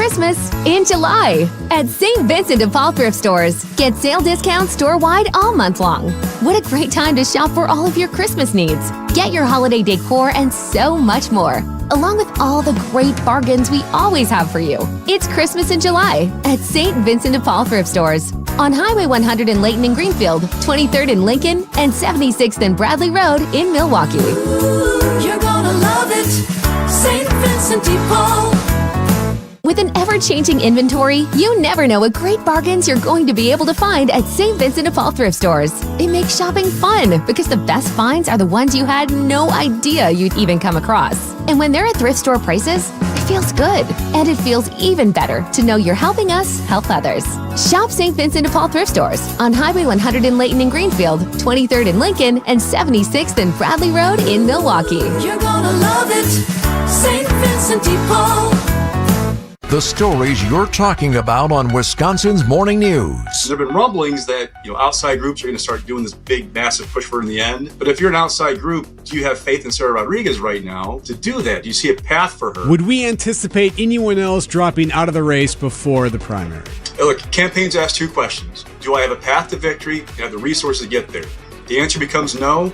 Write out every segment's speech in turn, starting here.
Christmas in July at St. Vincent de Paul thrift stores. Get sale discounts store-wide all month long. What a great time to shop for all of your Christmas needs. Get your holiday decor and so much more, along with all the great bargains we always have for you. It's Christmas in July at St. Vincent de Paul thrift stores on Highway 100 in Layton and Greenfield, 23rd in Lincoln, and 76th and Bradley Road in Milwaukee. Ooh, you're gonna love it, St. Vincent de Paul. With an ever-changing inventory, you never know what great bargains you're going to be able to find at St. Vincent de Paul thrift stores. It makes shopping fun because the best finds are the ones you had no idea you'd even come across. And when they're at thrift store prices, it feels good. And it feels even better to know you're helping us help others. Shop St. Vincent de Paul thrift stores on Highway 100 in Layton and Greenfield, 23rd in Lincoln, and 76th and Bradley Road in Milwaukee. You're gonna love it, St. Vincent de Paul. The stories you're talking about on Wisconsin's Morning News. There have been rumblings that outside groups are going to start doing this big, massive push for it in the end. But if you're an outside group, do you have faith in Sarah Rodriguez right now to do that? Do you see a path for her? Would we anticipate anyone else dropping out of the race before the primary? Look, campaigns ask two questions. Do I have a path to victory and have the resources to get there? The answer becomes no.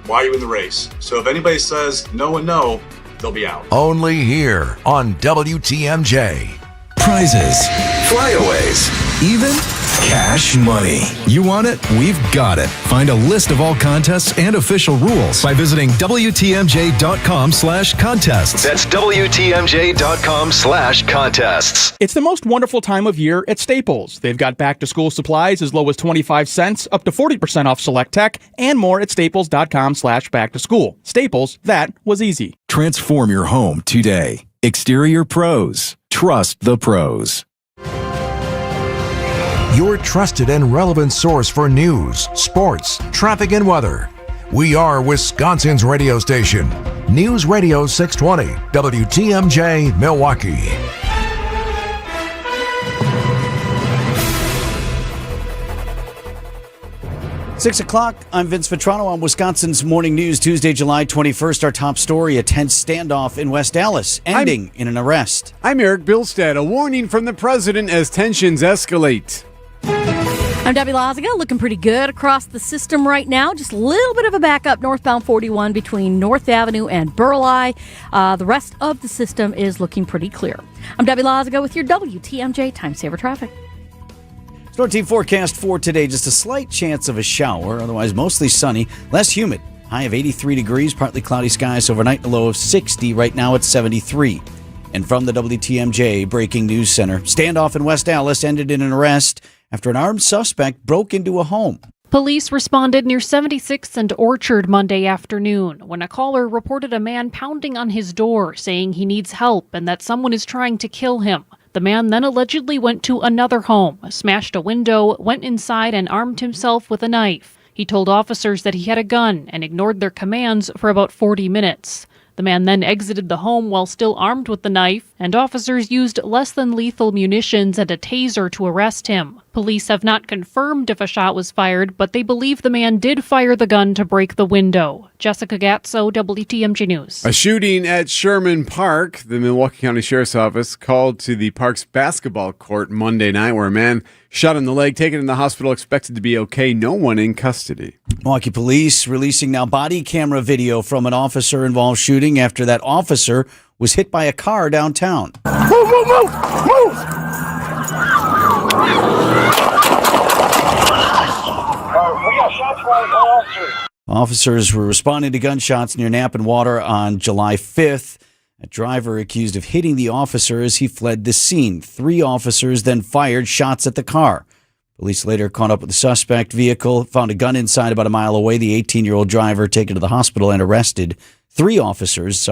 Why are you in the race? So if anybody says no and no, they'll be out. Only here on WTMJ. Prizes, flyaways, even cash money. You want it? We've got it. Find a list of all contests and official rules by visiting WTMJ.com/contests. That's WTMJ.com/contests. It's the most wonderful time of year at Staples. They've got back-to-school supplies as low as 25 cents, up to 40% off select tech, and more at staples.com/back-to-school. Staples, that was easy. Transform your home today. Exterior Pros. Trust the pros. Your trusted and relevant source for news, sports, traffic, and weather. We are Wisconsin's radio station. News Radio 620, WTMJ, Milwaukee. Six o'clock, I'm Vince Vitrano on Wisconsin's Morning News, Tuesday, July 21st. Our top story, a tense standoff in West Dallas, ending in an arrest. I'm Eric Bilstead. A warning from the president as tensions escalate. I'm Debbie Laziga, looking pretty good across the system right now. Just a little bit of a backup northbound 41 between North Avenue and Peralta. The rest of the system is looking pretty clear. I'm Debbie Laziga with your WTMJ Time Saver Traffic. Storm team forecast for today, just a slight chance of a shower, otherwise mostly sunny, less humid. High of 83 degrees, partly cloudy skies overnight, a low of 60. Right now it's 73. And from the WTMJ Breaking News Center, standoff in West Dallas ended in an arrest after an armed suspect broke into a home. Police responded near 76th and Orchard Monday afternoon when a caller reported a man pounding on his door saying he needs help and that someone is trying to kill him. The man then allegedly went to another home, smashed a window, went inside and armed himself with a knife. He told officers that he had a gun and ignored their commands for about 40 minutes. The man then exited the home while still armed with the knife, and officers used less than lethal munitions and a taser to arrest him. Police have not confirmed if a shot was fired, but they believe the man did fire the gun to break the window. Jessica Gatso, WTMJ News. A shooting at Sherman Park. The Milwaukee County Sheriff's Office called to the park's basketball court Monday night where a man shot in the leg, taken in the hospital, expected to be okay. No one in custody. Milwaukee police releasing now body camera video from an officer-involved shooting after that officer was hit by a car downtown. Move, move, move, move! We got shots fired by officers. Officers were responding to gunshots near Knapp and Water on July 5th. A driver accused of hitting the officer as he fled the scene. 3 officers then fired shots at the car. Police later caught up with the suspect vehicle, found a gun inside about a mile away. The 18-year-old driver taken to the hospital and arrested. 3 officers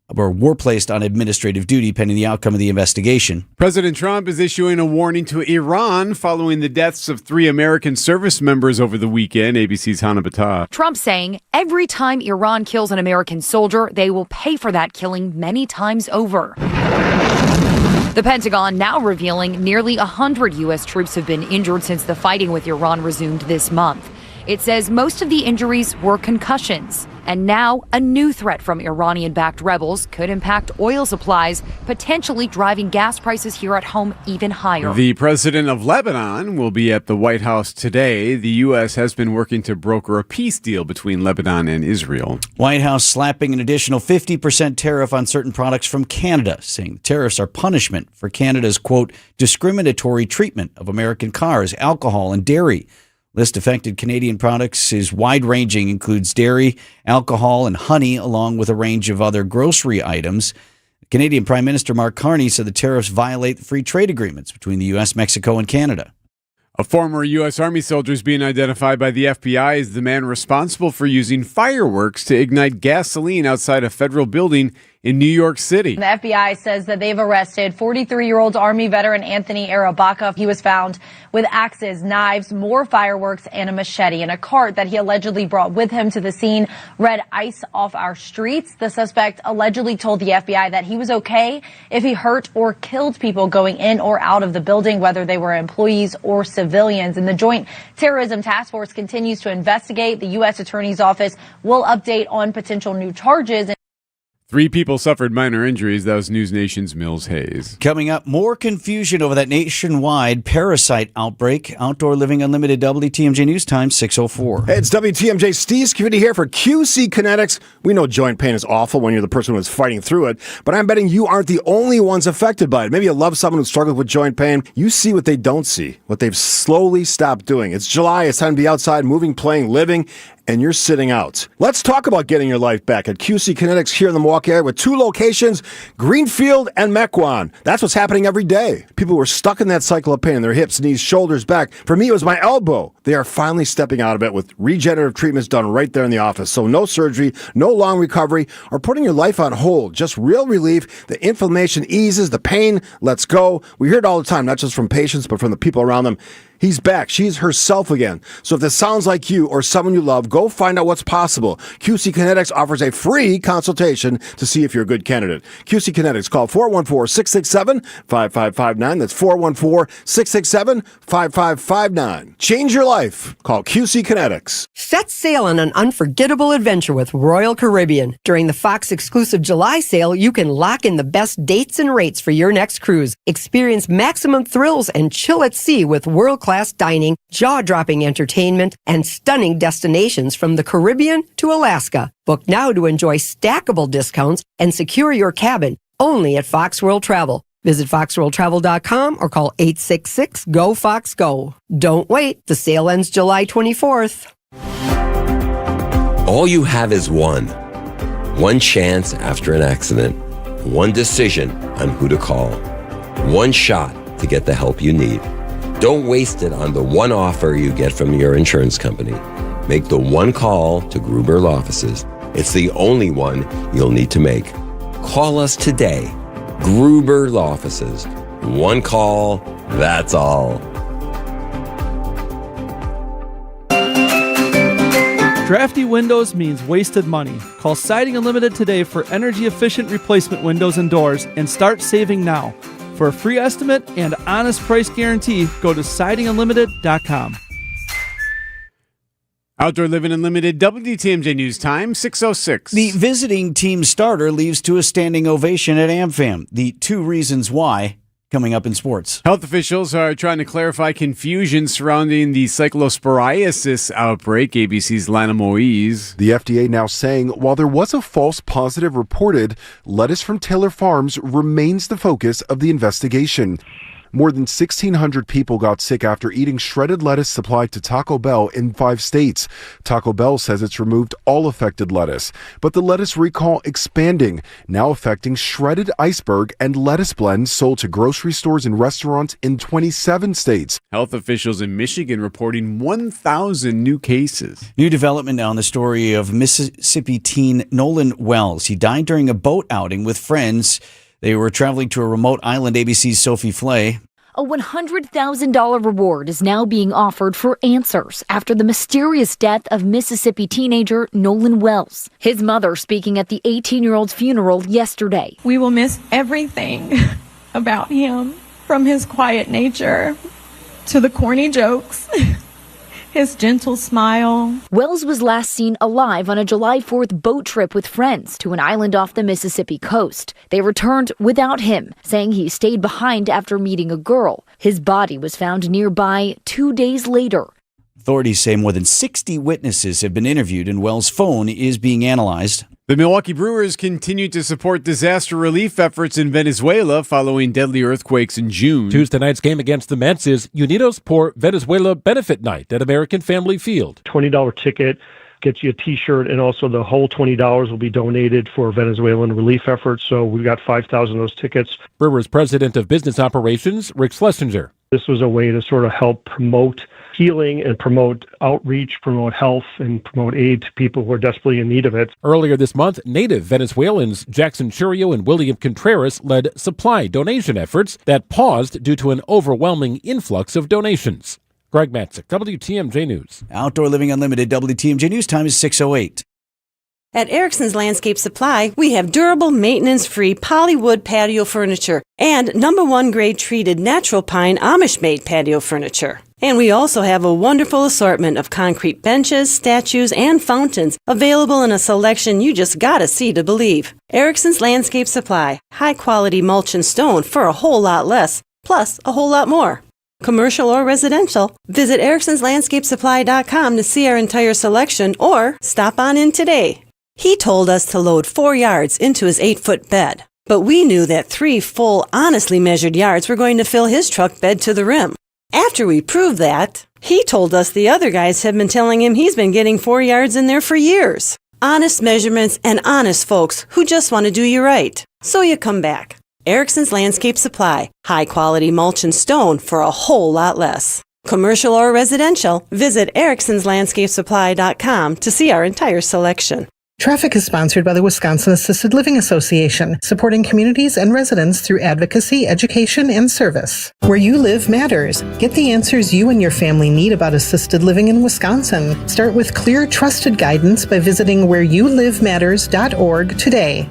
were placed on administrative duty pending the outcome of the investigation. President Trump is issuing a warning to Iran following the deaths of 3 American service members over the weekend. ABC's Hannah Battah. Trump saying every time Iran kills an American soldier, they will pay for that killing many times over. The Pentagon now revealing nearly 100 U.S. troops have been injured since the fighting with Iran resumed this month. It says most of the injuries were concussions. And now, a new threat from Iranian-backed rebels could impact oil supplies, potentially driving gas prices here at home even higher. The president of Lebanon will be at the White House today. The U.S. has been working to broker a peace deal between Lebanon and Israel. White House slapping an additional 50% tariff on certain products from Canada, saying tariffs are punishment for Canada's, quote, discriminatory treatment of American cars, alcohol, and dairy. List affected Canadian products is wide-ranging, includes dairy, alcohol, and honey, along with a range of other grocery items. Canadian Prime Minister Mark Carney said the tariffs violate the free trade agreements between the U.S., Mexico, and Canada. A former U.S. Army soldier is being identified by the FBI as the man responsible for using fireworks to ignite gasoline outside a federal building in New York City. The FBI says that they've arrested 43-year-old Army veteran Anthony Arabaka. He was found with axes, knives, more fireworks, and a machete in a cart that he allegedly brought with him to the scene. Read ice off our streets. The suspect allegedly told the FBI that he was okay if he hurt or killed people going in or out of the building, whether they were employees or civilians. And the Joint Terrorism Task Force continues to investigate. The U.S. Attorney's Office will update on potential new charges. 3 people suffered minor injuries. That was News Nation's Mills Hayes. Coming up, more confusion over that nationwide parasite outbreak. Outdoor Living Unlimited WTMJ News Time, 6:04. Hey, it's WTMJ Steve Scavidi here for QC Kinetics. We know joint pain is awful when you're the person who's fighting through it, but I'm betting you aren't the only ones affected by it. Maybe you love someone who struggles with joint pain. You see what they don't see, what they've slowly stopped doing. It's July. It's time to be outside, moving, playing, living, and you're sitting out. Let's talk about getting your life back at QC Kinetics here in the Milwaukee area with 2 locations, Greenfield and Mequon. That's what's happening every day. People were stuck in that cycle of pain in their hips, knees, shoulders, back. For me, it was my elbow. They are finally stepping out of it with regenerative treatments done right there in the office. So no surgery, no long recovery, or putting your life on hold. Just real relief. The inflammation eases, the pain lets go. We hear it all the time, not just from patients, but from the people around them. He's back. She's herself again. So if this sounds like you or someone you love, go find out what's possible. QC Kinetics offers a free consultation to see if you're a good candidate. QC Kinetics, call 414-667-5559. That's 414-667-5559. Change your life. Call QC Kinetics. Set sail on an unforgettable adventure with Royal Caribbean. During the Fox exclusive July sale, you can lock in the best dates and rates for your next cruise. Experience maximum thrills and chill at sea with world-class dining, jaw-dropping entertainment, and stunning destinations from the Caribbean to Alaska. Book now to enjoy stackable discounts and secure your cabin only at Fox World Travel. Visit foxworldtravel.com or call 866-GO-FOX-GO. Don't wait. The sale ends July 24th. All you have is one chance after an accident, one decision on who to call, one shot to get the help you need. Don't waste it on the one offer you get from your insurance company. Make the one call to Gruber Law Offices. It's the only one you'll need to make. Call us today. Gruber Law Offices. One call, that's all. Drafty windows means wasted money. Call Siding Unlimited today for energy-efficient replacement windows and doors and start saving now. For a free estimate and honest price guarantee, go to sidingunlimited.com. Outdoor Living Unlimited WTMJ News Time, 6:06. The visiting team starter leaves to a standing ovation at AmFam. The 2 reasons why, coming up in sports. Health officials are trying to clarify confusion surrounding the cyclosporiasis outbreak, ABC's Lana Moise. The FDA now saying while there was a false positive reported, lettuce from Taylor Farms remains the focus of the investigation. More than 1,600 people got sick after eating shredded lettuce supplied to Taco Bell in 5 states. Taco Bell says it's removed all affected lettuce, but the lettuce recall expanding, now affecting shredded iceberg and lettuce blends sold to grocery stores and restaurants in 27 states. Health officials in Michigan reporting 1,000 new cases. New development now on the story of Mississippi teen Nolan Wells. He died during a boat outing with friends. They were traveling to a remote island. ABC's Sophie Flay. A $100,000 reward is now being offered for answers after the mysterious death of Mississippi teenager Nolan Wells. His mother speaking at the 18-year-old's funeral yesterday. We will miss everything about him, from his quiet nature to the corny jokes, his gentle smile. Wells was last seen alive on a July 4th boat trip with friends to an island off the Mississippi coast. They returned without him, saying he stayed behind after meeting a girl. His body was found nearby 2 days later. Authorities say more than 60 witnesses have been interviewed and Wells' phone is being analyzed. The Milwaukee Brewers continue to support disaster relief efforts in Venezuela following deadly earthquakes in June. Tuesday night's game against the Mets is Unidos por Venezuela Benefit Night at American Family Field. $20 ticket gets you a T-shirt, and also the whole $20 will be donated for Venezuelan relief efforts. So we've got 5,000 of those tickets. Brewers President of Business Operations, Rick Schlesinger. This was a way to sort of help promote healing and promote outreach, promote health, and promote aid to people who are desperately in need of it. Earlier this month, native Venezuelans Jackson Churio and William Contreras led supply donation efforts that paused due to an overwhelming influx of donations. Greg Matzik, WTMJ News. Outdoor Living Unlimited, WTMJ News time is 6:08. At Erickson's Landscape Supply, we have durable, maintenance-free polywood patio furniture and #1 grade treated natural pine Amish-made patio furniture. And we also have a wonderful assortment of concrete benches, statues, and fountains available in a selection you just gotta see to believe. Erickson's Landscape Supply, high-quality mulch and stone for a whole lot less, plus a whole lot more. Commercial or residential, visit ericksonslandscapesupply.com to see our entire selection or stop on in today. He told us to load 4 yards into his 8-foot bed, but we knew that 3 full, honestly measured yards were going to fill his truck bed to the rim. After we proved that, he told us the other guys have been telling him he's been getting 4 yards in there for years. Honest measurements and honest folks who just want to do you right. So you come back. Erickson's Landscape Supply, high-quality mulch and stone for a whole lot less. Commercial or residential, visit ericksonslandscapesupply.com to see our entire selection. Traffic is sponsored by the Wisconsin Assisted Living Association, supporting communities and residents through advocacy, education, and service. Where you live matters. Get the answers you and your family need about assisted living in Wisconsin. Start with clear, trusted guidance by visiting whereyoulivematters.org today.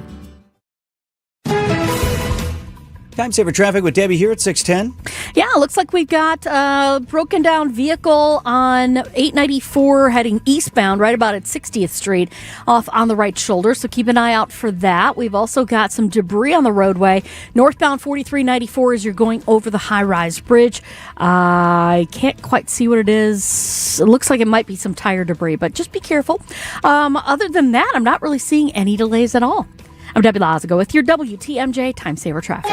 Time saver traffic with Debbie here at 6:10. Yeah, looks like we've got a broken down vehicle on 894 heading eastbound right about at 60th Street off on the right shoulder. So keep an eye out for that. We've also got some debris on the roadway. Northbound 4394 as you're going over the high-rise bridge. I can't quite see what it is. It looks like it might be some tire debris, but just be careful. Other than that, I'm not really seeing any delays at all. I'm Debbie Lazago with your WTMJ Time Saver Traffic.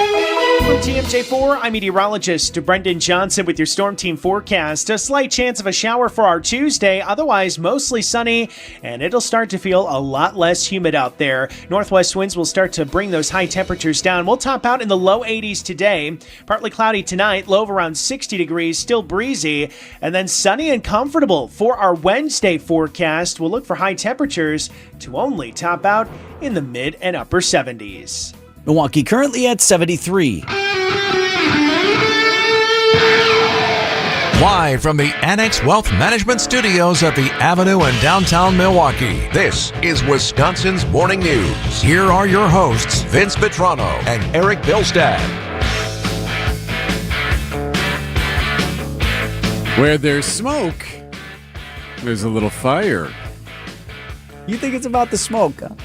From TMJ4, I'm meteorologist Brendan Johnson with your Storm Team forecast. A slight chance of a shower for our Tuesday, otherwise mostly sunny, and it'll start to feel a lot less humid out there. Northwest winds will start to bring those high temperatures down. We'll top out in the low 80s today. Partly cloudy tonight, low of around 60 degrees, still breezy, and then sunny and comfortable for our Wednesday forecast. We'll look for high temperatures to only top out in the mid and upper 70s. Milwaukee currently at 73. Live from the Annex Wealth Management Studios at the Avenue in downtown Milwaukee, this is Wisconsin's Morning News. Here are your hosts, Vince Petrano and Eric Bilstad. Where there's smoke, there's a little fire. You think it's about the smoke, huh?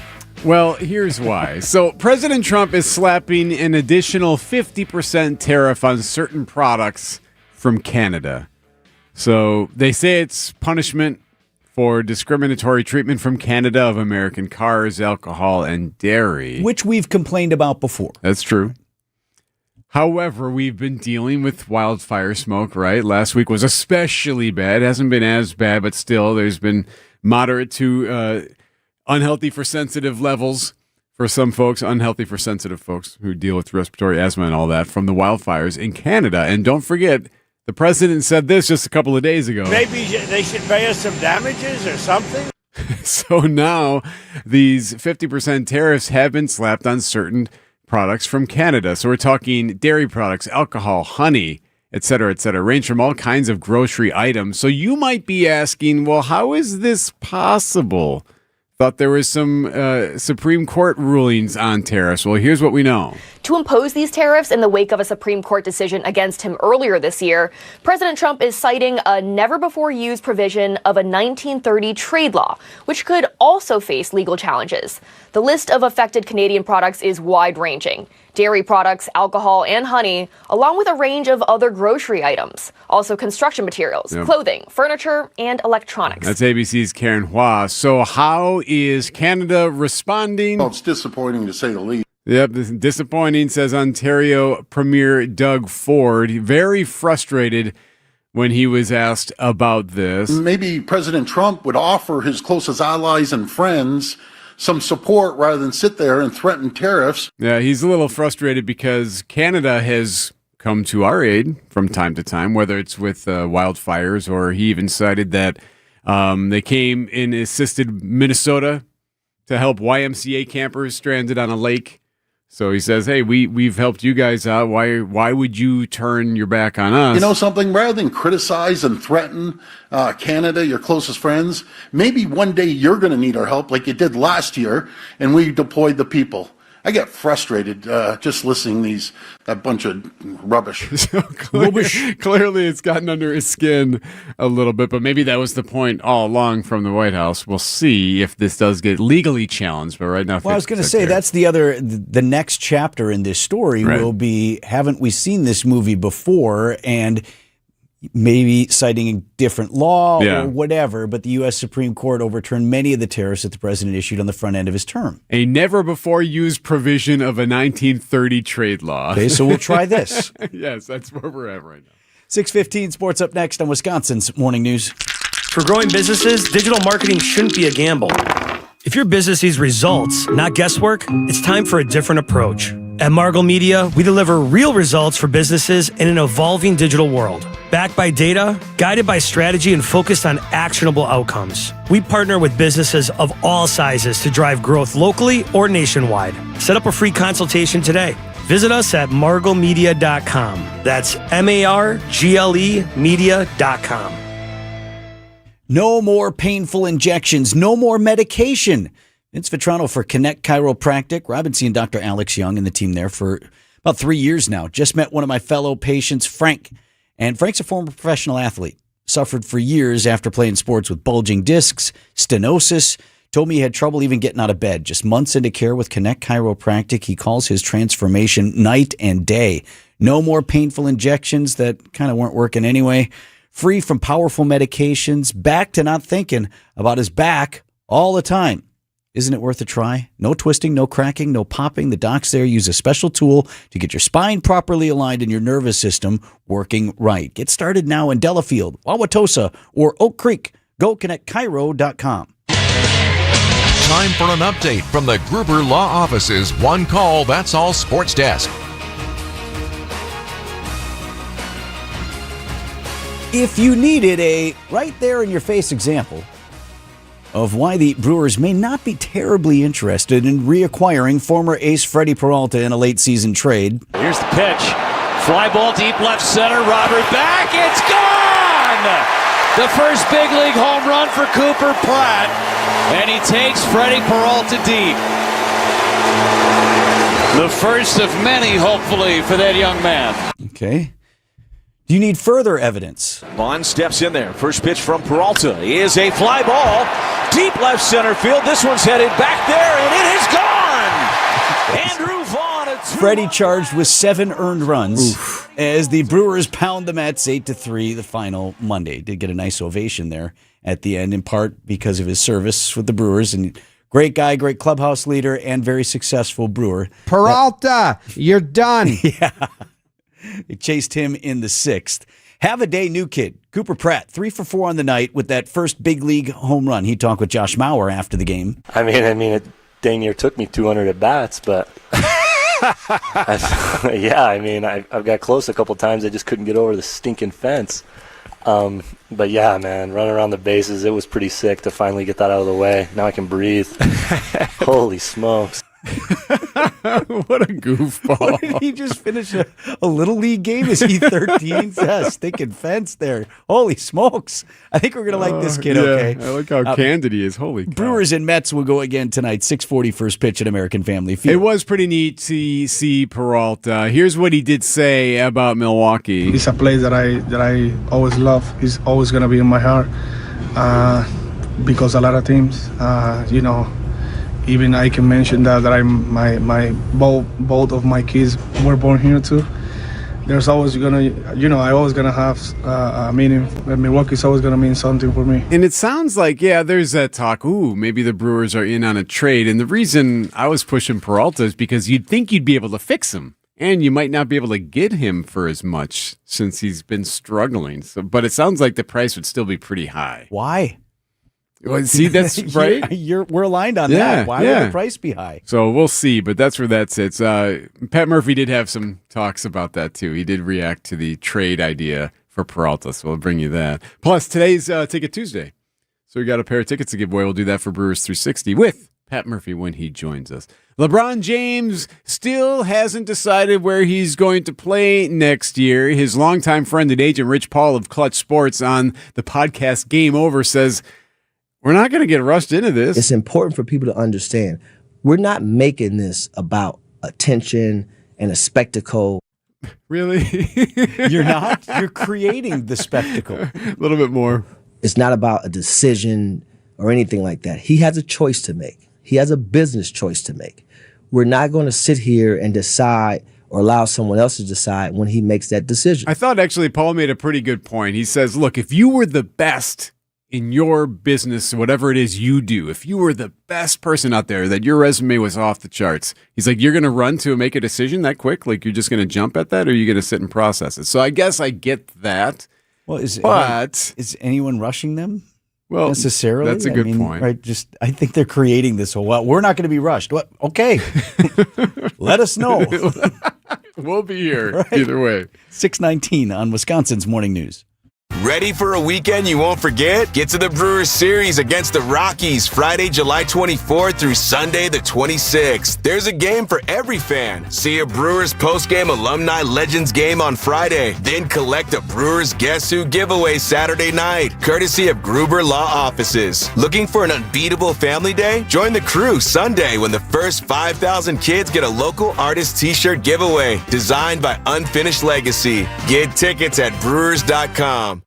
Well, here's why. So President Trump is slapping an additional 50% tariff on certain products from Canada. So they say it's punishment for discriminatory treatment from Canada of American cars, alcohol, and dairy. Which we've complained about before. That's true. However, we've been dealing with wildfire smoke, right? Last week was especially bad. It hasn't been as bad, but still there's been moderate to unhealthy for sensitive levels for some folks, unhealthy for sensitive folks who deal with respiratory asthma and all that from the wildfires in Canada. And don't forget, the president said this just a couple of days ago. Maybe they should pay us some damages or something. So now these 50% tariffs have been slapped on certain products from Canada. So we're talking dairy products, alcohol, honey, et cetera, range from all kinds of grocery items. So you might be asking, well, how is this possible? Thought there was some Supreme Court rulings on tariffs. Well, here's what we know. To impose these tariffs in the wake of a Supreme Court decision against him earlier this year, President Trump is citing a never-before-used provision of a 1930 trade law, which could also face legal challenges. The list of affected Canadian products is wide-ranging. Dairy products, alcohol, and honey, along with a range of other grocery items. Also construction materials, clothing, furniture, and electronics. That's ABC's Karen Hua. So how is Canada responding? Well, it's disappointing to say the least. Yep, this is disappointing, says Ontario Premier Doug Ford. Very frustrated when he was asked about this. Maybe President Trump would offer his closest allies and friends some support rather than sit there and threaten tariffs. Yeah, he's a little frustrated because Canada has come to our aid from time to time, whether it's with wildfires, or he even cited that they came and assisted Minnesota to help YMCA campers stranded on a lake. So he says, hey, we've helped you guys out. Why would you turn your back on us? You know something? Rather than criticize and threaten Canada, your closest friends, maybe one day you're going to need our help like you did last year, and we deployed the people. I get frustrated just listening that bunch of rubbish. Clearly, it's gotten under his skin a little bit, but maybe that was the point all along from the White House. We'll see if this does get legally challenged, but right now... Well, I was going to say, that's the next chapter in this story will be, haven't we seen this movie before? And maybe citing a different law or whatever, but the U.S. Supreme Court overturned many of the tariffs that the president issued on the front end of his term. A never-before-used provision of a 1930 trade law. Okay, so we'll try this. Yes, that's where we're at right now. 6:15 Sports up next on Wisconsin's Morning News. For growing businesses, digital marketing shouldn't be a gamble. If your business needs results, not guesswork, it's time for a different approach. At Margle Media, we deliver real results for businesses in an evolving digital world. Backed by data, guided by strategy, and focused on actionable outcomes. We partner with businesses of all sizes to drive growth locally or nationwide. Set up a free consultation today. Visit us at marglemedia.com. That's MARGLE media.com. No more painful injections, no more medication. Vince Vitrano for Connect Chiropractic. I've been seeing Dr. Alex Young and the team there for about 3 years now. Just met one of my fellow patients, Frank. And Frank's a former professional athlete. Suffered for years after playing sports with bulging discs, stenosis. Told me he had trouble even getting out of bed. Just months into care with Connect Chiropractic. He calls his transformation night and day. No more painful injections that kind of weren't working anyway. Free from powerful medications. Back to not thinking about his back all the time. Isn't it worth a try? No twisting, no cracking, no popping. The docs there use a special tool to get your spine properly aligned and your nervous system working right. Get started now in Delafield, Wauwatosa, or Oak Creek. Go connectchiro.com. Time for an update from the Gruber Law Office's One Call, That's All Sports Desk. If you needed a right-there-in-your-face example of why the Brewers may not be terribly interested in reacquiring former ace Freddie Peralta in a late-season trade. Here's the pitch. Fly ball deep left center. Robert back. It's gone! The first big league home run for Cooper Pratt. And he takes Freddie Peralta deep. The first of many, hopefully, for that young man. Okay. Do you need further evidence? Vaughn steps in there. First pitch from Peralta is a fly ball. Deep left center field. This one's headed back there, and it is gone! Andrew Vaughn. Freddie charged with 7 earned runs as the Brewers pound the Mets 8-3 the final Monday. Did get a nice ovation there at the end, in part because of his service with the Brewers. And great guy, great clubhouse leader, and very successful Brewer. Peralta, you're done. Yeah. They chased him in the 6th. Have a day new kid, Cooper Pratt, 3 for 4 on the night with that first big league home run. He talked with Josh Mauer after the game. I mean, it dang near took me 200 at bats, but yeah, I mean, I've got close a couple times. I just couldn't get over the stinking fence. But yeah, man, running around the bases, it was pretty sick to finally get that out of the way. Now I can breathe. Holy smokes. What a goofball. What did he just finish a Little League game? Is he 13? Yes, stinking fence there. Holy smokes. I think we're going to like this kid, Yeah, okay? I like how candid he is. Holy cow. Brewers and Mets will go again tonight, 6:40 first pitch at American Family Field. It was pretty neat to see Peralta. Here's what he did say about Milwaukee. It's a place that I always love. It's always going to be in my heart because a lot of teams, even I can mention that my both of my kids were born here too. There's always I always gonna have a meaning. Milwaukee's always gonna mean something for me. And it sounds like, there's that talk, maybe the Brewers are in on a trade. And the reason I was pushing Peralta is because you'd think you'd be able to fix him. And you might not be able to get him for as much since he's been struggling. But it sounds like the price would still be pretty high. Why? Well, see, that's right. We're aligned on that. Why would the price be high? So we'll see, but that's where that sits. Pat Murphy did have some talks about that, too. He did react to the trade idea for Peralta, so we'll bring you that. Plus, today's Ticket Tuesday. So we got a pair of tickets to give away. We'll do that for Brewers 360 with Pat Murphy when he joins us. LeBron James still hasn't decided where he's going to play next year. His longtime friend and agent, Rich Paul of Clutch Sports, on the podcast Game Over, says, we're not going to get rushed into this. It's important for people to understand we're not making this about attention and a spectacle. Really? You're not? You're creating the spectacle. A little bit more. It's not about a decision or anything like that. He has a choice to make. He has a business choice to make. We're not going to sit here and decide or allow someone else to decide when he makes that decision. I thought actually Paul made a pretty good point. He says, look, if you were the best in your business, whatever it is you do, if you were the best person out there, that your resume was off the charts, he's like, you're going to run to make a decision that quick? Like, you're just going to jump at that, or are you going to sit and process it? So I guess I get that. Well, is anyone rushing them? Well, necessarily? That's a good point. Right? I think they're creating this whole, we're not going to be rushed. What? Okay. Let us know. We'll be here either way. 6:19 on Wisconsin's Morning News. Ready for a weekend you won't forget? Get to the Brewers series against the Rockies Friday, July 24th through Sunday the 26th. There's a game for every fan. See a Brewers post-game alumni legends game on Friday. Then collect a Brewers Guess Who giveaway Saturday night, courtesy of Gruber Law Offices. Looking for an unbeatable family day? Join the crew Sunday when the first 5,000 kids get a local artist t-shirt giveaway designed by Unfinished Legacy. Get tickets at brewers.com.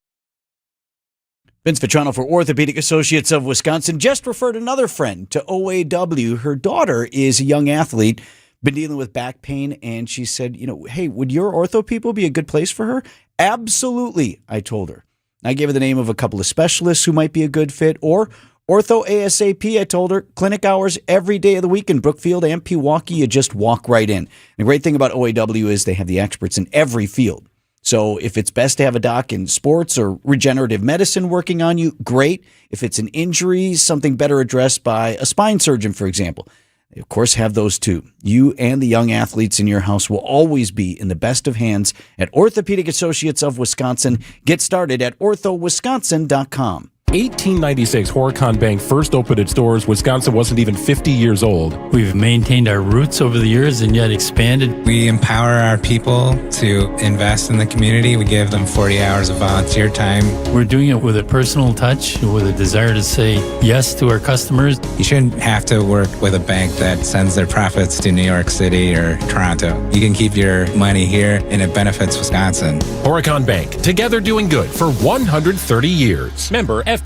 Vince Vitrano for Orthopedic Associates of Wisconsin just referred another friend to OAW. Her daughter is a young athlete, been dealing with back pain, and she said, hey, would your ortho people be a good place for her? Absolutely, I told her. I gave her the name of a couple of specialists who might be a good fit, or Ortho ASAP, I told her, clinic hours every day of the week in Brookfield and Pewaukee. You just walk right in. The great thing about OAW is they have the experts in every field. So if it's best to have a doc in sports or regenerative medicine working on you, great. If it's an injury, something better addressed by a spine surgeon, for example, they of course have those too. You and the young athletes in your house will always be in the best of hands at Orthopedic Associates of Wisconsin. Get started at orthowisconsin.com. 1896, Horicon Bank first opened its doors. Wisconsin wasn't even 50 years old. We've maintained our roots over the years and yet expanded. We empower our people to invest in the community. We give them 40 hours of volunteer time. We're doing it with a personal touch, with a desire to say yes to our customers. You shouldn't have to work with a bank that sends their profits to New York City or Toronto. You can keep your money here and it benefits Wisconsin. Horicon Bank, together doing good for 130 years. Member FDIC.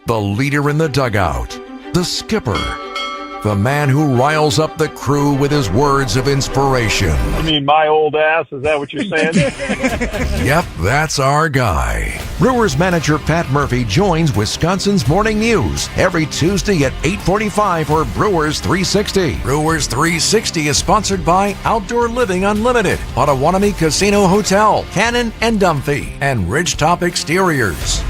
The leader in the dugout, the skipper, the man who riles up the crew with his words of inspiration. I mean, my old ass, is that what you're saying? Yep, that's our guy. Brewers manager Pat Murphy joins Wisconsin's Morning News every Tuesday at 8:45 for Brewers 360. Brewers 360 is sponsored by Outdoor Living Unlimited, Potawatomi Casino Hotel, Cannon and Dumphy, and Ridgetop Exteriors.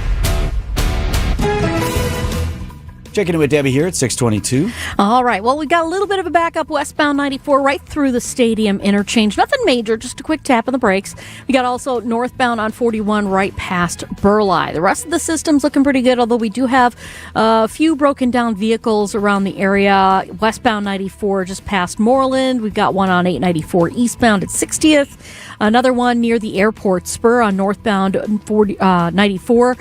Checking in with Debbie here at 622. All right. Well, we got a little bit of a backup westbound 94 right through the stadium interchange. Nothing major, just a quick tap on the brakes. We got also northbound on 41 right past Burleigh. The rest of the system's looking pretty good, although we do have a few broken down vehicles around the area. Westbound 94 just past Moreland. We've got one on 894 eastbound at 60th. Another one near the airport spur on northbound 94.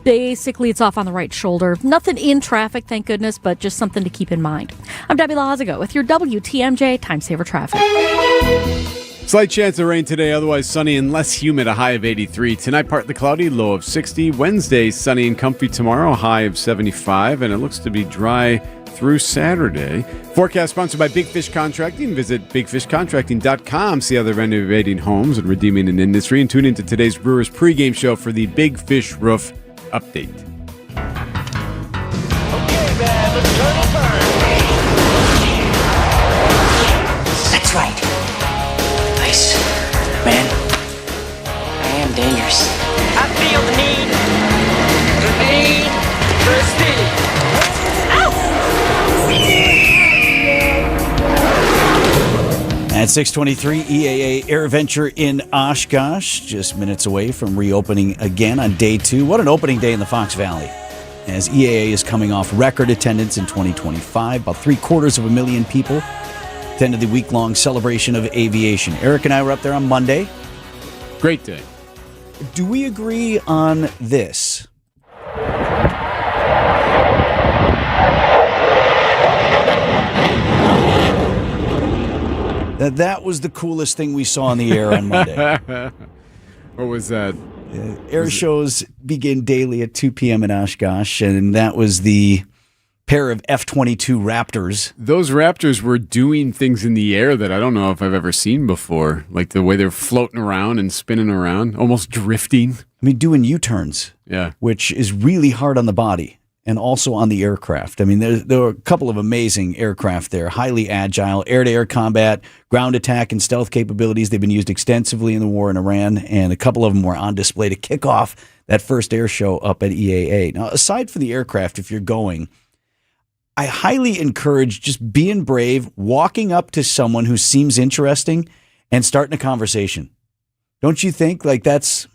Basically, it's off on the right shoulder. Nothing in traffic, thank goodness, but just something to keep in mind. I'm Debbie Lazago with your WTMJ Time Saver Traffic. Slight chance of rain today, otherwise sunny and less humid, a high of 83. Tonight, partly cloudy, low of 60. Wednesday, sunny and comfy tomorrow, high of 75. And it looks to be dry through Saturday. Forecast sponsored by Big Fish Contracting. Visit bigfishcontracting.com. See how they're renovating homes and redeeming an industry. And tune into today's Brewers pregame show for the Big Fish Roof update. Okay, man, let's turn and burn. That's right. Nice. Man, I am dangerous. I feel the need for speed. At 6:23, EAA Air Venture in Oshkosh, just minutes away from reopening again on day 2. What an opening day in the Fox Valley, as EAA is coming off record attendance in 2025. About 750,000 people attended the week-long celebration of aviation. Eric and I were up there on Monday. Great day. Do we agree on this? That was the coolest thing we saw in the air on Monday. What was that? Air shows begin daily at 2 p.m. in Oshkosh, and that was the pair of F-22 Raptors. Those Raptors were doing things in the air that I don't know if I've ever seen before, like the way they're floating around and spinning around, almost drifting. I mean, doing U-turns, which is really hard on the body. And also on the aircraft. I mean, there were a couple of amazing aircraft there, highly agile, air-to-air combat, ground attack, and stealth capabilities. They've been used extensively in the war in Iran, and a couple of them were on display to kick off that first air show up at EAA. Now, aside from the aircraft, if you're going, I highly encourage just being brave, walking up to someone who seems interesting, and starting a conversation. Don't you think? Like, that's...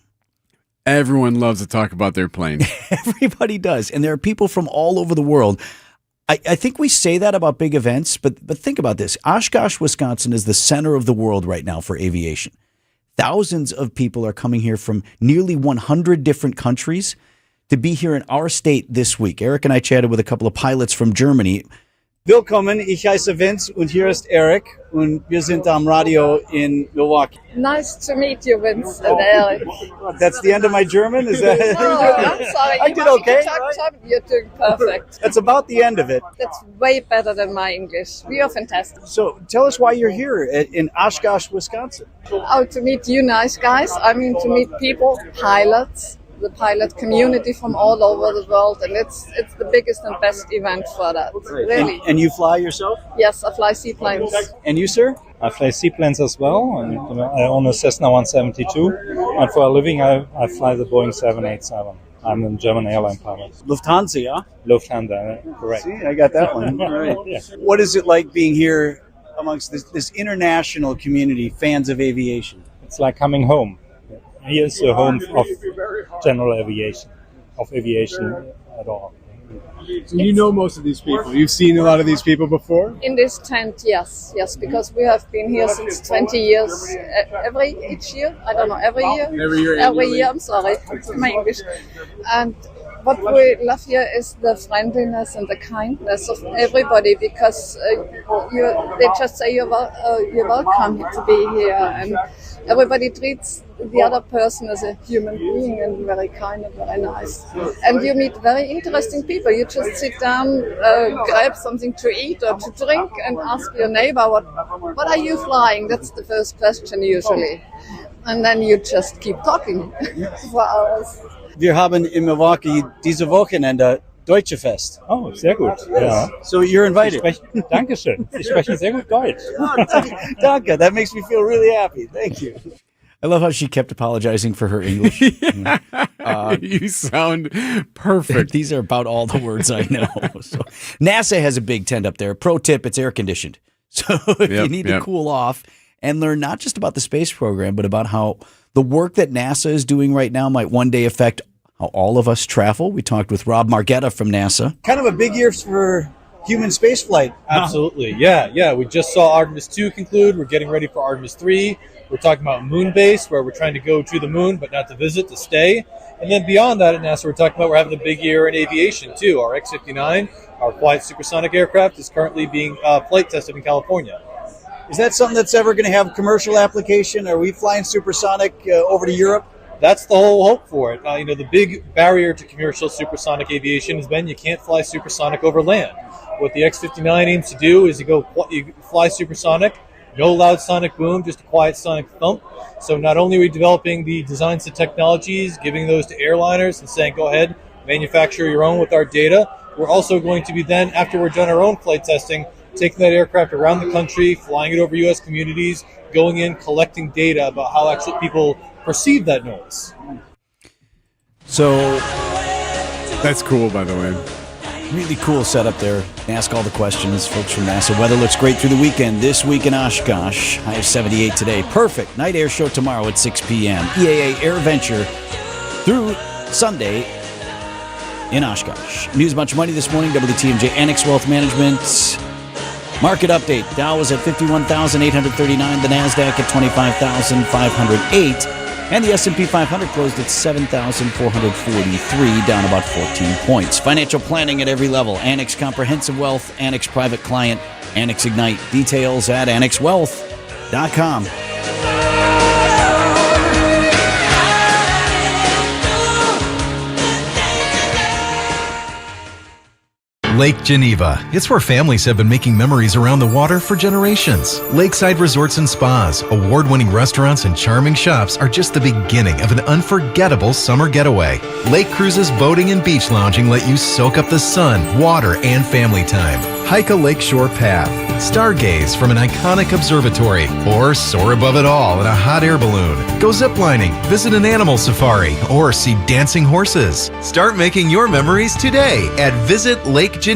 Everyone loves to talk about their plane. Everybody does. And there are people from all over the world. I think we say that about big events, but think about this. Oshkosh, Wisconsin is the center of the world right now for aviation. Thousands of people are coming here from nearly 100 different countries to be here in our state this week. Eric and I chatted with a couple of pilots from Germany. Willkommen, ich heiße Vince und hier ist Eric und wir sind am Radio in Milwaukee. Nice to meet you, Vince and Eric. That's the end of my German? Is that? Oh, I'm sorry. I did okay. You're doing perfect. That's about the end of it. That's way better than my English. We are fantastic. So tell us why you're here in Oshkosh, Wisconsin. Oh, to meet you nice guys. I mean, to meet people, pilots. The pilot community from all over the world, and it's the biggest and best event for that, really. And you fly yourself? Yes, I fly seaplanes. And you, sir? I fly seaplanes as well, and I own a Cessna 172, and for a living I fly the Boeing 787. I'm a German airline pilot. Lufthansa, yeah? Lufthansa, correct. See, I got that one. All right. Yeah. What is it like being here amongst this international community, fans of aviation? It's like coming home. Here's the home of general aviation, at all. So you know most of these people. You've seen a lot of these people before? In this tent, yes, because we have been here since 20 years. Each year? I don't know, every year? Every year, I'm sorry, it's my English. And what we love here is the friendliness and the kindness of everybody, because they just say you're welcome to be here, and everybody treats the other person as a human being and very kind and very nice. And you meet very interesting people. You just sit down, grab something to eat or to drink, and ask your neighbor, what are you flying? That's the first question usually. And then you just keep talking for hours. Wir haben in Milwaukee diese Wochenende Deutsche Fest. Oh, sehr gut. Ja. So you're invited. Dankeschön. Ich spreche sehr gut Deutsch. Oh, danke. That makes me feel really happy. Thank you. I love how she kept apologizing for her English. You sound perfect. These are about all the words I know. So, NASA has a big tent up there. Pro tip, it's air conditioned. So if you need to cool off and learn not just about the space program, but about how the work that NASA is doing right now might one day affect how all of us travel. We talked with Rob Margetta from NASA. Kind of a big year for human spaceflight. Absolutely. Yeah. We just saw Artemis 2 conclude. We're getting ready for Artemis 3. We're talking about moon base, where we're trying to go to the moon, but not to visit, to stay. And then beyond that at NASA, we're talking about we're having a big year in aviation, too. Our X-59, our quiet supersonic aircraft, is currently being flight tested in California. Is that something that's ever going to have commercial application? Are we flying supersonic over to Europe? That's the whole hope for it. The big barrier to commercial supersonic aviation has been you can't fly supersonic over land. What the X-59 aims to do is you fly supersonic, no loud sonic boom, just a quiet sonic thump. So not only are we developing the designs and technologies, giving those to airliners and saying, go ahead, manufacture your own with our data, we're also going to be then, after we're done our own flight testing, taking that aircraft around the country, flying it over U.S. communities, going in, collecting data about how actually people perceive that noise. So that's cool, by the way. Really cool setup there. Ask all the questions, folks from NASA. Weather looks great through the weekend. This week in Oshkosh, high of 78 today. Perfect. Night air show tomorrow at 6 p.m. EAA Air Venture through Sunday in Oshkosh. News Much Money this morning. WTMJ Annex Wealth Management. Market update. Dow was at 51,839. The NASDAQ at 25,508. And the S&P 500 closed at 7,443, down about 14 points. Financial planning at every level. Annex Comprehensive Wealth, Annex Private Client, Annex Ignite. Details at annexwealth.com. Lake Geneva. It's where families have been making memories around the water for generations. Lakeside resorts and spas, award-winning restaurants, and charming shops are just the beginning of an unforgettable summer getaway. Lake cruises, boating, and beach lounging let you soak up the sun, water, and family time. Hike a lakeshore path, stargaze from an iconic observatory, or soar above it all in a hot air balloon. Go ziplining, visit an animal safari, or see dancing horses. Start making your memories today at visitlakegeneva.com.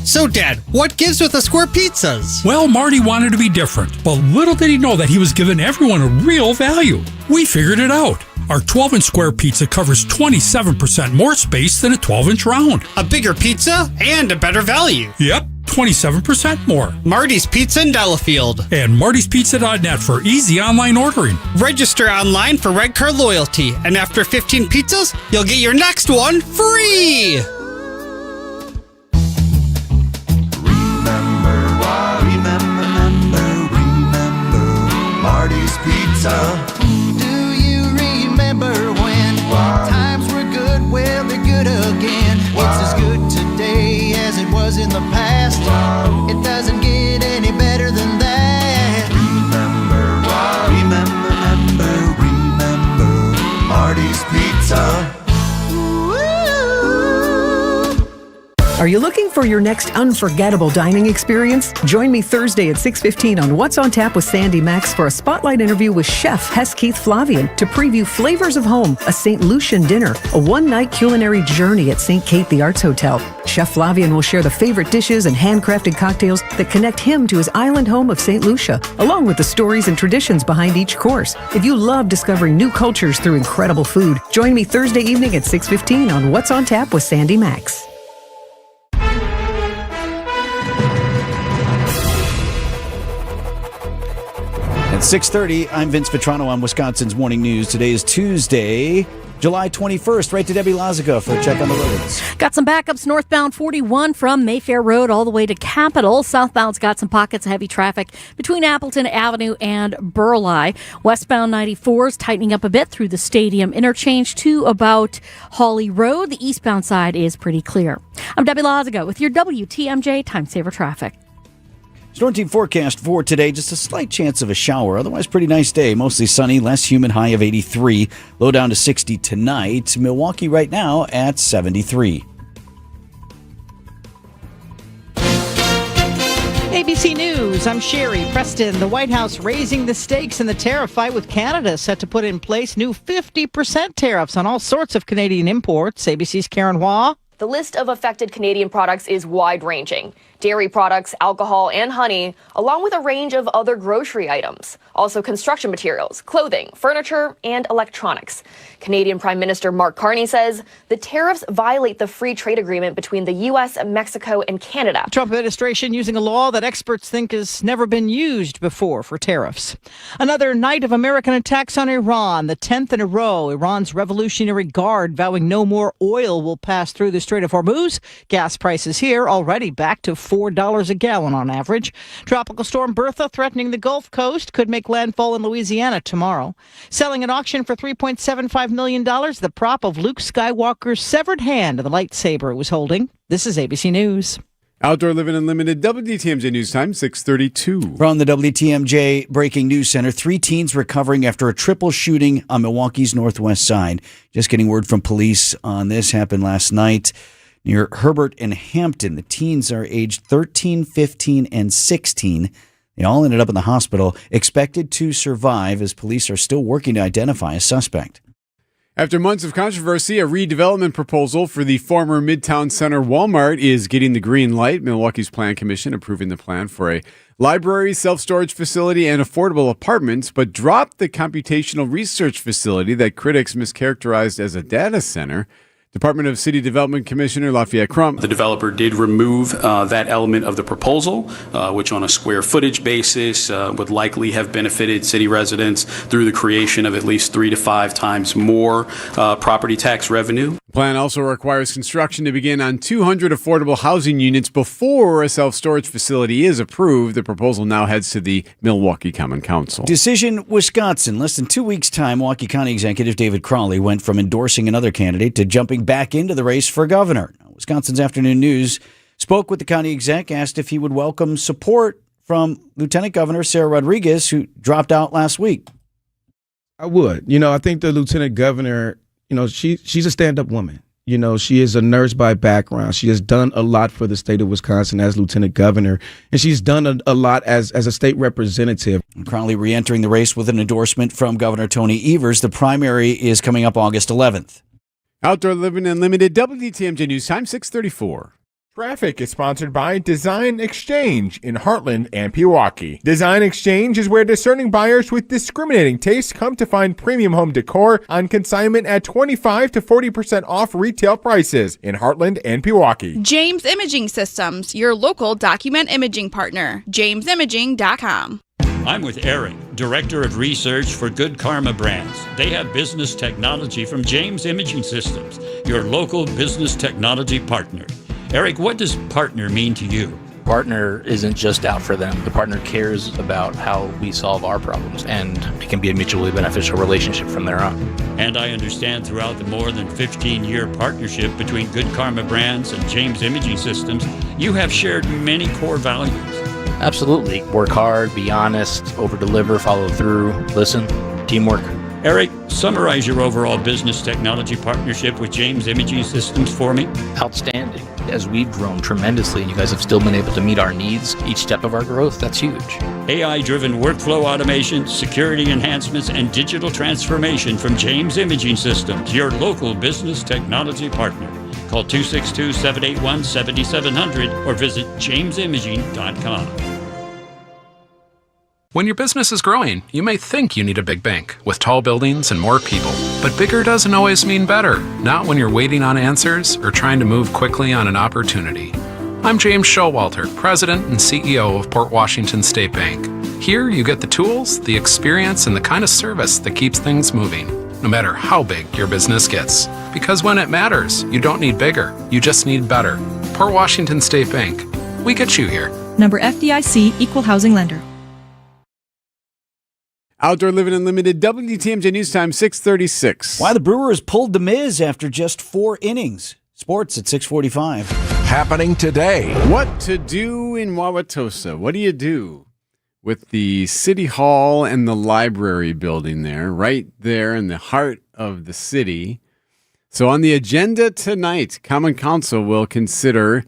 So, Dad, what gives with the square pizzas? Well, Marty wanted to be different, but little did he know that he was giving everyone a real value. We figured it out. Our 12-inch square pizza covers 27% more space than a 12-inch round. A bigger pizza and a better value. Yep, 27% more. Marty's Pizza in Delafield. And martyspizza.net for easy online ordering. Register online for Red Card Loyalty, and after 15 pizzas, you'll get your next one free! Marty's Pizza. Do you remember when times were good? Well, they're good again. It's as good today as it was in the past. It doesn't get any better than that. Remember Marty's Pizza. Are you looking for your next unforgettable dining experience? Join me Thursday at 6:15 on What's on Tap with Sandy Max for a spotlight interview with Chef Hess Keith Flavian to preview Flavors of Home, a St. Lucian dinner, a one-night culinary journey at St. Kate the Arts Hotel. Chef Flavian will share the favorite dishes and handcrafted cocktails that connect him to his island home of St. Lucia, along with the stories and traditions behind each course. If you love discovering new cultures through incredible food, join me Thursday evening at 6:15 on What's on Tap with Sandy Max. At 6:30, I'm Vince Vitrano on Wisconsin's Morning News. Today is Tuesday, July 21st. Right to Debbie Lazica for a check on the roads. Got some backups northbound 41 from Mayfair Road all the way to Capitol. Southbound's got some pockets of heavy traffic between Appleton Avenue and Burleigh. Westbound 94's tightening up a bit through the Stadium interchange to about Hawley Road. The eastbound side is pretty clear. I'm Debbie Lazica with your WTMJ Time Saver Traffic. Storm team forecast for today, just a slight chance of a shower. Otherwise, pretty nice day. Mostly sunny, less humid, high of 83. Low down to 60 tonight. Milwaukee right now at 73. ABC News, I'm Sherry Preston. The White House raising the stakes in the tariff fight with Canada, set to put in place new 50% tariffs on all sorts of Canadian imports. ABC's Karen Hua. The list of affected Canadian products is wide-ranging. Dairy products, alcohol, and honey, along with a range of other grocery items. Also construction materials, clothing, furniture, and electronics. Canadian Prime Minister Mark Carney says the tariffs violate the free trade agreement between the U.S., Mexico, and Canada. The Trump administration using a law that experts think has never been used before for tariffs. Another night of American attacks on Iran, the 10th in a row. Iran's Revolutionary Guard vowing no more oil will pass through the Strait of Hormuz. Gas prices here already back to $4 a gallon on average. Tropical storm Bertha threatening the Gulf Coast could make landfall in Louisiana tomorrow. Selling at auction for $3.75 million, the prop of Luke Skywalker's severed hand of the lightsaber it was holding. This is ABC News. Outdoor Living Unlimited, WTMJ News Time, 6:32. From the WTMJ Breaking News Center, 3 teens recovering after a triple shooting on Milwaukee's northwest side. Just getting word from police on this, happened last night near Herbert and Hampton. The teens are aged 13, 15, and 16. They all ended up in the hospital, expected to survive as police are still working to identify a suspect. After months of controversy, a redevelopment proposal for the former Midtown Center Walmart is getting the green light. Milwaukee's Plan Commission approving the plan for a library, self-storage facility, and affordable apartments, but dropped the computational research facility that critics mischaracterized as a data center. Department of City Development Commissioner Lafayette Crump. The developer did remove that element of the proposal, which on a square footage basis would likely have benefited city residents through the creation of at least 3 to 5 times more property tax revenue. The plan also requires construction to begin on 200 affordable housing units before a self-storage facility is approved. The proposal now heads to the Milwaukee Common Council. Decision, Wisconsin. Less than 2 weeks' time, Milwaukee County Executive David Crowley went from endorsing another candidate to jumping back into the race for governor. Wisconsin's Afternoon News spoke with the county exec, asked if he would welcome support from Lieutenant Governor Sarah Rodriguez, who dropped out last week. I would. I think the Lieutenant Governor, she's a stand-up woman. She is a nurse by background. She has done a lot for the state of Wisconsin as Lieutenant Governor, and she's done a lot as a state representative. Crowley re-entering the race with an endorsement from Governor Tony Evers. The primary is coming up August 11th. Outdoor Living Unlimited, WTMJ News Time, 6:34. Traffic is sponsored by Design Exchange in Heartland and Pewaukee. Design Exchange is where discerning buyers with discriminating tastes come to find premium home decor on consignment at 25 to 40% off retail prices in Heartland and Pewaukee. James Imaging Systems, your local document imaging partner. JamesImaging.com. I'm with Eric, Director of Research for Good Karma Brands. They have business technology from James Imaging Systems, your local business technology partner. Eric, what does partner mean to you? Partner isn't just out for them. The partner cares about how we solve our problems, and it can be a mutually beneficial relationship from there on. And I understand throughout the more than 15-year partnership between Good Karma Brands and James Imaging Systems, you have shared many core values. Absolutely. Work hard, be honest, over-deliver, follow through, listen, teamwork. Eric, summarize your overall business technology partnership with James Imaging Systems for me. Outstanding. As we've grown tremendously and you guys have still been able to meet our needs each step of our growth, that's huge. AI-driven workflow automation, security enhancements, and digital transformation from James Imaging Systems, your local business technology partner. Call 262-781-7700 or visit jamesimaging.com. When your business is growing, you may think you need a big bank with tall buildings and more people. But bigger doesn't always mean better, not when you're waiting on answers or trying to move quickly on an opportunity. I'm James Showalter, President and CEO of Port Washington State Bank. Here you get the tools, the experience, and the kind of service that keeps things moving, no matter how big your business gets. Because when it matters, you don't need bigger, you just need better. Port Washington State Bank. We get you here. Number FDIC, Equal Housing Lender. Outdoor Living Unlimited, WTMJ News Time, 6:36. Why the Brewers pulled the Miz after just 4 innings. Sports at 6:45. Happening today. What to do in Wauwatosa? What do you do with the City Hall and the library building there, right there in the heart of the city? So on the agenda tonight, Common Council will consider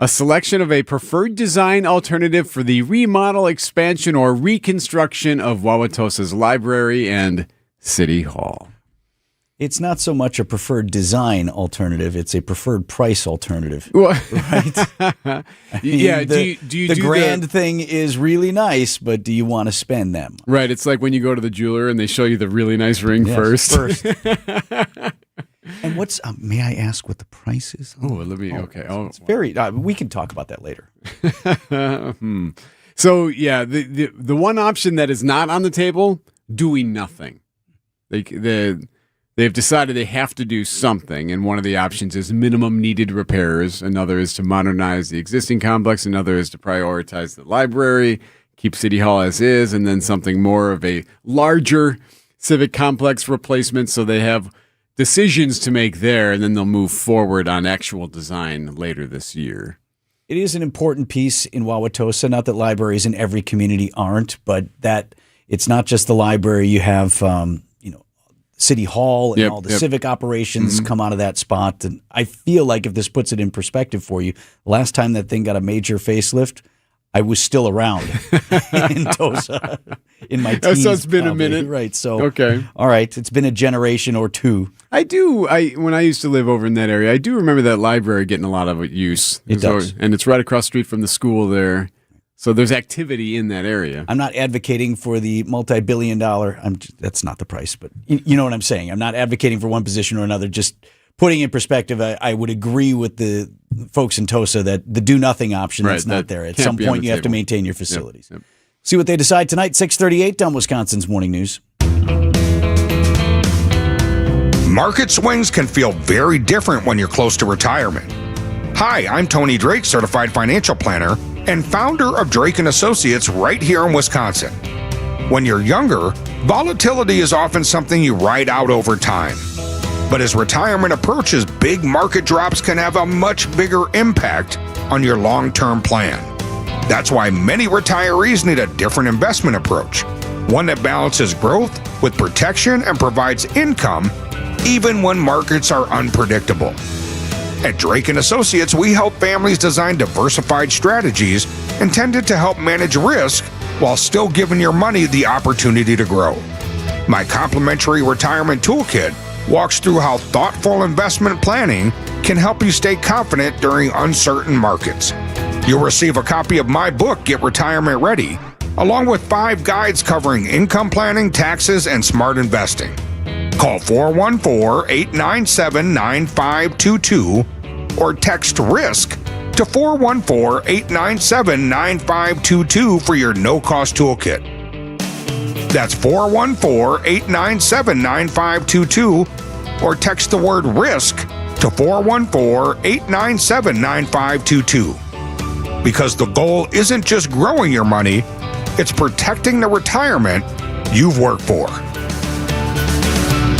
A selection of a preferred design alternative for the remodel, expansion, or reconstruction of Wauwatosa's library and City Hall. It's not so much a preferred design alternative; it's a preferred price alternative, well, right? Yeah. The grand thing is really nice, but do you want to spend them? Right. It's like when you go to the jeweler and they show you the really nice ring first. And what's? May I ask what the price is? Oh, let me. Okay. Oh, it's very. We can talk about that later. So yeah, the one option that is not on the table, doing nothing. They've decided they have to do something, and one of the options is minimum needed repairs. Another is to modernize the existing complex. Another is to prioritize the library, keep City Hall as is, and then something more of a larger civic complex replacement. So they have decisions to make there, and then they'll move forward on actual design later this year. It is an important piece in Wauwatosa. Not that libraries in every community aren't, but that it's not just the library. You have City Hall and all the civic operations come out of that spot. And I feel like if this puts it in perspective for you, last time that thing got a major facelift, I was still around in Tosa in my teens. So it's been a minute. Right. So, okay. All right. It's been a generation or two. When I used to live over in that area, I do remember that library getting a lot of use. It does. And it's right across the street from the school there. So there's activity in that area. I'm not advocating for the multi-billion-dollar. That's not the price, but you know what I'm saying. I'm not advocating for one position or another. Just putting in perspective, I would agree with the folks in Tosa that the do-nothing option that's not there. At some point, you have to maintain your facilities. Yep. See what they decide tonight. 6:38 on Wisconsin's Morning News. Market swings can feel very different when you're close to retirement. Hi, I'm Tony Drake, Certified Financial Planner and founder of Drake & Associates right here in Wisconsin. When you're younger, volatility is often something you ride out over time. But as retirement approaches, big market drops can have a much bigger impact on your long-term plan. That's why many retirees need a different investment approach, one that balances growth with protection and provides income even when markets are unpredictable. At Drake & Associates, we help families design diversified strategies intended to help manage risk while still giving your money the opportunity to grow. My complimentary retirement toolkit walks through how thoughtful investment planning can help you stay confident during uncertain markets. You'll receive a copy of my book, Get Retirement Ready, along with 5 guides covering income planning, taxes, and smart investing. Call 414-897-9522 or text RISK to 414-897-9522 for your no-cost toolkit. That's 414-897-9522 or text the word RISK to 414-897-9522. Because the goal isn't just growing your money, it's protecting the retirement you've worked for.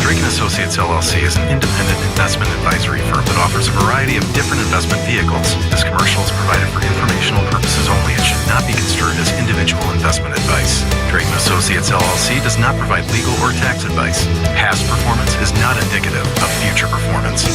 Drake & Associates LLC is an independent investment advisory firm that offers a variety of different investment vehicles. This commercial is provided for informational purposes only and should not be construed as individual investment advice. Drake & Associates LLC does not provide legal or tax advice. Past performance is not indicative of future performance.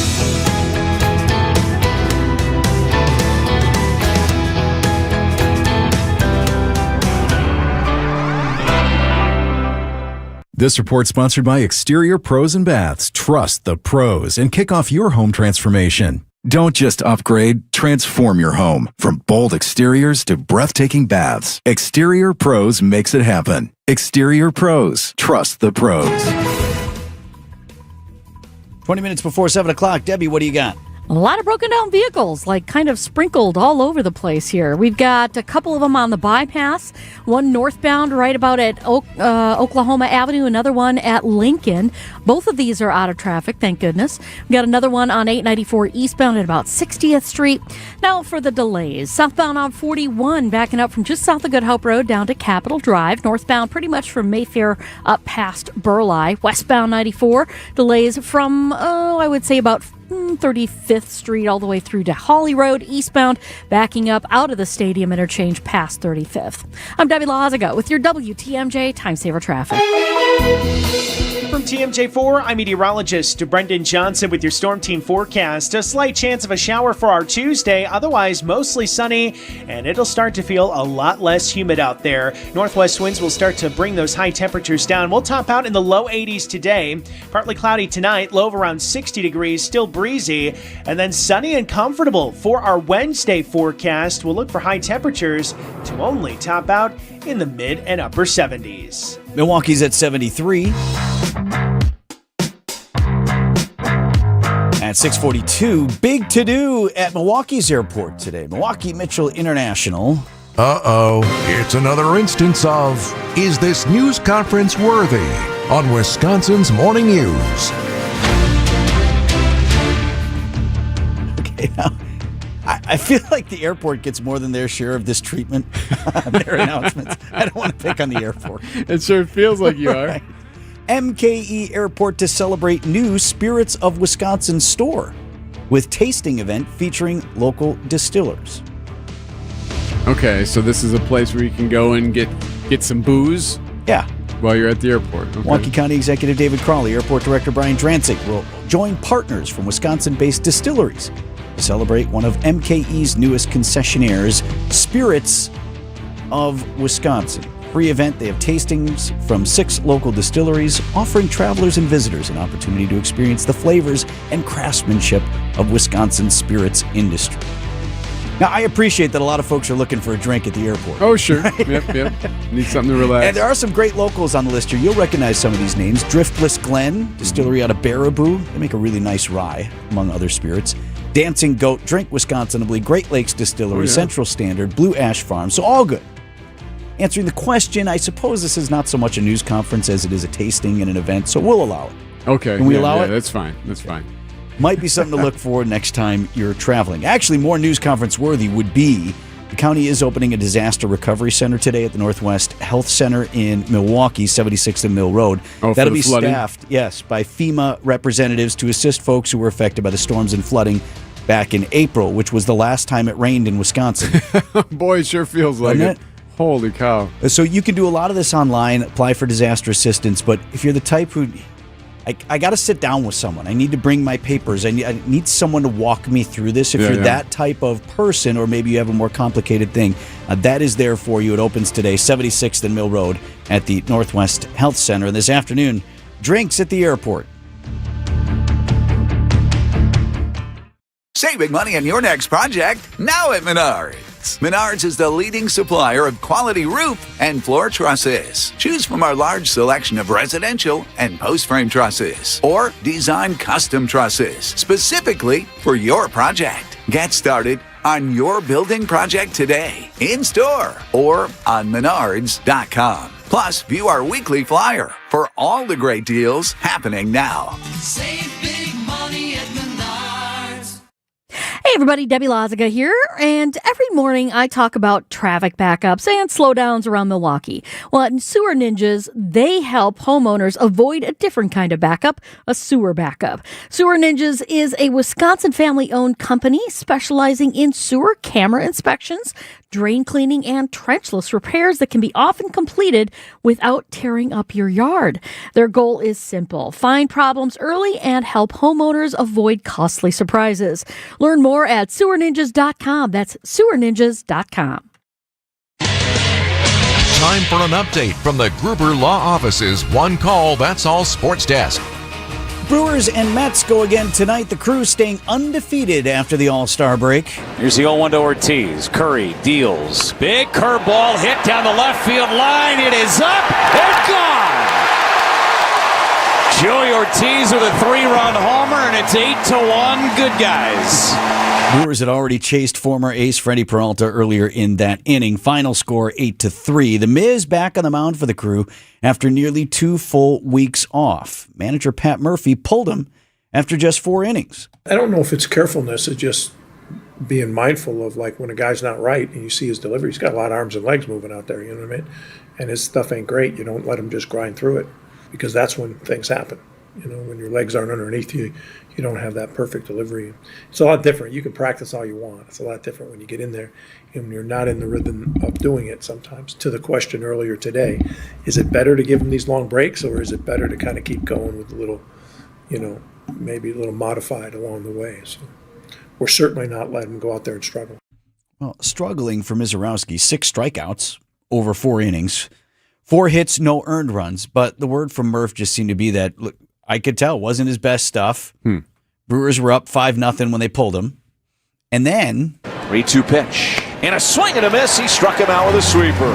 This report sponsored by Exterior Pros and Baths. Trust the pros and kick off your home transformation. Don't just upgrade, transform your home. From bold exteriors to breathtaking baths, Exterior Pros makes it happen. Exterior Pros. Trust the pros. 20 minutes before 7 o'clock. Debbie, what do you got? A lot of broken down vehicles, like kind of sprinkled all over the place here. We've got a couple of them on the bypass, one northbound right about at Oklahoma Avenue, another one at Lincoln. Both of these are out of traffic, thank goodness. We've got another one on 894 eastbound at about 60th Street. Now for the delays. Southbound on 41, backing up from just south of Good Hope Road down to Capitol Drive. Northbound pretty much from Mayfair up past Burleigh. Westbound 94, delays from, I would say about 35th Street all the way through to Holly Road, eastbound, backing up out of the stadium interchange past 35th. I'm Debbie Lazaga with your WTMJ Time Saver Traffic. From TMJ4, I'm meteorologist Brendan Johnson with your Storm Team forecast. A slight chance of a shower for our Tuesday, otherwise mostly sunny, and it'll start to feel a lot less humid out there. Northwest winds will start to bring those high temperatures down. We'll top out in the low 80s today. Partly cloudy tonight, low of around 60 degrees, still breezy, and then sunny and comfortable for our Wednesday forecast. We'll look for high temperatures to only top out in the mid and upper 70s. Milwaukee's at 73. At 6:42, big to-do at Milwaukee's airport today. Milwaukee Mitchell International. Uh-oh, it's another instance of, is this news conference worthy on Wisconsin's Morning News? Okay, now, I feel like the airport gets more than their share of this treatment on their announcements. I don't want to pick on the airport. It sure feels like you are. Right. MKE Airport to celebrate new Spirits of Wisconsin store with tasting event featuring local distillers. Okay, so this is a place where you can go and get some booze? Yeah. While you're at the airport. Okay. Milwaukee County Executive David Crawley, Airport Director Brian Drancik will join partners from Wisconsin-based distilleries to celebrate one of MKE's newest concessionaires, Spirits of Wisconsin. Free event, they have tastings from 6 local distilleries, offering travelers and visitors an opportunity to experience the flavors and craftsmanship of Wisconsin's spirits industry. Now, I appreciate that a lot of folks are looking for a drink at the airport. Oh, sure. Yep. Need something to relax. And there are some great locals on the list here. You'll recognize some of these names. Driftless Glen, distillery out of Baraboo. They make a really nice rye, among other spirits. Dancing Goat, Drink Wisconsinably, Great Lakes Distillery, Central Standard, Blue Ash Farm. So all good. Answering the question, I suppose this is not so much a news conference as it is a tasting and an event, so we'll allow it. Okay. Can we allow it? That's fine. That's fine. Might be something to look for next time you're traveling. Actually, more news conference worthy would be the county is opening a disaster recovery center today at the Northwest Health Center in Milwaukee, 76th and Mill Road. That'll be flooding? Staffed, yes, by FEMA representatives to assist folks who were affected by the storms and flooding back in April, which was the last time it rained in Wisconsin. Boy, it sure feels like it. Holy cow. So you can do a lot of this online, apply for disaster assistance, but if you're the type who... I got to sit down with someone. I need to bring my papers. I need someone to walk me through this. If you're that type of person, or maybe you have a more complicated thing, that is there for you. It opens today, 76th and Mill Road at the Northwest Health Center. And this afternoon, drinks at the airport. Saving money on your next project now at Menards. Menards is the leading supplier of quality roof and floor trusses. Choose from our large selection of residential and post-frame trusses or design custom trusses specifically for your project. Get started on your building project today, in-store or on menards.com. Plus, view our weekly flyer for all the great deals happening now. Save big money at Menards. Hey everybody, Debbie Lazaga here, and every morning I talk about traffic backups and slowdowns around Milwaukee. Well, at Sewer Ninjas, they help homeowners avoid a different kind of backup, a sewer backup. Sewer Ninjas is a Wisconsin family-owned company specializing in sewer camera inspections, drain cleaning, and trenchless repairs that can be often completed without tearing up your yard. Their goal is simple: find problems early and help homeowners avoid costly surprises. Learn more at sewerninjas.com. That's sewerninjas.com. Time for an update from the Gruber Law Office's One Call, That's All Sports Desk. Brewers and Mets go again tonight. The Crew staying undefeated after the All-Star break. Here's the 0-1 to Ortiz. Curry deals. Big curveball hit down the left field line. It is up and gone. Joey Ortiz with a 3-run homer, and it's 8-1. Good guys. Brewers had already chased former ace Freddie Peralta earlier in that inning. Final score 8-3. The Miz back on the mound for the Crew after nearly 2 full weeks off. Manager Pat Murphy pulled him after just 4 innings. I don't know if it's carefulness, it's just being mindful of, like, when a guy's not right and you see his delivery, he's got a lot of arms and legs moving out there, you know what I mean? And his stuff ain't great. You don't let him just grind through it, because that's when things happen. When your legs aren't underneath you, you don't have that perfect delivery. It's a lot different. You can practice all you want. It's a lot different when you get in there and when you're not in the rhythm of doing it sometimes. To the question earlier today, is it better to give them these long breaks, or is it better to kind of keep going with a little, maybe a little modified along the way? So we're certainly not letting them go out there and struggle. Well, struggling for Mizorowski, 6 strikeouts over 4 innings, 4 hits, no earned runs. But the word from Murph just seemed to be that, look, I could tell, wasn't his best stuff. Brewers were up 5-0 when they pulled him. And then 3-2 pitch. And a swing and a miss. He struck him out with a sweeper.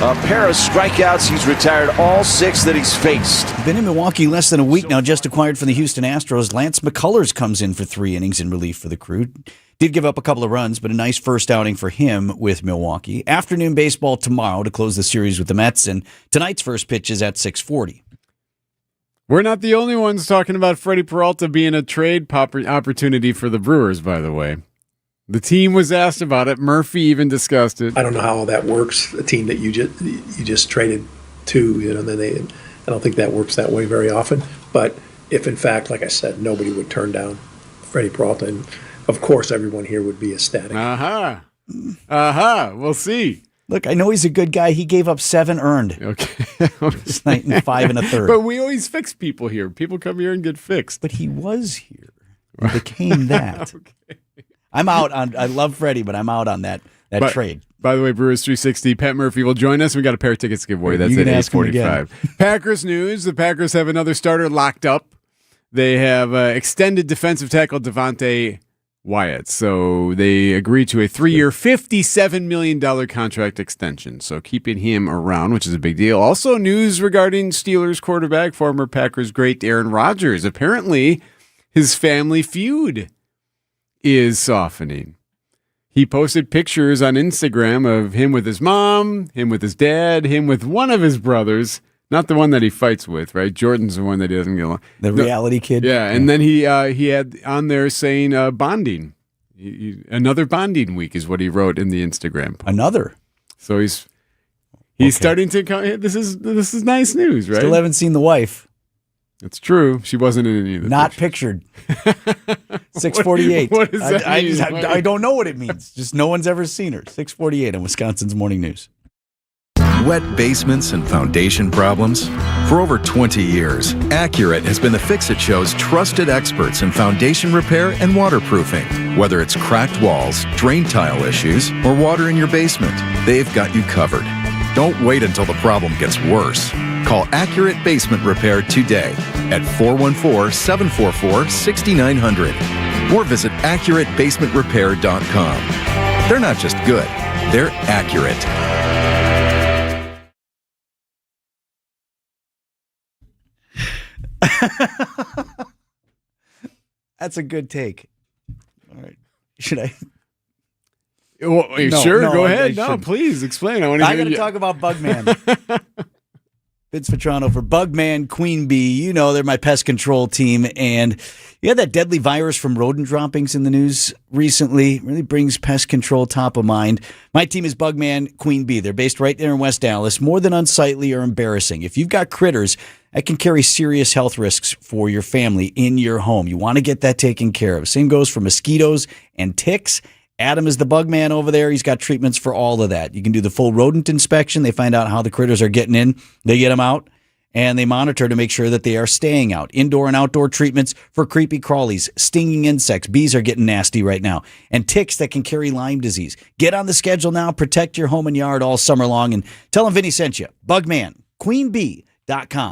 A pair of strikeouts. He's retired all 6 that he's faced. Been in Milwaukee less than a week now, just acquired from the Houston Astros. Lance McCullers comes in for 3 innings in relief for the Crew. Did give up a couple of runs, but a nice first outing for him with Milwaukee. Afternoon baseball tomorrow to close the series with the Mets, and tonight's first pitch is at 6:40. We're not the only ones talking about Freddie Peralta being a trade opportunity for the Brewers, by the way. The team was asked about it. Murphy even discussed it. I don't know how that works. A team that you just traded to, I don't think that works that way very often. But if in fact, like I said, nobody would turn down Freddie Peralta, and of course everyone here would be ecstatic. We'll see. Look, I know he's a good guy. He gave up 7 earned. Okay. This night in 5 1/3. But we always fix people here. People come here and get fixed. But he was here. He became that. Okay. I'm out on. I love Freddie, but I'm out on that trade. By the way, Brewers 360, Pat Murphy will join us. We got a pair of tickets to give away. That's at 8:45. Packers news. The Packers have another starter locked up. They have extended defensive tackle Devontae Wyatt. So they agreed to a 3-year, $57 million contract extension. So keeping him around, which is a big deal. Also news regarding Steelers quarterback, former Packers great Aaron Rodgers. Apparently, his family feud is softening. He posted pictures on Instagram of him with his mom, him with his dad, him with one of his brothers. Not the one that he fights with, right? Jordan's the one that he doesn't get along. The reality kid. Yeah, and then he had on there saying bonding. Another bonding week is what he wrote in the Instagram post. Another. So he's starting to come. This is nice news, right? Still haven't seen the wife. It's true. She wasn't in any of the Not pictures. pictured. 6:48. What does that mean? I don't know what it means. Just no one's ever seen her. 6:48 on Wisconsin's Morning News. Wet basements and foundation problems? For over 20 years, Accurate has been the Fix-It Show's trusted experts in foundation repair and waterproofing. Whether it's cracked walls, drain tile issues, or water in your basement, they've got you covered. Don't wait until the problem gets worse. Call Accurate Basement Repair today at 414-744-6900 or visit AccurateBasementRepair.com. They're not just good, they're accurate. That's a good take. All right. Should I? Well, go ahead. No, please explain. I got to talk about Bugman. Vince Vetrano for Bugman, Queen Bee. You know, they're my pest control team. And you had that deadly virus from rodent droppings in the news recently. Really brings pest control top of mind. My team is Bugman, Queen Bee. They're based right there in West Dallas. More than unsightly or embarrassing. If you've got critters that can carry serious health risks for your family in your home, you want to get that taken care of. Same goes for mosquitoes and ticks. Adam is the bug man over there. He's got treatments for all of that. You can do the full rodent inspection. They find out how the critters are getting in. They get them out, and they monitor to make sure that they are staying out. Indoor and outdoor treatments for creepy crawlies, stinging insects. Bees are getting nasty right now. And ticks that can carry Lyme disease. Get on the schedule now. Protect your home and yard all summer long. And tell them Vinny sent you. Bugman, Queen Bee.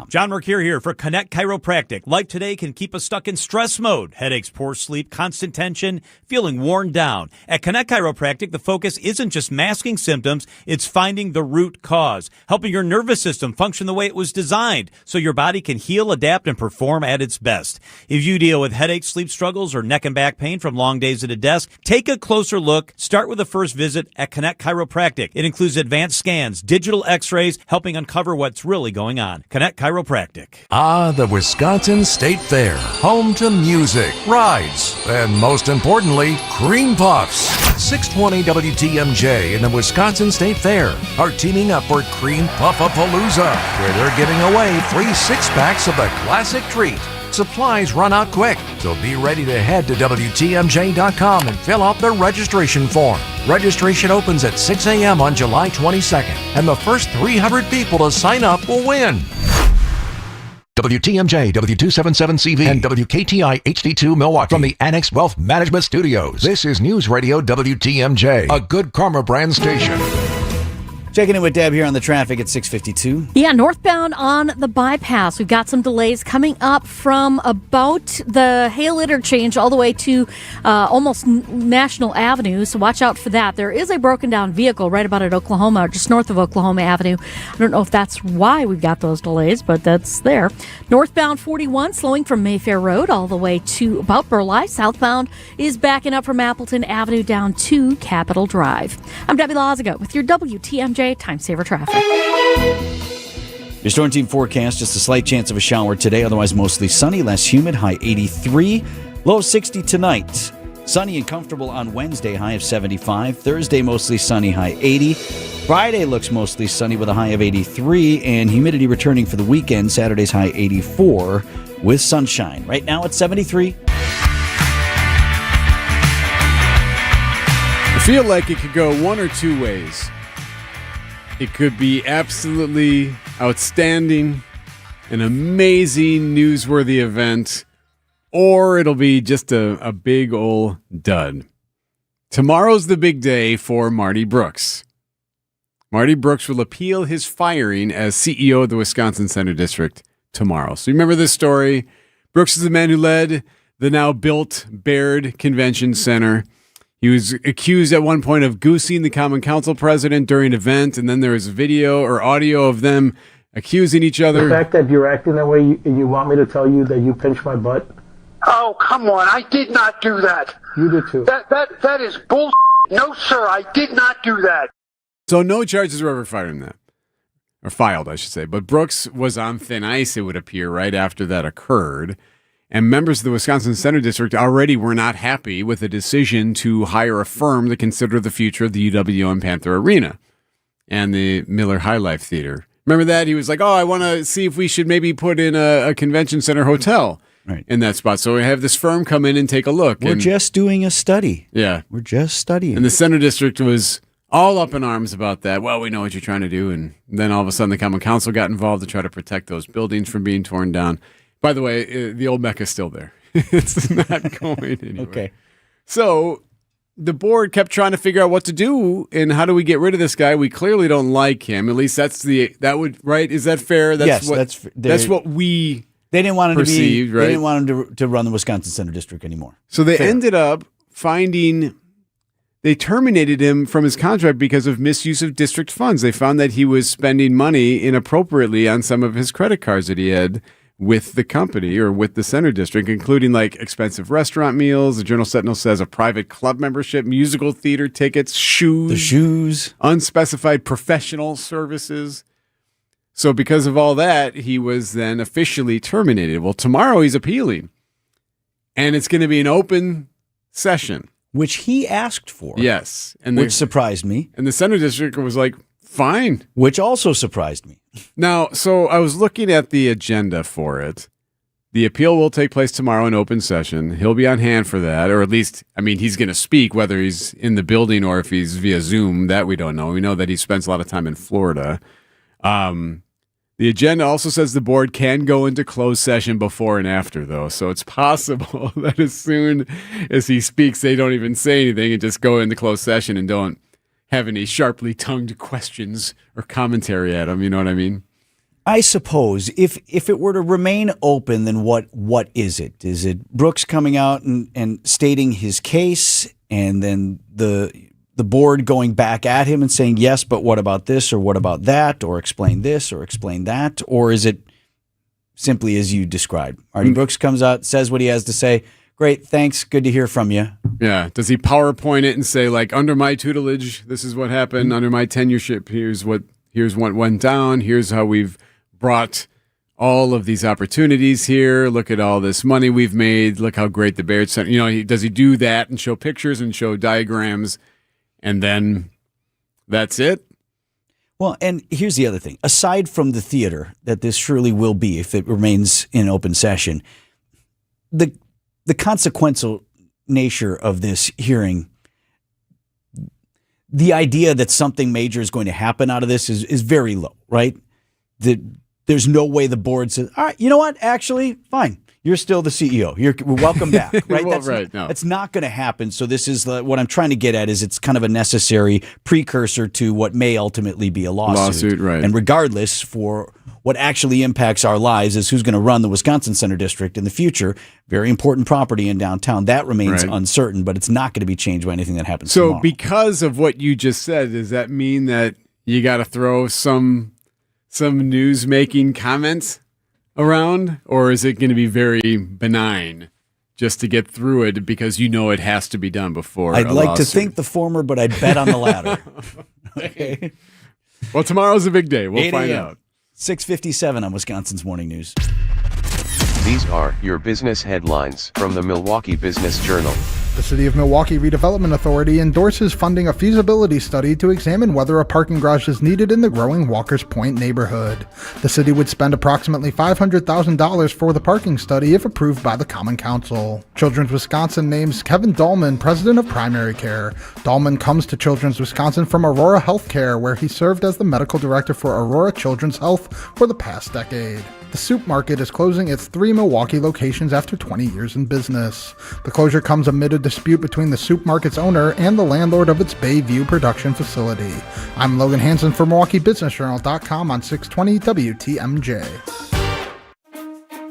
John Mercure here for Connect Chiropractic. Life today can keep us stuck in stress mode. Headaches, poor sleep, constant tension, feeling worn down. At Connect Chiropractic, the focus isn't just masking symptoms, it's finding the root cause, helping your nervous system function the way it was designed so your body can heal, adapt, and perform at its best. If you deal with headaches, sleep struggles, or neck and back pain from long days at a desk, take a closer look. Start with a first visit at Connect Chiropractic. It includes advanced scans, digital x-rays, helping uncover what's really going on. Connect Chiropractic. Ah, the Wisconsin State Fair. Home to music, rides, and most importantly, cream puffs. 620 WTMJ and the Wisconsin State Fair are teaming up for Cream Puff-a-Palooza, where they're giving away free 6-packs of the classic treat. Supplies run out quick, so be ready to head to WTMJ.com and fill out the registration form. Registration opens at 6 a.m. on July 22nd, and the first 300 people to sign up will win. WTMJ, W277CV, and WKTI HD2 Milwaukee from the Annex Wealth Management Studios. This is News Radio WTMJ, a Good Karma brand station. Checking in with Deb here on the traffic at 6:52. Yeah, northbound on the bypass. We've got some delays coming up from about the Hale interchange all the way to almost National Avenue, so watch out for that. There is a broken down vehicle right about at Oklahoma, just north of Oklahoma Avenue. I don't know if that's why we've got those delays, but that's there. Northbound 41 slowing from Mayfair Road all the way to about Burleigh. Southbound is backing up from Appleton Avenue down to Capitol Drive. I'm Debbie Loziga with your WTMJ Time Saver Traffic. Your Storm Team forecast, just a slight chance of a shower today, otherwise mostly sunny, less humid, high 83, low 60 tonight. Sunny and comfortable on Wednesday, high of 75. Thursday, mostly sunny, high 80. Friday looks mostly sunny with a high of 83, and humidity returning for the weekend, Saturday's high 84 with sunshine. Right now it's 73. I feel like it could go one or two ways. It could be absolutely outstanding, an amazing, newsworthy event, or it'll be just a big old dud. Tomorrow's the big day for Marty Brooks. Marty Brooks will appeal his firing as CEO of the Wisconsin Center District tomorrow. So remember this story. Brooks is the man who led the now built Baird Convention Center. He was accused at one point of goosing the Common Council president during an event, and then there was video or audio of them accusing each other. The fact that you're acting that way, and you want me to tell you that you pinched my butt? Oh, come on. I did not do that. You did too. That is bullshit. No, sir, I did not do that. So no charges were ever fired in that. Or filed, I should say. But Brooks was on thin ice, it would appear, right after that occurred. And members of the Wisconsin Center District already were not happy with the decision to hire a firm to consider the future of the UWM Panther Arena and the Miller High Life Theater. Remember that? He was like, I want to see if we should maybe put in a convention center hotel in that spot. So we have this firm come in and take a look. We're just doing a study. Yeah. We're just studying. And the Center District was all up in arms about that. Well, we know what you're trying to do. And then all of a sudden the Common Council got involved to try to protect those buildings from being torn down. By the way, the old Mecca's still there. It's not going anywhere. Okay. So the board kept trying to figure out what to do and how do we get rid of this guy? We clearly don't like him. At least right? Is that fair? Yes, that's what we They didn't want him perceived, to be. right? They didn't want him to run the Wisconsin Center District anymore. So they ended up they terminated him from his contract because of misuse of district funds. They found that he was spending money inappropriately on some of his credit cards that he had with the company or with the Center District, including like expensive restaurant meals. The Journal Sentinel says a private club membership, musical theater tickets, shoes, unspecified professional services. So because of all that, he was then officially terminated. Well, tomorrow he's appealing, and it's going to be an open session. Which he asked for. Yes. Which surprised me. And the Center District was like, fine. Which also surprised me. Now, so I was looking at the agenda for it. The appeal will take place tomorrow in open session. He'll be on hand for that, or at least, he's going to speak, whether he's in the building or if he's via Zoom. That we don't know. We know that he spends a lot of time in Florida. The agenda also says the board can go into closed session before and after, though. So it's possible that as soon as he speaks, they don't even say anything and just go into closed session and don't have any sharply tongued questions or commentary at him. You know what I mean? I suppose if it were to remain open, then what is it? Is it Brooks coming out and stating his case, and then the board going back at him and saying, yes, but what about this or what about that, or explain this or explain that? Or is it simply as you described? Marty Brooks comes out, says what he has to say. Great, thanks, good to hear from you. Yeah. Does he PowerPoint it and say, like, under my tutelage, this is what happened. Under my tenureship, here's what went down. Here's how we've brought all of these opportunities here. Look at all this money we've made. Look how great the Barrett Center. Does he do that and show pictures and show diagrams, and then that's it? Well, and here's the other thing. Aside from the theater that this surely will be if it remains in open session, the consequential nature of this hearing, the idea that something major is going to happen out of this is very low, right? There's no way the board says, all right, you know what? Actually, fine. You're still the CEO. You're welcome back, right? Well, That's not going to happen. So this is what I'm trying to get at is it's kind of a necessary precursor to what may ultimately be a lawsuit. Right. And regardless, for what actually impacts our lives is who's going to run the Wisconsin Center District in the future. Very important property in downtown. That remains uncertain, but it's not going to be changed by anything that happens tomorrow. So because of what you just said, does that mean that you got to throw some news-making comments around, or is it going to be very benign just to get through it because it has to be done before I'd a like lawsuit? to think the former, but I'd bet on the latter. Okay. Well, tomorrow's a big day. We'll find out. 6:57 on Wisconsin's Morning News. These are your business headlines from the Milwaukee Business Journal. The City of Milwaukee Redevelopment Authority endorses funding a feasibility study to examine whether a parking garage is needed in the growing Walkers Point neighborhood. The city would spend approximately $500,000 for the parking study if approved by the Common Council. Children's Wisconsin names Kevin Dahlman president of primary care. Dahlman comes to Children's Wisconsin from Aurora Healthcare, where he served as the medical director for Aurora Children's Health for the past decade. The Soup Market is closing its 3 Milwaukee locations after 20 years in business. The closure comes amid a dispute between the Soup Market's owner and the landlord of its Bayview production facility. I'm Logan Hansen for MilwaukeeBusinessJournal.com on 620 WTMJ.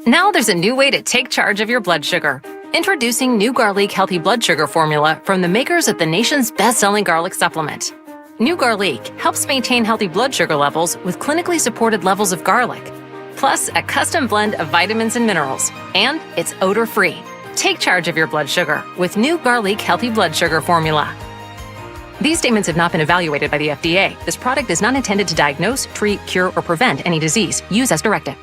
Now there's a new way to take charge of your blood sugar. Introducing new Garlic Healthy Blood Sugar Formula from the makers of the nation's best-selling garlic supplement. New Garlic helps maintain healthy blood sugar levels with clinically supported levels of garlic, plus a custom blend of vitamins and minerals, and it's odor-free. Take charge of your blood sugar with new Garlic Healthy Blood Sugar Formula. These statements have not been evaluated by the FDA. This product is not intended to diagnose, treat, cure, or prevent any disease. Use as directed.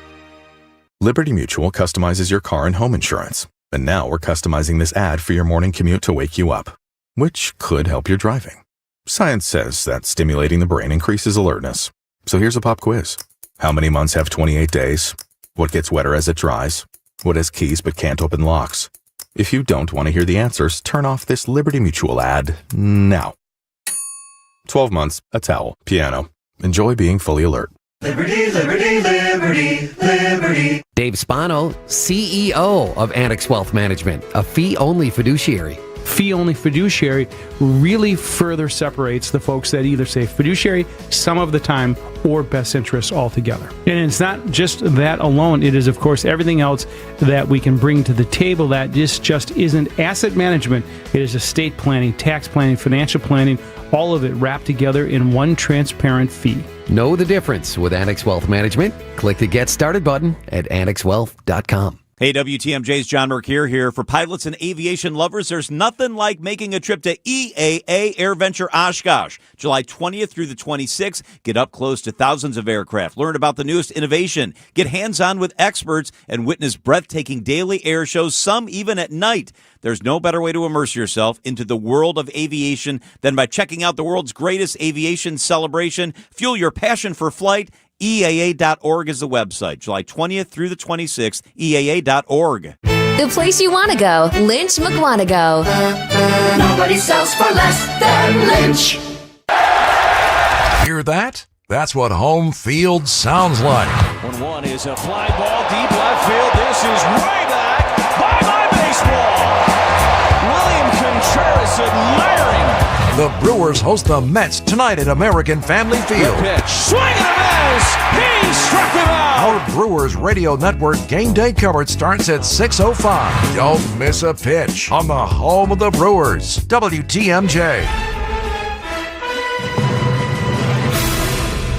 Liberty Mutual customizes your car and home insurance. And now we're customizing this ad for your morning commute to wake you up, which could help your driving. Science says that stimulating the brain increases alertness. So here's a pop quiz. How many months have 28 days? What gets wetter as it dries? What has keys but can't open locks? If you don't want to hear the answers, turn off this Liberty Mutual ad now. 12 months, a towel, piano. Enjoy being fully alert. Liberty, liberty, liberty, liberty. Dave Spano, CEO of Annex Wealth Management, a fee-only fiduciary. Fee-only fiduciary really further separates the folks that either say fiduciary some of the time or best interests altogether. And it's not just that alone. It is, of course, everything else that we can bring to the table that just isn't asset management. It is estate planning, tax planning, financial planning, all of it wrapped together in one transparent fee. Know the difference with Annex Wealth Management. Click the Get Started button at annexwealth.com. Hey, WTMJ's John Mercure here. For pilots and aviation lovers, there's nothing like making a trip to EAA AirVenture Oshkosh. July 20th through the 26th. Get up close to thousands of aircraft. Learn about the newest innovation. Get hands-on with experts and witness breathtaking daily air shows, some even at night. There's no better way to immerse yourself into the world of aviation than by checking out the world's greatest aviation celebration. Fuel your passion for flight. EAA.org is the website. July 20th through the 26th, EAA.org. The place you want to go, Lynch McWanago. Nobody sells for less than Lynch. Hear that? That's what home field sounds like. 1-1 is a fly ball deep left field. This is way back. Bye-bye baseball. William Contreras admiring. The Brewers host the Mets tonight at American Family Field. Pitch. Swing and a miss. He struck him out. Our Brewers Radio Network game day coverage starts at 6:05. Don't miss a pitch on the home of the Brewers, WTMJ.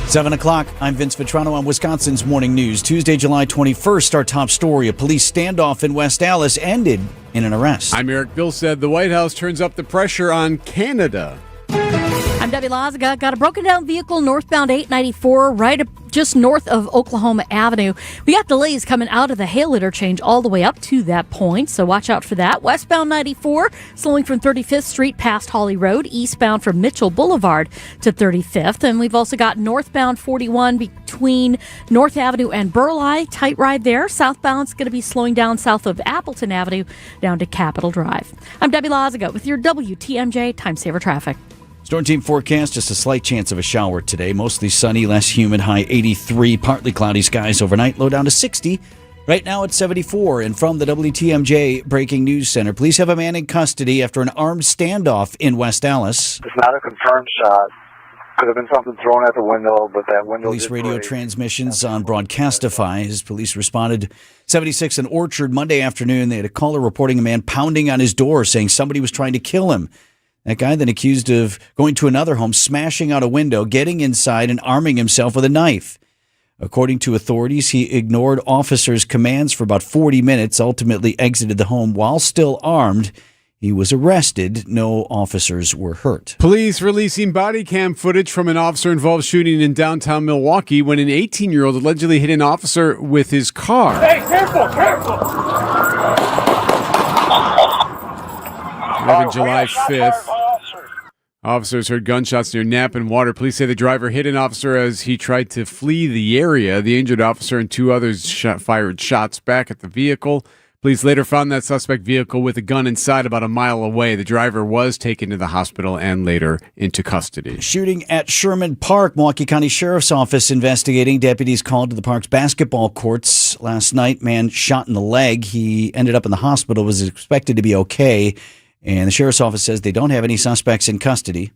7 o'clock, I'm Vince Vitrano on Wisconsin's Morning News. Tuesday, July 21st, our top story. A police standoff in West Allis ended in an arrest. I'm Eric Bilstead. The White House turns up the pressure on Canada. I'm Debbie Lazaga. Got a broken down vehicle northbound 894 right just north of Oklahoma Avenue. We got delays coming out of the Hale interchange all the way up to that point, so watch out for that. Westbound 94, slowing from 35th Street past Holly Road, eastbound from Mitchell Boulevard to 35th. And we've also got northbound 41 between North Avenue and Burleigh. Tight ride there. Southbound's going to be slowing down south of Appleton Avenue down to Capitol Drive. I'm Debbie Lazaga with your WTMJ Time Saver Traffic. Storm team forecast, just a slight chance of a shower today. Mostly sunny, less humid, high 83. Partly cloudy skies overnight, low down to 60. Right now it's 74. And from the WTMJ Breaking News Center, police have a man in custody after an armed standoff in West Dallas. It's not a confirmed shot. Could have been something thrown at the window, but that window Police radio transmissions on Broadcastify as police responded 76 in Orchard Monday afternoon. They had a caller reporting a man pounding on his door saying somebody was trying to kill him. That guy then accused of going to another home, smashing out a window, getting inside, and arming himself with a knife. According to authorities, he ignored officers' commands for about 40 minutes, ultimately exited the home while still armed. He was arrested. No officers were hurt. Police releasing body cam footage from an officer-involved shooting in downtown Milwaukee when an 18-year-old allegedly hit an officer with his car. Hey, careful! July 5th. Officers heard gunshots near Knapp and Water. Police say the driver hit an officer as he tried to flee the area. The injured officer and two others fired shots back at the vehicle. Police later found that suspect vehicle with a gun inside about a mile away. The driver was taken to the hospital and later into custody. Shooting at Sherman Park, Milwaukee County Sheriff's Office investigating. Deputies called to the park's basketball courts last night. Man shot in the leg. He ended up in the hospital, was expected to be okay. And the Sheriff's Office says they don't have any suspects in custody.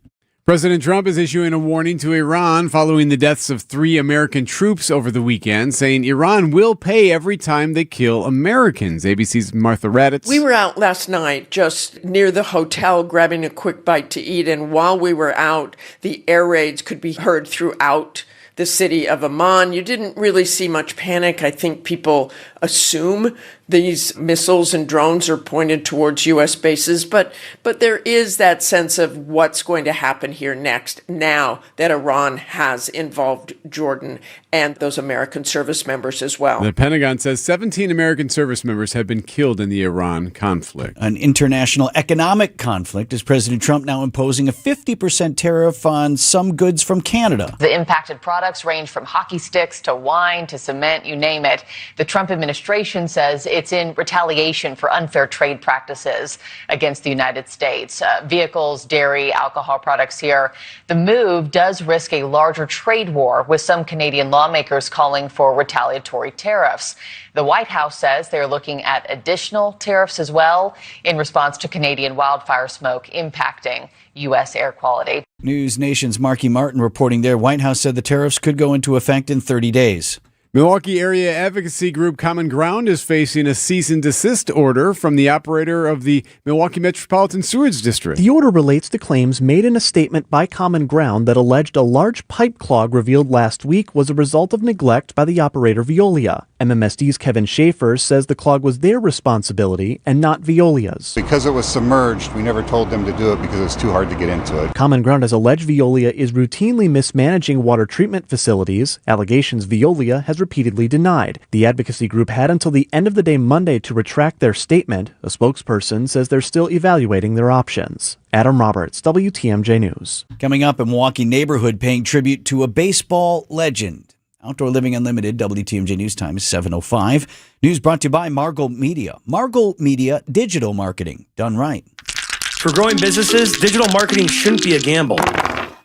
President Trump is issuing a warning to Iran following the deaths of 3 American troops over the weekend, saying Iran will pay every time they kill Americans. ABC's Martha Raddatz. We were out last night just near the hotel grabbing a quick bite to eat, and while we were out, the air raids could be heard throughout the city of Amman. You didn't really see much panic. I think people assume these missiles and drones are pointed towards U.S. bases, but there is that sense of what's going to happen here next now that Iran has involved Jordan and those American service members as well. The Pentagon says 17 American service members have been killed in the Iran conflict. An international economic conflict as President Trump now imposing a 50% tariff on some goods from Canada. The impacted products range from hockey sticks to wine to cement, you name it. The Trump administration says it's in retaliation for unfair trade practices against the United States. Vehicles, dairy, alcohol products here. The move does risk a larger trade war, with some Canadian lawmakers calling for retaliatory tariffs. The White House says they're looking at additional tariffs as well in response to Canadian wildfire smoke impacting U.S. air quality. News Nation's Marky Martin reporting there. White House said the tariffs could go into effect in 30 days. Milwaukee area advocacy group Common Ground is facing a cease and desist order from the operator of the Milwaukee Metropolitan Sewage District. The order relates to claims made in a statement by Common Ground that alleged a large pipe clog revealed last week was a result of neglect by the operator Veolia. MMSD's Kevin Schaefer says the clog was their responsibility and not Veolia's. Because it was submerged, we never told them to do it because it was too hard to get into it. Common Ground has alleged Veolia is routinely mismanaging water treatment facilities, allegations Veolia has repeatedly denied. The advocacy group had until the end of the day Monday to retract their statement. A spokesperson says they're still evaluating their options. Adam Roberts, WTMJ News. Coming up, a Milwaukee neighborhood paying tribute to a baseball legend. Outdoor Living Unlimited, WTMJ News Time is 7:05. News brought to you by Margot Media. Margot Media Digital Marketing, done right. For growing businesses, digital marketing shouldn't be a gamble.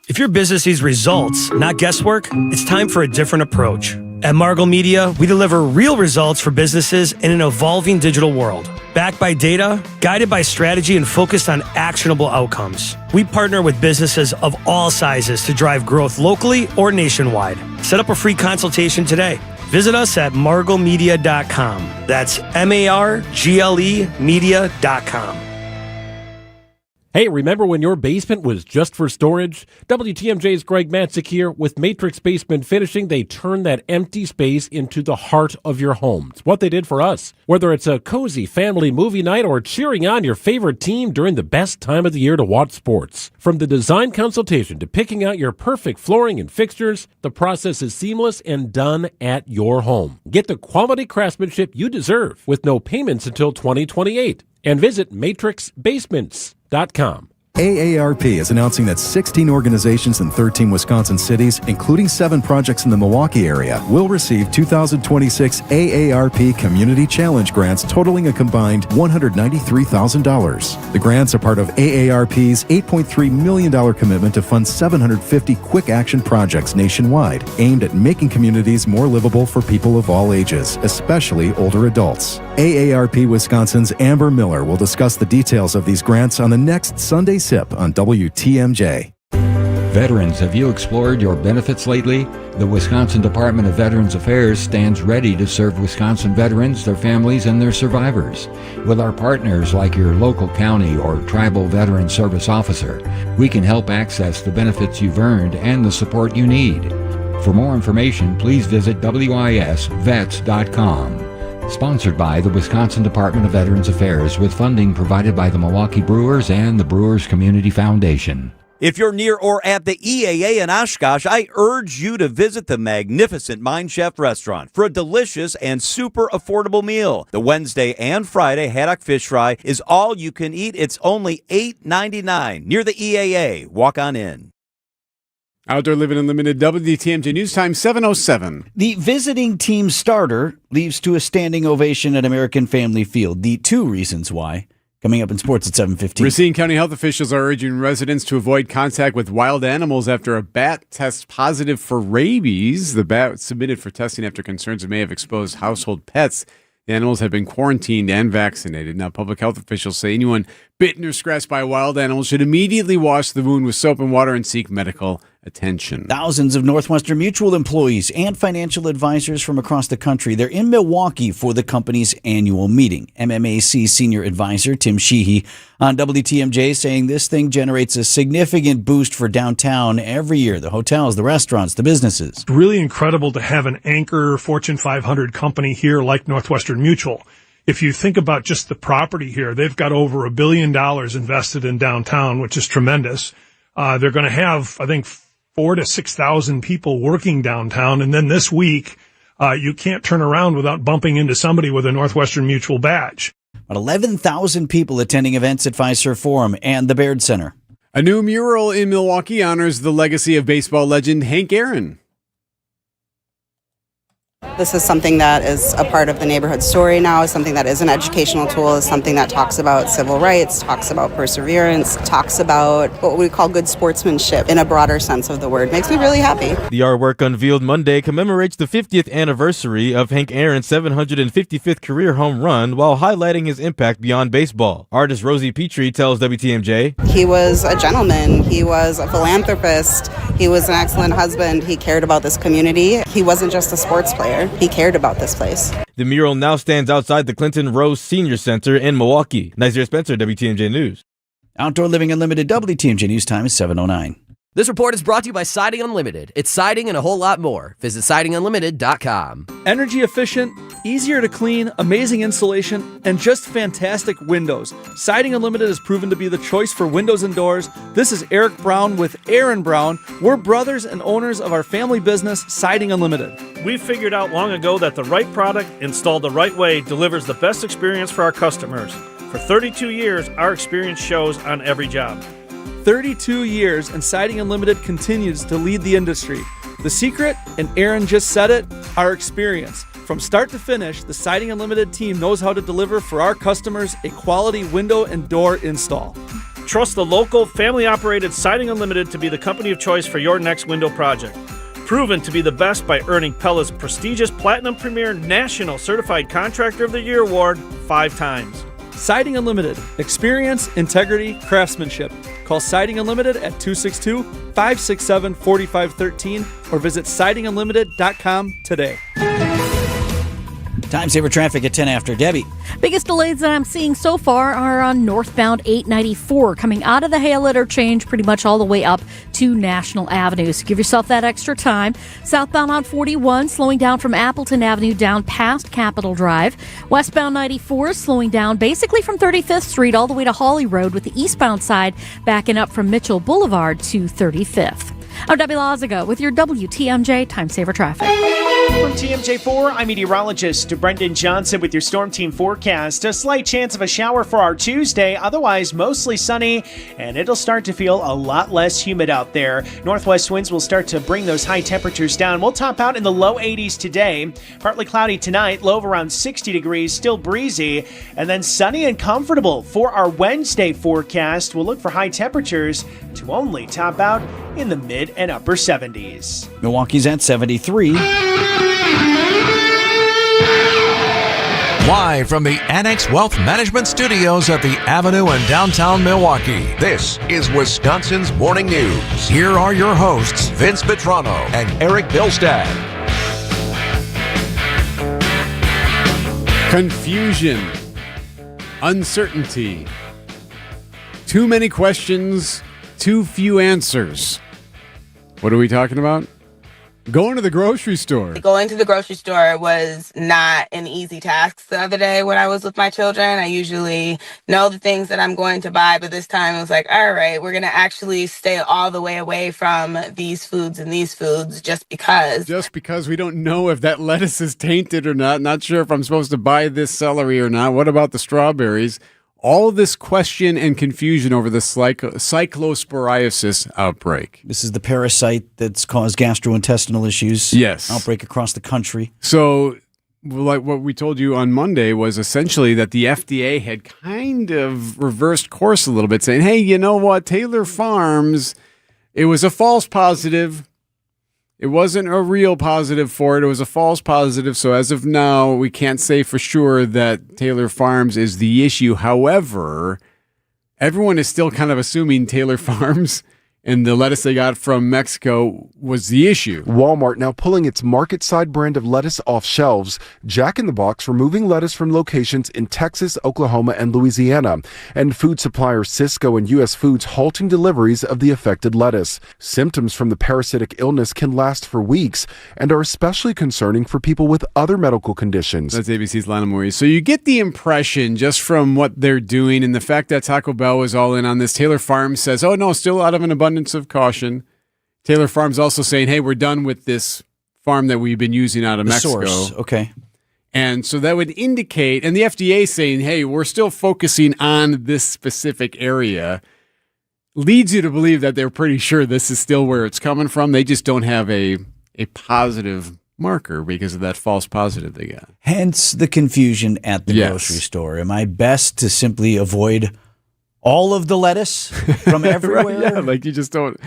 If your business needs results, not guesswork, it's time for a different approach. At Margot Media, we deliver real results for businesses in an evolving digital world. Backed by data, guided by strategy, and focused on actionable outcomes. We partner with businesses of all sizes to drive growth locally or nationwide. Set up a free consultation today. Visit us at margotmedia.com. That's MARGLE media.com. Hey, remember when your basement was just for storage? WTMJ's Greg Matzik here. With Matrix Basement Finishing, they turn that empty space into the heart of your home. It's what they did for us. Whether it's a cozy family movie night or cheering on your favorite team during the best time of the year to watch sports. From the design consultation to picking out your perfect flooring and fixtures, the process is seamless and done at your home. Get the quality craftsmanship you deserve with no payments until 2028. And visit matrixbasements.com. AARP is announcing that 16 organizations in 13 Wisconsin cities, including 7 projects in the Milwaukee area, will receive 2026 AARP Community Challenge grants totaling a combined $193,000. The grants are part of AARP's $8.3 million commitment to fund 750 quick action projects nationwide, aimed at making communities more livable for people of all ages, especially older adults. AARP Wisconsin's Amber Miller will discuss the details of these grants on the next Sunday Sip on WTMJ. Veterans, have you explored your benefits lately? The Wisconsin Department of Veterans Affairs stands ready to serve Wisconsin veterans, their families, and their survivors. With our partners like your local county or tribal veteran service officer, we can help access the benefits you've earned and the support you need. For more information, please visit wisvets.com. Sponsored by the Wisconsin Department of Veterans Affairs with funding provided by the Milwaukee Brewers and the Brewers Community Foundation. If you're near or at the EAA in Oshkosh, I urge you to visit the magnificent Mind Chef restaurant for a delicious and super affordable meal. The Wednesday and Friday haddock fish fry is all you can eat. It's only $8.99 near the EAA. Walk on in. Outdoor Living Unlimited, WTMJ News Time 7:07. The visiting team starter leaves to a standing ovation at American Family Field. The 2 reasons why. Coming up in sports at 7:15. Racine County health officials are urging residents to avoid contact with wild animals after a bat tests positive for rabies. The bat was submitted for testing after concerns it may have exposed household pets. The animals have been quarantined and vaccinated. Now, public health officials say anyone bitten or scratched by a wild animal should immediately wash the wound with soap and water and seek medical attention. Thousands of Northwestern Mutual employees and financial advisors from across the country. They're in Milwaukee for the company's annual meeting. MMAC Senior Advisor Tim Sheehy on WTMJ saying this thing generates a significant boost for downtown every year. The hotels, the restaurants, the businesses. It's really incredible to have an anchor Fortune 500 company here like Northwestern Mutual. If you think about just the property here, they've got over $1 billion invested in downtown, which is tremendous. They're going to have, I think, 4,000 to 6,000 people working downtown. And then this week, you can't turn around without bumping into somebody with a Northwestern Mutual badge. About 11,000 people attending events at Fiserv Forum and the Baird Center. A new mural in Milwaukee honors the legacy of baseball legend Hank Aaron. This is something that is a part of the neighborhood story now, is something that is an educational tool, is something that talks about civil rights, talks about perseverance, talks about what we call good sportsmanship in a broader sense of the word. Makes me really happy. The artwork unveiled Monday commemorates the 50th anniversary of Hank Aaron's 755th career home run while highlighting his impact beyond baseball. Artist Rosie Petrie tells WTMJ, He was a gentleman. He was a philanthropist. He was an excellent husband. He cared about this community. He wasn't just a sports player. He cared about this place. The mural now stands outside the Clinton Rose Senior Center in Milwaukee. Nazir Spencer, WTMJ News. Outdoor Living Unlimited, WTMJ News Time is 7:09. This report is brought to you by Siding Unlimited. It's siding and a whole lot more. Visit sidingunlimited.com. Energy efficient, easier to clean, amazing insulation, and just fantastic windows. Siding Unlimited has proven to be the choice for windows and doors. This is Eric Brown with Aaron Brown. We're brothers and owners of our family business, Siding Unlimited. We figured out long ago that the right product installed the right way delivers the best experience for our customers. For 32 years, our experience shows on every job. 32 years, and Siding Unlimited continues to lead the industry. The secret, and Aaron just said it, our experience. From start to finish, the Siding Unlimited team knows how to deliver for our customers a quality window and door install. Trust the local, family-operated Siding Unlimited to be the company of choice for your next window project. Proven to be the best by earning Pella's prestigious Platinum Premier National Certified Contractor of the Year award 5 times. Siding Unlimited. Experience, integrity, craftsmanship. Call Siding Unlimited at 262-567-4513 or visit sidingunlimited.com today. Time saver traffic at 10 after. Debbie. Biggest delays that I'm seeing so far are on northbound 894, coming out of the Hale interchange pretty much all the way up to National Avenue. So give yourself that extra time. Southbound on 41, slowing down from Appleton Avenue down past Capitol Drive. Westbound 94, slowing down basically from 35th Street all the way to Hawley Road, with the eastbound side backing up from Mitchell Boulevard to 35th. I'm Debbie Lazaga with your WTMJ Time Saver Traffic. From TMJ4, I'm meteorologist Brendan Johnson with your Storm Team forecast. A slight chance of a shower for our Tuesday, otherwise mostly sunny, and it'll start to feel a lot less humid out there. Northwest winds will start to bring those high temperatures down. We'll top out in the low 80s today. Partly cloudy tonight, low of around 60 degrees, still breezy, and then sunny and comfortable for our Wednesday forecast. We'll look for high temperatures to only top out in the mid and upper 70s. Milwaukee's at 73. Live from the Annex Wealth Management Studios at the Avenue in downtown Milwaukee, this is Wisconsin's Morning News. Here are your hosts, Vince Petrano and Eric Bilstad. Confusion, uncertainty, too many questions, too few answers. What are we talking about? Going to the grocery store. Going to the grocery store was not an easy task the other day when I was with my children. I usually know the things that I'm going to buy, but this time it was like, all right, we're going to actually stay all the way away from these foods and these foods just because. Just because we don't know if that lettuce is tainted or not. Not sure if I'm supposed to buy this celery or not. What about the strawberries? All this question and confusion over the cyclosporiasis outbreak. This is the parasite that's caused gastrointestinal issues. Yes. Outbreak across the country. So, like what we told you on Monday was essentially that the FDA had kind of reversed course a little bit, saying, hey, you know what? Taylor Farms, it was a false positive. It wasn't a real positive for it. It was a false positive. So as of now, we can't say for sure that Taylor Farms is the issue. However, everyone is still kind of assuming Taylor Farms and the lettuce they got from Mexico was the issue. Walmart now pulling its market side brand of lettuce off shelves. Jack in the Box removing lettuce from locations in Texas, Oklahoma, and Louisiana. And food supplier Sysco and U.S. Foods halting deliveries of the affected lettuce. Symptoms from the parasitic illness can last for weeks and are especially concerning for people with other medical conditions. That's ABC's Lana Mori. So you get the impression just from what they're doing and the fact that Taco Bell was all in on this. Taylor Farms says, oh no, still out of an abundance of caution. Taylor Farms also saying, hey, we're done with this farm that we've been using out of Mexico. Source. Okay. And so that would indicate, and the FDA saying, hey, we're still focusing on this specific area, leads you to believe that they're pretty sure this is still where it's coming from. They just don't have a positive marker because of that false positive they got. Hence the confusion at the grocery store. Am I best to simply avoid all of the lettuce from everywhere? Right, yeah, like you just don't.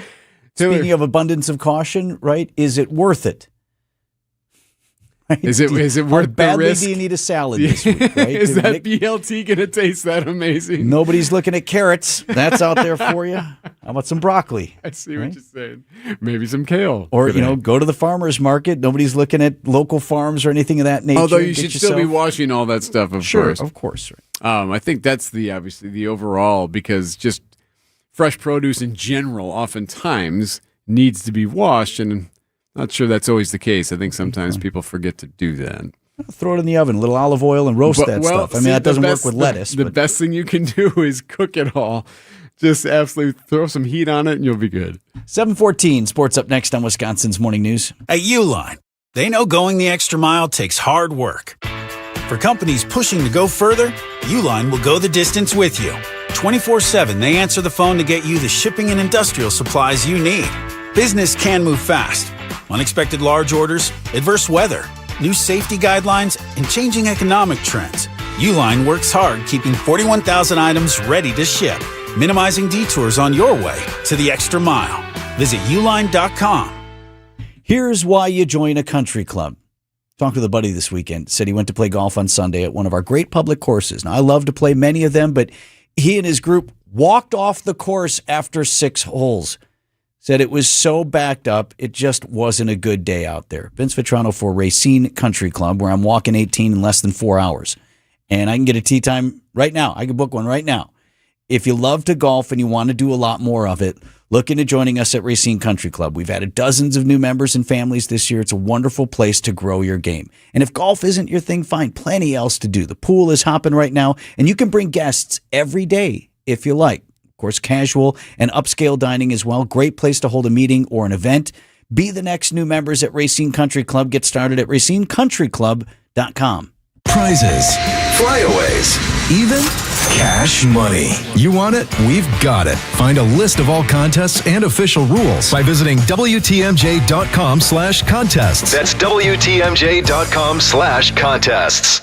Speaking of abundance of caution, right? Is it worth it? Right? Is it worth the risk? How badly do you need a salad this week? Right? Is that BLT going to taste that amazing? Nobody's looking at carrots. That's out there for you. How about some broccoli? I see what you're saying. Maybe some kale. Or, go to the farmer's market. Nobody's looking at local farms or anything of that nature. Although you should still be washing all that stuff, of sure, course. Of course. I think that's obviously the overall, because just fresh produce in general oftentimes needs to be washed, and I'm not sure that's always the case. I think sometimes people forget to do that. Throw it in the oven, a little olive oil, and roast that stuff. I mean, that doesn't work with lettuce. The best thing you can do is cook it all. Just absolutely throw some heat on it, and you'll be good. 7:14, sports up next on Wisconsin's Morning News. At Uline, they know going the extra mile takes hard work. For companies pushing to go further, Uline will go the distance with you. 24/7, they answer the phone to get you the shipping and industrial supplies you need. Business can move fast. Unexpected large orders, adverse weather, new safety guidelines, and changing economic trends. Uline works hard keeping 41,000 items ready to ship, minimizing detours on your way to the extra mile. Visit uline.com. Here's why you join a country club. Talked with a buddy this weekend. Said he went to play golf on Sunday at one of our great public courses. Now, I love to play many of them, but he and his group walked off the course after 6 holes. said it was so backed up, it just wasn't a good day out there. Vince Vitrano for Racine Country Club, where I'm walking 18 in less than 4 hours. And I can get a tee time right now. I can book one right now. If you love to golf and you want to do a lot more of it, look into joining us at Racine Country Club. We've added dozens of new members and families this year. It's a wonderful place to grow your game. And if golf isn't your thing, find plenty else to do. The pool is hopping right now, and you can bring guests every day if you like. Of course, casual and upscale dining as well. Great place to hold a meeting or an event. Be the next new members at Racine Country Club. Get started at racinecountryclub.com. Prizes, flyaways, even cash money. You want it? We've got it. Find a list of all contests and official rules by visiting WTMJ.com/contests. That's WTMJ.com/contests.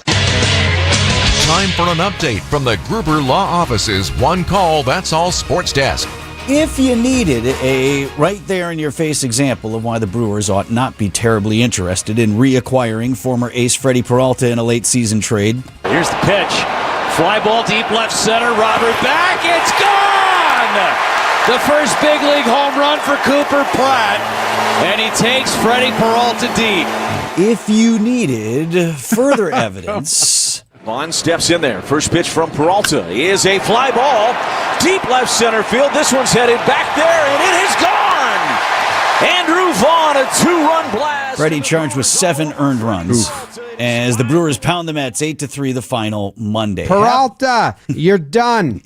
Time for an update from the Gruber Law Office's One Call, That's All Sports Desk. If you needed a right-there-in-your-face example of why the Brewers ought not be terribly interested in reacquiring former ace Freddie Peralta in a late-season trade. Here's the pitch. Fly ball deep left center. Robert back. It's gone! The first big league home run for Cooper Pratt. And he takes Freddie Peralta deep. If you needed further evidence... Vaughn steps in there. First pitch from Peralta is a fly ball. Deep left center field. This one's headed back there, and it is gone! Andrew Vaughn, a 2-run blast. Freddie charged with 7 earned runs. As the Brewers pound the Mets 8-3 the final Monday. Peralta, you're done.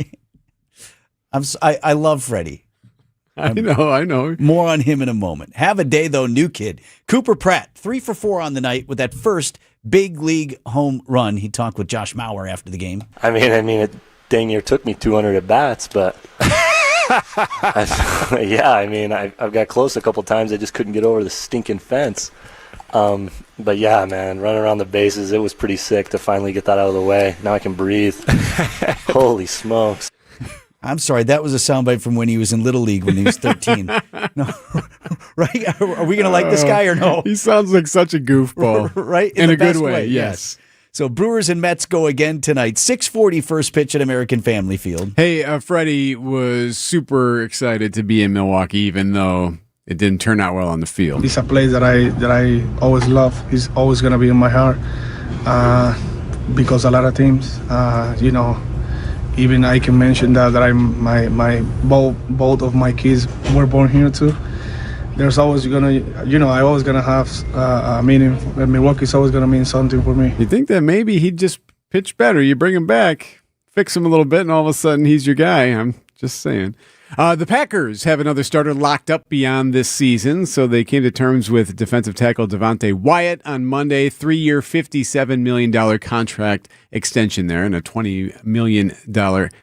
I love Freddie. I know. More on him in a moment. Have a day, though, new kid. Cooper Pratt, 3 for 4 on the night with that first big league home run. He talked with Josh Mauer after the game. I mean, it dang near took me 200 at bats, but I've got close a couple times. I just couldn't get over the stinking fence. But yeah, man, running around the bases, it was pretty sick to finally get that out of the way. Now I can breathe. Holy smokes. I'm sorry, that was a soundbite from when he was in Little League when he was 13. No, right? Are we going to like this guy or no? He sounds like such a goofball. Right? In a good way, yes. So Brewers and Mets go again tonight. 6:40 first pitch at American Family Field. Hey, Freddie was super excited to be in Milwaukee, even though it didn't turn out well on the field. It's a place that I always love. He's always going to be in my heart because a lot of teams, even I can mention that both of my kids were born here too. There's always I always gonna have a meaning. Milwaukee's always gonna mean something for me. You think that maybe he'd just pitch better? You bring him back, fix him a little bit, and all of a sudden he's your guy. I'm just saying. The Packers have another starter locked up beyond this season, so they came to terms with defensive tackle Devontae Wyatt on Monday. 3-year, $57 million contract extension there and a $20 million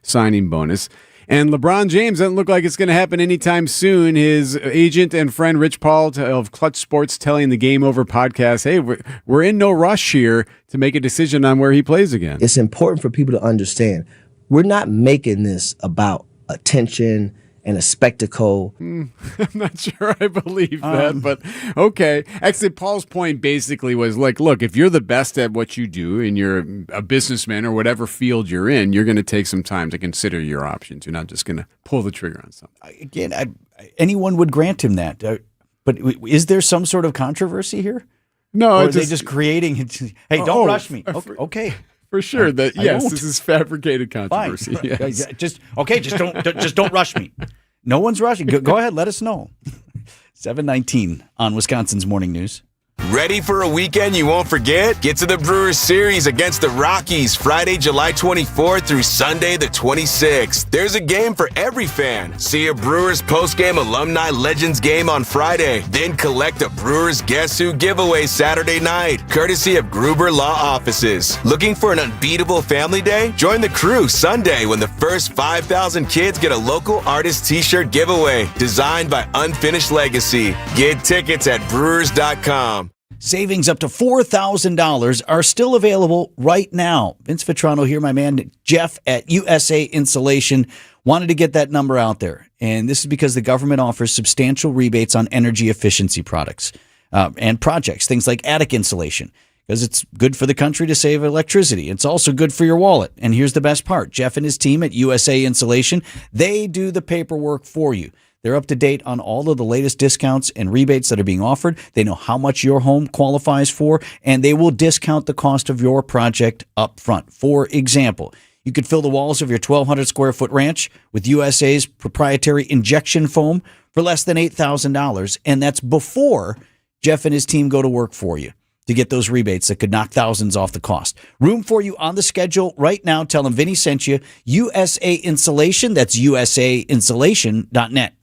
signing bonus. And LeBron James doesn't look like it's going to happen anytime soon. His agent and friend Rich Paul of Clutch Sports telling the Game Over podcast, hey, we're in no rush here to make a decision on where he plays again. It's important for people to understand we're not making this about attention and a spectacle. I'm not sure I believe that, but okay. Actually, Paul's point basically was like, look, if you're the best at what you do and you're a businessman or whatever field you're in, you're going to take some time to consider your options. You're not just going to pull the trigger on something. Again, anyone would grant him that. But is there some sort of controversy here? No. Or are they just creating, hey, don't rush me. Okay. For sure that this is fabricated controversy. Fine. Yes. Just don't rush me. No one's rushing. Go ahead, let us know. 7:19 on Wisconsin's Morning News. Ready for a weekend you won't forget? Get to the Brewers series against the Rockies Friday, July 24th through Sunday the 26th. There's a game for every fan. See a Brewers post-game Alumni Legends game on Friday. Then collect a Brewers Guess Who giveaway Saturday night, courtesy of Gruber Law Offices. Looking for an unbeatable family day? Join the crew Sunday when the first 5,000 kids get a local artist t-shirt giveaway designed by Unfinished Legacy. Get tickets at brewers.com. Savings up to $4,000 are still available right now. Vince Vitrano here, my man Jeff at USA Insulation wanted to get that number out there. And this is because the government offers substantial rebates on energy efficiency products and projects, things like attic insulation, because it's good for the country to save electricity. It's also good for your wallet. And here's the best part. Jeff and his team at USA Insulation, they do the paperwork for you. They're up to date on all of the latest discounts and rebates that are being offered. They know how much your home qualifies for, and they will discount the cost of your project up front. For example, you could fill the walls of your 1,200 square foot ranch with USA's proprietary injection foam for less than $8,000, and that's before Jeff and his team go to work for you to get those rebates that could knock thousands off the cost. Room for you on the schedule right now. Tell them Vinny sent you. USA Insulation. That's usainsulation.net.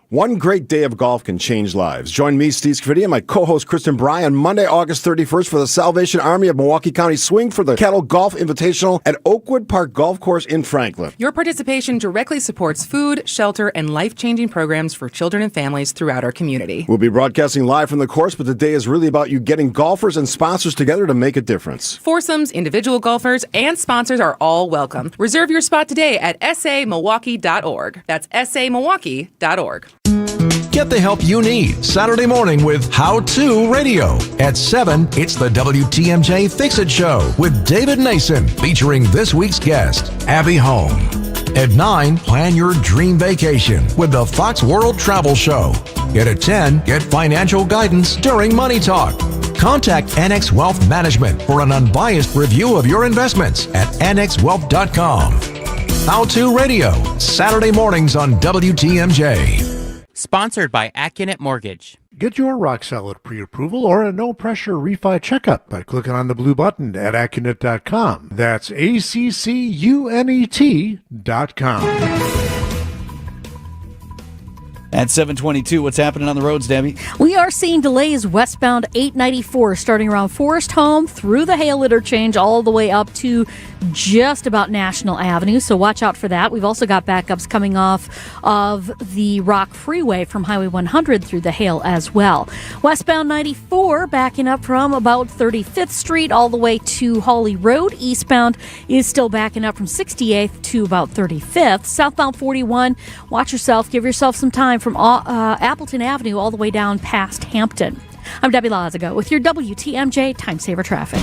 One great day of golf can change lives. Join me, Steve Scafidi, and my co-host Kristen Bry on Monday, August 31st for the Salvation Army of Milwaukee County Swing for the Cattle Golf Invitational at Oakwood Park Golf Course in Franklin. Your participation directly supports food, shelter, and life-changing programs for children and families throughout our community. We'll be broadcasting live from the course, but the day is really about you getting golfers and sponsors together to make a difference. Foursomes, individual golfers, and sponsors are all welcome. Reserve your spot today at samilwaukee.org. That's samilwaukee.org. Get the help you need Saturday morning with How To Radio. At 7, it's the WTMJ Fix-It Show with David Nason, featuring this week's guest, Abby Home. At 9, plan your dream vacation with the Fox World Travel Show. And at 10, get financial guidance during Money Talk. Contact Annex Wealth Management for an unbiased review of your investments at annexwealth.com. How To Radio, Saturday mornings on WTMJ. Sponsored by Accunet Mortgage. Get your rock-solid pre-approval or a no-pressure refi checkup by clicking on the blue button at Accunet.com. That's ACCUNET.com. At 7:22, what's happening on the roads, Debbie? We are seeing delays westbound 894 starting around Forest Home through the Hale interchange all the way up to just about National Avenue, so watch out for that. We've also got backups coming off of the Rock Freeway from Highway 100 through the Hale as well. Westbound 94 backing up from about 35th Street all the way to Hawley Road. Eastbound is still backing up from 68th to about 35th. Southbound 41, watch yourself, give yourself some time from Appleton Avenue all the way down past Hampton. I'm Debbie Lazago with your WTMJ Time Saver Traffic.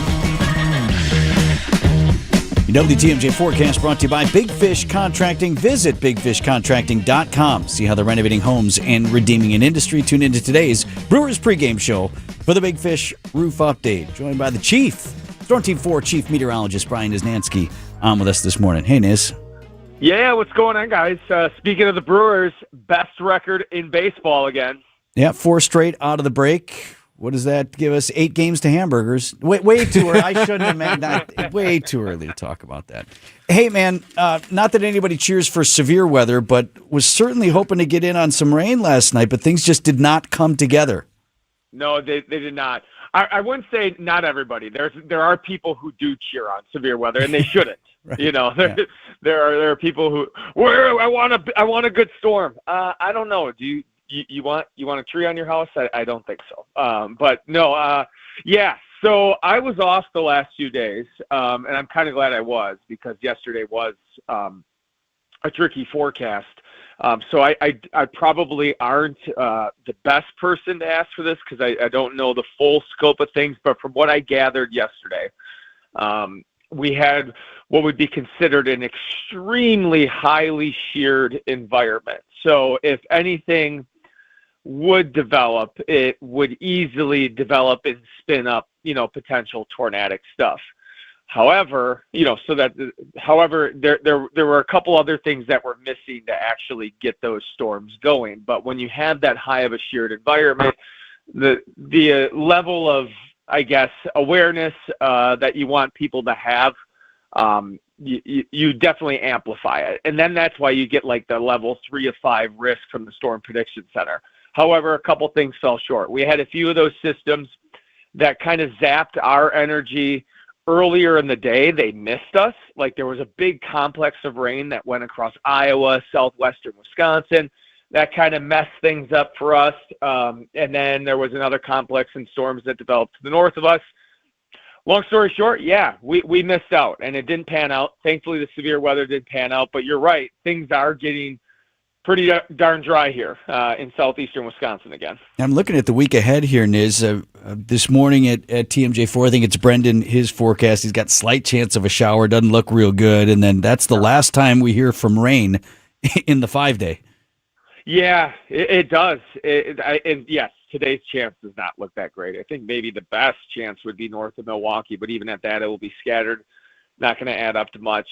Your WTMJ forecast brought to you by Big Fish Contracting. Visit bigfishcontracting.com. See how they're renovating homes and redeeming an industry. Tune into today's Brewers pregame show for the Big Fish roof update. Joined by the Chief, Storm Team 4 Chief Meteorologist Brian Niznansky on with us this morning. Hey, Niz. Yeah, what's going on, guys? Speaking of the Brewers, best record in baseball again. Yeah, 4 straight out of the break. What does that give us? 8 games to hamburgers. Way too early. I shouldn't have made that. Way too early to talk about that. Hey, man, not that anybody cheers for severe weather, but was certainly hoping to get in on some rain last night, but things just did not come together. No, they did not. I wouldn't say not everybody. There are people who do cheer on severe weather, and they shouldn't. Right. You know, there are people who I want a good storm. I don't know. Do you want a tree on your house? I don't think so. But no. Yeah. So I was off the last few days, and I'm kind of glad I was because yesterday was a tricky forecast. So I probably aren't the best person to ask for this because I don't know the full scope of things. But from what I gathered yesterday, we had what would be considered an extremely highly sheared environment. So if anything would develop, it would easily develop and spin up, potential tornadic stuff. However, there were a couple other things that were missing to actually get those storms going. But when you have that high of a sheared environment, the level of, I guess, awareness that you want people to have, you definitely amplify it. And then that's why you get like the level 3 of 5 risk from the Storm Prediction Center. However, a couple things fell short. We had a few of those systems that kind of zapped our energy earlier in the day. They missed us. Like there was a big complex of rain that went across Iowa, southwestern Wisconsin. That kind of messed things up for us. And then there was another complex in storms that developed to the north of us. Long story short, yeah, we missed out and it didn't pan out. Thankfully, the severe weather did pan out, but you're right. Things are getting pretty darn dry here in southeastern Wisconsin again. I'm looking at the week ahead here, Niz. This morning at TMJ4, I think it's Brendan, his forecast, he's got slight chance of a shower, doesn't look real good, and then that's the last time we hear from rain in the 5-day. Yeah, it does. And yes, today's chance does not look that great. I think maybe the best chance would be north of Milwaukee, but even at that, it will be scattered. Not going to add up to much.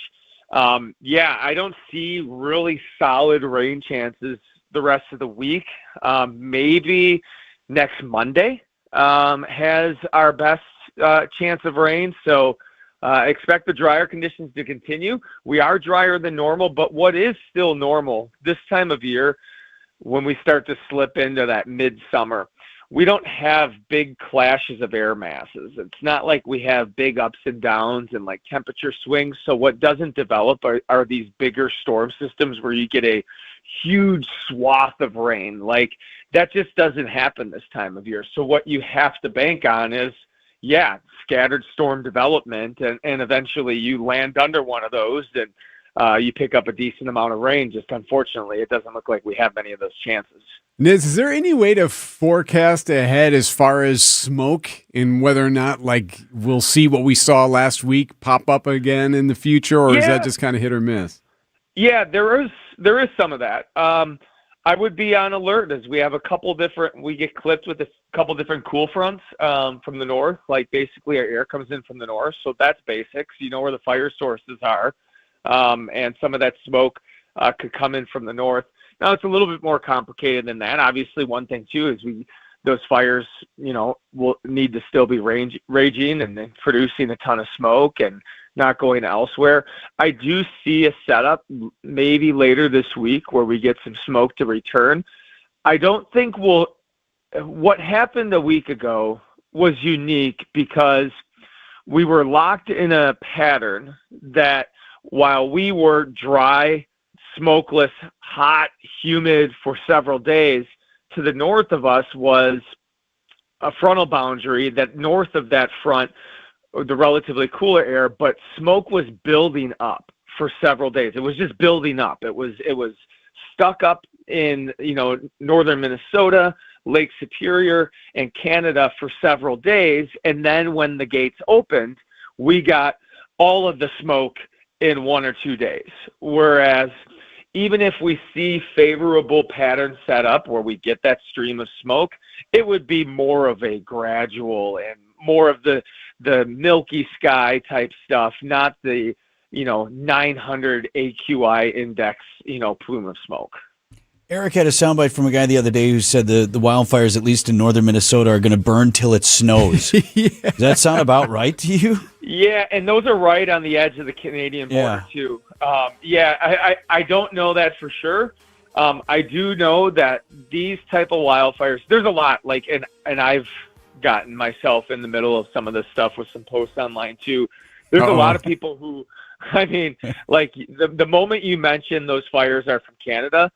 Yeah, I don't see really solid rain chances the rest of the week. Maybe next Monday has our best chance of rain. So expect the drier conditions to continue. We are drier than normal, but what is still normal this time of year when we start to slip into that midsummer, we don't have big clashes of air masses. It's not like we have big ups and downs and like temperature swings. So what doesn't develop are these bigger storm systems where you get a huge swath of rain. Like that just doesn't happen this time of year. So what you have to bank on is, yeah, scattered storm development, and eventually you land under one of those and you pick up a decent amount of rain. Just unfortunately, it doesn't look like we have many of those chances. Niz, is there any way to forecast ahead as far as smoke and whether or not like we'll see what we saw last week pop up again in the future, or is that just kind of hit or miss? Yeah, there is some of that. I would be on alert as we have we get clipped with a couple different cool fronts from the north. Like basically our air comes in from the north. So that's basics. You know where the fire sources are. And some of that smoke could come in from the north. Now it's a little bit more complicated than that. Obviously one thing too is those fires, will need to still be raging and then producing a ton of smoke and not going elsewhere. I do see a setup maybe later this week where we get some smoke to return. I don't think what happened a week ago was unique because we were locked in a pattern that while we were dry, smokeless, hot, humid for several days, to the north of us was a frontal boundary that north of that front, the relatively cooler air, but smoke was building up for several days. It was just building up. It was stuck up in, northern Minnesota, Lake Superior, and Canada for several days. And then when the gates opened, we got all of the smoke in 1 or 2 days. Whereas even if we see favorable pattern set up where we get that stream of smoke, it would be more of a gradual and more of the milky sky type stuff, not the 900 AQI index plume of smoke. Eric had a soundbite from a guy the other day who said the wildfires, at least in northern Minnesota, are going to burn till it snows. Yeah. Does that sound about right to you? Yeah, and those are right on the edge of the Canadian border too. I don't know that for sure. I do know that these type of wildfires, there's a lot, and I've gotten myself in the middle of some of this stuff with some posts online too. There's a lot of people who, the moment you mention those fires are from Canada,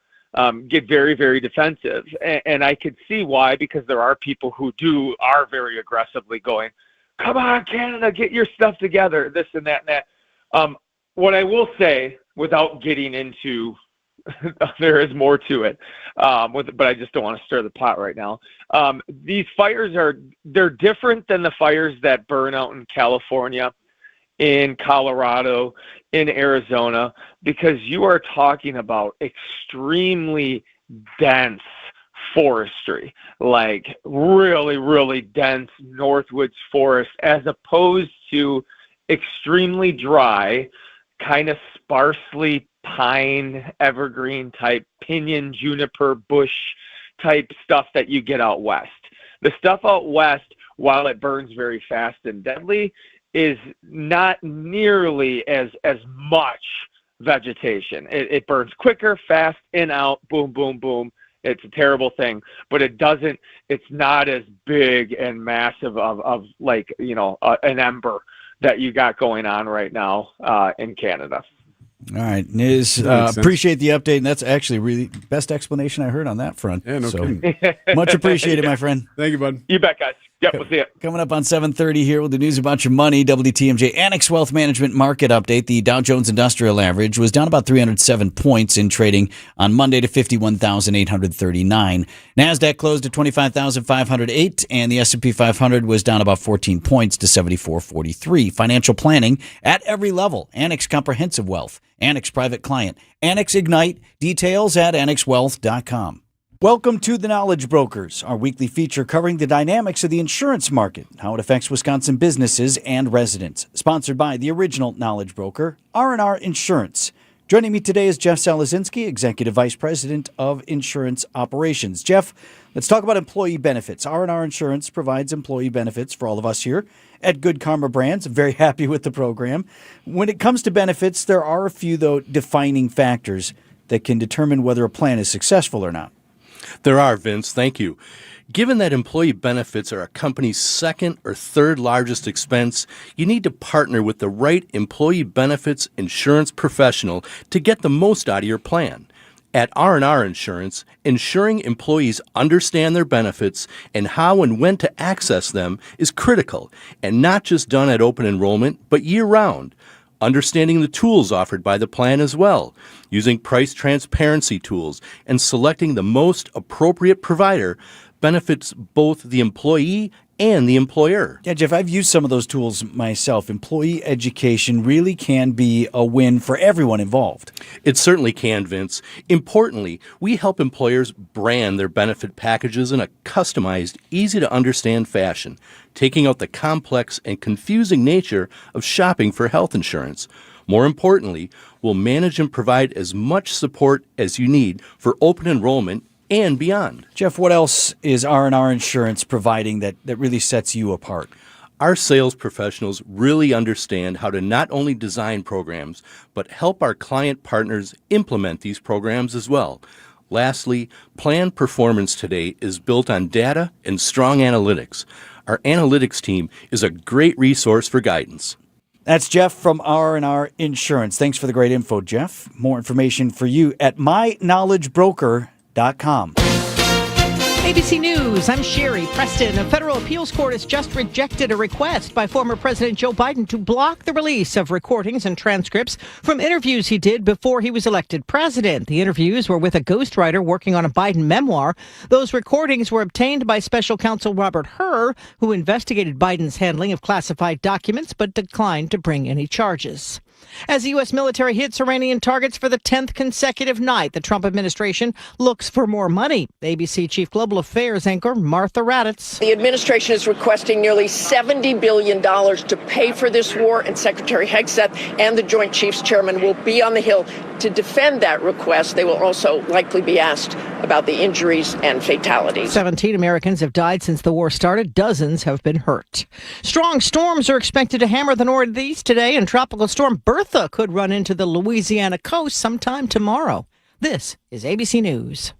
get very, very defensive. And I could see why, because there are people who are very aggressively going, come on, Canada, get your stuff together, this and that and that. What I will say, without getting into, there is more to it, but I just don't want to stir the pot right now. These fires they're different than the fires that burn out in California, in Colorado, in Arizona, because you are talking about extremely dense forestry, like really, really dense northwoods forest, as opposed to extremely dry, kind of sparsely pine, evergreen type, pinyon, juniper, bush type stuff that you get out west. The stuff out west, while it burns very fast and deadly, is not nearly as much vegetation. It burns quicker, fast, in, out, boom, boom, boom. It's a terrible thing, but it's not as big and massive of an ember that you got going on right now in Canada. All right, Niz, appreciate the update, and that's actually really best explanation I heard on that front. Yeah, no kidding. Much appreciated, my friend. Thank you, bud. You bet, guys. Yep, we'll see it. Coming up on 7:30 here with the news about your money, WTMJ Annex Wealth Management Market Update. The Dow Jones Industrial Average was down about 307 points in trading on Monday to 51,839. NASDAQ closed at 25,508, and the S&P 500 was down about 14 points to 74.43. Financial planning at every level. Annex Comprehensive Wealth, Annex Private Client, Annex Ignite. Details at annexwealth.com. Welcome to The Knowledge Brokers, our weekly feature covering the dynamics of the insurance market, how it affects Wisconsin businesses and residents. Sponsored by the original Knowledge Broker, R&R Insurance. Joining me today is Jeff Salazinski, Executive Vice President of Insurance Operations. Jeff, let's talk about employee benefits. R&R Insurance provides employee benefits for all of us here at Good Karma Brands. I'm very happy with the program. When it comes to benefits, there are a few, though, defining factors that can determine whether a plan is successful or not. There are, Vince. Thank you. Given that employee benefits are a company's second or third largest expense, you need to partner with the right employee benefits insurance professional to get the most out of your plan. At R&R Insurance, ensuring employees understand their benefits and how and when to access them is critical, and not just done at open enrollment, but year-round. Understanding the tools offered by the plan as well, using price transparency tools, and selecting the most appropriate provider benefits both the employee and the employer. Yeah, Jeff, I've used some of those tools myself. Employee education really can be a win for everyone involved. It certainly can, Vince. Importantly, we help employers brand their benefit packages in a customized, easy-to-understand fashion, taking out the complex and confusing nature of shopping for health insurance. More importantly, we'll manage and provide as much support as you need for open enrollment and beyond. Jeff, what else is R&R Insurance providing that really sets you apart? Our sales professionals really understand how to not only design programs, but help our client partners implement these programs as well. Lastly, plan performance today is built on data and strong analytics. Our analytics team is a great resource for guidance. That's Jeff from R&R Insurance. Thanks for the great info, Jeff. More information for you at myknowledgebroker.com. ABC News, I'm Sherry Preston. A federal appeals court has just rejected a request by former President Joe Biden to block the release of recordings and transcripts from interviews he did before he was elected president. The interviews were with a ghostwriter working on a Biden memoir. Those recordings were obtained by special counsel Robert Hur, who investigated Biden's handling of classified documents but declined to bring any charges. As the U.S. military hits Iranian targets for the 10th consecutive night, the Trump administration looks for more money. ABC Chief Global Affairs anchor Martha Raddatz. The administration is requesting nearly $70 billion to pay for this war, and Secretary Hegseth and the Joint Chiefs Chairman will be on the Hill to defend that request. They will also likely be asked about the injuries and fatalities. 17 Americans have died since the war started. Dozens have been hurt. Strong storms are expected to hammer the Northeast today, and Tropical Storm Bertha could run into the Louisiana coast sometime tomorrow. This is ABC News.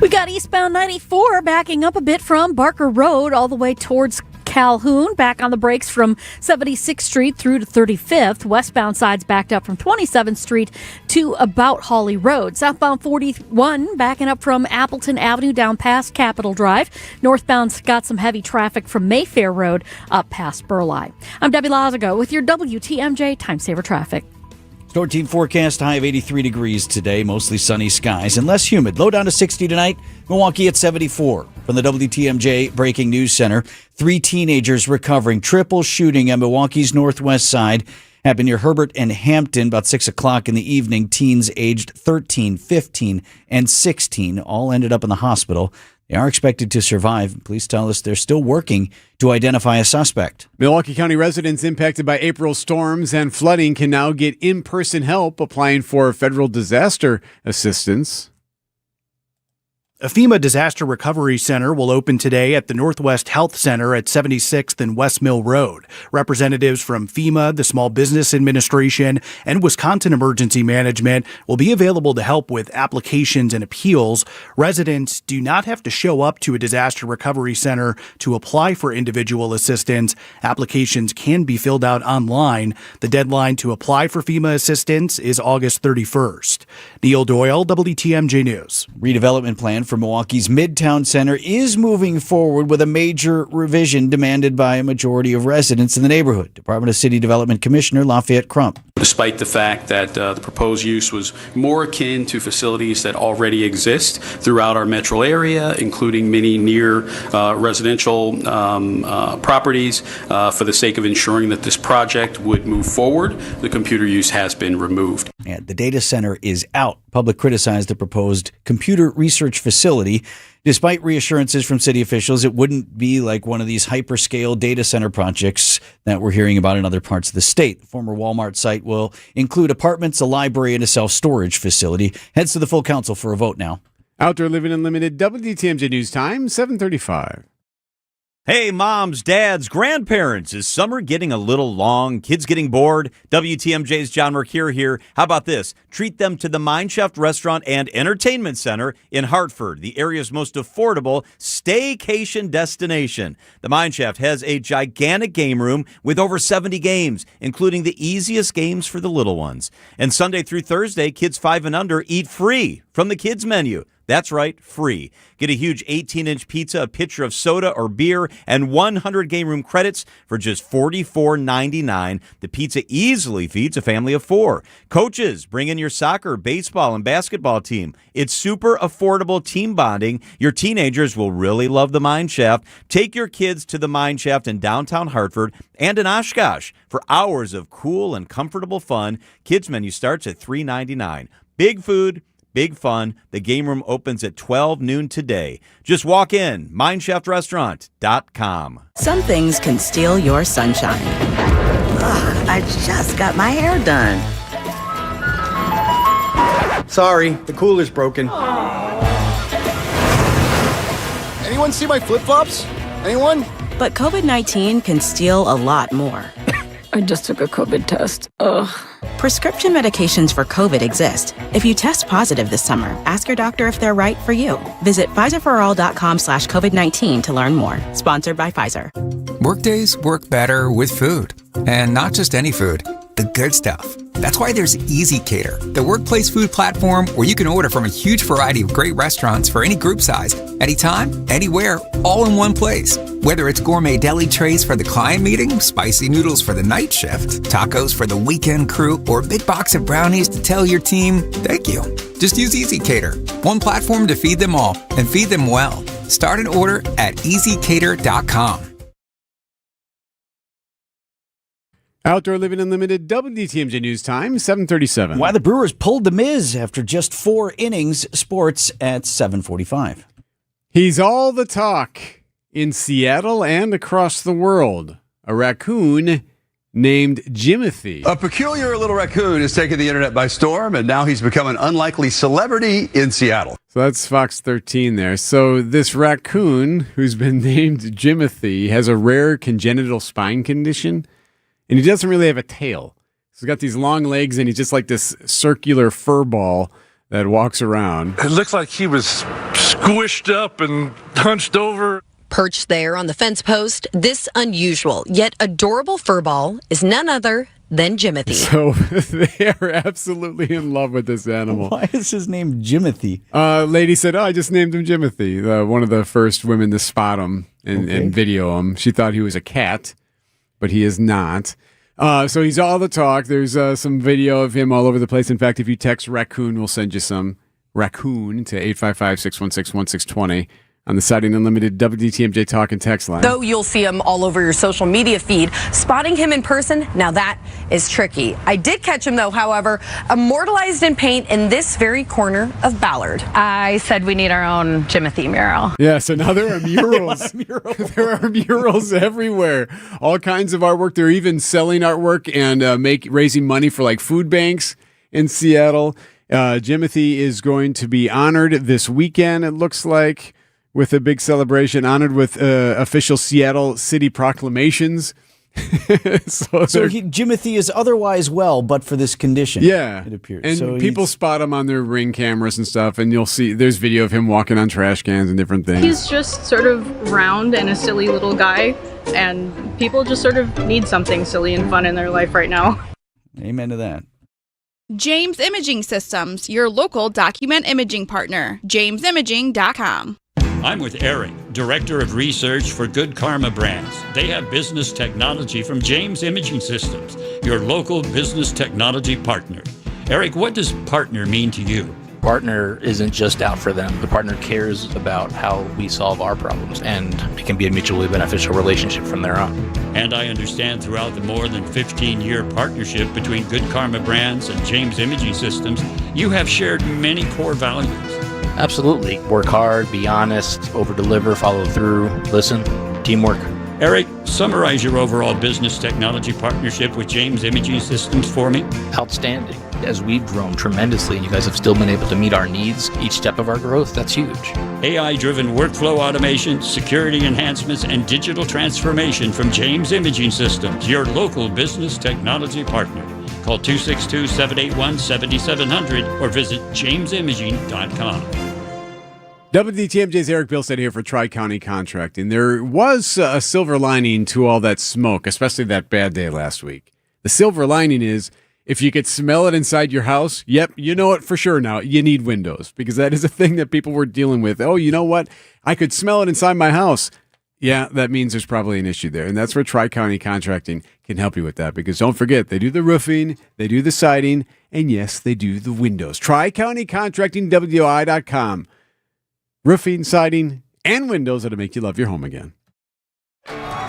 We got eastbound 94 backing up a bit from Barker Road all the way towards Calhoun, back on the brakes from 76th Street through to 35th. Westbound side's backed up from 27th Street to about Hawley Road. Southbound 41 backing up from Appleton Avenue down past Capitol Drive. Northbound's got some heavy traffic from Mayfair Road up past Burleigh. I'm Debbie Lazago with your WTMJ Time Saver Traffic. Storm team forecast high of 83 degrees today, mostly sunny skies and less humid. Low down to 60 tonight. Milwaukee at 74. From the WTMJ Breaking News Center, 3 teenagers recovering. Triple shooting at Milwaukee's northwest side happened near Herbert and Hampton about 6 o'clock in the evening. Teens aged 13, 15, and 16 all ended up in the hospital. They are expected to survive. Police tell us they're still working to identify a suspect. Milwaukee County residents impacted by April storms and flooding can now get in-person help applying for federal disaster assistance. A FEMA Disaster Recovery Center will open today at the Northwest Health Center at 76th and West Mill Road. Representatives from FEMA, the Small Business Administration, and Wisconsin Emergency Management will be available to help with applications and appeals. Residents do not have to show up to a disaster recovery center to apply for individual assistance. Applications can be filled out online. The deadline to apply for FEMA assistance is August 31st. Neil Doyle, WTMJ News. Redevelopment plan for Milwaukee's Midtown Center is moving forward with a major revision demanded by a majority of residents in the neighborhood. Department of City Development Commissioner Lafayette Crump. Despite the fact that the proposed use was more akin to facilities that already exist throughout our metro area, including many near residential properties, for the sake of ensuring that this project would move forward, the computer use has been removed. And the data center is out. Public criticized the proposed computer research facility. Despite reassurances from city officials, it wouldn't be like one of these hyperscale data center projects that we're hearing about in other parts of the state. The former Walmart site will include apartments, a library, and a self-storage facility. Heads to the full council for a vote now. Outdoor Living Unlimited, WTMJ News Time, 7:35. Hey, moms, dads, grandparents, is summer getting a little long? Kids getting bored? WTMJ's John Mercure here. How about this? Treat them to the Mine Shaft Restaurant and Entertainment Center in Hartford, the area's most affordable staycation destination. The Mine Shaft has a gigantic game room with over 70 games, including the easiest games for the little ones. And Sunday through Thursday, kids 5 and under eat free from the kids menu. That's right, free. Get a huge 18-inch pizza, a pitcher of soda or beer, and 100 game room credits for just $44.99. The pizza easily feeds a family of 4. Coaches, bring in your soccer, baseball, and basketball team. It's super affordable team bonding. Your teenagers will really love the Mine Shaft. Take your kids to the Mine Shaft in downtown Hartford and in Oshkosh for hours of cool and comfortable fun. Kids menu starts at $3.99. Big food, big fun. The game room opens at 12 noon today. Just walk in, mineshaftRestaurant.com. Some things can steal your sunshine. Ugh, I just got my hair done. Sorry, the cooler's broken. Anyone see my flip-flops? Anyone? But COVID-19 can steal a lot more. I just took a COVID test. Ugh. Prescription medications for COVID exist. If you test positive this summer, ask your doctor if they're right for you. Visit PfizerForAll.com/COVID-19 to learn more. Sponsored by Pfizer. Workdays work better with food. And not just any food, the good stuff. That's why there's Easy Cater, the workplace food platform where you can order from a huge variety of great restaurants for any group size, anytime, anywhere, all in one place. Whether it's gourmet deli trays for the client meeting, spicy noodles for the night shift, tacos for the weekend crew, or a big box of brownies to tell your team, thank you. Just use Easy Cater, one platform to feed them all and feed them well. Start an order at easycater.com. Outdoor Living Unlimited, WTMJ News Time, 7:37. Why the Brewers pulled the Miz after just 4 innings. Sports at 7:45. He's all the talk in Seattle and across the world. A raccoon named Jimothy. A peculiar little raccoon has taken the internet by storm, and now he's become an unlikely celebrity in Seattle. So that's Fox 13 there. So this raccoon, who's been named Jimothy, has a rare congenital spine condition. And he doesn't really have a tail. So he's got these long legs, and he's just like this circular fur ball that walks around. It looks like he was squished up and hunched over. Perched there on the fence post, this unusual yet adorable fur ball is none other than Jimothy. So they are absolutely in love with this animal. Why is his name Jimothy? Lady said, I just named him Jimothy. One of the first women to spot him and video him. She thought he was a cat, but he is not. So he's all the talk. There's some video of him all over the place. In fact, if you text raccoon, we'll send you some raccoon to 855-616-1620 on the Sighting Unlimited WTMJ Talk and Text line. Though you'll see him all over your social media feed, spotting him in person, now that is tricky. I did catch him, though, however, immortalized in paint in this very corner of Ballard. I said we need our own Jimothy mural. Yeah, so now there are murals. There are murals everywhere. All kinds of artwork. They're even selling artwork and raising money for like food banks in Seattle. Jimothy is going to be honored this weekend, it looks like, with a big celebration, honored with official Seattle city proclamations. so Jimothy is otherwise well, but for this condition. Yeah, it appears. And so people spot him on their Ring cameras and stuff, and you'll see there's video of him walking on trash cans and different things. He's just sort of round and a silly little guy, and people just sort of need something silly and fun in their life right now. Amen to that. James Imaging Systems, your local document imaging partner. JamesImaging.com. I'm with Eric, Director of Research for Good Karma Brands. They have business technology from James Imaging Systems, your local business technology partner. Eric, what does partner mean to you? Partner isn't just out for them. The partner cares about how we solve our problems, and it can be a mutually beneficial relationship from there on. And I understand throughout the more than 15-year partnership between Good Karma Brands and James Imaging Systems, you have shared many core values. Absolutely. Work hard, be honest, over-deliver, follow through, listen, teamwork. Eric, summarize your overall business technology partnership with James Imaging Systems for me. Outstanding. As we've grown tremendously and you guys have still been able to meet our needs each step of our growth, that's huge. AI-driven workflow automation, security enhancements, and digital transformation from James Imaging Systems, your local business technology partner. Call 262-781-7700 or visit jamesimaging.com. WTMJ's Eric Bilstead here for Tri-County Contracting. There was a silver lining to all that smoke, especially that bad day last week. The silver lining is if you could smell it inside your house, yep, you know it for sure now. You need windows because that is a thing that people were dealing with. Oh, you know what? I could smell it inside my house. Yeah, that means there's probably an issue there. And that's where Tri-County Contracting can help you with that because don't forget, they do the roofing, they do the siding, and yes, they do the windows. Tri-County Contracting, WI.com. Roofing, siding, and windows that'll make you love your home again.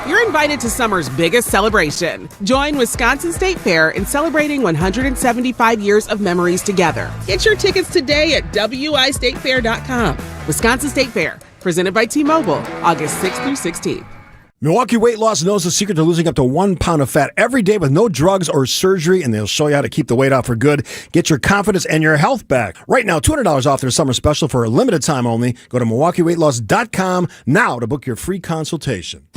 You're invited to summer's biggest celebration. Join Wisconsin State Fair in celebrating 175 years of memories together. Get your tickets today at wistatefair.com. Wisconsin State Fair, presented by T-Mobile, August 6th through 16th. Milwaukee Weight Loss knows the secret to losing up to 1 pound of fat every day with no drugs or surgery, and they'll show you how to keep the weight off for good. Get your confidence and your health back. Right now, $200 off their summer special for a limited time only. Go to MilwaukeeWeightLoss.com now to book your free consultation.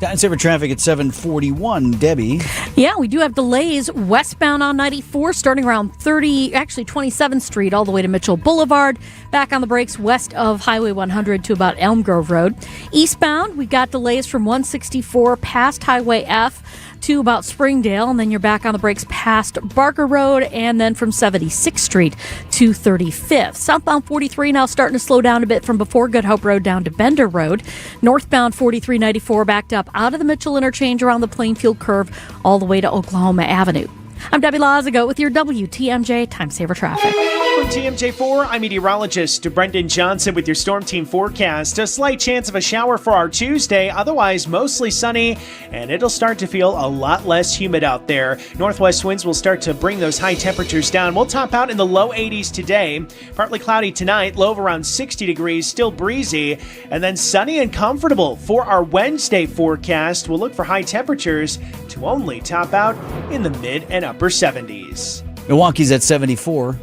Time saver traffic at 7:41. Debbie. Yeah, we do have delays westbound on 94 starting around 27th Street all the way to Mitchell Boulevard. Back on the brakes west of Highway 100 to about Elm Grove Road. Eastbound, we've got delays from 164 past Highway F to about Springdale, and then you're back on the brakes past Barker Road, and then from 76th Street to 35th. Southbound 43 now starting to slow down a bit from before Good Hope Road down to Bender Road. Northbound 4394 backed up out of the Mitchell interchange around the Plainfield curve all the way to Oklahoma Avenue. I'm Debbie Lazago with your WTMJ Time Saver Traffic. From TMJ4, I'm meteorologist Brendan Johnson with your Storm Team forecast. A slight chance of a shower for our Tuesday, otherwise mostly sunny, and it'll start to feel a lot less humid out there. Northwest winds will start to bring those high temperatures down. We'll top out in the low 80s today. Partly cloudy tonight, low of around 60 degrees, still breezy, and then sunny and comfortable for our Wednesday forecast. We'll look for high temperatures to only top out in the mid and upper 70s. Milwaukee's at 74.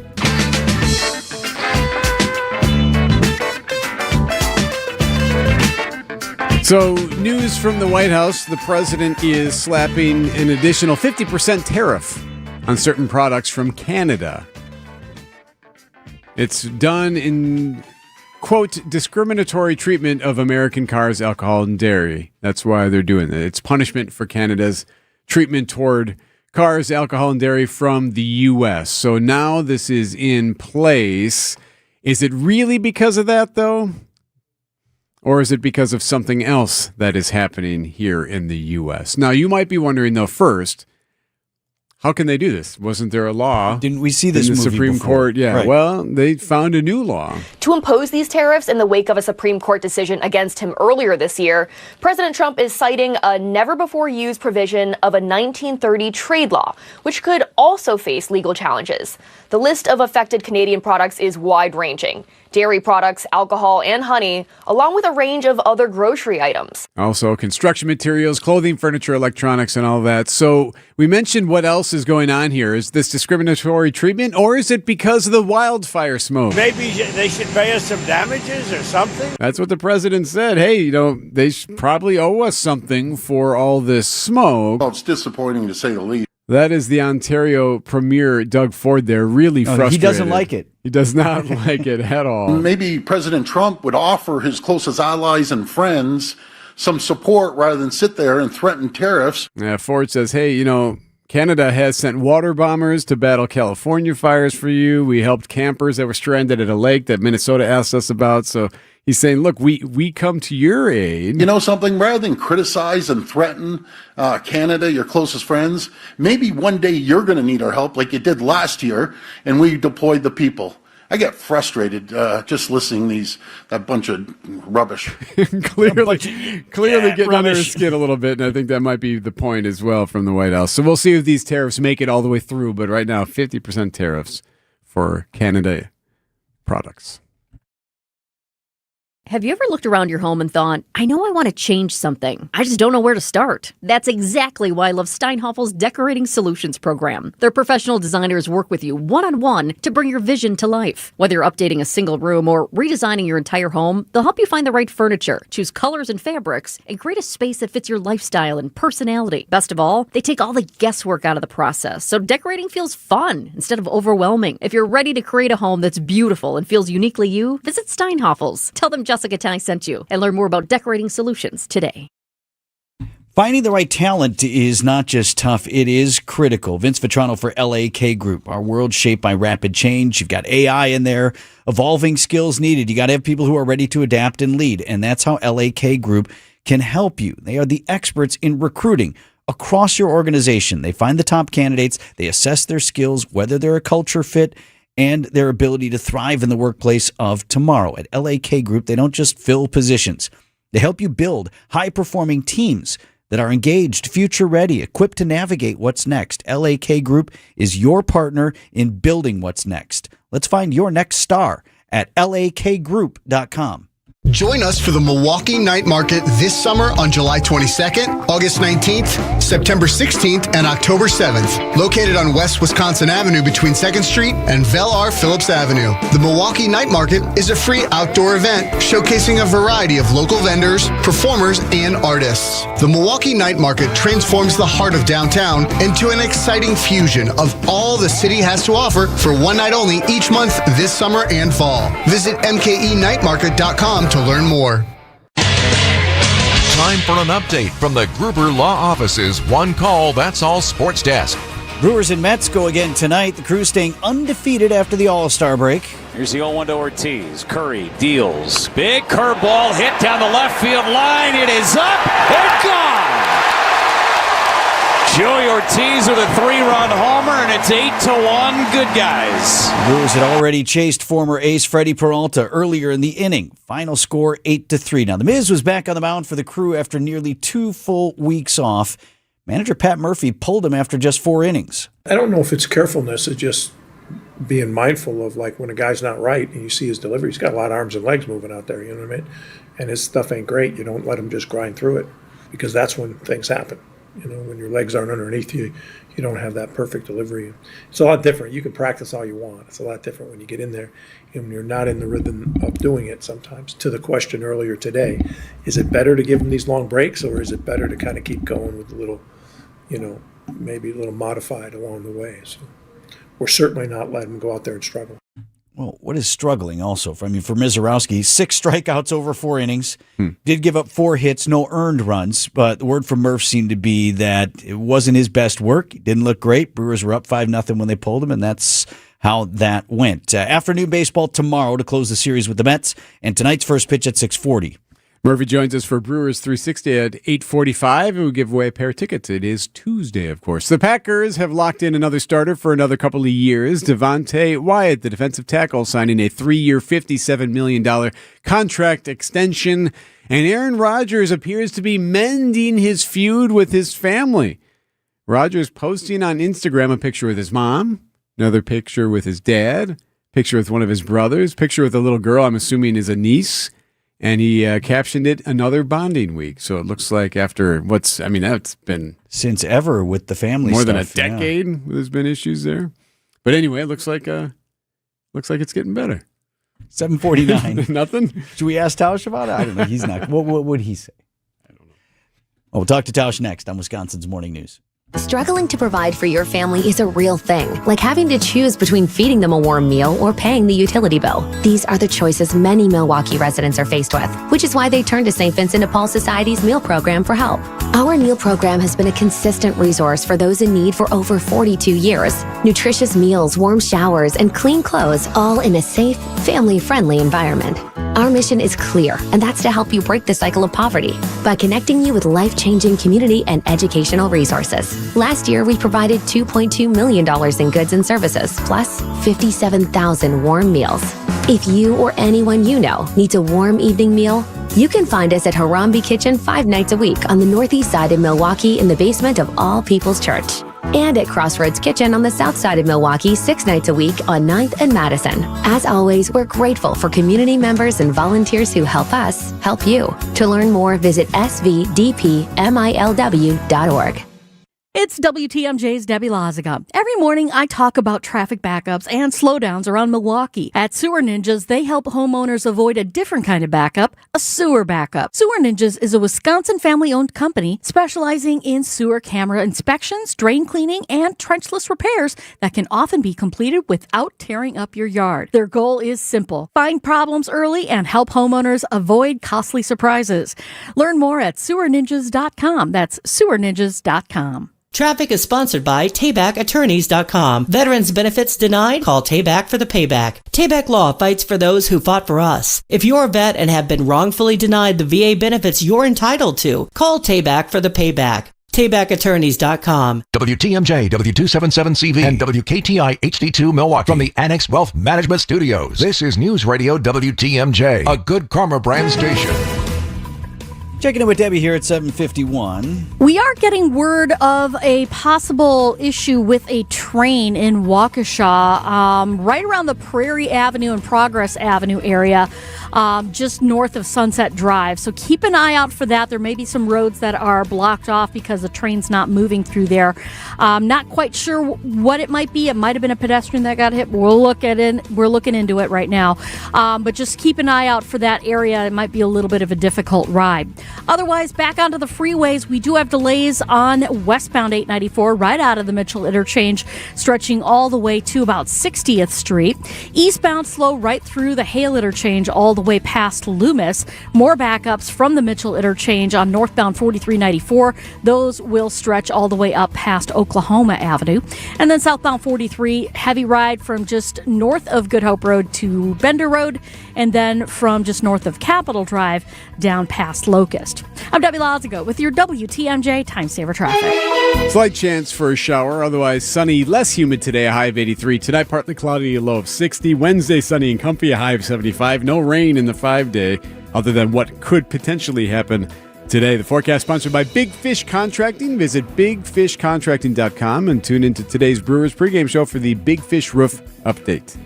So, news from the White House, the president is slapping an additional 50% tariff on certain products from Canada. It's done in, quote, discriminatory treatment of American cars, alcohol, and dairy. That's why they're doing it. It's punishment for Canada's treatment toward cars, alcohol, and dairy from the U.S. So now this is in place. Is it really because of that, though? Or is it because of something else that is happening here in the U.S.? Now, you might be wondering, though, first, how can they do this? Wasn't there a law? Didn't we see this in the movie Supreme before? Court? Yeah, Right. well, they found a new law. To impose these tariffs in the wake of a Supreme Court decision against him earlier this year, President Trump is citing a never-before-used provision of a 1930 trade law, which could also face legal challenges. The list of affected Canadian products is wide-ranging. Dairy products, alcohol, and honey, along with a range of other grocery items. Also, construction materials, clothing, furniture, electronics, and all that. So we mentioned what else is going on here. Is this discriminatory treatment, or is it because of the wildfire smoke? Maybe they should pay us some damages or something. That's what the president said. Hey, they probably owe us something for all this smoke. Well, it's disappointing to say the least. That is the Ontario Premier, Doug Ford, there, really frustrated. He doesn't like it. He does not like it at all. Maybe President Trump would offer his closest allies and friends some support rather than sit there and threaten tariffs. Yeah, Ford says, hey, Canada has sent water bombers to battle California fires for you. We helped campers that were stranded at a lake that Minnesota asked us about. So he's saying, look, we come to your aid. You know something? Rather than criticize and threaten Canada, your closest friends, maybe one day you're going to need our help like you did last year, and we deployed the people. I get frustrated just listening that bunch of rubbish. clearly getting under his skin a little bit, and I think that might be the point as well from the White House. So we'll see if these tariffs make it all the way through, but right now, 50% tariffs for Canada products. Have you ever looked around your home and thought, I know I want to change something. I just don't know where to start. That's exactly why I love Steinhoffel's Decorating Solutions program. Their professional designers work with you one-on-one to bring your vision to life. Whether you're updating a single room or redesigning your entire home, they'll help you find the right furniture, choose colors and fabrics, and create a space that fits your lifestyle and personality. Best of all, they take all the guesswork out of the process, so decorating feels fun instead of overwhelming. If you're ready to create a home that's beautiful and feels uniquely you, visit Steinhoffel's. Tell them Jessica Tank sent you, and learn more about decorating solutions today. Finding the right talent is not just tough, it is critical. Vince Vitrano for LAK Group. Our world shaped by rapid change. You've got AI in there, evolving skills needed. You got to have people who are ready to adapt and lead, and that's how LAK Group can help you. They are the experts in recruiting across your organization. They find the top candidates, they assess their skills, whether they're a culture fit, and their ability to thrive in the workplace of tomorrow. At LAK Group, they don't just fill positions. They help you build high-performing teams that are engaged, future-ready, equipped to navigate what's next. LAK Group is your partner in building what's next. Let's find your next star at lakgroup.com. Join us for the Milwaukee Night Market this summer on July 22nd, August 19th, September 16th, and October 7th. Located on West Wisconsin Avenue between 2nd Street and Velar Phillips Avenue. The Milwaukee Night Market is a free outdoor event showcasing a variety of local vendors, performers, and artists. The Milwaukee Night Market transforms the heart of downtown into an exciting fusion of all the city has to offer for one night only each month this summer and fall. Visit mkenightmarket.com to learn more. Time for an update from the Gruber Law Office's One Call, That's All Sports Desk. Brewers and Mets go again tonight. The Crew staying undefeated after the All-Star break. Here's the 0-1 to Ortiz. Curry deals. Big curveball hit down the left field line. It is up and gone. Joey Ortiz with a 3-run homer, and it's 8-1. Good guys. Brewers had already chased former ace Freddie Peralta earlier in the inning. Final score 8-3. Now, the Miz was back on the mound for the Crew after nearly 2 full weeks off. Manager Pat Murphy pulled him after just 4 innings. I don't know if it's carefulness. It's just being mindful of, like, when a guy's not right and you see his delivery, he's got a lot of arms and legs moving out there, you know what I mean? And his stuff ain't great. You don't let him just grind through it, because that's when things happen. You know, when your legs aren't underneath you, you don't have that perfect delivery. It's a lot different. You can practice all you want. It's a lot different when you get in there and when you're not in the rhythm of doing it sometimes. To the question earlier today, is it better to give him these long breaks, or is it better to kind of keep going with a little, you know, maybe a little modified along the way? So we're certainly not letting him go out there and struggle. Well, what is struggling also? For Mizorowski, 6 strikeouts over 4 innings. Did give up 4 hits, no earned runs, but the word from Murph seemed to be that it wasn't his best work. He didn't look great. Brewers were up 5-0 when they pulled him, and that's how that went. Afternoon baseball tomorrow to close the series with the Mets, and tonight's first pitch at 6:40. Murphy joins us for Brewers 360 at 8:45, and we give away a pair of tickets. It is Tuesday, of course. The Packers have locked in another starter for another couple of years. Devontae Wyatt, the defensive tackle, signing a 3-year, $57 million contract extension. And Aaron Rodgers appears to be mending his feud with his family. Rodgers posting on Instagram a picture with his mom, another picture with his dad, picture with one of his brothers, picture with a little girl I'm assuming is a niece. And he captioned it "Another Bonding Week." So it looks like after that's been since ever with the family more stuff, than a decade. Yeah. There's been issues there, but anyway, it looks like it's getting better. 7:49. Nothing. Should we ask Tausch about it? I don't know. He's not. What would he say? I don't know. Oh, we'll talk to Tausch next on Wisconsin's Morning News. Struggling to provide for your family is a real thing, like having to choose between feeding them a warm meal or paying the utility bill. These are the choices many Milwaukee residents are faced with, which is why they turn to St. Vincent de Paul Society's meal program for help. Our meal program has been a consistent resource for those in need for over 42 years. Nutritious meals, warm showers, and clean clothes, all in a safe, family-friendly environment. Our mission is clear, and that's to help you break the cycle of poverty by connecting you with life-changing community and educational resources. Last year, we provided $2.2 million in goods and services, plus 57,000 warm meals. If you or anyone you know needs a warm evening meal, you can find us at Harambe Kitchen 5 nights a week on the northeast side of Milwaukee in the basement of All People's Church. And at Crossroads Kitchen on the south side of Milwaukee 6 nights a week on 9th and Madison. As always, we're grateful for community members and volunteers who help us help you. To learn more, visit svdpmilw.org. It's WTMJ's Debbie Loziga. Every morning, I talk about traffic backups and slowdowns around Milwaukee. At Sewer Ninjas, they help homeowners avoid a different kind of backup, a sewer backup. Sewer Ninjas is a Wisconsin family-owned company specializing in sewer camera inspections, drain cleaning, and trenchless repairs that can often be completed without tearing up your yard. Their goal is simple: find problems early and help homeowners avoid costly surprises. Learn more at sewerninjas.com. That's sewerninjas.com. Traffic is sponsored by TaybackAttorneys.com. Veterans benefits denied? Call Tayback for the payback. Tayback Law fights for those who fought for us. If you're a vet and have been wrongfully denied the VA benefits you're entitled to, call Tayback for the payback. TaybackAttorneys.com. WTMJ, W277CV, and WKTI HD2 Milwaukee from the Annex Wealth Management Studios. This is News Radio WTMJ, a Good Karma brand station. Checking in with Debbie here at 7:51. We are getting word of a possible issue with a train in Waukesha, right around the Prairie Avenue and Progress Avenue area, just north of Sunset Drive. So keep an eye out for that. There may be some roads that are blocked off because the train's not moving through there. Not quite sure what it might be. It might have been a pedestrian that got hit. We're looking into it right now. But just keep an eye out for that area. It might be a little bit of a difficult ride. Otherwise, back onto the freeways, we do have delays on westbound 894 right out of the Mitchell interchange, stretching all the way to about 60th Street. Eastbound slow right through the Hale interchange all the way past Loomis. More backups from the Mitchell interchange on northbound 4394. Those will stretch all the way up past Oklahoma Avenue. And then southbound 43, heavy ride from just north of Good Hope Road to Bender Road, and then from just north of Capitol Drive down past Locust. I'm Debbie Lozigo with your WTMJ Time Saver Traffic. Slight chance for a shower, otherwise sunny, less humid today, a high of 83. Tonight, partly cloudy, a low of 60. Wednesday, sunny and comfy, a high of 75. No rain in the 5-day, other than what could potentially happen today. The forecast sponsored by Big Fish Contracting. Visit bigfishcontracting.com and tune into today's Brewers pregame show for the Big Fish Roof update.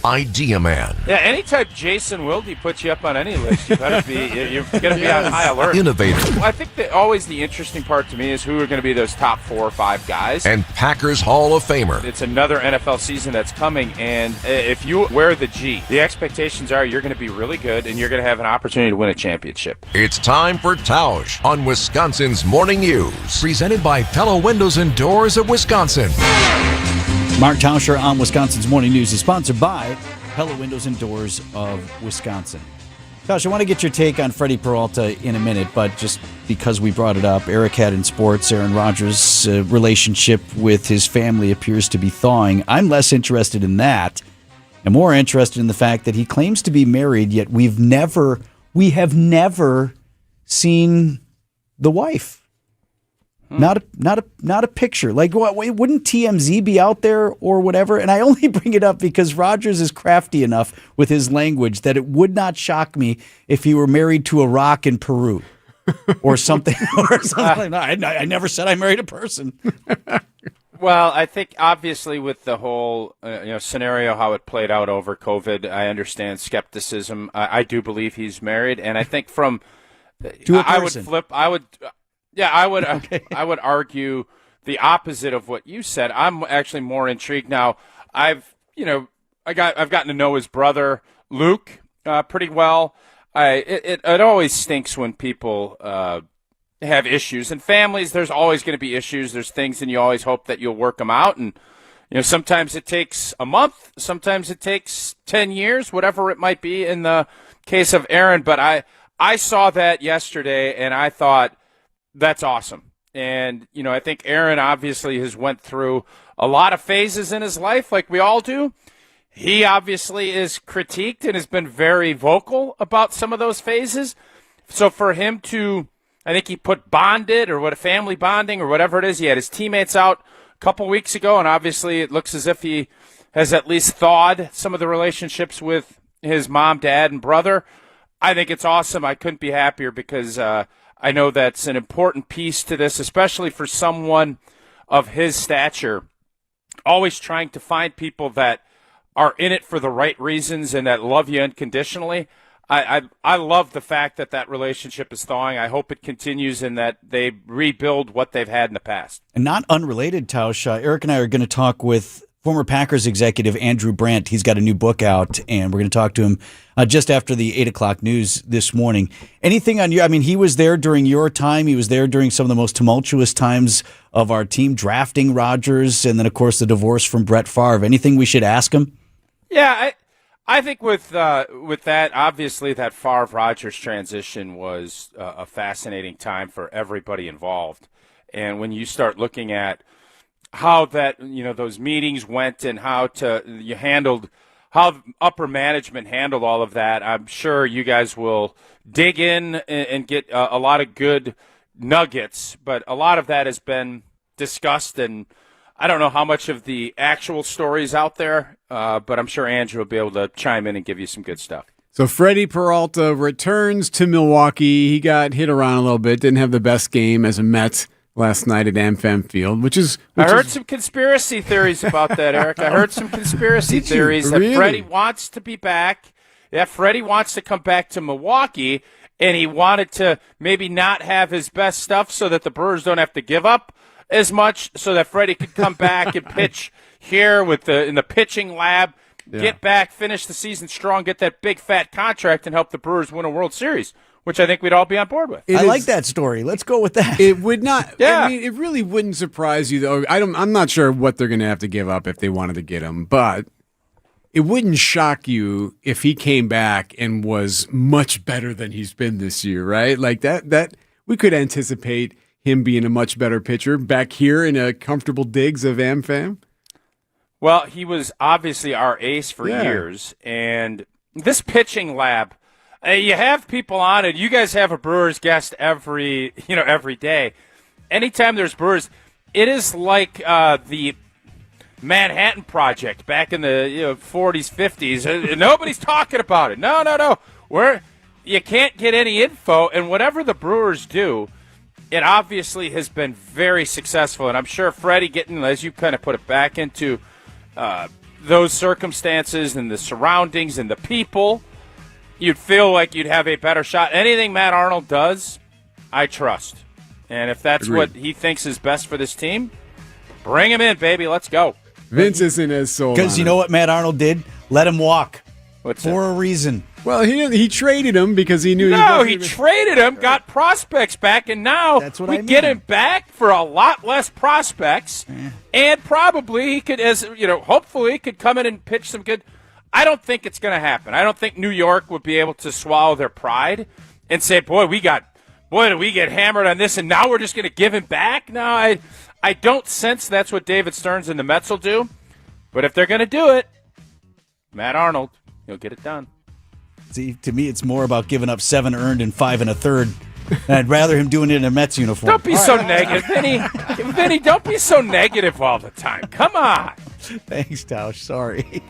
Idea Man. Yeah, anytime Jason Wilde puts you up on any list, you're going to be on high alert. Innovative. Well, I think that always the interesting part to me is who are going to be those top 4 or 5 guys. And Packers Hall of Famer. It's another NFL season that's coming, and if you wear the G, the expectations are you're going to be really good, and you're going to have an opportunity to win a championship. It's time for Tausch on Wisconsin's Morning News. Presented by Pella Windows and Doors of Wisconsin. Mark Tauscher on Wisconsin's Morning News is sponsored by Pella Windows and Doors of Wisconsin. Tauscher, I want to get your take on Freddie Peralta in a minute, but just because we brought it up, Eric had in sports, Aaron Rodgers' relationship with his family appears to be thawing. I'm less interested in that and more interested in the fact that he claims to be married, yet we have never seen the wife. Not a picture. Like, wouldn't TMZ be out there or whatever? And I only bring it up because Rodgers is crafty enough with his language that it would not shock me if he were married to a rock in Peru or something. Like that. I never said I married a person. Well, I think obviously with the whole scenario, how it played out over COVID, I understand skepticism. I do believe he's married, and I think from I would argue the opposite of what you said. I'm actually more intrigued now. I've gotten to know his brother Luke pretty well. It always stinks when people have issues. And families, there's always going to be issues. There's things, and you always hope that you'll work them out. And, sometimes it takes a month. Sometimes it takes 10 years, whatever it might be in the case of Aaron. But I saw that yesterday, and I thought, that's awesome. And, I think Aaron obviously has went through a lot of phases in his life, like we all do. He obviously is critiqued and has been very vocal about some of those phases. So for him to, I think he put bonded or family bonding or whatever it is. He had his teammates out a couple weeks ago, and obviously it looks as if he has at least thawed some of the relationships with his mom, dad, and brother. I think it's awesome. I couldn't be happier because I know that's an important piece to this, especially for someone of his stature, always trying to find people that are in it for the right reasons and that love you unconditionally. I love the fact that relationship is thawing. I hope it continues and that they rebuild what they've had in the past. And not unrelated, Tausch, Eric and I are going to talk with former Packers executive Andrew Brandt. He's got a new book out, and we're going to talk to him just after the 8 o'clock news this morning. Anything on you? He was there during your time. He was there during some of the most tumultuous times of our team, drafting Rodgers, and then, of course, the divorce from Brett Favre. Anything we should ask him? Yeah, I think with that, obviously that Favre-Rodgers transition was a fascinating time for everybody involved. And when you start looking at how that, those meetings went and how upper management handled all of that, I'm sure you guys will dig in and get a lot of good nuggets. But a lot of that has been discussed, and I don't know how much of the actual stories out there, but I'm sure Andrew will be able to chime in and give you some good stuff. So Freddie Peralta returns to Milwaukee. He got hit around a little bit, didn't have the best game as a Met last night at AmFam Field, I heard some conspiracy theories about that, Eric. I heard some conspiracy theories that Freddie wants to be back. Yeah, Freddie wants to come back to Milwaukee, and he wanted to maybe not have his best stuff so that the Brewers don't have to give up as much, so that Freddie could come back and pitch here in the pitching lab, get back, finish the season strong, get that big fat contract, and help the Brewers win a World Series, which I think we'd all be on board with. I like that story. Let's go with that. It would not. Yeah. It really wouldn't surprise you, though. I'm not sure what they're going to have to give up if they wanted to get him, but it wouldn't shock you if he came back and was much better than he's been this year, right? Like that we could anticipate him being a much better pitcher back here in a comfortable digs of AmFam. Well, he was obviously our ace for years, and this pitching lab, you have people on it. You guys have a Brewers guest every day. Anytime there's Brewers, it is like the Manhattan Project back in the 40s, 50s. Nobody's talking about it. No. You can't get any info, and whatever the Brewers do, it obviously has been very successful. And I'm sure Freddie getting, as you kind of put it, back into those circumstances and the surroundings and the people, you'd feel like you'd have a better shot. Anything Matt Arnold does, I trust. And if that's what he thinks is best for this team, bring him in, baby. Let's go. Vince isn't as sold. Because you know what Matt Arnold did? Let him walk. For a reason. Well, he traded him because he knew. He traded him, got prospects back, and now we get him back for a lot less prospects, and probably he could, hopefully he could come in and pitch some good. I don't think it's going to happen. I don't think New York would be able to swallow their pride and say, boy, did we get hammered on this, and now we're just going to give him back? No, I don't sense that's what David Stearns and the Mets will do. But if they're going to do it, Matt Arnold, he'll get it done. See, to me, it's more about giving up 7 earned and 5 1/3. And I'd rather him doing it in a Mets uniform. Don't be so negative, Vinny. Don't be so negative all the time. Come on. Thanks, Tausch. Sorry.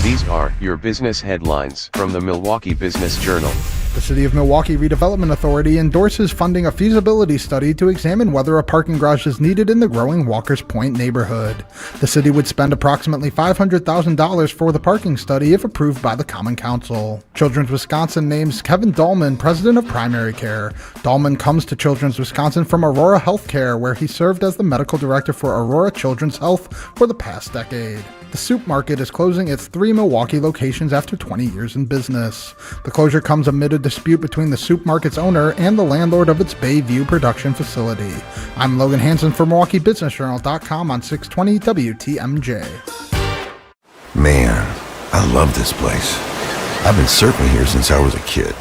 These are your business headlines from the Milwaukee Business Journal. The City of Milwaukee Redevelopment Authority endorses funding a feasibility study to examine whether a parking garage is needed in the growing Walkers Point neighborhood. The city would spend approximately $500,000 for the parking study if approved by the Common Council. Children's Wisconsin names Kevin Dahlman president of primary care. Dahlman comes to Children's Wisconsin from Aurora Healthcare, where he served as the medical director for Aurora Children's Health for the past decade. The Soup Market is closing its 3 Milwaukee locations after 20 years in business. The closure comes amid a dispute between the supermarket's owner and the landlord of its Bayview production facility. I'm Logan Hansen for MilwaukeeBusinessJournal.com on 620 WTMJ. Man, I love this place. I've been surfing here since I was a kid.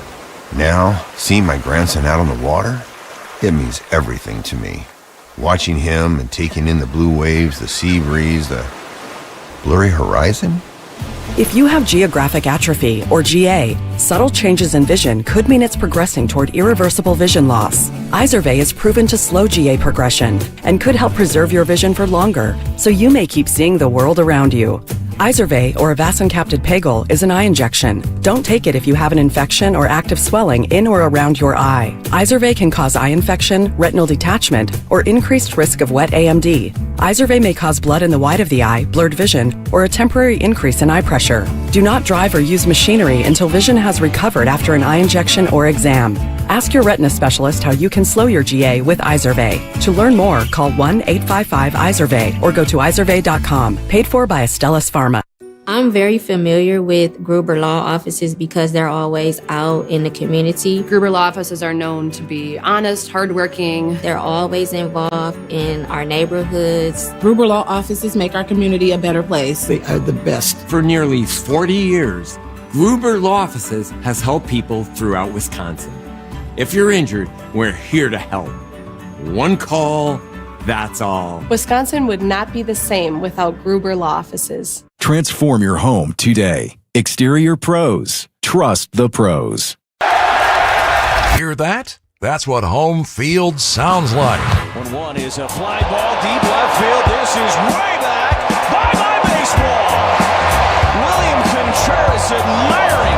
Now, seeing my grandson out on the water, it means everything to me. Watching him and taking in the blue waves, the sea breeze, the blurry horizon. If you have geographic atrophy, or GA, subtle changes in vision could mean it's progressing toward irreversible vision loss. Izervay is proven to slow GA progression and could help preserve your vision for longer, so you may keep seeing the world around you. Izervay, or avacincaptad pegol, is an eye injection. Don't take it if you have an infection or active swelling in or around your eye. Izervay can cause eye infection, retinal detachment, or increased risk of wet AMD. Izervay may cause blood in the white of the eye, blurred vision, or a temporary increase in eye pressure. Do not drive or use machinery until vision has recovered after an eye injection or exam. Ask your retina specialist how you can slow your GA with Izervay. To learn more, call 1-855-IZERVAY or go to izervay.com. Paid for by Astellas Pharma. I'm very familiar with Gruber Law Offices because they're always out in the community. Gruber Law Offices are known to be honest, hardworking. They're always involved in our neighborhoods. Gruber Law Offices make our community a better place. They are the best. For nearly 40 years, Gruber Law Offices has helped people throughout Wisconsin. If you're injured, we're here to help. One call, that's all. Wisconsin would not be the same without Gruber Law Offices. Transform your home today. Exterior Pros. Trust the pros. Hear that? That's what home field sounds like. 1-1 is a fly ball deep left field. This is way back. Bye-bye baseball. William Contreras admiring.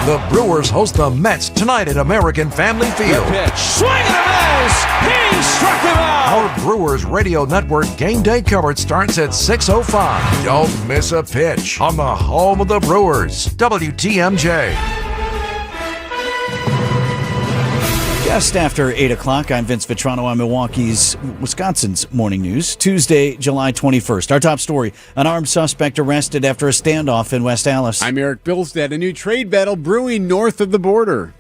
The Brewers host the Mets tonight at American Family Field. The pitch. Swing and a miss. He struck him out. Our Brewers Radio Network game day coverage starts at 6:05. Don't miss a pitch on the home of the Brewers, WTMJ. Just after 8 o'clock, I'm Vince Vitrano on Wisconsin's Morning News. Tuesday, July 21st. Our top story, an armed suspect arrested after a standoff in West Allis. I'm Eric Bilstead. A new trade battle brewing north of the border.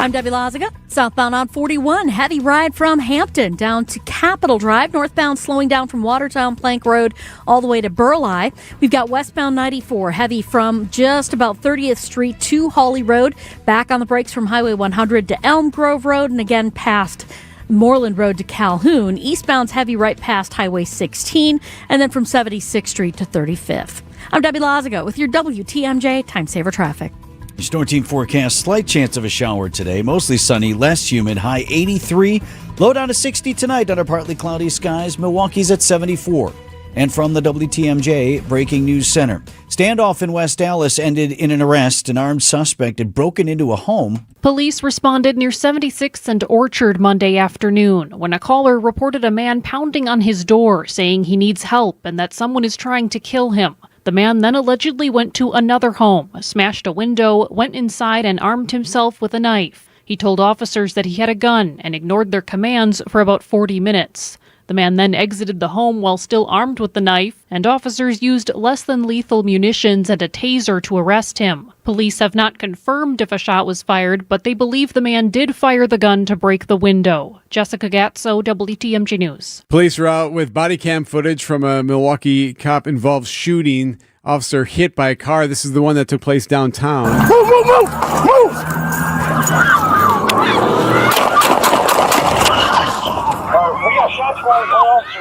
I'm Debbie Laziga. Southbound on 41, heavy ride from Hampton down to Capitol Drive. Northbound slowing down from Watertown Plank Road all the way to Burleigh. We've got westbound 94, heavy from just about 30th Street to Hawley Road. Back on the brakes from Highway 100 to Elm Grove Road, and again past Moreland Road to Calhoun. Eastbound's heavy right past Highway 16, and then from 76th Street to 35th. I'm Debbie Laziga with your WTMJ Time Saver Traffic. Your Storm Team forecast, slight chance of a shower today. Mostly sunny, less humid, high 83. Low down to 60 tonight under partly cloudy skies. Milwaukee's at 74. And from the WTMJ Breaking News Center. Standoff in West Allis ended in an arrest. An armed suspect had broken into a home. Police responded near 76th and Orchard Monday afternoon when a caller reported a man pounding on his door saying he needs help and that someone is trying to kill him. The man then allegedly went to another home, smashed a window, went inside, and armed himself with a knife. He told officers that he had a gun and ignored their commands for about 40 minutes. The man then exited the home while still armed with the knife, and officers used less than lethal munitions and a taser to arrest him. Police have not confirmed if a shot was fired, but they believe the man did fire the gun to break the window. Jessica Gatso, WTMJ News. Police are out with body cam footage from a Milwaukee cop-involved shooting. Officer hit by a car. This is the one that took place downtown. Move, move, move, move!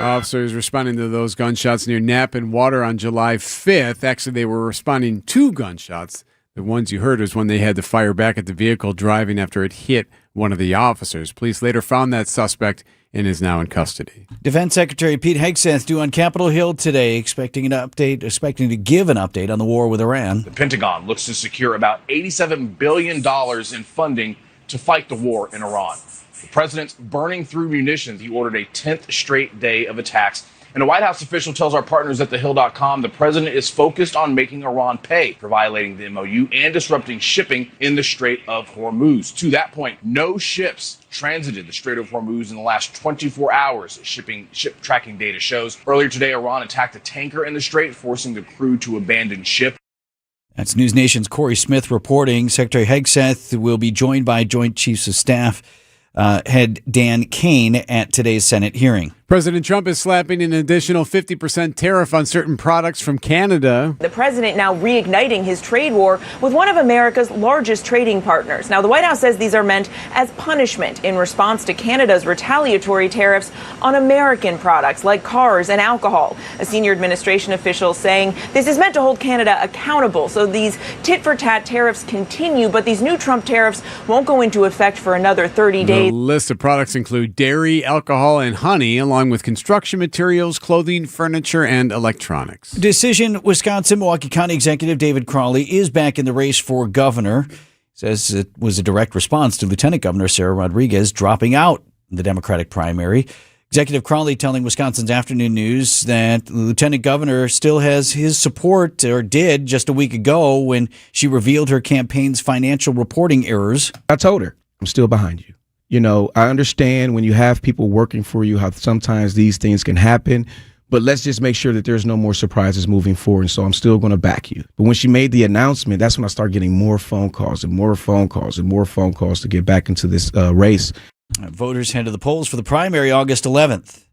Officers responding to those gunshots near Knapp and Water on July 5th. Actually, they were responding to gunshots. The ones you heard was when they had to fire back at the vehicle driving after it hit one of the officers. Police later found that suspect and is now in custody. Defense Secretary Pete Hegseth due on Capitol Hill today, expecting to give an update on the war with Iran. The Pentagon looks to secure about $87 billion in funding to fight the war in Iran. The president's burning through munitions. He ordered a 10th straight day of attacks. And a White House official tells our partners at thehill.com the president is focused on making Iran pay for violating the MOU and disrupting shipping in the Strait of Hormuz. To that point, no ships transited the Strait of Hormuz in the last 24 hours, ship tracking data shows. Earlier today, Iran attacked a tanker in the strait, forcing the crew to abandon ship. That's News Nation's Corey Smith reporting. Secretary Hegseth will be joined by Joint Chiefs of Staff head Dan Kane at today's Senate hearing. President Trump is slapping an additional 50% tariff on certain products from Canada. The president now reigniting his trade war with one of America's largest trading partners. Now, the White House says these are meant as punishment in response to Canada's retaliatory tariffs on American products like cars and alcohol. A senior administration official saying this is meant to hold Canada accountable. So these tit-for-tat tariffs continue, but these new Trump tariffs won't go into effect for another 30 days. The list of products include dairy, alcohol, and honey, along with construction materials, clothing, furniture, and electronics. Decision: Wisconsin Milwaukee County Executive David Crowley is back in the race for governor. Says it was a direct response to Lieutenant Governor Sarah Rodriguez dropping out in the Democratic primary. Executive Crowley telling Wisconsin's Afternoon News that the Lieutenant Governor still has his support, or did just a week ago when she revealed her campaign's financial reporting errors. I told her, I'm still behind you. You know, I understand when you have people working for you how sometimes these things can happen, but let's just make sure that there's no more surprises moving forward. And so I'm still going to back you. But when she made the announcement, that's when I started getting more phone calls and more phone calls and more phone calls to get back into this race. Voters head to the polls for the primary August 11th.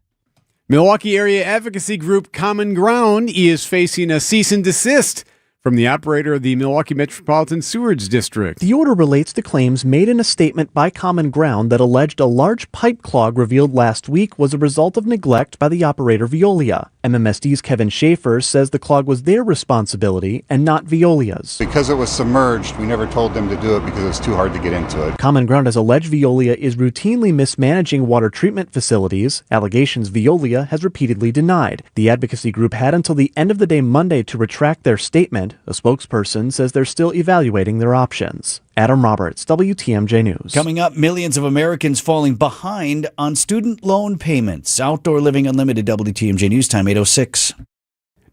Milwaukee area advocacy group Common Ground is facing a cease and desist from the operator of the Milwaukee Metropolitan Sewerage District. The order relates to claims made in a statement by Common Ground that alleged a large pipe clog revealed last week was a result of neglect by the operator Veolia. MMSD's Kevin Schaefer says the clog was their responsibility and not Veolia's. Because it was submerged, we never told them to do it because it was too hard to get into it. Common Ground has alleged Veolia is routinely mismanaging water treatment facilities, allegations Veolia has repeatedly denied. The advocacy group had until the end of the day Monday to retract their statement. A spokesperson says they're still evaluating their options. Adam Roberts, WTMJ News. Coming up, millions of Americans falling behind on student loan payments. Outdoor Living Unlimited, WTMJ News Time, 8:06.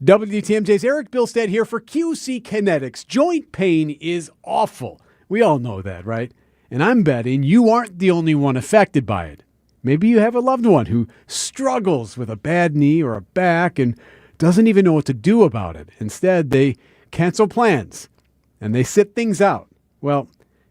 WTMJ's Eric Bilstead here for QC Kinetics. Joint pain is awful. We all know that, right? And I'm betting you aren't the only one affected by it. Maybe you have a loved one who struggles with a bad knee or a back and doesn't even know what to do about it. Instead, they cancel plans and they sit things out. Well,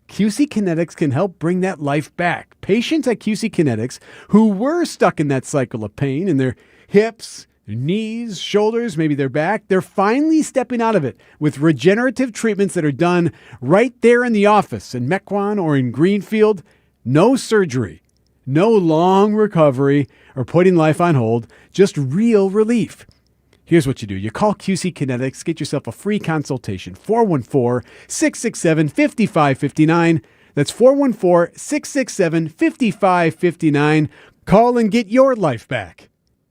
QC Kinetics can help bring that life back. Patients at QC Kinetics who were stuck in that cycle of pain in their hips, their knees, shoulders, maybe their back, they're finally stepping out of it with regenerative treatments that are done right there in the office in Mequon or in Greenfield. No surgery, no long recovery or putting life on hold, just real relief. Here's what you do. You call QC Kinetics, get yourself a free consultation, 414-667-5559. That's 414-667-5559. Call and get your life back.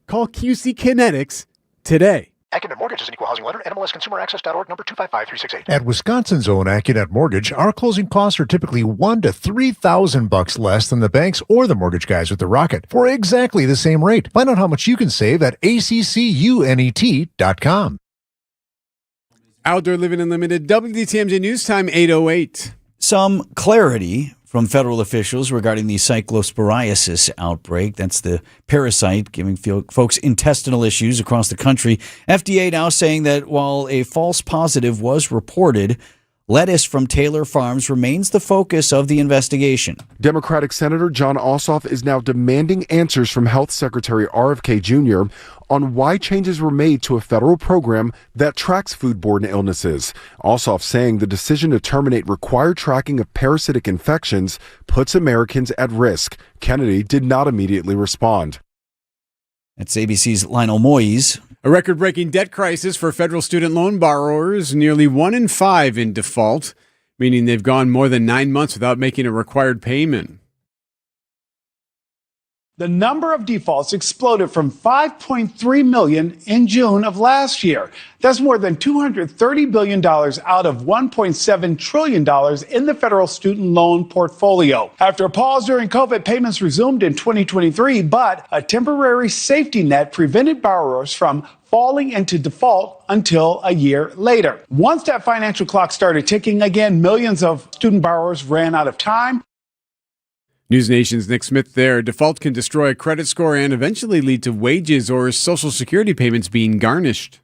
Call QC Kinetics today. Accunet Mortgage is an equal housing lender. NMLSConsumerAccess.org, number 255368. At Wisconsin's own Accunet Mortgage, our closing costs are typically $1,000 to $3,000 less than the banks or the mortgage guys with the Rocket for exactly the same rate. Find out how much you can save at accunet.com. Outdoor Living Unlimited, WTMJ News Time, 8:08. Some clarity from federal officials regarding the cyclosporiasis outbreak. That's the parasite giving folks intestinal issues across the country. FDA now saying that while a false positive was reported, lettuce from Taylor Farms remains the focus of the investigation. Democratic Senator John Ossoff is now demanding answers from Health Secretary RFK Jr. on why changes were made to a federal program that tracks foodborne illnesses. Ossoff saying the decision to terminate required tracking of parasitic infections puts Americans at risk. Kennedy did not immediately respond. That's ABC's Lionel Moyes. A record-breaking debt crisis for federal student loan borrowers, nearly 1 in 5 in default, meaning they've gone more than 9 months without making a required payment. The number of defaults exploded from 5.3 million in June of last year. That's more than $230 billion out of $1.7 trillion in the federal student loan portfolio. After a pause during COVID, payments resumed in 2023, but a temporary safety net prevented borrowers from falling into default until a year later. Once that financial clock started ticking again, millions of student borrowers ran out of time. News Nation's Nick Smith there. Default can destroy a credit score and eventually lead to wages or Social Security payments being garnished.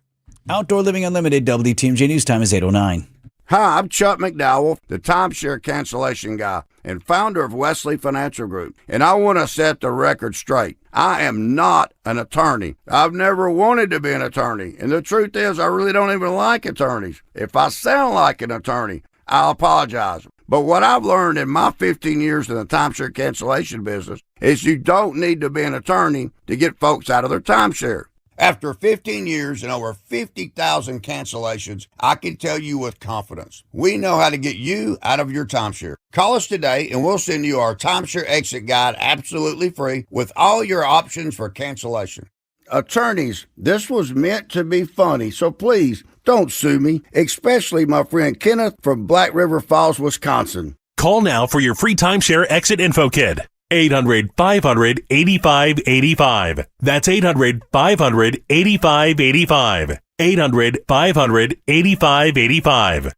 Outdoor Living Unlimited, WTMJ News Time is 8:09. Hi, I'm Chuck McDowell, the timeshare cancellation guy and founder of Wesley Financial Group, and I want to set the record straight. I am not an attorney. I've never wanted to be an attorney, and the truth is I really don't even like attorneys. If I sound like an attorney, I'll apologize. But what I've learned in my 15 years in the timeshare cancellation business is you don't need to be an attorney to get folks out of their timeshare. After 15 years and over 50,000 cancellations, I can tell you with confidence, we know how to get you out of your timeshare. Call us today and we'll send you our timeshare exit guide absolutely free with all your options for cancellation. Attorneys, this was meant to be funny, so please don't sue me, especially my friend Kenneth from Black River Falls, Wisconsin. Call now for your free timeshare exit info kit. 800-500-8585. That's 800-500-8585. 800-500-8585.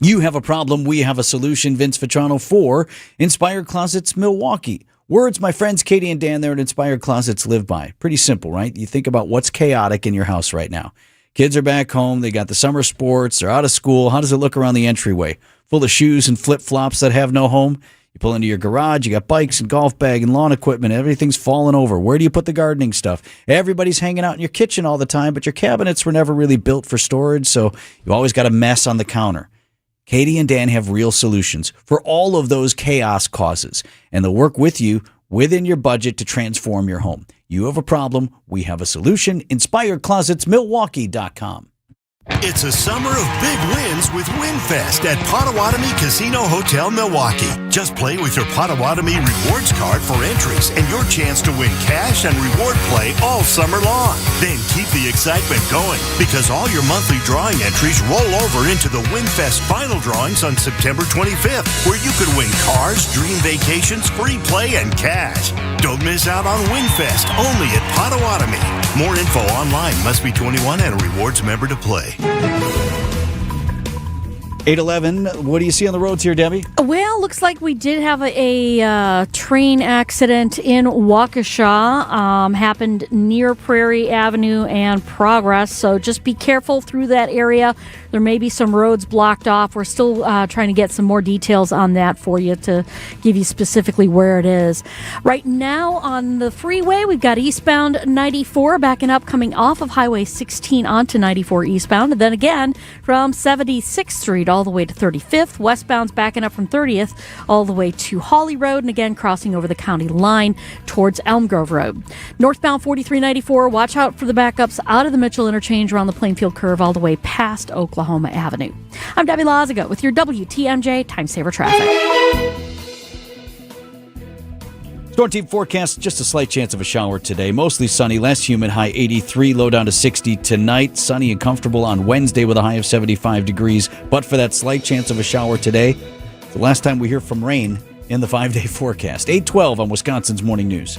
You have a problem, we have a solution. Vince Vitrano for Inspired Closets Milwaukee. Words my friends Katie and Dan there at Inspired Closets live by. Pretty simple, right? You think about what's chaotic in your house right now. Kids are back home. They got the summer sports. They're out of school. How does it look around the entryway? Full of shoes and flip-flops that have no home? You pull into your garage, you got bikes and golf bag and lawn equipment, everything's falling over. Where do you put the gardening stuff? Everybody's hanging out in your kitchen all the time, but your cabinets were never really built for storage, so you've always got a mess on the counter. Katie and Dan have real solutions for all of those chaos causes, and they'll work with you within your budget to transform your home. You have a problem, we have a solution. InspiredClosetsMilwaukee.com. It's a summer of big wins with WinFest at Potawatomi Casino Hotel Milwaukee. Just play with your Potawatomi Rewards card for entries and your chance to win cash and reward play all summer long. Then keep the excitement going because all your monthly drawing entries roll over into the WinFest final drawings on September 25th, where you could win cars, dream vacations, free play, and cash. Don't miss out on WinFest only at Potawatomi. More info online. Must be 21 and a rewards member to play. 811, what do you see on the roads here, Debbie? Well, looks like we did have a train accident in Waukesha. Happened near Prairie Avenue and Progress, so just be careful through that area. There may be some roads blocked off. We're still trying to get some more details on that for you to give you specifically where it is. Right now on the freeway, we've got eastbound 94 backing up coming off of Highway 16 onto 94 eastbound. And then again from 76th Street all the way to 35th. Westbound's backing up from 30th all the way to Hawley Road, and again crossing over the county line towards Elm Grove Road. Northbound 4394, watch out for the backups out of the Mitchell interchange around the Plainfield curve all the way past Oklahoma Avenue. I'm Debbie Lazaga with your WTMJ Time Saver Traffic. Storm team forecast, just a slight chance of a shower today. Mostly sunny, less humid, high 83, low down to 60 tonight. Sunny and comfortable on Wednesday with a high of 75 degrees. But for that slight chance of a shower today, the last time we hear from rain in the 5-day forecast. 8:12 on Wisconsin's Morning News.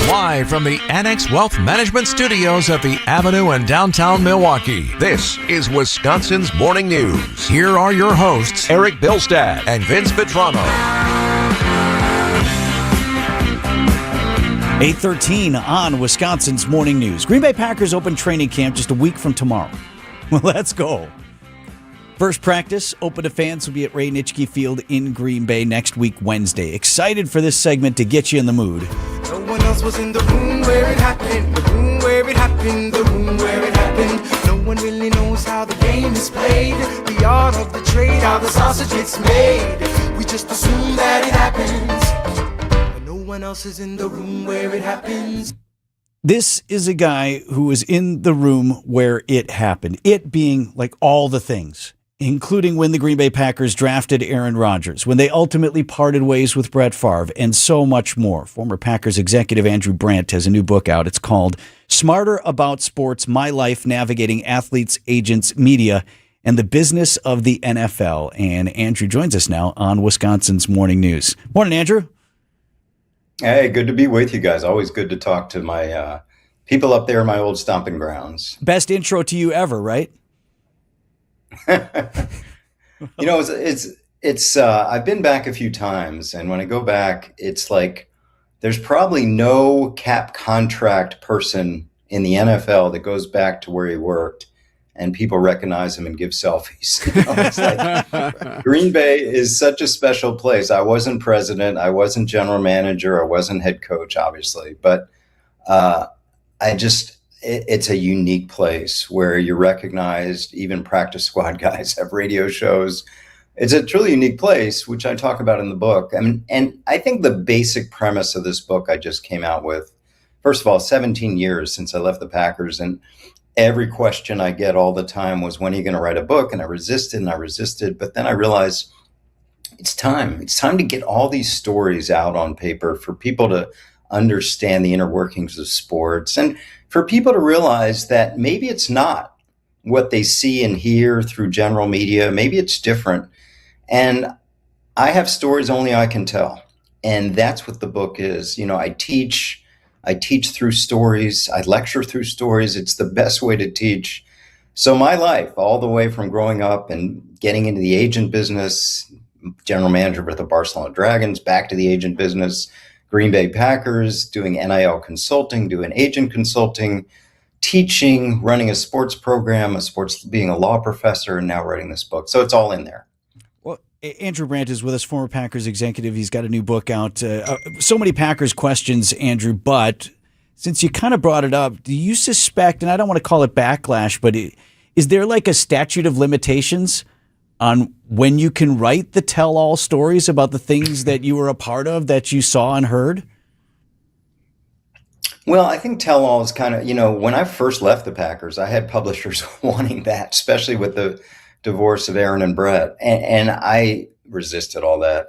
Live from the Annex Wealth Management Studios at the Avenue in downtown Milwaukee, this is Wisconsin's Morning News. Here are your hosts, Eric Bilstad and Vince Vitrano. 8:13 on Wisconsin's Morning News. Green Bay Packers open training camp just a week from tomorrow. Well, let's go. First practice, open to fans, will be at Ray Nitschke Field in Green Bay next week, Wednesday. Excited for this segment to get you in the mood. No one else was in the room where it happened, the room where it happened, the room where it happened. No one really knows how the game is played, the art of the trade, how the sausage gets made. We just assume that it happens, but no one else is in the room where it happens. This is a guy who was in the room where it happened. It being like all the things, including when the Green Bay Packers drafted Aaron Rodgers, when they ultimately parted ways with Brett Favre, and so much more. Former Packers executive Andrew Brandt has a new book out. It's called Smarter About Sports, My Life Navigating Athletes, Agents, Media, and the Business of the NFL. And Andrew joins us now on Wisconsin's Morning News. Morning, Andrew. Hey, good to be with you guys. Always good to talk to my people up there in my old stomping grounds. Best intro to you ever, right? You know, it's I've been back a few times, and when I go back, it's like there's probably no cap contract person in the NFL that goes back to where he worked and people recognize him and give selfies. It's like, Green Bay is such a special place. I wasn't president, I wasn't general manager, I wasn't head coach, obviously, but it's a unique place where you're recognized. Even practice squad guys have radio shows. It's a truly unique place, which I talk about in the book. And I think the basic premise of this book I just came out with, first of all, 17 years since I left the Packers, and every question I get all the time was, when are you going to write a book? And I resisted. But then I realized it's time. It's time to get all these stories out on paper for people to understand the inner workings of sports, and for people to realize that maybe it's not what they see and hear through general media. Maybe it's different. And I have stories only I can tell. And that's what the book is. I teach through stories. I lecture through stories. It's the best way to teach. So my life, all the way from growing up and getting into the agent business, general manager with the Barcelona Dragons, back to the agent business, Green Bay Packers, doing NIL consulting, doing agent consulting, teaching, running a sports program, being a law professor, and now writing this book. So it's all in there. Well, Andrew Brandt is with us, former Packers executive. He's got a new book out. So many Packers questions, Andrew, but since you kind of brought it up, do you suspect, and I don't want to call it backlash, but is there like a statute of limitations on when you can write the tell-all stories about the things that you were a part of, that you saw and heard? Well, I think tell-all is kind of, when I first left the Packers, I had publishers wanting that, especially with the divorce of Aaron and Brett. And I resisted all that.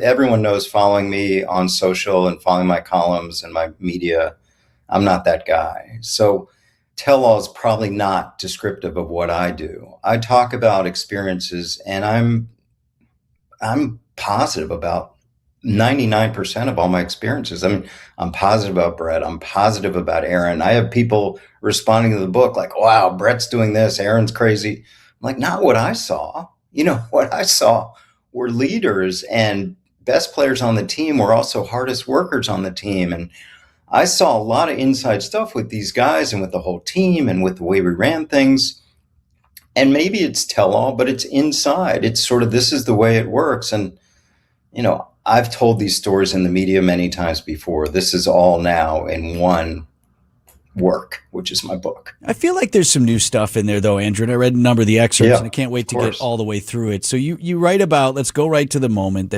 Everyone knows, following me on social and following my columns and my media, I'm not that guy. So tell-all is probably not descriptive of what I do. I talk about experiences, and I'm positive about 99% of all my experiences. I'm positive about Brett. I'm positive about Aaron. I have people responding to the book like, wow, Brett's doing this, Aaron's crazy. I'm like, not what I saw. What I saw were leaders, and best players on the team were also hardest workers on the team. And I saw a lot of inside stuff with these guys and with the whole team and with the way we ran things. And maybe it's tell-all, but it's inside. It's sort of, this is the way it works. And, I've told these stories in the media many times before. This is all now in one work, which is my book. I feel like there's some new stuff in there, though, Andrew, and I read a number of the excerpts, and I can't wait to get all the way through it. So you write about, let's go right to the moment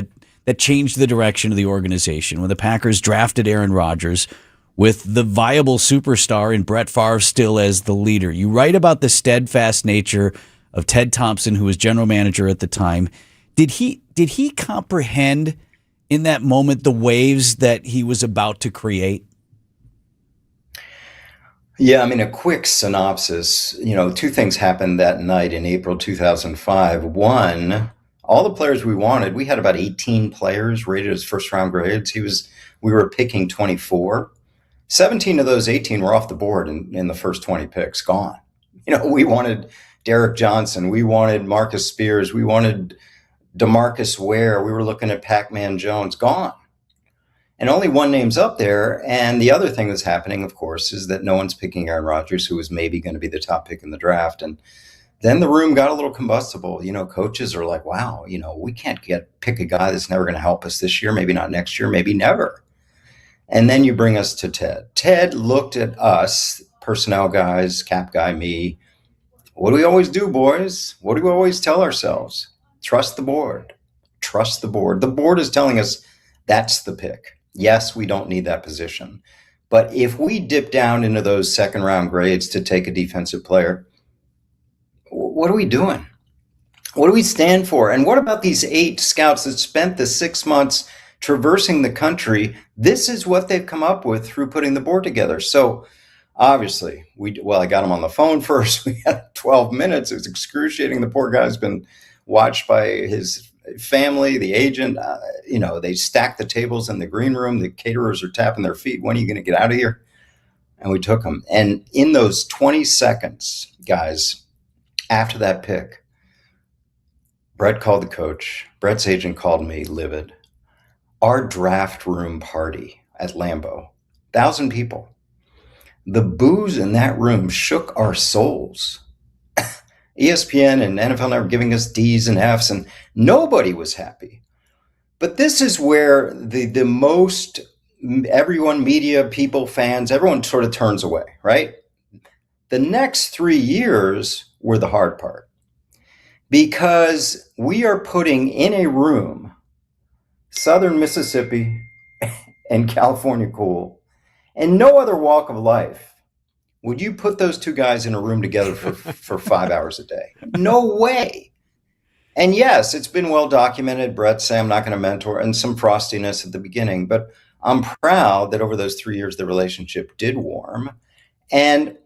that changed the direction of the organization, when the Packers drafted Aaron Rodgers with the viable superstar in Brett Favre still as the leader. You write about the steadfast nature of Ted Thompson, who was general manager at the time. Did he comprehend in that moment the waves that he was about to create? Yeah, a quick synopsis. Two things happened that night in April 2005. One, all the players we wanted, we had about 18 players rated as first-round grades. We were picking 24. 17 of those 18 were off the board in the first 20 picks, gone. We wanted Derek Johnson. We wanted Marcus Spears. We wanted DeMarcus Ware. We were looking at Pac-Man Jones, gone. And only one name's up there. And the other thing that's happening, of course, is that no one's picking Aaron Rodgers, who was maybe going to be the top pick in the draft. And then the room got a little combustible. Coaches are like, wow, we can't pick a guy that's never going to help us this year, maybe not next year, maybe never. And then you bring us to Ted. Ted looked at us, personnel guys, cap guy, me. What do we always do, boys? What do we always tell ourselves? Trust the board. Trust the board. The board is telling us that's the pick. Yes, we don't need that position. But if we dip down into those second-round grades to take a defensive player, what are we doing? What do we stand for? And what about these 8 scouts that spent the 6 months traversing the country? This is what they've come up with through putting the board together. So obviously, I got him on the phone first. We had 12 minutes. It was excruciating. The poor guy's been watched by his family, the agent. They stacked the tables in the green room. The caterers are tapping their feet. When are you going to get out of here? And we took him. And in those 20 seconds, guys, after that pick, Brett called the coach. Brett's agent called me, livid. Our draft room party at Lambeau, 1,000 people. The booze in that room shook our souls. ESPN and NFL Network giving us D's and F's, and nobody was happy. But this is where the most everyone, media, people, fans, everyone sort of turns away, right? The next 3 years were the hard part because we are putting in a room Southern Mississippi and California cool and no other walk of life. Would you put those two guys in a room together for 5 hours a day? No way. And yes, it's been well documented. Brett say I'm not going to mentor, and some frostiness at the beginning, but I'm proud that over those 3 years, the relationship did warm. And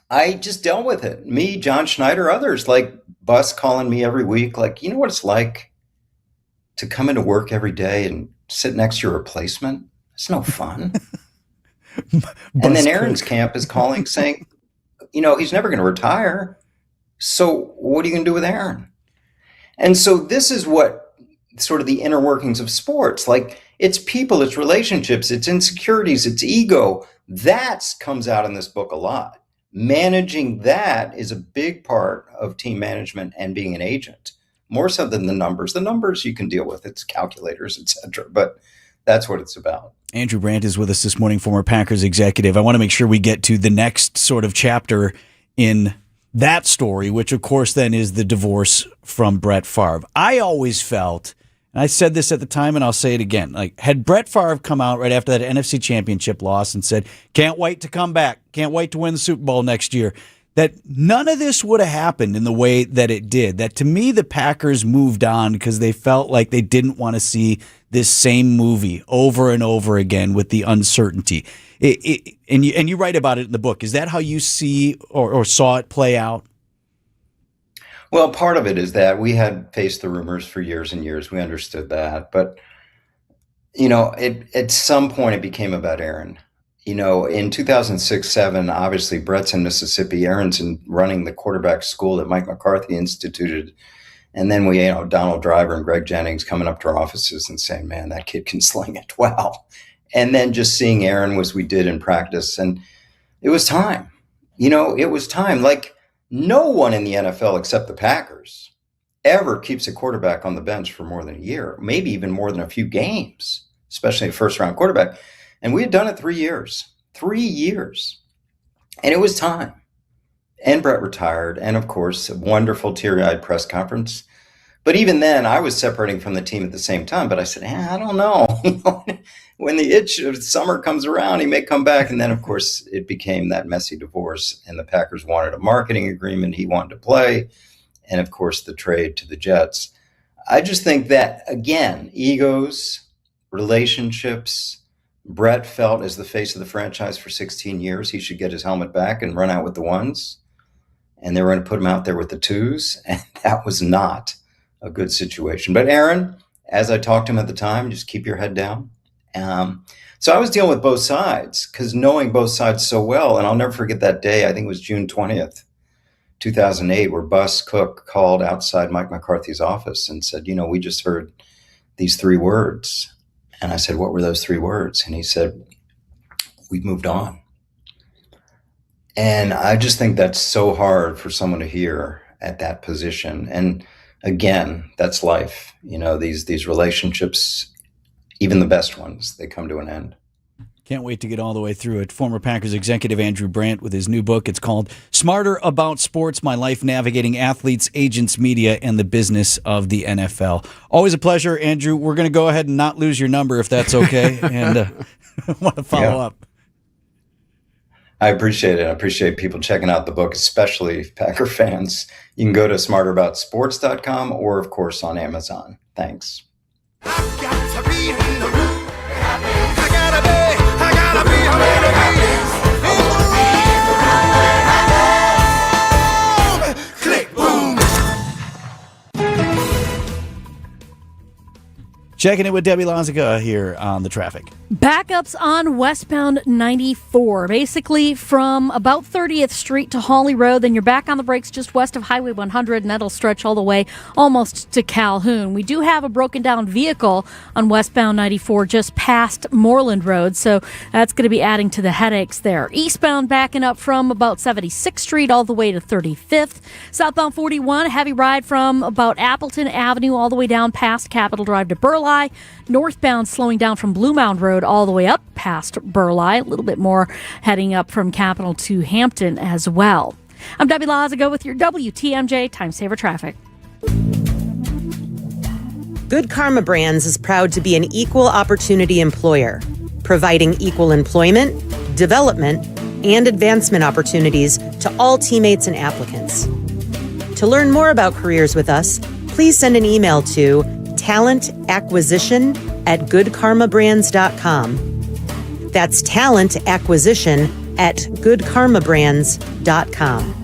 I just dealt with it. Me, John Schneider, others, like Bus calling me every week, like, you know what it's like to come into work every day and sit next to your replacement? It's no fun. And then Aaron's camp is calling saying, he's never going to retire. So what are you going to do with Aaron? And so this is what sort of the inner workings of sports, like it's people, it's relationships, it's insecurities, it's ego. That comes out in this book a lot. Managing that is a big part of team management and being an agent, more so than the numbers. The numbers you can deal with, it's calculators, etc. But that's what it's about. Andrew Brandt is with us this morning, former Packers executive. I want to make sure we get to the next sort of chapter in that story, which of course then is the divorce from Brett Favre. I always felt, and I said this at the time and I'll say it again, like had Brett Favre come out right after that NFC Championship loss and said, can't wait to come back, can't wait to win the Super Bowl next year, that none of this would have happened in the way that it did. That to me, the Packers moved on because they felt like they didn't want to see this same movie over and over again with the uncertainty. And you write about it in the book. Is that how you see or saw it play out? Well, part of it is that we had faced the rumors for years and years. We understood that. But, at some point it became about Aaron. In 2006-07, obviously Brett's in Mississippi, Aaron's running the quarterback school that Mike McCarthy instituted. And then we, Donald Driver and Greg Jennings coming up to our offices and saying, man, that kid can sling it. Wow. And then just seeing Aaron as we did in practice. And it was time. It was time. Like no one in the NFL except the Packers ever keeps a quarterback on the bench for more than a year, maybe even more than a few games, especially a first-round quarterback. And we had done it 3 years. 3 years. And it was time. And Brett retired. And, of course, a wonderful teary-eyed press conference. But even then, I was separating from the team at the same time. But I said, I don't know. When the itch of summer comes around, he may come back. And then, of course, it became that messy divorce. And the Packers wanted a marketing agreement. He wanted to play. And, of course, the trade to the Jets. I just think that, again, egos, relationships. Brett felt as the face of the franchise for 16 years, he should get his helmet back and run out with the ones. And they were going to put him out there with the twos. And that was not a good situation. But Aaron, as I talked to him at the time, just keep your head down. So I was dealing with both sides because knowing both sides so well, and I'll never forget that day, I think it was June 20th, 2008, where Bus Cook called outside Mike McCarthy's office and said, we just heard these 3 words. And I said, what were those 3 words? And he said, we've moved on. And I just think that's so hard for someone to hear at that position. And again, that's life. These relationships, even the best ones, they come to an end. Can't wait to get all the way through it. Former Packers executive Andrew Brandt with his new book. It's called Smarter About Sports, My Life Navigating Athletes, Agents, Media, and the Business of the NFL. Always a pleasure, Andrew. We're going to go ahead and not lose your number if that's okay. And I want to follow up. I appreciate it. I appreciate people checking out the book, especially Packer fans. You can go to smarteraboutsports.com or, of course, on Amazon. Thanks. Checking in with Debbie Lazica here on the traffic. Backups on westbound 94, basically from about 30th Street to Hawley Road. Then you're back on the brakes just west of Highway 100, and that'll stretch all the way almost to Calhoun. We do have a broken down vehicle on westbound 94 just past Moreland Road, so that's going to be adding to the headaches there. Eastbound backing up from about 76th Street all the way to 35th. Southbound 41, heavy ride from about Appleton Avenue all the way down past Capitol Drive to Burleigh. Northbound slowing down from Blue Mound Road all the way up past Burleigh. A little bit more heading up from Capitol to Hampton as well. I'm Debbie Lazica with your WTMJ Time Saver Traffic. Good Karma Brands is proud to be an equal opportunity employer, providing equal employment, development, and advancement opportunities to all teammates and applicants. To learn more about careers with us, please send an email to talentacquisition@goodkarmabrands.com. That's talentacquisition@goodkarmabrands.com.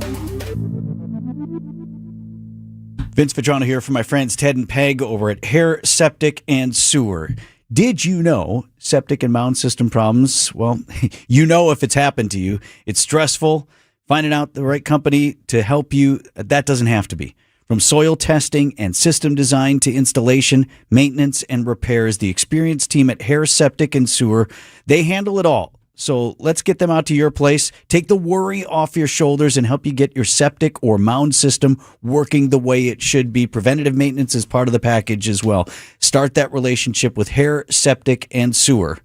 Vince Petrano here from my friends Ted and Peg over at Hair, Septic, and Sewer. Did you know septic and mound system problems? Well, you know if it's happened to you. It's stressful. Finding out the right company to help you, that doesn't have to be. From soil testing and system design to installation, maintenance, and repairs, the experienced team at Hair, Septic, and Sewer, they handle it all. So let's get them out to your place, take the worry off your shoulders, and help you get your septic or mound system working the way it should be. Preventative maintenance is part of the package as well. Start that relationship with Hair, Septic, and Sewer.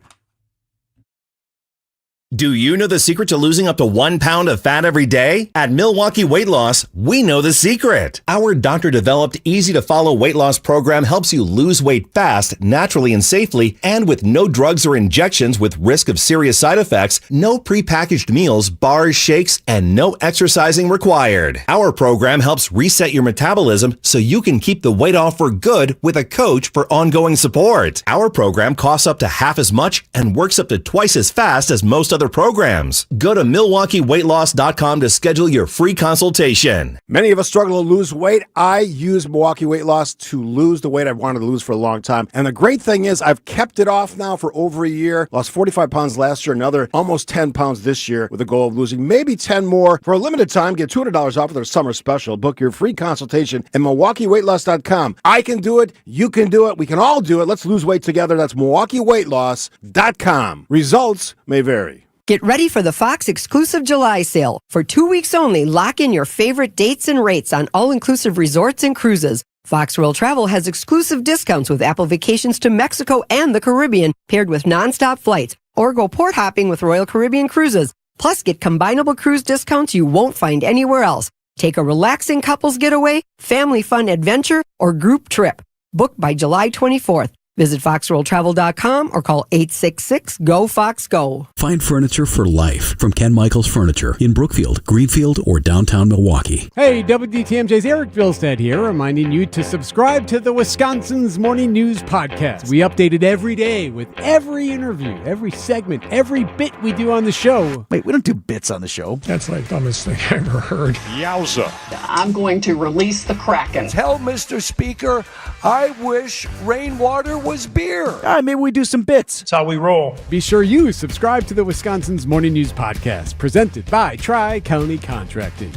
Do you know the secret to losing up to 1 pound of fat every day? At Milwaukee Weight Loss, we know the secret. Our doctor-developed, easy-to-follow weight loss program helps you lose weight fast, naturally and safely, and with no drugs or injections with risk of serious side effects, no prepackaged meals, bars, shakes, and no exercising required. Our program helps reset your metabolism so you can keep the weight off for good with a coach for ongoing support. Our program costs up to half as much and works up to twice as fast as most other programs. Go to MilwaukeeWeightLoss.com to schedule your free consultation. Many of us struggle to lose weight. I use Milwaukee Weight Loss to lose the weight I've wanted to lose for a long time. And the great thing is I've kept it off now for over a year. Lost 45 pounds last year, another almost 10 pounds this year with the goal of losing maybe 10 more. For a limited time, get $200 off of their summer special. Book your free consultation at MilwaukeeWeightLoss.com. I can do it. You can do it. We can all do it. Let's lose weight together. That's MilwaukeeWeightLoss.com. Results may vary. Get ready for the Fox exclusive July sale. For 2 weeks only, lock in your favorite dates and rates on all-inclusive resorts and cruises. Fox World Travel has exclusive discounts with Apple vacations to Mexico and the Caribbean, paired with nonstop flights, or go port hopping with Royal Caribbean Cruises. Plus, get combinable cruise discounts you won't find anywhere else. Take a relaxing couples getaway, family fun adventure, or group trip. Book by July 24th. Visit foxworldtravel.com or call 866-GO-FOX-GO. Find furniture for life from Ken Michaels Furniture in Brookfield, Greenfield, or downtown Milwaukee. Hey, WDTMJ's Eric Bilstead here, reminding you to subscribe to the Wisconsin's Morning News Podcast. We update it every day with every interview, every segment, every bit we do on the show. Wait, we don't do bits on the show. That's the dumbest thing I ever heard. Yowza. I'm going to release the Kraken. Tell Mr. Speaker, I wish rainwater was beer. All right, maybe we do some bits. That's how we roll. Be sure you subscribe to the Wisconsin's Morning News Podcast, presented by Tri-County Contracting.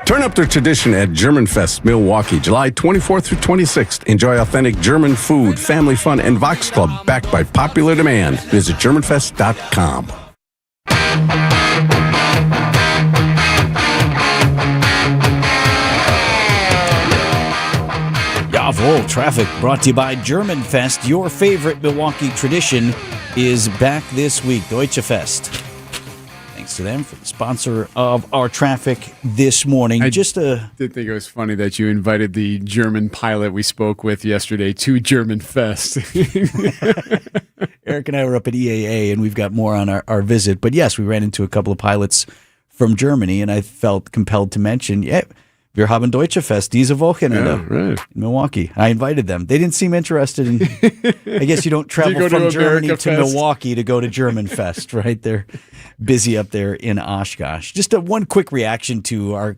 Turn up the tradition at German Fest, Milwaukee, July 24th through 26th. Enjoy authentic German food, family fun, and Vox Club backed by popular demand. Visit GermanFest.com. Jawohl, traffic brought to you by German Fest. Your favorite Milwaukee tradition is back this week, Deutsche Fest. Thanks to them for the sponsor of our traffic this morning. I did think it was funny that you invited the German pilot we spoke with yesterday to German Fest. Eric and I were up at EAA, and we've got more on our visit. But yes, we ran into a couple of pilots from Germany, and I felt compelled to mention, wir haben Deutsche Fest diese Wochenende in Milwaukee. I invited them. They didn't seem interested in, I guess you don't travel from Germany to Milwaukee to go to German Fest, right? They're busy up there in Oshkosh. Just one quick reaction to our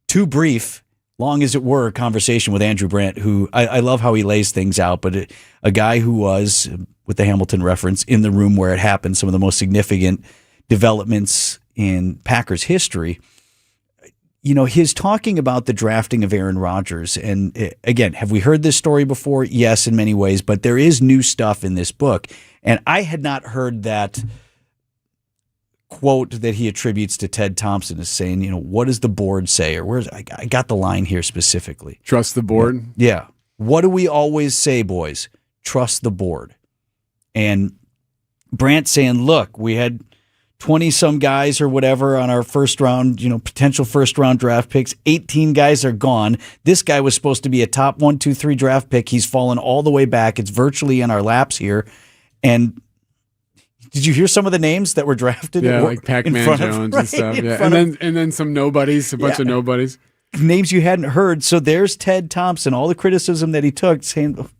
too brief long as it were, a conversation with Andrew Brandt, who I love how he lays things out, but a guy who was, with the Hamilton reference, in the room where it happened, some of the most significant developments in Packers history. You know, his talking about the drafting of Aaron Rodgers, and again, have we heard this story before? Yes, in many ways, but there is new stuff in this book, and I had not heard that quote that he attributes to Ted Thompson as saying, you know, what does the board say? Or I got the line here specifically. Trust the board? Yeah. What do we always say, boys? Trust the board. And Brandt saying, look, we had 20-some guys or whatever on our first round, you know, potential first-round draft picks. 18 guys are gone. This guy was supposed to be a top 1, 2, 3 draft pick. He's fallen all the way back. It's virtually in our laps here. And did you hear some of the names that were drafted? Yeah, like Pac-Man Jones and stuff. Yeah. And then some nobodies, a bunch of nobodies. Names you hadn't heard. So there's Ted Thompson, all the criticism that he took, saying,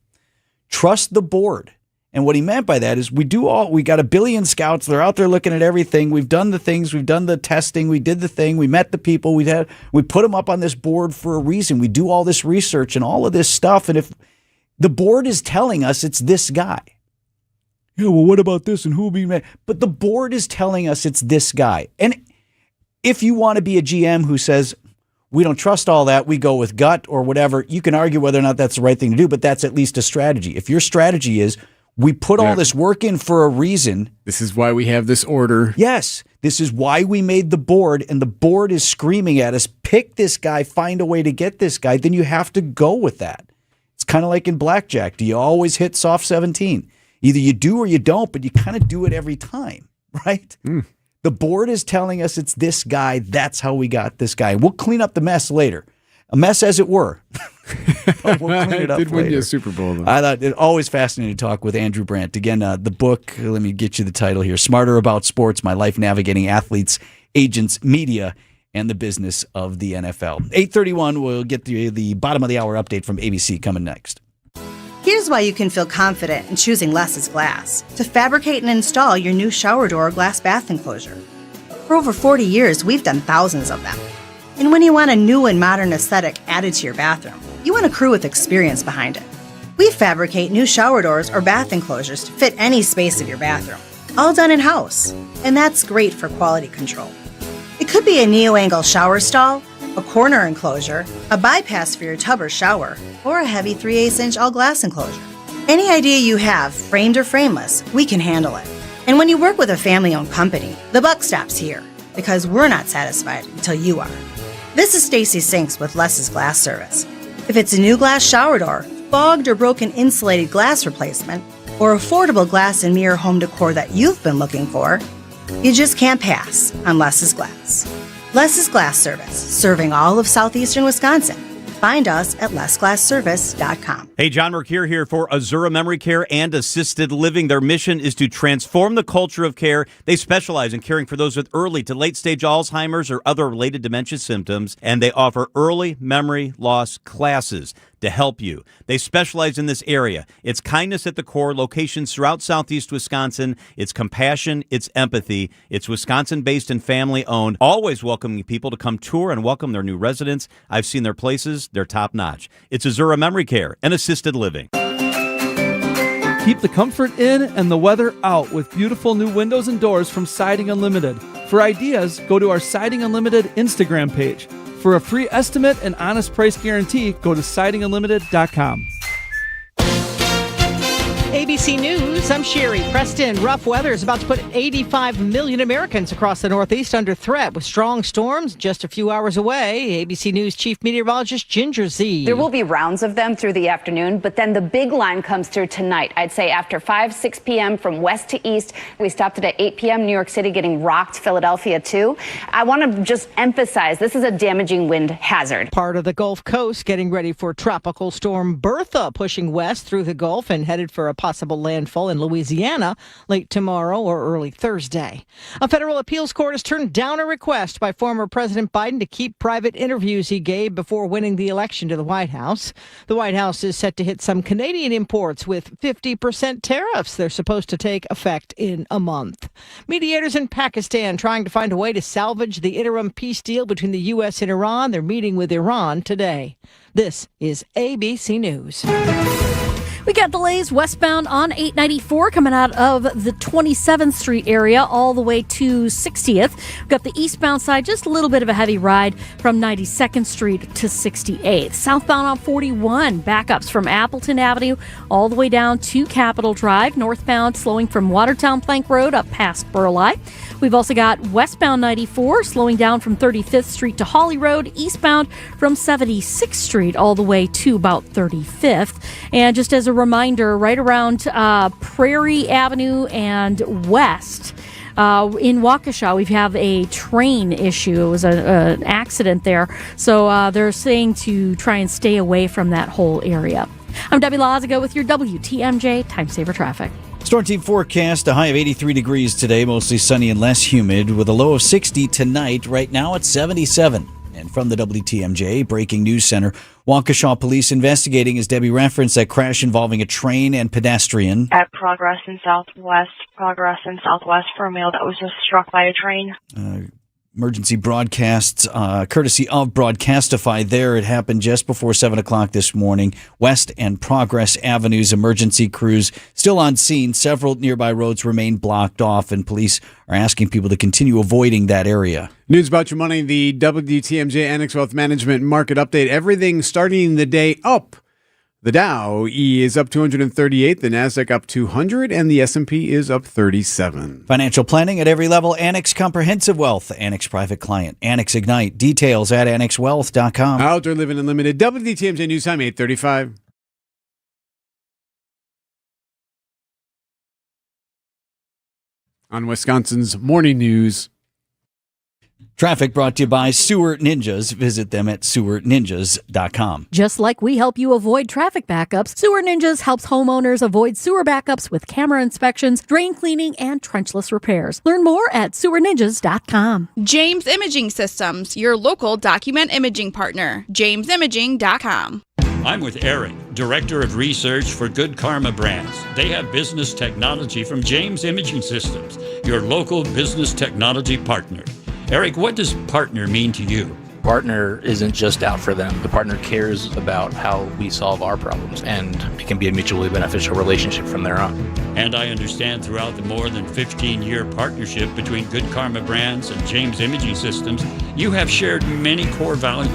trust the board. And what he meant by that is we got 1 billion scouts. They're out there looking at everything. We've done the things. We've done the testing. We did the thing. We met the people. We put them up on this board for a reason. We do all this research and all of this stuff. And if the board is telling us it's this guy, yeah, well, what about this and who will be mad? But the board is telling us it's this guy. And if you want to be a GM who says, we don't trust all that, we go with gut or whatever, you can argue whether or not that's the right thing to do, but that's at least a strategy. If your strategy is, we put all this work in for a reason. This is why we have this order. Yes, this is why we made the board, and the board is screaming at us, pick this guy, find a way to get this guy, then you have to go with that. It's kind of like in blackjack. Do you always hit soft 17? Either you do or you don't, but you kind of do it every time, right? The board is telling us it's this guy. That's how we got this guy. We'll clean up the mess later. A mess as it were. But we'll clean it up did later. win you a Super Bowl, though. I thought it always fascinating to talk with Andrew Brandt. Again, the book, let me get you the title here, Smarter About Sports, My Life Navigating Athletes, Agents, Media, and the Business of the NFL. 8:31, we'll get the bottom of the hour update from ABC coming next. Here's why you can feel confident in choosing Less's Glass to fabricate and install your new shower door or glass bath enclosure. For over 40 years, we've done thousands of them. And when you want a new and modern aesthetic added to your bathroom, you want a crew with experience behind it. We fabricate new shower doors or bath enclosures to fit any space of your bathroom, all done in-house. And that's great for quality control. It could be a neo-angle shower stall, a corner enclosure, a bypass for your tub or shower, or a heavy 3/8-inch all-glass enclosure. Any idea you have, framed or frameless, we can handle it. And when you work with a family-owned company, the buck stops here, because we're not satisfied until you are. This is Stacy Sinks with Less's Glass Service. If it's a new glass shower door, fogged or broken insulated glass replacement, or affordable glass and mirror home decor that you've been looking for, you just can't pass on Less's Glass. Less's Glass Service, serving all of southeastern Wisconsin. Find us at lessglassservice.com. Hey, John Mercure here for Azura Memory Care and Assisted Living. Their mission is to transform the culture of care. They specialize in caring for those with early to late-stage Alzheimer's or other related dementia symptoms, and they offer early memory loss classes to help you. They specialize in this area. It's kindness at the core, locations throughout southeast Wisconsin. It's compassion, it's empathy. It's Wisconsin-based and family-owned, always welcoming people to come tour and welcome their new residents. I've seen their places. They're top-notch. It's Azura Memory Care and Assisted Living. Keep the comfort in and the weather out with beautiful new windows and doors from Siding Unlimited. For ideas, go to our Siding Unlimited Instagram page. For a free estimate and honest price guarantee, go to sidingunlimited.com. ABC News, I'm Sherry Preston. Rough weather is about to put 85 million Americans across the Northeast under threat with strong storms just a few hours away. ABC News Chief Meteorologist Ginger Z. There will be rounds of them through the afternoon, but then the big line comes through tonight. I'd say after 6 p.m. from west to east. We stopped it at 8 p.m. New York City getting rocked, Philadelphia too. I want to just emphasize this is a damaging wind hazard. Part of the Gulf Coast getting ready for Tropical Storm Bertha pushing west through the Gulf and headed for a possible landfall in Louisiana late tomorrow or early Thursday. A federal appeals court has turned down a request by former President Biden to keep private interviews he gave before winning the election to the White House. The White House is set to hit some Canadian imports with 50% tariffs. They're supposed to take effect in a month. Mediators in Pakistan trying to find a way to salvage the interim peace deal between the U.S. and Iran. They're meeting with Iran today. This is ABC News. We got delays westbound on 894 coming out of the 27th Street area all the way to 60th. We've got the eastbound side, just a little bit of a heavy ride from 92nd Street to 68th. Southbound on 41, backups from Appleton Avenue all the way down to Capitol Drive. Northbound slowing from Watertown Plank Road up past Burleigh. We've also got westbound 94 slowing down from 35th Street to Holly Road, eastbound from 76th Street all the way to about 35th. And just as a reminder, right around Prairie Avenue and West in Waukesha, we have a train issue. It was an accident there. So they're saying to try and stay away from that whole area. I'm Debbie Lazaga with your WTMJ Time Saver Traffic. Storm team forecast, a high of 83 degrees today, mostly sunny and less humid, with a low of 60 tonight. Right now it's 77. And from the WTMJ Breaking News Center, Waukesha police investigating, as Debbie referenced, that crash involving a train and pedestrian. At Progress in Southwest for a male that was just struck by a train. Emergency broadcasts, courtesy of Broadcastify there. It happened just before 7 o'clock this morning. West and Progress Avenues emergency crews still on scene. Several nearby roads remain blocked off, and police are asking people to continue avoiding that area. News about your money, the WTMJ Annex Wealth Management Market Update. Everything starting the day up. The Dow is up 238, the Nasdaq up 200, and the S&P is up 37. Financial planning at every level. Annex Comprehensive Wealth, Annex Private Client, Annex Ignite. Details at annexwealth.com. Outdoor Living Unlimited, WTMJ News Time, 8:35. On Wisconsin's Morning News. Traffic brought to you by Sewer Ninjas. Visit them at sewerninjas.com. Just like we help you avoid traffic backups, Sewer Ninjas helps homeowners avoid sewer backups with camera inspections, drain cleaning, and trenchless repairs. Learn more at sewerninjas.com. James Imaging Systems, your local document imaging partner. jamesimaging.com. I'm with Eric, Director of Research for Good Karma Brands. They have business technology from James Imaging Systems, your local business technology partner. Eric, what does partner mean to you? Partner isn't just out for them. The partner cares about how we solve our problems, and it can be a mutually beneficial relationship from there on. And I understand throughout the more than 15-year partnership between Good Karma Brands and James Imaging Systems, you have shared many core values.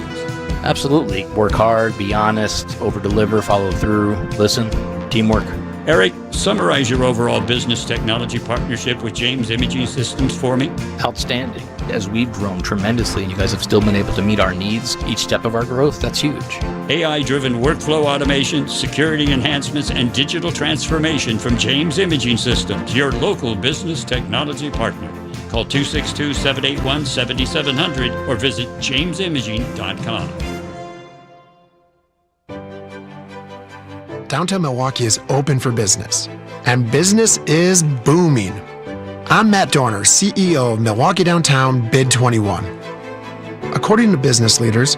Absolutely. Work hard, be honest, over-deliver, follow through, listen, teamwork. Eric, summarize your overall business technology partnership with James Imaging Systems for me. Outstanding. As we've grown tremendously and you guys have still been able to meet our needs each step of our growth, that's huge. AI-driven workflow automation, security enhancements, and digital transformation from James Imaging Systems, your local business technology partner. Call 262-781-7700 or visit jamesimaging.com. Downtown Milwaukee is open for business, and business is booming. I'm Matt Dorner, CEO of Milwaukee Downtown Bid 21. According to business leaders,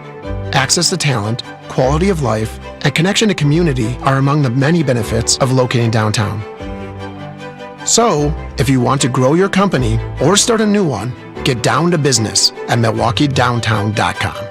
access to talent, quality of life, and connection to community are among the many benefits of locating downtown. So, if you want to grow your company or start a new one, get down to business at MilwaukeeDowntown.com.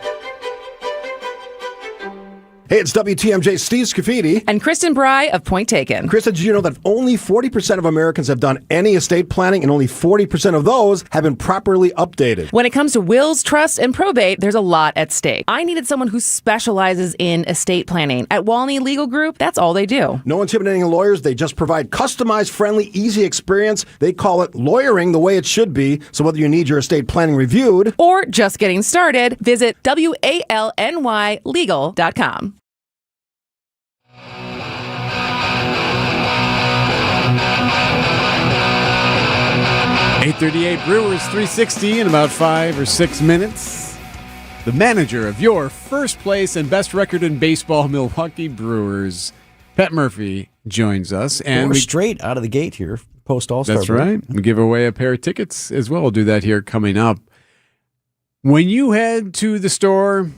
Hey, it's WTMJ Steve Scafidi. And Kristen Bry of Point Taken. Krista, did you know that only 40% of Americans have done any estate planning, and only 40% of those have been properly updated? When it comes to wills, trusts, and probate, there's a lot at stake. I needed someone who specializes in estate planning. At Walney Legal Group, that's all they do. No intimidating lawyers. They just provide customized, friendly, easy experience. They call it lawyering the way it should be. So whether you need your estate planning reviewed or just getting started, visit WALNYlegal.com. .838 Brewers 360 in about 5 or 6 minutes. The manager of your first place and best record in baseball, Milwaukee Brewers. Pat Murphy joins us. And We're straight out of the gate here, post All-Star. That's right. We give away a pair of tickets as well. We'll do that here coming up. When you head to the store,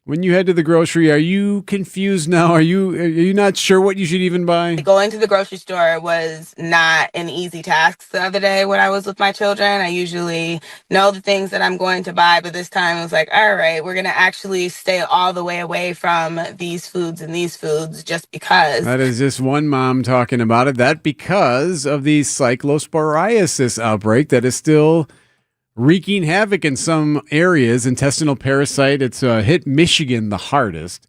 when you head to the grocery, are you confused now? Are you not sure what you should even buy? Going to the grocery store was not an easy task the other day when I was with my children. I usually know the things that I'm going to buy, but this time it was like, all right, we're going to actually stay all the way away from these foods and these foods just because. That is just one mom talking about it. That because of the cyclosporiasis outbreak that is still wreaking havoc in some areas. Intestinal parasite, it's hit Michigan the hardest.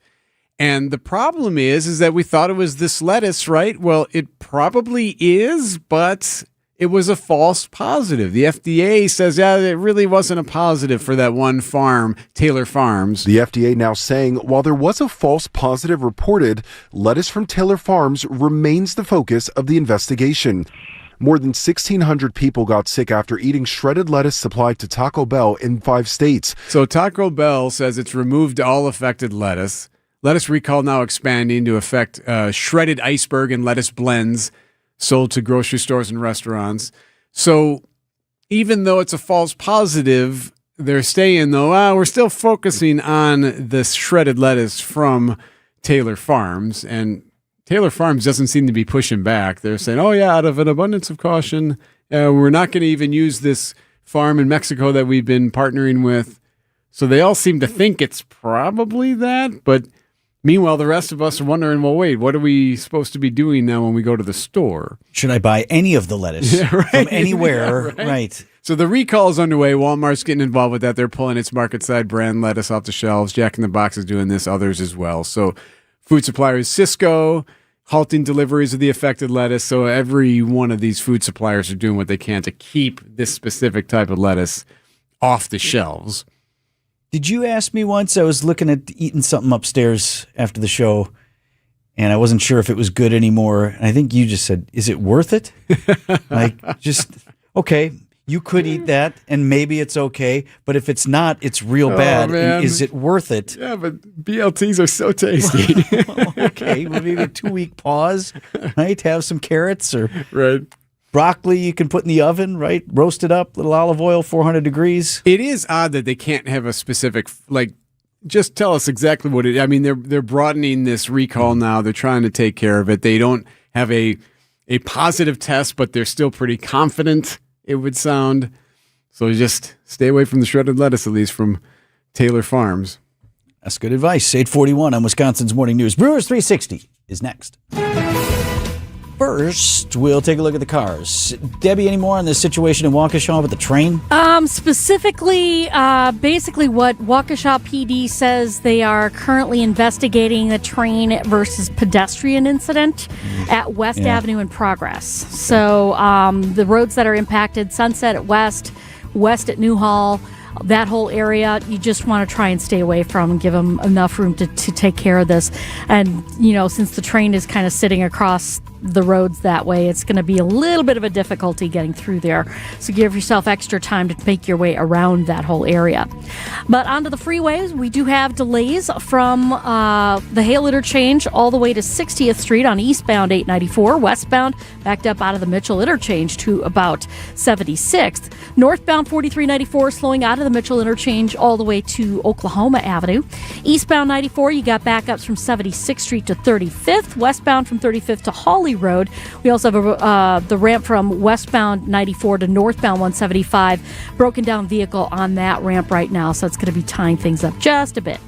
And the problem is that we thought it was this lettuce, right? Well, it probably is, but it was a false positive. The FDA says, yeah, it really wasn't a positive for that one farm, Taylor Farms. The FDA now saying while there was a false positive reported, lettuce from Taylor Farms remains the focus of the investigation. More than 1,600 people got sick after eating shredded lettuce supplied to Taco Bell in 5 states. So Taco Bell says it's removed all affected lettuce. Lettuce recall now expanding to affect shredded iceberg and lettuce blends sold to grocery stores and restaurants. So even though it's a false positive, they're saying, though, we're still focusing on this shredded lettuce from Taylor Farms. And Taylor Farms doesn't seem to be pushing back. They're saying, oh, yeah, out of an abundance of caution, we're not going to even use this farm in Mexico that we've been partnering with. So they all seem to think it's probably that. But meanwhile, the rest of us are wondering, well, wait, what are we supposed to be doing now when we go to the store? Should I buy any of the lettuce from anywhere? Yeah, right. So the recall is underway. Walmart's getting involved with that. They're pulling its market side brand lettuce off the shelves. Jack in the Box is doing this, others as well. So food suppliers, Cisco, halting deliveries of the affected lettuce. So every one of these food suppliers are doing what they can to keep this specific type of lettuce off the shelves. Did you ask me once? I was looking at eating something upstairs after the show, and I wasn't sure if it was good anymore. And I think you just said, is it worth it? Like, just, okay, you could eat that, and maybe it's okay. But if it's not, it's real bad. Man. Is it worth it? Yeah, but BLTs are so tasty. Okay, well, maybe a 2-week pause, right? Have some carrots or right. Broccoli you can put in the oven, right? Roast it up, little olive oil, 400 degrees. It is odd that they can't have a specific, like, just tell us exactly what it is. I mean, they're broadening this recall now. They're trying to take care of it. They don't have a positive test, but they're still pretty confident, it would sound. So just stay away from the shredded lettuce, at least from Taylor Farms. That's good advice. 841 on Wisconsin's Morning News. Brewers 360 is next. First, we'll take a look at the cars. Debbie, any more on this situation in Waukesha with the train? Specifically, basically what Waukesha PD says, they are currently investigating the train versus pedestrian incident at West Avenue in Progress. So the roads that are impacted, Sunset at West at Newhall, that whole area, you just want to try and stay away from and give them enough room to take care of this. And, you know, since the train is kind of sitting across the roads that way, it's going to be a little bit of a difficulty getting through there. So give yourself extra time to make your way around that whole area. But onto the freeways, we do have delays from the Hale Interchange all the way to 60th Street on eastbound 894, westbound backed up out of the Mitchell Interchange to about 76th. Northbound 4394 slowing out of the Mitchell Interchange all the way to Oklahoma Avenue. Eastbound 94, you got backups from 76th Street to 35th. Westbound from 35th to Hawley Road. We also have the ramp from westbound 94 to northbound 175. Broken down vehicle on that ramp right now, so it's going to be tying things up just a bit.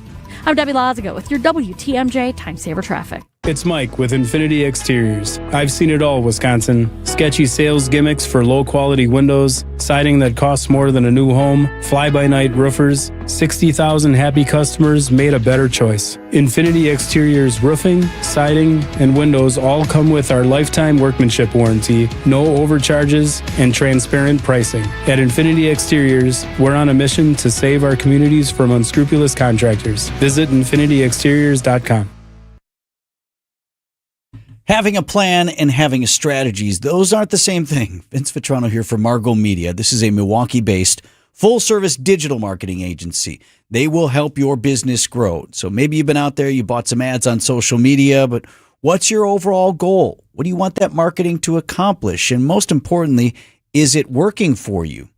I'm Debbie Lazigo with your WTMJ Time Saver Traffic. It's Mike with Infinity Exteriors. I've seen it all, Wisconsin. Sketchy sales gimmicks for low-quality windows, siding that costs more than a new home, fly-by-night roofers. 60,000 happy customers made a better choice. Infinity Exteriors roofing, siding, and windows all come with our lifetime workmanship warranty, no overcharges, and transparent pricing. At Infinity Exteriors, we're on a mission to save our communities from unscrupulous contractors. Visit infinityexteriors.com. Having a plan and having strategies, those aren't the same thing. Vince Vitrano here for Margot Media. This is a Milwaukee-based full-service digital marketing agency. They will help your business grow. So maybe you've been out there, you bought some ads on social media, but What's your overall goal? What do you want that marketing to accomplish? And most importantly, is it working for you?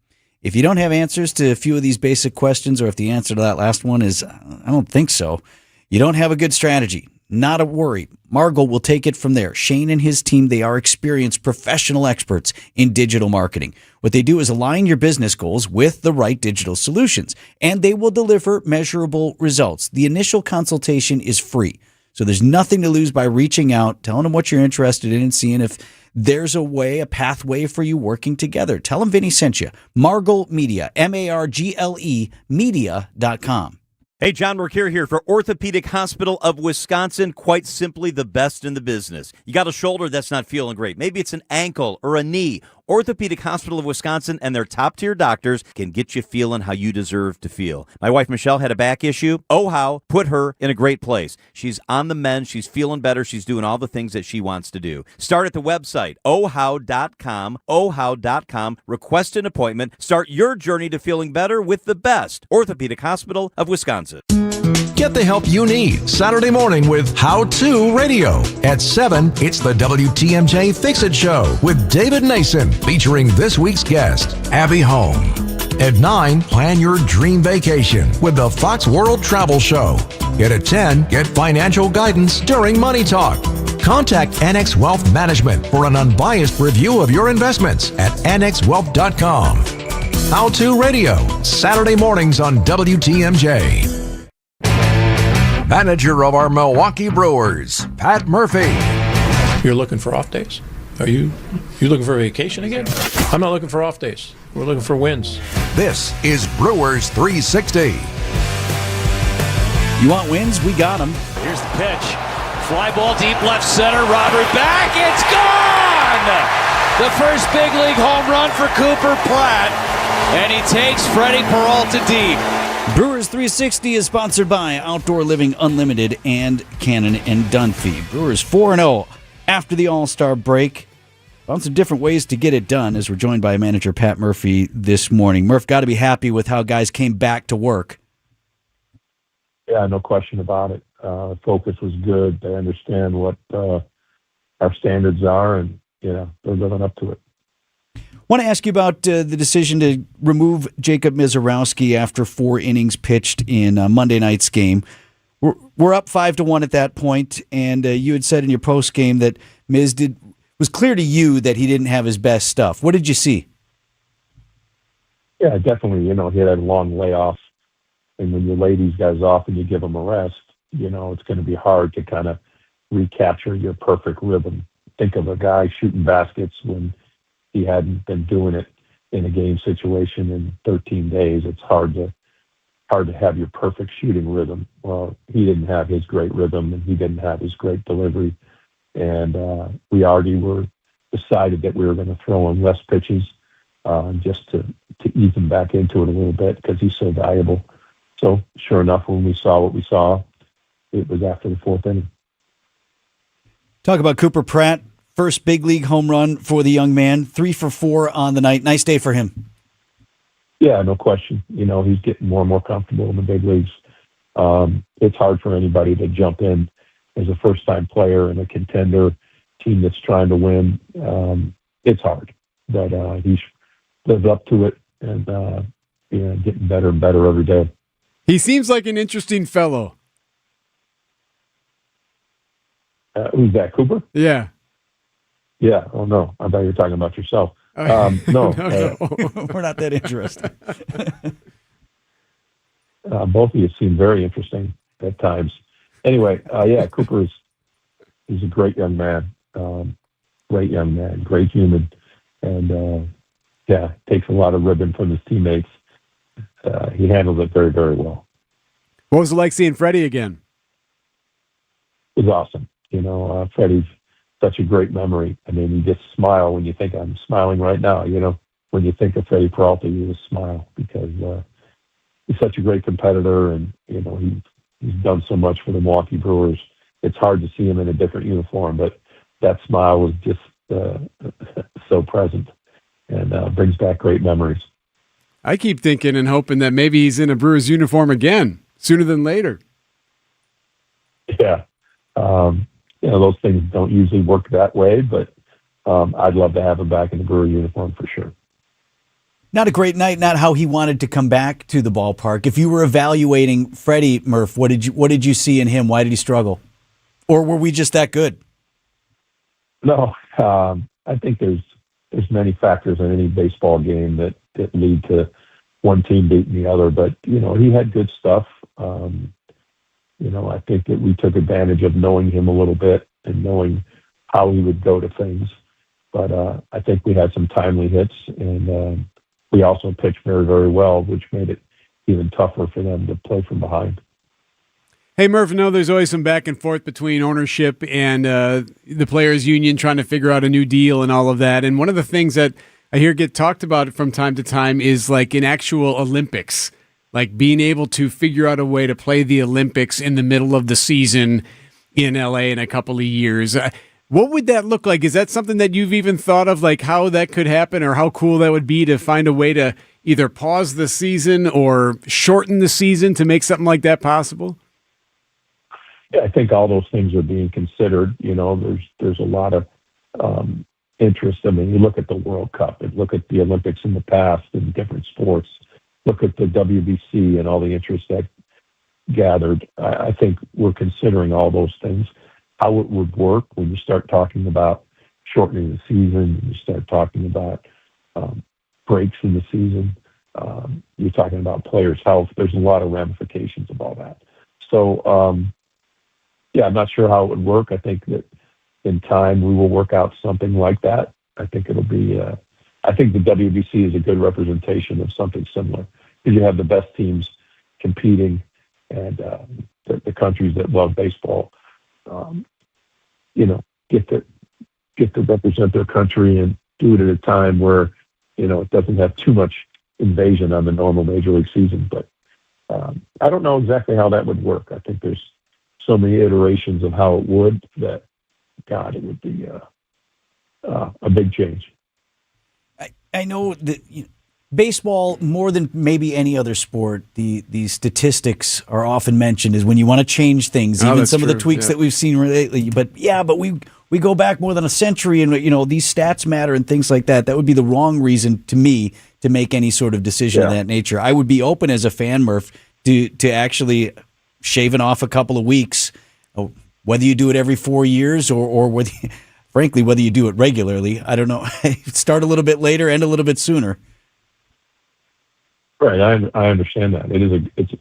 If you don't have answers to a few of these basic questions, or if the answer to that last one is, I don't think so, you don't have a good strategy. Not a worry. Margol will take it from there. Shane and his team, they are experienced professional experts in digital marketing. What they do is align your business goals with the right digital solutions, and they will deliver measurable results. The initial consultation is free, so there's nothing to lose by reaching out, telling them what you're interested in, and seeing if there's a pathway for you working together. Tell them Vinny sent you. Margol Media, MARGLE media.com. Hey, John Mercure here for Orthopedic Hospital of Wisconsin, quite simply the best in the business. You got a shoulder that's not feeling great. Maybe it's an ankle or a knee. Orthopedic Hospital of Wisconsin and their top-tier doctors can get you feeling how you deserve to feel. My wife, Michelle, had a back issue. OHOW put her in a great place. She's on the mend. She's feeling better. She's doing all the things that she wants to do. Start at the website, ohow.com, ohow.com. Request an appointment. Start your journey to feeling better with the best. Orthopedic Hospital of Wisconsin. Get the help you need Saturday morning with How To Radio. At 7, it's the WTMJ Fix It Show with David Nason, featuring this week's guest, Abby Home. At 9, plan your dream vacation with the Fox World Travel Show. And at 10, get financial guidance during Money Talk. Contact Annex Wealth Management for an unbiased review of your investments at annexwealth.com. How To Radio, Saturday mornings on WTMJ. Manager of our Milwaukee Brewers, Pat Murphy. You're looking for off days? Are you looking for a vacation again? I'm not looking for off days. We're looking for wins. This is Brewers 360. You want wins? We got them. Here's the pitch. Fly ball deep left center. Robert back. It's gone! The first big league home run for Cooper Pratt. And he takes Freddie Peralta deep. Brewers 360 is sponsored by Outdoor Living Unlimited and Cannon and Dunphy. Brewers 4-0 after the All-Star break. Found some different ways to get it done as we're joined by manager Pat Murphy this morning. Murph, got to be happy with how guys came back to work. Yeah, no question about it. Focus was good. They understand what our standards are, and they're living up to it. Want to ask you about the decision to remove Jacob Mizorowski after 4 innings pitched in Monday night's game. We're up 5-1 at that point, and you had said in your post game that Miz was clear to you that he didn't have his best stuff. What did you see? Yeah, definitely. He had a long layoff, and when you lay these guys off and you give them a rest, it's going to be hard to kind of recapture your perfect rhythm. Think of a guy shooting baskets when he hadn't been doing it in a game situation in 13 days. It's hard to have your perfect shooting rhythm. Well, he didn't have his great rhythm, and he didn't have his great delivery. And we already were decided that we were going to throw him less pitches just to ease him back into it a little bit because he's so valuable. So sure enough, when we saw what we saw, it was after the 4th inning. Talk about Cooper Pratt. First big league home run for the young man, 3 for 4 on the night. Nice day for him. Yeah, no question. He's getting more and more comfortable in the big leagues. It's hard for anybody to jump in as a first-time player in a contender team that's trying to win. It's hard, but he's lived up to it and getting better and better every day. He seems like an interesting fellow. Who's that, Cooper? Yeah. Yeah. Oh, no. I thought you were talking about yourself. No. No. We're not that interested. Both of you seem very interesting at times. Anyway, Cooper he's a great young man. Great young man. Great human. And, takes a lot of ribbon from his teammates. He handles it very, very well. What was it like seeing Freddie again? It was awesome. Freddie's such a great memory. I mean, you just smile when you think I'm smiling right now. When you think of Freddie Peralta, you just smile because he's such a great competitor, and he's done so much for the Milwaukee Brewers. It's hard to see him in a different uniform, but that smile was just so present and brings back great memories. I keep thinking and hoping that maybe he's in a Brewers uniform again sooner than later. Yeah. those things don't usually work that way, but I'd love to have him back in the Brewer uniform for sure. Not a great night, not how he wanted to come back to the ballpark. If you were evaluating Freddie, Murph, what did you see in him? Why did he struggle? Or were we just that good? No, I think there's many factors in any baseball game that lead to one team beating the other. But, he had good stuff. I think that we took advantage of knowing him a little bit and knowing how he would go to things. But I think we had some timely hits, and we also pitched very, very well, which made it even tougher for them to play from behind. Hey, Murph, I know there's always some back and forth between ownership and the players' union trying to figure out a new deal and all of that. And one of the things that I hear get talked about from time to time is like an actual Olympics, like being able to figure out a way to play the Olympics in the middle of the season in LA in a couple of years. What would that look like? Is that something that you've even thought of, like how that could happen or how cool that would be to find a way to either pause the season or shorten the season to make something like that possible? Yeah, I think all those things are being considered. There's a lot of interest. I mean, you look at the World Cup and look at the Olympics in the past in different sports. Look at the WBC and all the interest that gathered. I think we're considering all those things. How it would work when you start talking about shortening the season, when you start talking about breaks in the season, you're talking about players' health. There's a lot of ramifications of all that. So, I'm not sure how it would work. I think that in time we will work out something like that. I think it'll be, I think the WBC is a good representation of something similar because you have the best teams competing and the countries that love baseball, get to represent their country and do it at a time where, it doesn't have too much invasion on the normal major league season. But I don't know exactly how that would work. I think there's so many iterations of how it would that, God, it would be a big change. I know that baseball, more than maybe any other sport, the statistics are often mentioned is when you want to change things, even some of the tweaks that we've seen lately. But we go back more than a century, and these stats matter and things like that. That would be the wrong reason to me to make any sort of decision of that nature. I would be open as a fan, Murph, to actually shaving off a couple of weeks, whether you do it every 4 years or whether, frankly, whether you do it regularly. I don't know. Start a little bit later, end a little bit sooner. Right, I understand that. It's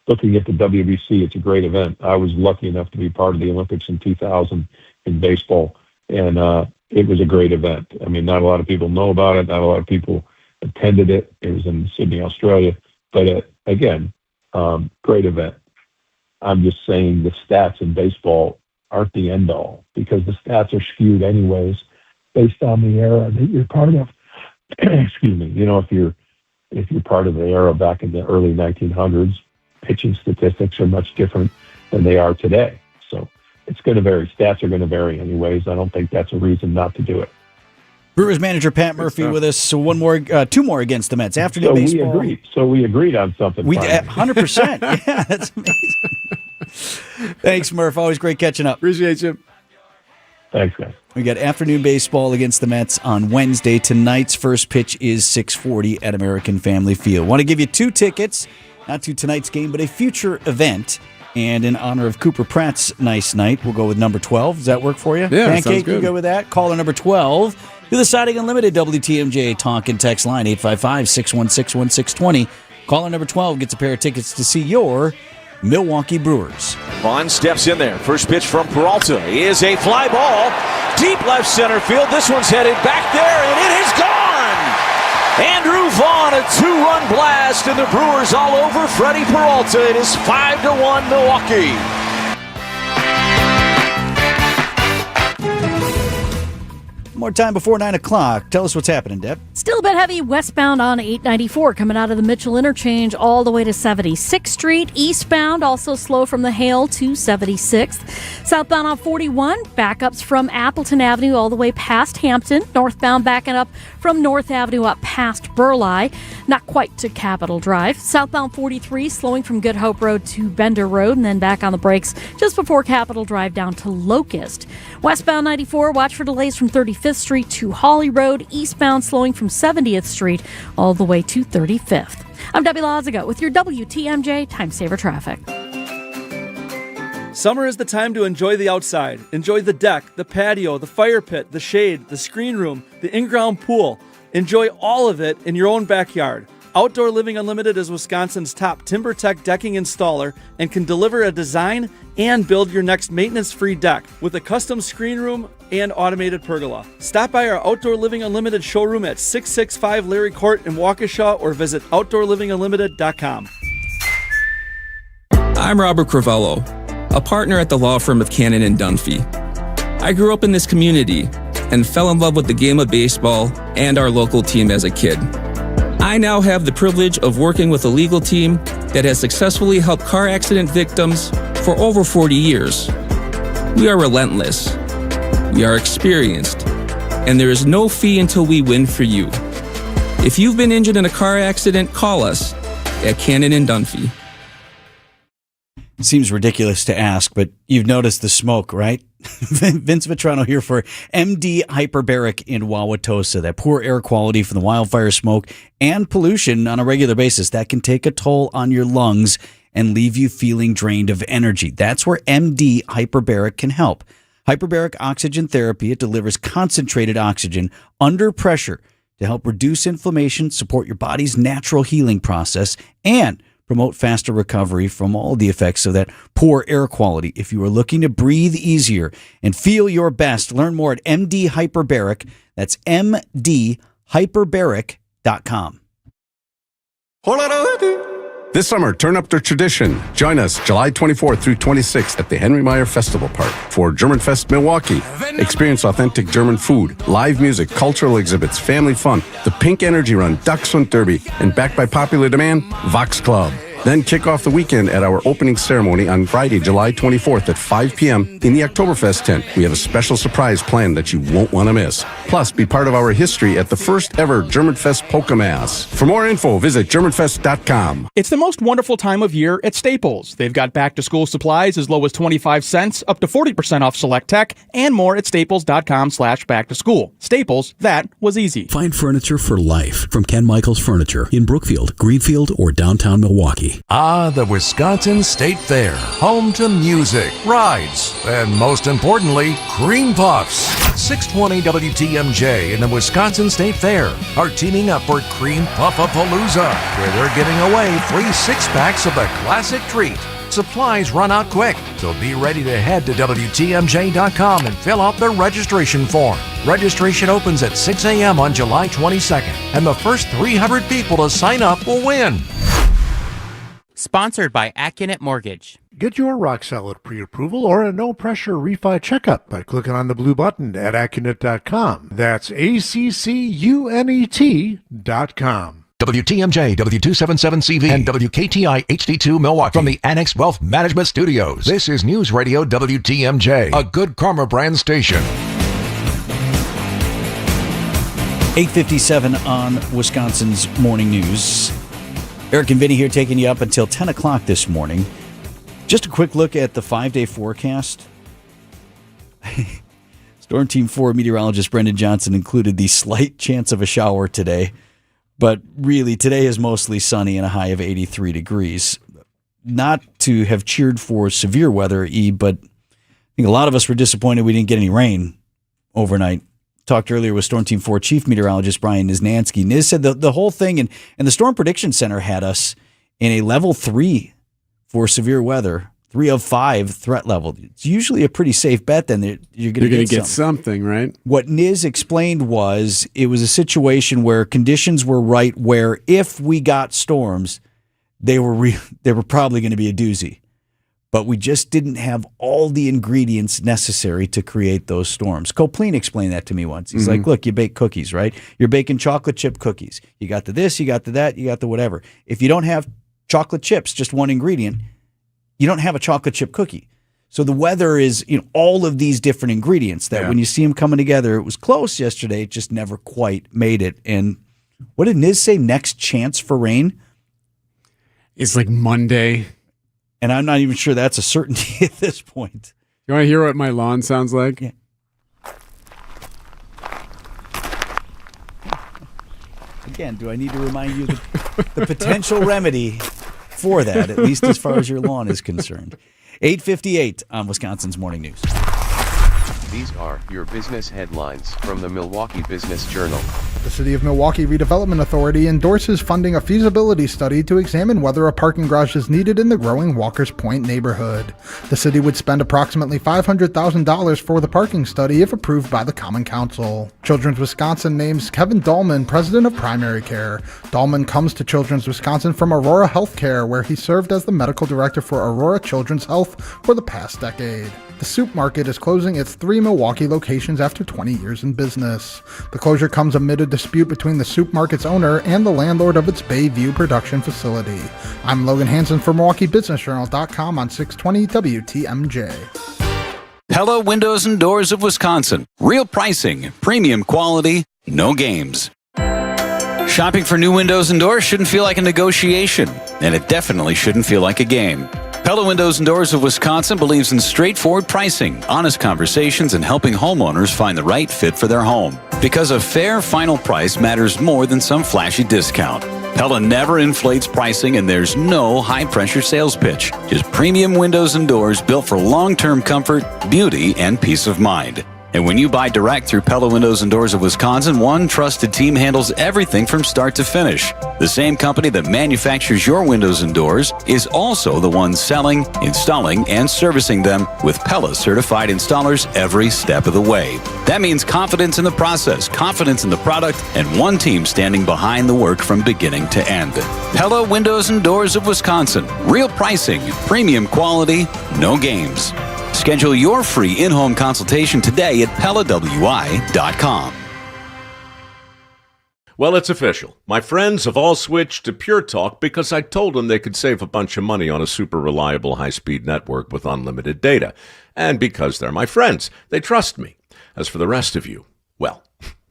looking at the WBC. It's a great event. I was lucky enough to be part of the Olympics in 2000 in baseball, and it was a great event. I mean, not a lot of people know about it. Not a lot of people attended it. It was in Sydney, Australia. But again, great event. I'm just saying the stats in baseball aren't the end all because the stats are skewed anyways based on the era that you're part of. Excuse me. If you're part of the era back in the early 1900s, pitching statistics are much different than they are today. So it's going to vary. Stats are going to vary anyways. I don't think that's a reason not to do it. Brewers manager Pat Murphy with us. So two more against the Mets. Afternoon baseball. We agreed on something. We 100%. Yeah, that's amazing. Thanks, Murph. Always great catching up. Appreciate you. Thanks, guys. We got afternoon baseball against the Mets on Wednesday. Tonight's first pitch is 6:40 at American Family Field. Want to give you 2 tickets, not to tonight's game, but a future event. And in honor of Cooper Pratt's nice night, we'll go with number 12. Does that work for you? Yeah, Pancake, sounds good. You go with that? Caller number 12 to the Siding Unlimited WTMJ talk and text line 855-616-1620. Caller number 12 gets a pair of tickets to see your Milwaukee Brewers. Vaughn steps in there. First pitch from Peralta is a fly ball. Deep left center field. This one's headed back there, and it is gone! Andrew Vaughn, a 2-run blast, and the Brewers all over Freddie Peralta. It is 5-1 Milwaukee. more time before 9 o'clock. Tell us what's happening, Deb. Still a bit heavy westbound on 894 coming out of the Mitchell interchange all the way to 76th Street. Eastbound also slow from the Hale to 76th. Southbound on 41, backups from Appleton Avenue all the way past Hampton. Northbound backing up from North Avenue up past Burleigh. Not quite to Capitol Drive. Southbound 43 slowing from Good Hope Road to Bender Road and then back on the brakes just before Capitol Drive down to Locust. Westbound 94, watch for delays from 35th Street to Holly Road. Eastbound slowing from 70th Street all the way to 35th. I'm Debbie Laziga with your WTMJ Time Saver Traffic. Summer is the time to enjoy the outside. Enjoy the deck, the patio, the fire pit, the shade, the screen room, the in-ground pool. Enjoy all of it in your own backyard. Outdoor Living Unlimited is Wisconsin's top TimberTech decking installer and can deliver a design and build your next maintenance-free deck with a custom screen room and automated pergola. Stop by our Outdoor Living Unlimited showroom at 665 Larry Court in Waukesha or visit OutdoorLivingUnlimited.com. I'm Robert Crivello, a partner at the law firm of Cannon and Dunphy. I grew up in this community and fell in love with the game of baseball and our local team as a kid. I now have the privilege of working with a legal team that has successfully helped car accident victims for over 40 years. We are relentless, we are experienced, and there is no fee until we win for you. If you've been injured in a car accident, call us at Cannon and Dunphy. Seems ridiculous to ask, but you've noticed the smoke, right? Vince Vitrano here for MD Hyperbaric in Wauwatosa. That poor air quality from the wildfire smoke and pollution on a regular basis, that can take a toll on your lungs and leave you feeling drained of energy. That's where MD Hyperbaric can help. Hyperbaric Oxygen Therapy, it delivers concentrated oxygen under pressure to help reduce inflammation, support your body's natural healing process, and promote faster recovery from all the effects of that poor air quality. If you are looking to breathe easier and feel your best, learn more at MD Hyperbaric. That's MDHyperbaric.com. This summer, turn up the tradition. Join us July 24th through 26th at the Henry Meyer Festival Park for German Fest Milwaukee. Experience authentic German food, live music, cultural exhibits, family fun, the Pink Energy Run, Dachshund Derby, and backed by popular demand, Vox Club. Then kick off the weekend at our opening ceremony on Friday, July 24th at 5 p.m. in the Oktoberfest tent. We have a special surprise planned that you won't want to miss. Plus, be part of our history at the first ever Germanfest Polka Mass. For more info, visit GermanFest.com. It's the most wonderful time of year at Staples. They've got back-to-school supplies as low as 25 cents, up to 40% off select tech, and more at staples.com/back-to-school. Staples, that was easy. Find furniture for life from Ken Michaels Furniture in Brookfield, Greenfield, or downtown Milwaukee. Ah, the Wisconsin State Fair. Home to music, rides, and most importantly, cream puffs. 620 WTMJ and the Wisconsin State Fair are teaming up for Cream Puff-a-Palooza, where they're giving away free six-packs of the classic treat. Supplies run out quick, so be ready to head to WTMJ.com and fill out the registration form. Registration opens at 6 a.m. on July 22nd, and the first 300 people to sign up will win. Sponsored by Accunet Mortgage. Get your rock-solid pre-approval or a no-pressure refi checkup by clicking on the blue button at Accunet.com. That's ACCUNET.com. WTMJ, W277CV, and WKTI HD2 Milwaukee from the Annex Wealth Management Studios. This is News Radio WTMJ, a Good Karma brand station. 8:57 on Wisconsin's Morning News. Eric and Vinny here taking you up until 10 o'clock this morning. Just a quick look at the 5-day forecast. Storm Team 4 meteorologist Brendan Johnson included the slight chance of a shower today. But really, today is mostly sunny and a high of 83 degrees. Not to have cheered for severe weather, but I think a lot of us were disappointed we didn't get any rain overnight. Talked earlier with Storm Team 4 Chief Meteorologist Brian Niznansky. Niz said the whole thing, and the Storm Prediction Center had us in a level 3 for severe weather, 3 of 5 threat level. It's usually a pretty safe bet then that you're going to get something, right? What Niz explained was it was a situation where conditions were right, where if we got storms, they were probably going to be a doozy. but we just didn't have all the ingredients necessary to create those storms. Copeland explained that to me once. He's like, look, you bake cookies, right? You're baking chocolate chip cookies. You got the this, you got the that, you got the whatever. If you don't have chocolate chips, just one ingredient, you don't have a chocolate chip cookie. So the weather is, all of these different ingredients that when you see them coming together, it was close yesterday, it just never quite made it. And what did Niz say? Next chance for rain? It's like Monday. And I'm not even sure that's a certainty at this point. You want to hear what my lawn sounds like? Yeah. Again, do I need to remind you the potential remedy for that, at least as far as your lawn is concerned? 8:58 on Wisconsin's Morning News. These are your business headlines from the Milwaukee Business Journal. The City of Milwaukee Redevelopment Authority endorses funding a feasibility study to examine whether a parking garage is needed in the growing Walkers Point neighborhood. The city would spend approximately $500,000 for the parking study if approved by the Common Council. Children's Wisconsin names Kevin Dahlman president of primary care. Dahlman comes to Children's Wisconsin from Aurora Healthcare, where he served as the medical director for Aurora Children's Health for the past decade. The Soup Market is closing its 3 Milwaukee locations after 20 years in business. The closure comes amid a dispute between the Soup Market's owner and the landlord of its Bayview production facility. I'm Logan Hansen for MilwaukeeBusinessJournal.com on 620 WTMJ. Pella Windows and Doors of Wisconsin. Real pricing, premium quality, no games. Shopping for new windows and doors shouldn't feel like a negotiation, and it definitely shouldn't feel like a game. Pella Windows and Doors of Wisconsin believes in straightforward pricing, honest conversations, and helping homeowners find the right fit for their home. Because a fair final price matters more than some flashy discount. Pella never inflates pricing, and there's no high-pressure sales pitch. Just premium windows and doors built for long-term comfort, beauty, and peace of mind. And when you buy direct through Pella Windows and Doors of Wisconsin, one trusted team handles everything from start to finish. The same company that manufactures your windows and doors is also the one selling, installing, and servicing them with Pella certified installers every step of the way. That means confidence in the process, confidence in the product, and one team standing behind the work from beginning to end. Pella Windows and Doors of Wisconsin. Real pricing, premium quality, no games. Schedule your free in-home consultation today at PellaWI.com. Well, it's official. My friends have all switched to Pure Talk because I told them they could save a bunch of money on a super reliable high-speed network with unlimited data. And because they're my friends, they trust me. As for the rest of you, well,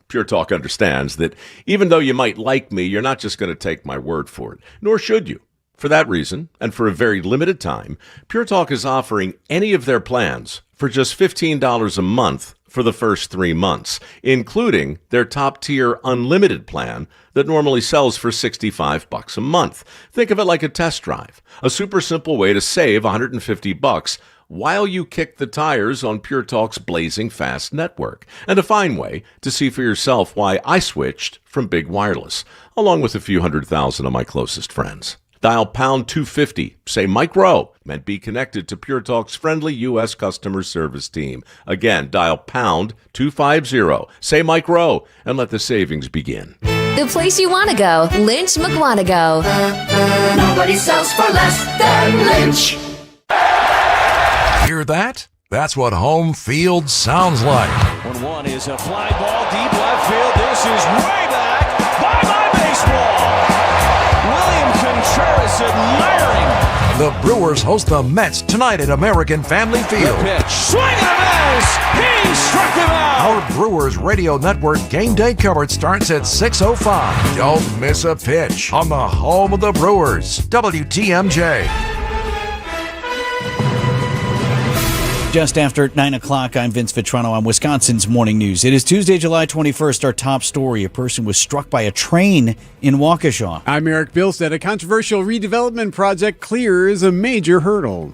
Pure Talk understands that even though you might like me, you're not just going to take my word for it, nor should you. For that reason, and for a very limited time, Pure Talk is offering any of their plans for just $15 a month for the first 3 months, including their top-tier unlimited plan that normally sells for $65 a month. Think of it like a test drive, a super simple way to save $150 while you kick the tires on Pure Talk's blazing fast network, and a fine way to see for yourself why I switched from big wireless, along with a few 100,000 of my closest friends. Dial pound 250, say Mike Rowe, and be connected to Pure Talk's friendly U.S. customer service team. Again, dial pound 250, say Mike Rowe, and let the savings begin. The place you want to go, Lynch McWanago. Nobody sells for less than Lynch. Hear that? That's what home field sounds like. 1-1 is a fly ball deep left field. This is way back by my baseball. William Contreras admiring. The Brewers host the Mets tonight at American Family Field. The pitch. Swing and a miss. He struck him out. Our Brewers Radio Network game day coverage starts at 6:05. Don't miss a pitch on the home of the Brewers, WTMJ. Just after 9 o'clock, I'm Vince Vitrano on Wisconsin's Morning News. It is Tuesday, July 21st. Our top story, a person was struck by a train in Waukesha. I'm Eric Bilstead. A controversial redevelopment project clears a major hurdle.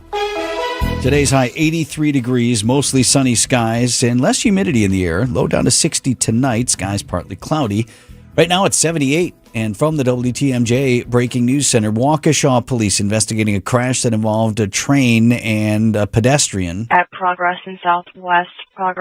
Today's high 83 degrees, mostly sunny skies, and less humidity in the air. Low down to 60 tonight, skies partly cloudy. Right now it's 78. And from the WTMJ Breaking News Center, Waukesha police investigating a crash that involved a train and a pedestrian. At Progress in Southwest for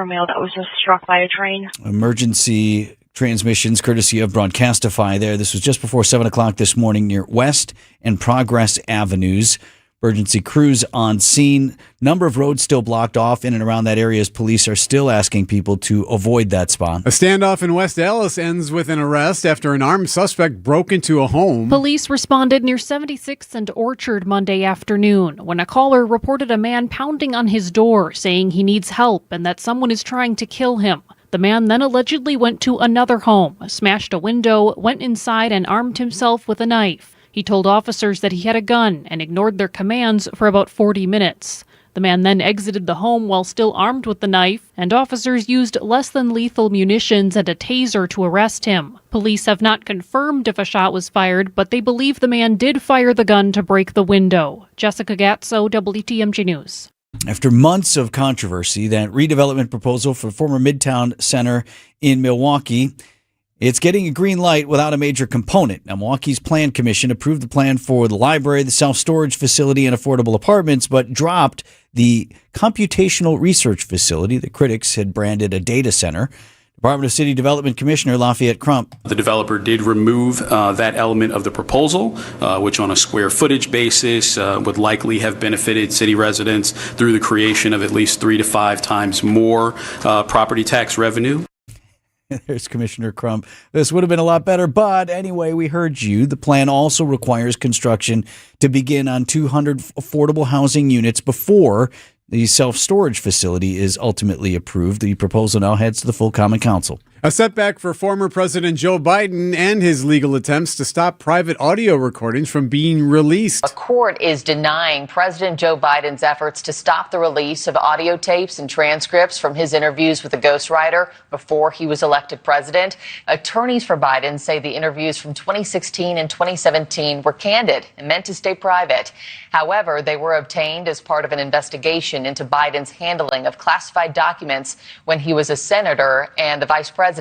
a male that was just struck by a train. Emergency transmissions courtesy of Broadcastify there. This was just before 7 o'clock this morning near West and Progress Avenues. Emergency crews on scene. Number of roads still blocked off in and around that area as police are still asking people to avoid that spot. A standoff in West Allis ends with an arrest after an armed suspect broke into a home. Police responded near 76th and Orchard Monday afternoon when a caller reported a man pounding on his door saying he needs help and that someone is trying to kill him. The man then allegedly went to another home, smashed a window, went inside and armed himself with a knife. He told officers that he had a gun and ignored their commands for about 40 minutes. The man then exited the home while still armed with the knife, and officers used less than lethal munitions and a taser to arrest him. Police have not confirmed if a shot was fired, but they believe the man did fire the gun to break the window. Jessica Gatso, WTMJ News. After months of controversy, that redevelopment proposal for former Midtown Center in Milwaukee, it's getting a green light without a major component. Now, Milwaukee's Plan Commission approved the plan for the library, the self-storage facility, and affordable apartments, but dropped the computational research facility that critics had branded a data center. Department of City Development Commissioner Lafayette Crump. The developer did remove that element of the proposal, which on a square footage basis would likely have benefited city residents through the creation of at least 3 to 5 times more property tax revenue. There's Commissioner Crump. This would have been a lot better, but anyway, we heard you. The plan also requires construction to begin on 200 affordable housing units before the self-storage facility is ultimately approved. The proposal now heads to the full Common Council. A setback for former President Joe Biden and his legal attempts to stop private audio recordings from being released. A court is denying President Joe Biden's efforts to stop the release of audio tapes and transcripts from his interviews with a ghostwriter before he was elected president. Attorneys for Biden say the interviews from 2016 and 2017 were candid and meant to stay private. However, they were obtained as part of an investigation into Biden's handling of classified documents when he was a senator and the vice president.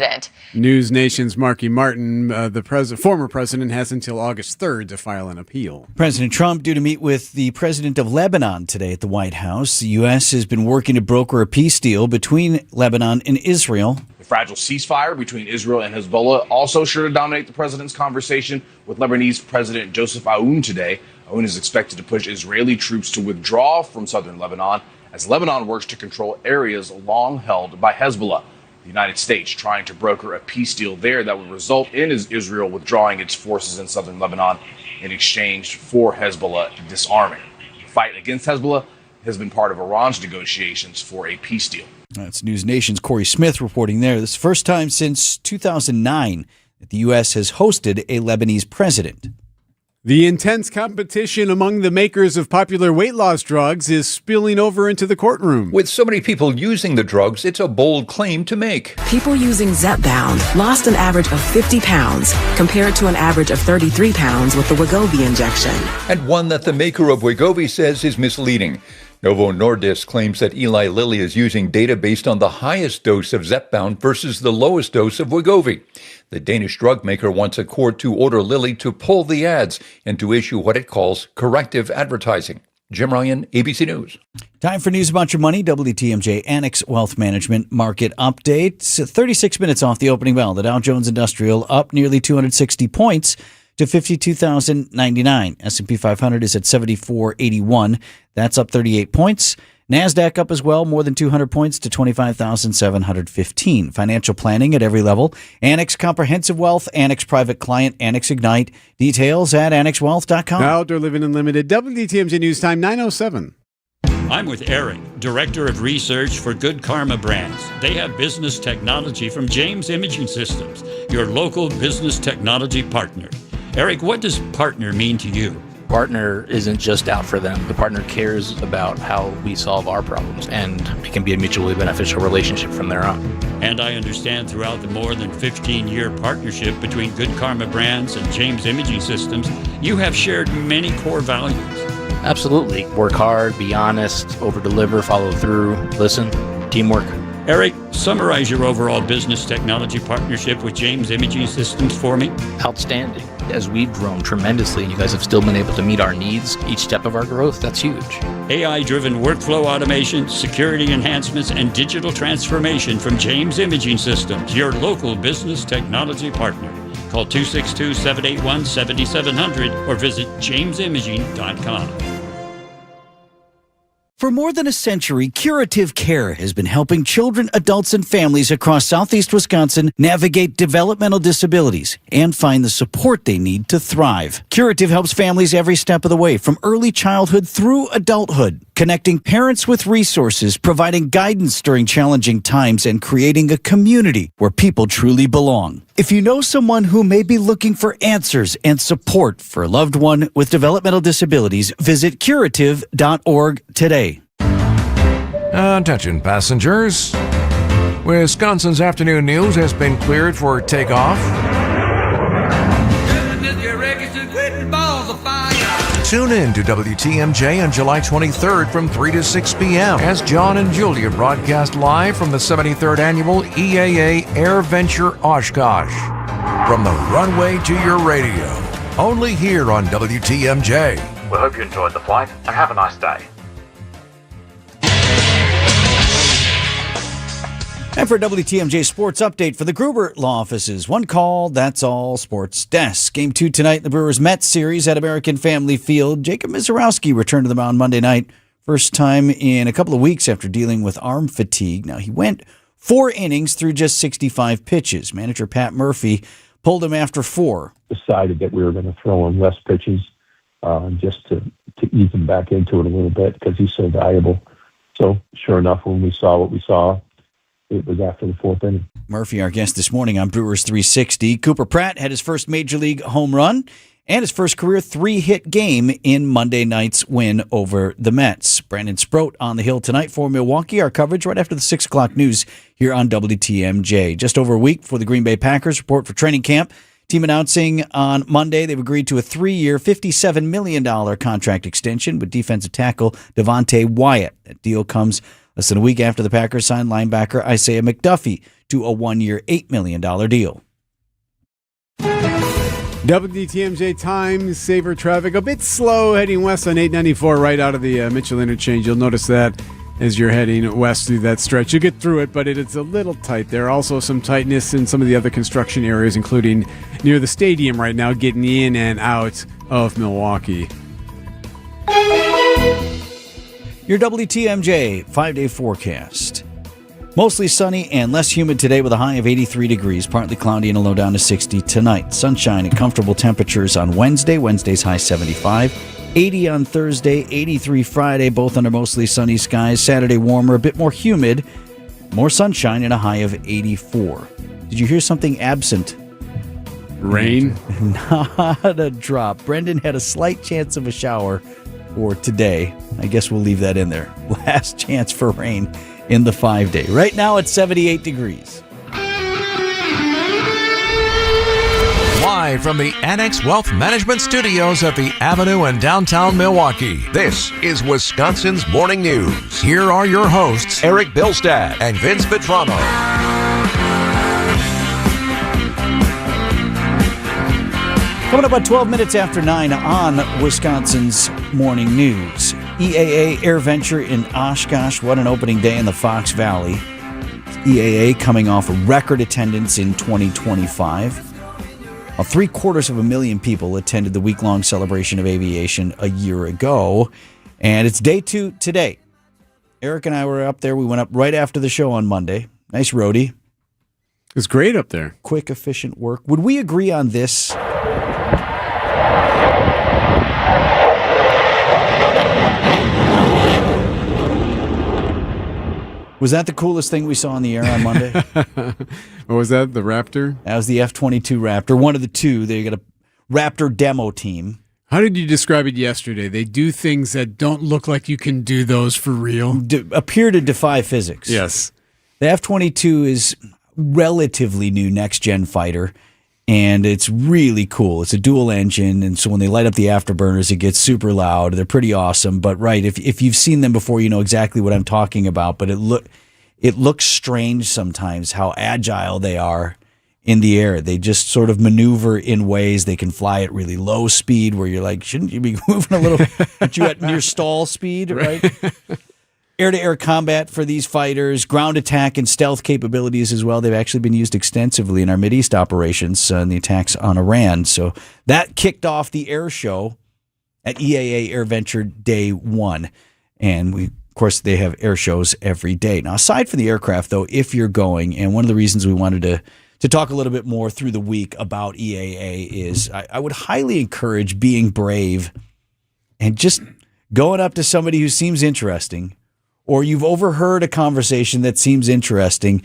News Nation's Marky Martin, the former president, has until August 3rd to file an appeal. President Trump due to meet with the president of Lebanon today at the White House. The U.S. has been working to broker a peace deal between Lebanon and Israel. The fragile ceasefire between Israel and Hezbollah also sure to dominate the president's conversation with Lebanese President Joseph Aoun today. Aoun is expected to push Israeli troops to withdraw from southern Lebanon as Lebanon works to control areas long held by Hezbollah. The United States trying to broker a peace deal there that would result in Israel withdrawing its forces in southern Lebanon in exchange for Hezbollah disarming. The fight against Hezbollah has been part of Iran's negotiations for a peace deal. That's News Nation's Corey Smith reporting there. This is the first time since 2009 that the U.S. has hosted a Lebanese president. The intense competition among the makers of popular weight loss drugs is spilling over into the courtroom. With so many people using the drugs, it's a bold claim to make. People using Zepbound lost an average of 50 pounds compared to an average of 33 pounds with the Wegovy injection. And one that the maker of Wegovy says is misleading. Novo Nordisk claims that Eli Lilly is using data based on the highest dose of Zepbound versus the lowest dose of Wegovy. The Danish drug maker wants a court to order Lilly to pull the ads and to issue what it calls corrective advertising. Jim Ryan, ABC News. Time for news about your money. WTMJ Annex Wealth Management Market Update. 36 minutes off the opening bell. The Dow Jones Industrial up nearly 260 points to 52,099. S&P 500 is at 7481. That's up 38 points. NASDAQ up as well, more than 200 points to 25,715. Financial planning at every level. Annex Comprehensive Wealth, Annex Private Client, Annex Ignite. Details at annexwealth.com. Outdoor Living Unlimited, WTMJ News Time, 9:07. I'm with Eric, Director of Research for Good Karma Brands. They have business technology from James Imaging Systems, your local business technology partner. Eric, what does partner mean to you? Partner isn't just out for them. The partner cares about how we solve our problems, and it can be a mutually beneficial relationship from there on. And I understand throughout the more than 15-year partnership between Good Karma Brands and James Imaging Systems, you have shared many core values. Absolutely. Work hard, be honest, over-deliver, follow through, listen, teamwork. Eric, summarize your overall business technology partnership with James Imaging Systems for me. Outstanding. As we've grown tremendously and you guys have still been able to meet our needs each step of our growth, that's huge. AI-driven workflow automation, security enhancements, and digital transformation from James Imaging Systems, your local business technology partner. Call 262-781-7700 or visit jamesimaging.com. For more than a century, Curative Care has been helping children, adults, and families across southeast Wisconsin navigate developmental disabilities and find the support they need to thrive. Curative helps families every step of the way, from early childhood through adulthood, connecting parents with resources, providing guidance during challenging times, and creating a community where people truly belong. If you know someone who may be looking for answers and support for a loved one with developmental disabilities, visit curative.org today. Attention passengers. Wisconsin's afternoon news has been cleared for takeoff. Tune in to WTMJ on July 23rd from 3 to 6 p.m. as John and Julia broadcast live from the 73rd Annual EAA Air Venture Oshkosh. From the runway to your radio, only here on WTMJ. We hope you enjoyed the flight and have a nice day. And for WTMJ Sports Update for the Gruber Law Offices, one call, that's all Sports Desk. Game 2 tonight in the Brewers-Mets series at American Family Field. Jacob Mizorowski returned to the mound Monday night. First time in a couple of weeks after dealing with arm fatigue. Now, he went 4 innings through just 65 pitches. Manager Pat Murphy pulled him after 4. Decided that we were going to throw him less pitches just to ease him back into it a little bit because he's so valuable. So, sure enough, when we saw what we saw, it was after the 4th inning. Murphy, our guest this morning on Brewers 360. Cooper Pratt had his first Major League home run and his first career 3-hit game in Monday night's win over the Mets. Brandon Sproat on the hill tonight for Milwaukee. Our coverage right after the 6 o'clock news here on WTMJ. Just over a week before the Green Bay Packers report for training camp. Team announcing on Monday they've agreed to a 3-year, $57 million contract extension with defensive tackle Devontae Wyatt. That deal comes less than a week after the Packers signed linebacker Isaiah McDuffie to a 1-year, $8 million deal. WTMJ time saver traffic a bit slow heading west on 894 right out of the Mitchell interchange. You'll notice that as you're heading west through that stretch. You get through it, but it's a little tight there. Also some tightness in some of the other construction areas, including near the stadium right now, getting in and out of Milwaukee. Your WTMJ 5-day forecast. Mostly sunny and less humid today with a high of 83 degrees. Partly cloudy and a low down to 60 tonight. Sunshine and comfortable temperatures on Wednesday. Wednesday's high 75. 80 on Thursday. 83 Friday, both under mostly sunny skies. Saturday warmer, a bit more humid. More sunshine and a high of 84. Did you hear something absent? Rain? Not a drop. Brendan had a slight chance of a shower for today. I guess we'll leave that in there. Last chance for rain in the 5-day. Right now it's 78 degrees. Live from the Annex Wealth Management Studios at the Avenue in downtown Milwaukee, this is Wisconsin's Morning News. Here are your hosts, Eric Bilstad and Vince Vitrano. Coming up at 12 minutes after 9 on Wisconsin's Morning News. EAA Air Venture in Oshkosh. What an opening day in the Fox Valley. EAA coming off a record attendance in 2025. 750,000 people attended the week-long celebration of aviation a year ago. And it's day 2 today. Eric and I were up there. We went up right after the show on Monday. Nice roadie. It's great up there. Quick, efficient work. Would we agree on this? Was that the coolest thing we saw on the air on Monday? What was that, the Raptor? That was the F-22 Raptor, one of the two. They got a Raptor demo team. How did you describe it yesterday? They do things that don't look like you can do those for real. Appear to defy physics. Yes. The F-22 is relatively new next-gen fighter, and it's really cool. It's a dual engine, and so when they light up the afterburners, it gets super loud. They're pretty awesome. But right, if you've seen them before, you know exactly what I'm talking about. But it looks strange sometimes how agile they are in the air. They just sort of maneuver in ways. They can fly at really low speed where you're like, shouldn't you be moving a little? Aren't you at near stall speed, right? Air-to-air combat for these fighters, ground attack and stealth capabilities as well. They've actually been used extensively in our Mideast operations and the attacks on Iran. So that kicked off the air show at EAA Air Venture Day 1. And we Of course, they have air shows every day. Now, aside from the aircraft, though, if you're going, and one of the reasons we wanted to talk a little bit more through the week about EAA is I would highly encourage being brave and just going up to somebody who seems interesting, or you've overheard a conversation that seems interesting.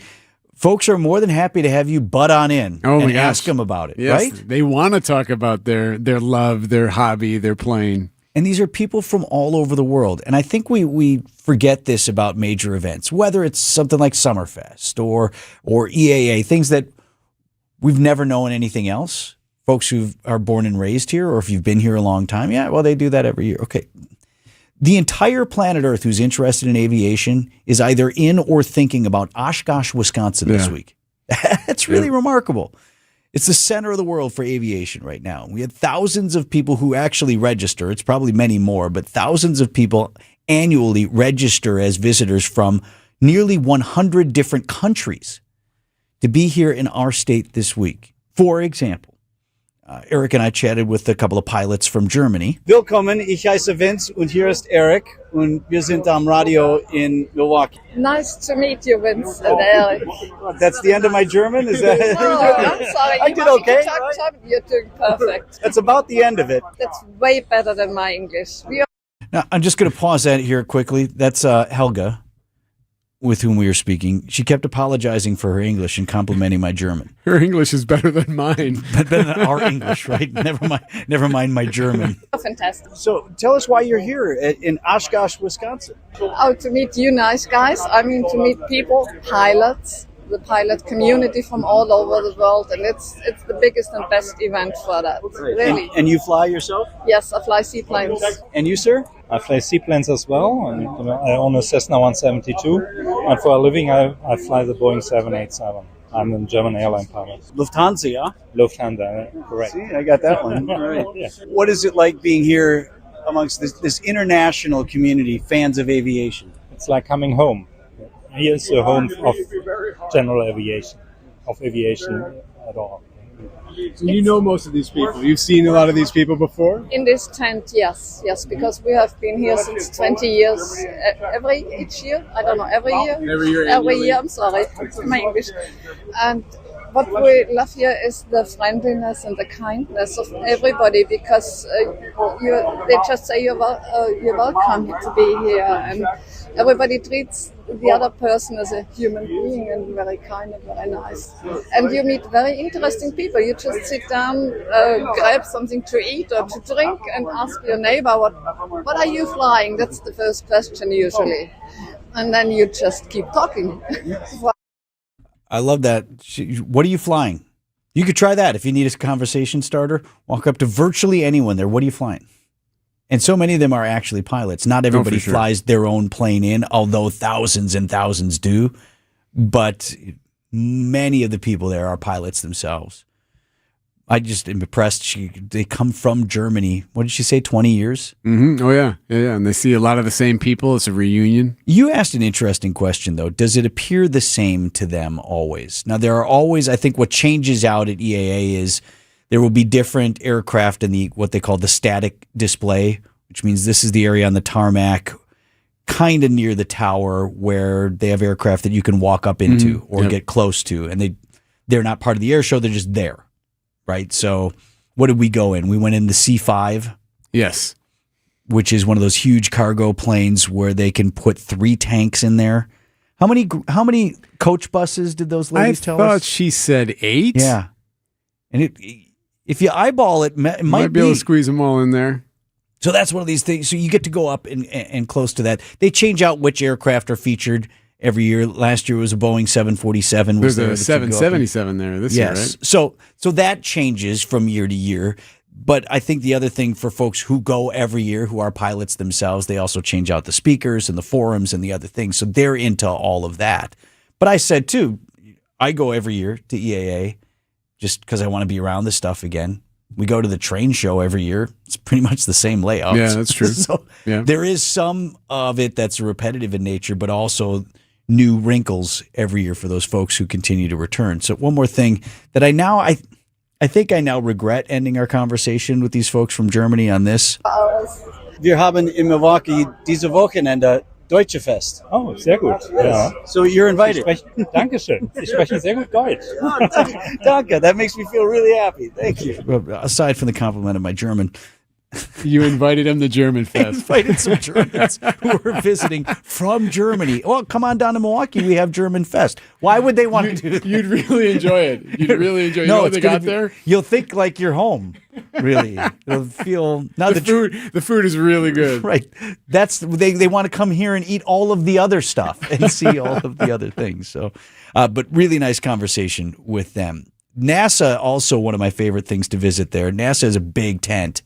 Folks are more than happy to have you butt on in and ask them about it, yes, right? They want to talk about their love, their hobby, their playing. And these are people from all over the world. And I think we forget this about major events, whether it's something like Summerfest or EAA, things that we've never known anything else. Folks who are born and raised here, or if you've been here a long time, yeah, well, they do that every year. Okay. The entire planet Earth who's interested in aviation is either in or thinking about Oshkosh, Wisconsin this week. That's really remarkable. It's the center of the world for aviation right now. We had thousands of people who actually register. It's probably many more, but thousands of people annually register as visitors from nearly 100 different countries to be here in our state this week. For example, Eric and I chatted with a couple of pilots from Germany. Willkommen, ich heiße Vince und hier ist Eric und wir sind am Radio in Milwaukee. Nice to meet you, Vince and Eric. That's the end of my German? Is that? Oh, I'm sorry. I did okay. You're doing perfect. That's about the end of it. That's way better than my English. Now, I'm just going to pause that here quickly. That's Helga, with whom we were speaking. She kept apologizing for her English and complimenting my German. Her English is better than mine. Better than our English, right? Never mind my German. Fantastic. So tell us why you're here in Oshkosh, Wisconsin. Oh, to meet you nice guys. I mean, to meet people, pilots, the pilot community from all over the world. And it's the biggest and best event for that, really. And you fly yourself? Yes, I fly seaplanes. And you, sir? I fly seaplanes as well, and I own a Cessna 172, and for a living I fly the Boeing 787. I'm a German airline pilot. Lufthansa, yeah? Lufthansa, correct. See, I got that one. All right. Yeah. What is it like being here amongst this international community, fans of aviation? It's like coming home. Here's the home of general aviation, at all. So you know most of these people. You've seen a lot of these people before? In this tent, yes, because we have been here since 20 years. Each year? I don't know, every year? Every year, I'm sorry, my English. And what we love here is the friendliness and the kindness of everybody, because they just say you're welcome to be here, and everybody treats the other person as a human being and very kind and very nice. And you meet very interesting people. You just sit down, grab something to eat or to drink, and ask your neighbor, what are you flying? That's the first question usually. And then you just keep talking. I love that. What are you flying? You could try that if you need a conversation starter. Walk up to virtually anyone there. What are you flying? And so many of them are actually pilots. Not everybody flies their own plane in, although thousands and thousands do. But many of the people there are pilots themselves. I just am impressed. They come from Germany. What did she say, 20 years? Mm-hmm. Oh, yeah. And they see a lot of the same people. It's a reunion. You asked an interesting question, though. Does it appear the same to them always? Now, there are always, I think what changes out at EAA is there will be different aircraft in what they call the static display, which means this is the area on the tarmac kind of near the tower where they have aircraft that you can walk up into or get close to. And they're not part of the air show. They're just there. Right. So what did we go in? We went in the C5. Yes. Which is one of those huge cargo planes where they can put 3 tanks in there. How many coach buses did those ladies tell us? I thought she said 8. Yeah. And if you eyeball it, it might be able to squeeze them all in there. So that's one of these things. So you get to go up and close to that. They change out which aircraft are featured every year. Last year was a Boeing 747. There's a 777 there this year, right? So that changes from year to year. But I think the other thing for folks who go every year, who are pilots themselves, they also change out the speakers and the forums and the other things. So they're into all of that. But I said, too, I go every year to EAA just because I want to be around this stuff again. We go to the train show every year. It's pretty much the same layout. Yeah, that's true. So there is some of it that's repetitive in nature, but also new wrinkles every year for those folks who continue to return. So one more thing that I think I now regret ending our conversation with these folks from Germany on this. Wir haben in Milwaukee diese Wochenende Deutsche Fest. Oh, sehr gut. Ja. So you're invited. Dankeschön. Sie sprechen sehr gut Deutsch. Danke. That makes me feel really happy. Thank you. Aside from the compliment of my German, you invited him to German I Fest. invited some Germans who were visiting from Germany. Well, come on down to Milwaukee. We have German Fest. Why would they want to do that? You'd really enjoy it. You'd really enjoy it. You know what they got there? You'll think like you're home. Really, you'll feel now the food is really good. Right. That's they want to come here and eat all of the other stuff and see all of the other things. So, but really nice conversation with them. NASA also one of my favorite things to visit there. NASA is a big tent.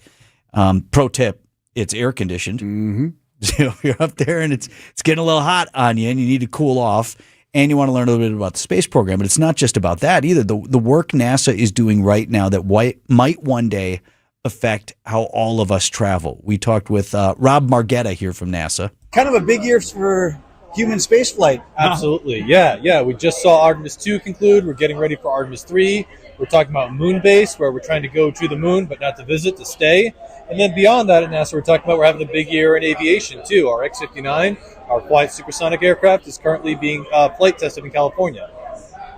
Pro tip: it's air conditioned. Mm-hmm. So you're up there and it's getting a little hot on you, and you need to cool off. And you want to learn a little bit about the space program, but it's not just about that either. The work NASA is doing right now that might one day affect how all of us travel. We talked with Rob Margetta here from NASA. Kind of a big year for human spaceflight. Absolutely, yeah. We just saw Artemis 2 conclude. We're getting ready for Artemis 3. We're talking about moon base, where we're trying to go to the moon, but not to visit, to stay. And then beyond that at NASA, we're talking about we're having a big year in aviation, too. Our X-59, our quiet supersonic aircraft, is currently being flight tested in California.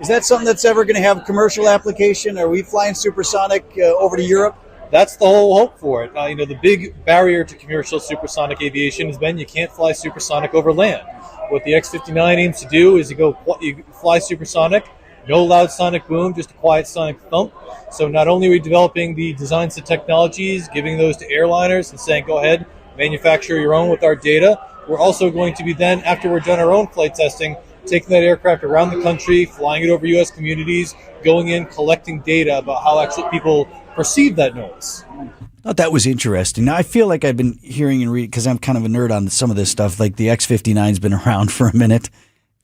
Is that something that's ever going to have commercial application? Are we flying supersonic over to Europe? That's the whole hope for it. The big barrier to commercial supersonic aviation has been you can't fly supersonic over land. What the X-59 aims to do is you fly supersonic, no loud sonic boom, just a quiet sonic thump. So not only are we developing the designs and technologies, giving those to airliners and saying, go ahead, manufacture your own with our data, we're also going to be then, after we're done our own flight testing, taking that aircraft around the country, flying it over U.S. communities, going in, collecting data about how actually people perceive that noise. I thought that was interesting. Now, I feel like I've been hearing and reading, because I'm kind of a nerd on some of this stuff, like the X-59's been around for a minute.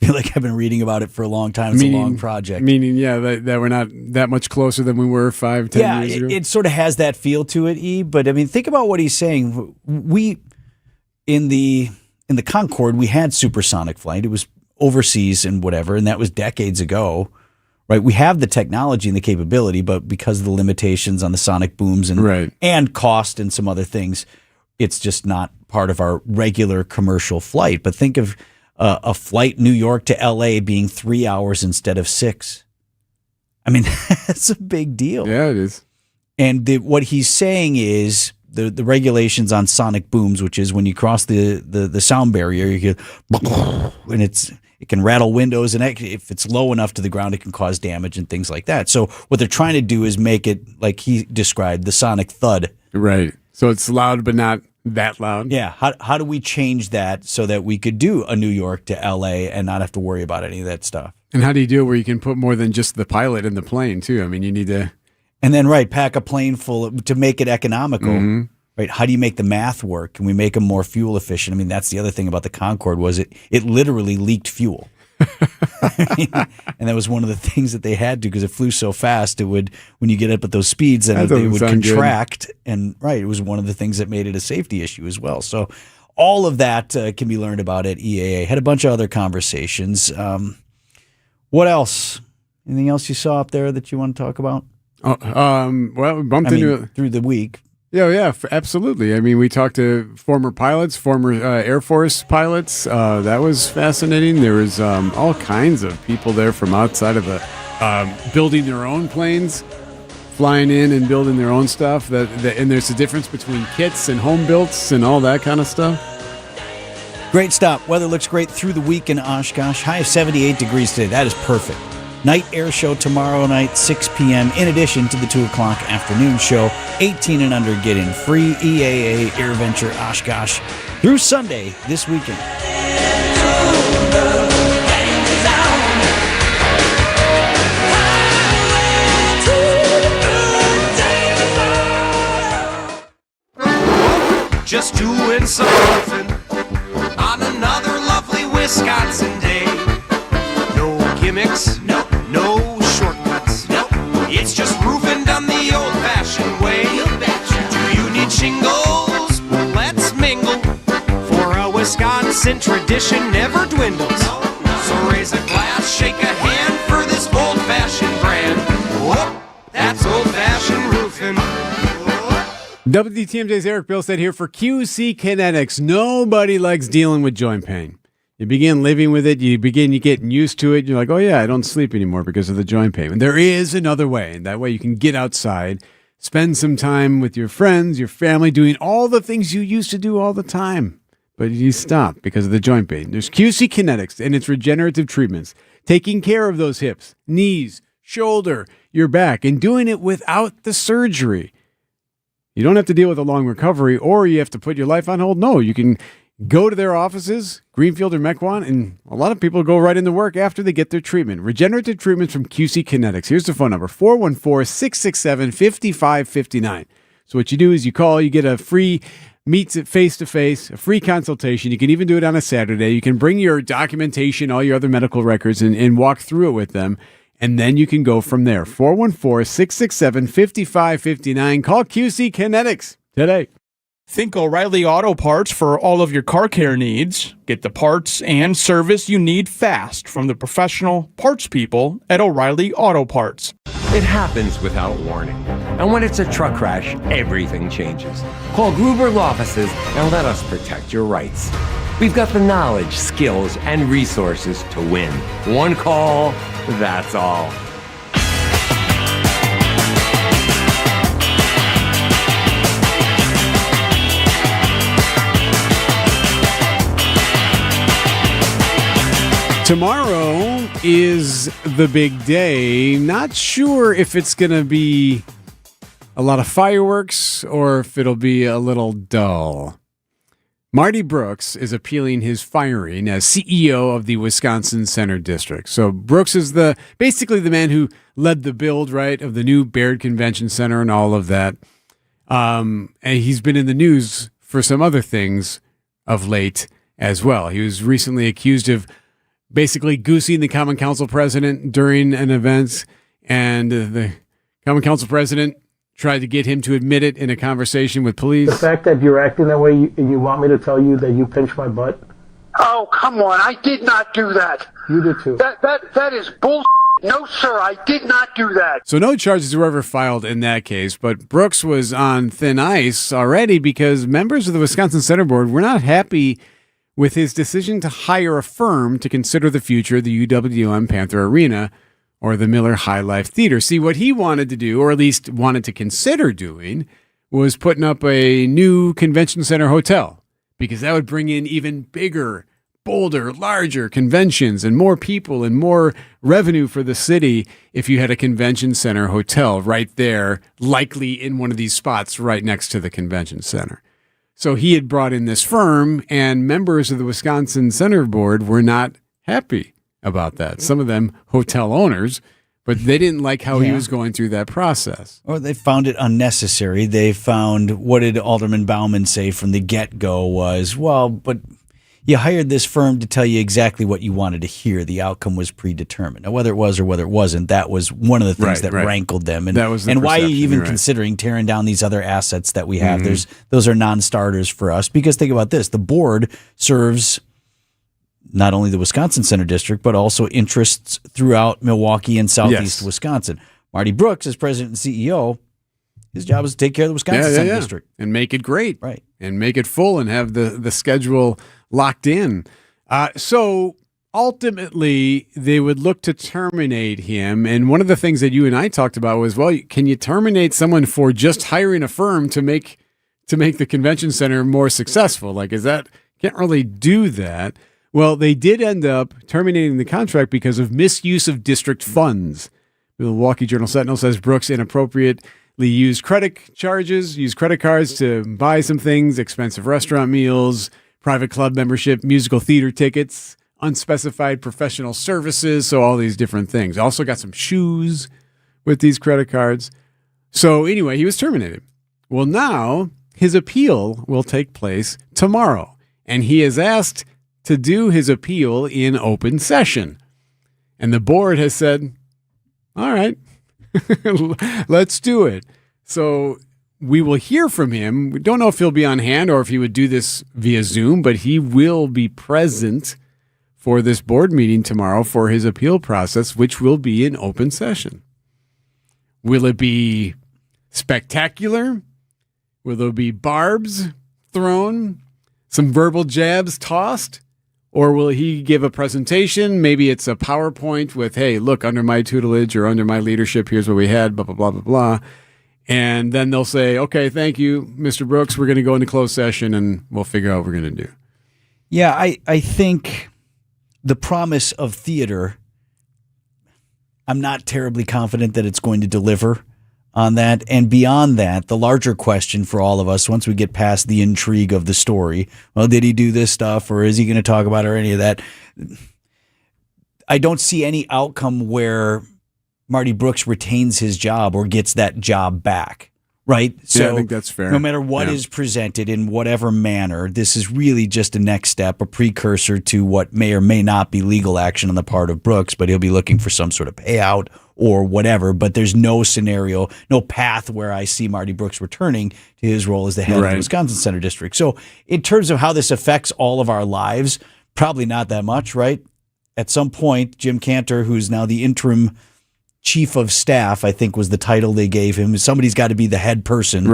I feel like I've been reading about it for a long time. It's a long project. Meaning, that we're not that much closer than we were 5-10 years ago. It sort of has that feel to it, E. But, I mean, think about what he's saying. We, in the Concorde, we had supersonic flight. It was overseas and whatever, and that was decades ago. Right, we have the technology and the capability, but because of the limitations on the sonic booms and cost and some other things, it's just not part of our regular commercial flight. But think of a flight New York to LA being 3 hours instead of 6. I mean, that's a big deal. Yeah, it is. And what he's saying is the regulations on sonic booms, which is when you cross the sound barrier, you get and it can rattle windows, and if it's low enough to the ground, it can cause damage and things like that. So what they're trying to do is make it, like he described, the sonic thud. Right. So it's loud, but not that loud. Yeah. How do we change that so that we could do a New York to L.A. and not have to worry about any of that stuff? And how do you do it where you can put more than just the pilot in the plane, too? I mean, you need to... And then, pack a plane full to make it economical. Mm-hmm. Right? How do you make the math work? Can we make them more fuel efficient? I mean, that's the other thing about the Concorde was it literally leaked fuel. And that was one of the things that they had to, because it flew so fast, it would, when you get up at those speeds, and they would contract. Good. And it was one of the things that made it a safety issue as well. So all of that can be learned about at EAA. Had a bunch of other conversations. What else? Anything else you saw up there that you want to talk about? Well, we bumped into it through the week. Yeah, absolutely. I mean, we talked to former pilots, former Air Force pilots. That was fascinating. There was all kinds of people there from outside of the building their own planes, flying in and building their own stuff. And there's a difference between kits and home builts and all that kind of stuff. Great stop. Weather looks great through the week in Oshkosh. High of 78 degrees today. That is perfect. Night air show tomorrow night, 6 p.m., in addition to the 2 o'clock afternoon show. 18 and under get in free. EAA AirVenture Oshkosh through Sunday this weekend. Just doing something on another lovely Wisconsin day. No gimmicks, no shortcuts, it's just roofing done the old-fashioned way. Do you need shingles? Well, let's mingle, for a Wisconsin tradition never dwindles. So raise a glass, shake a hand for this old-fashioned brand. Whoop, that's old-fashioned roofing. WTMJ's Eric Bilstead here for QC Kinetics. Nobody likes dealing with joint pain. You begin living with it, you getting used to it, you're like, oh yeah, I don't sleep anymore because of the joint pain. And there is another way, and that way you can get outside, spend some time with your friends, your family, doing all the things you used to do all the time. But you stop because of the joint pain. There's QC Kinetics and its regenerative treatments, taking care of those hips, knees, shoulder, your back, and doing it without the surgery. You don't have to deal with a long recovery, or you have to put your life on hold. No, you can go to their offices, Greenfield or Mequon, and a lot of people go right into work after they get their treatment. Regenerative treatments from QC Kinetics. Here's the phone number, 414-667-5559. So what you do is you call, you get a free meets it face-to-face, a free consultation. You can even do it on a Saturday. You can bring your documentation, all your other medical records, and walk through it with them. And then you can go from there. 414-667-5559. Call QC Kinetics today. Think O'Reilly Auto Parts for all of your car care needs. Get the parts and service you need fast from the professional parts people at O'Reilly Auto Parts. It happens without warning. And when it's a truck crash, everything changes. Call Gruber Law Offices and let us protect your rights. We've got the knowledge, skills, and resources to win. One call, that's all. Tomorrow is the big day. Not sure if it's going to be a lot of fireworks or if it'll be a little dull. Marty Brooks is appealing his firing as CEO of the Wisconsin Center District. So Brooks is basically the man who led the build, right, of the new Baird Convention Center and all of that. And he's been in the news for some other things of late as well. He was recently accused of basically goosing the Common Council president during an event, and the Common Council president tried to get him to admit it in a conversation with police. The fact that you're acting that way, and you want me to tell you that you pinched my butt? Oh, come on. I did not do that. You did too. That is bull. No, sir, I did not do that. So no charges were ever filed in that case, but Brooks was on thin ice already because members of the Wisconsin Center Board were not happy with his decision to hire a firm to consider the future of the UWM Panther Arena or the Miller High Life Theater. See, what he wanted to do, or at least wanted to consider doing, was putting up a new convention center hotel, because that would bring in even bigger, bolder, larger conventions and more people and more revenue for the city if you had a convention center hotel right there, likely in one of these spots right next to the convention center. So he had brought in this firm, and members of the Wisconsin Center Board were not happy about that. Some of them hotel owners, but they didn't like how he was going through that process. Or they found it unnecessary. They found, what did Alderman Bauman say from the get-go was, well, but you hired this firm to tell you exactly what you wanted to hear. The outcome was predetermined. Now, whether it was or whether it wasn't, that was one of the things that rankled them. And, that was the and why are you perception, even right. considering tearing down these other assets that we have? Mm-hmm. Those are non-starters for us. Because think about this. The board serves not only the Wisconsin Center District, but also interests throughout Milwaukee and southeast Wisconsin. Marty Brooks, as president and CEO, his job is to take care of the Wisconsin Center District. And make it great. Right. And make it full and have the schedule locked in. So ultimately, they would look to terminate him. And one of the things that you and I talked about was, well, can you terminate someone for just hiring a firm to make the convention center more successful? Like, can't really do that. Well, they did end up terminating the contract because of misuse of district funds. The Milwaukee Journal-Sentinel says Brooks inappropriately used credit cards to buy some things, expensive restaurant meals, private club membership, musical theater tickets, unspecified professional services, so all these different things. Also got some shoes with these credit cards. So anyway, he was terminated. Well, now his appeal will take place tomorrow, and he is asked to do his appeal in open session. And the board has said, all right, let's do it. So we will hear from him. We don't know if he'll be on hand or if he would do this via Zoom, but he will be present for this board meeting tomorrow for his appeal process, which will be in open session. Will it be spectacular? Will there be barbs thrown? Some verbal jabs tossed? Or will he give a presentation? Maybe it's a PowerPoint with, hey, look, under my tutelage or under my leadership, here's what we had, blah, blah, blah, blah, blah. And then they'll say, okay, thank you, Mr. Brooks. We're going to go into closed session and we'll figure out what we're going to do. Yeah, I think the promise of theater, I'm not terribly confident that it's going to deliver on that. And beyond that, the larger question for all of us, once we get past the intrigue of the story, well, did he do this stuff or is he going to talk about it or any of that? I don't see any outcome where Marty Brooks retains his job or gets that job back. Right? So yeah, I think that's fair. No matter what is presented in whatever manner, this is really just a next step, a precursor to what may or may not be legal action on the part of Brooks, but he'll be looking for some sort of payout or whatever. But there's no scenario, no path where I see Marty Brooks returning to his role as the head of the Wisconsin Center District. So in terms of how this affects all of our lives, probably not that much, right? At some point, Jim Cantor, who's now the interim chief of staff, I think was the title they gave him. Somebody's got to be the head person.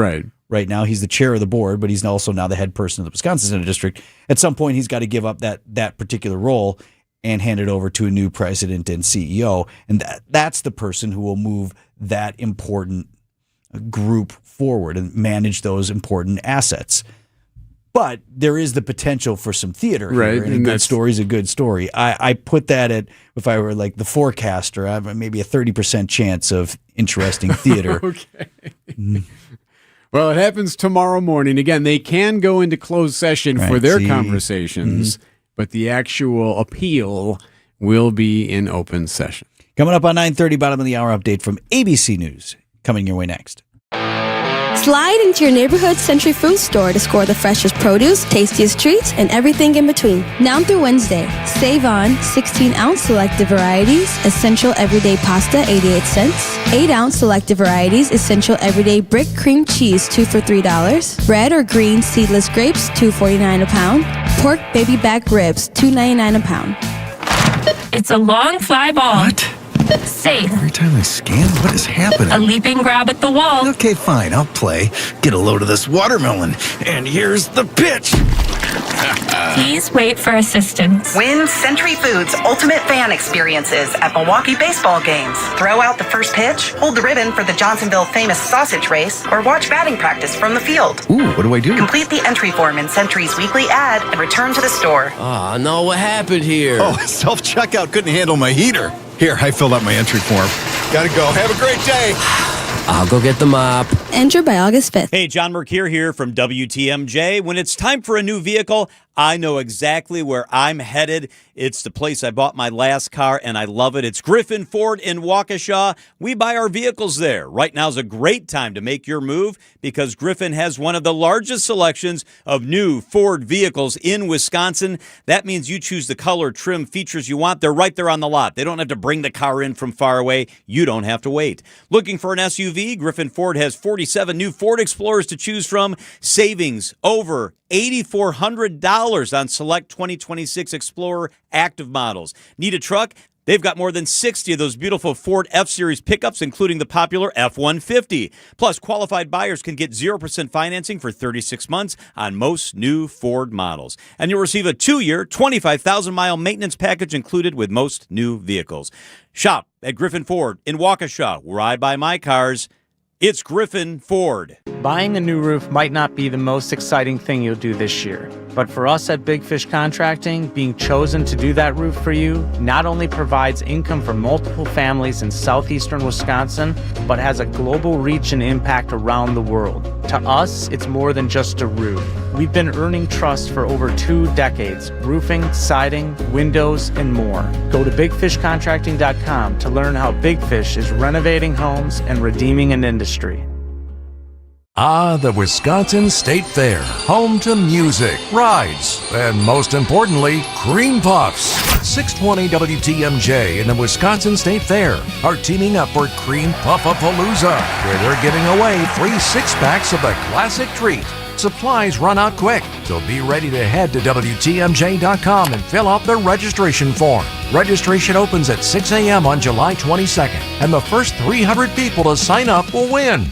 Right now, he's the chair of the board, but he's also now the head person of the Wisconsin Center District. At some point, he's got to give up that particular role and hand it over to a new president and CEO. And that's the person who will move that important group forward and manage those important assets. But there is the potential for some theater here, and a good story is a good story. I put that at, if I were like the forecaster, I have maybe a 30% chance of interesting theater. Okay. Well, it happens tomorrow morning. Again, they can go into closed session for their conversations, but the actual appeal will be in open session. Coming up on 9:30, bottom of the hour update from ABC News. Coming your way next. Slide into your neighborhood Century Food Store to score the freshest produce, tastiest treats, and everything in between. Now through Wednesday, save on 16-ounce selected varieties, essential everyday pasta, 88 cents. 8-ounce selected varieties, essential everyday brick cream cheese, 2 for $3. Red or green seedless grapes, $2.49 a pound. Pork baby back ribs, $2.99 a pound. It's a long fly ball. What? Safe. Every time I scan, what is happening? A leaping grab at the wall. Okay, fine, I'll play. Get a load of this watermelon. And here's the pitch. Please wait for assistance. Win Century Foods Ultimate Fan Experiences at Milwaukee baseball games. Throw out the first pitch, hold the ribbon for the Johnsonville famous sausage race, or watch batting practice from the field. Ooh, what do I do? Complete the entry form in Century's weekly ad and return to the store. Ah, no, what happened here? Oh, self-checkout couldn't handle my heater. Here, I filled out my entry form. Gotta go. Have a great day. I'll go get the mop. Enter by August 5th. Hey, John Mercure here from WTMJ. When it's time for a new vehicle, I know exactly where I'm headed. It's the place I bought my last car, and I love it. It's Griffin Ford in Waukesha. We buy our vehicles there. Right now is a great time to make your move because Griffin has one of the largest selections of new Ford vehicles in Wisconsin. That means you choose the color, trim, features you want. They're right there on the lot. They don't have to bring the car in from far away. You don't have to wait. Looking for an SUV? Griffin Ford has 47 new Ford Explorers to choose from. Savings over $8,400 on select 2026 Explorer active models. Need a truck? They've got more than 60 of those beautiful Ford F-Series pickups, including the popular F-150. Plus, qualified buyers can get 0% financing for 36 months on most new Ford models. And you'll receive a 2-year, 25,000-mile maintenance package included with most new vehicles. Shop at Griffin Ford in Waukesha, where I buy my cars. It's Griffin Ford. Buying a new roof might not be the most exciting thing you'll do this year. But for us at Big Fish Contracting, being chosen to do that roof for you not only provides income for multiple families in southeastern Wisconsin, but has a global reach and impact around the world. To us, it's more than just a roof. We've been earning trust for over 2 decades. Roofing, siding, windows, and more. Go to bigfishcontracting.com to learn how Big Fish is renovating homes and redeeming an industry. Ah, the Wisconsin State Fair, home to music, rides, and most importantly, cream puffs. 620 WTMJ and the Wisconsin State Fair are teaming up for Cream Puff-a-Palooza, where they're giving away 3 6-packs of the classic treat. Supplies run out quick, so be ready to head to WTMJ.com and fill out the registration form. Registration opens at 6 a.m. on July 22nd, and the first 300 people to sign up will win.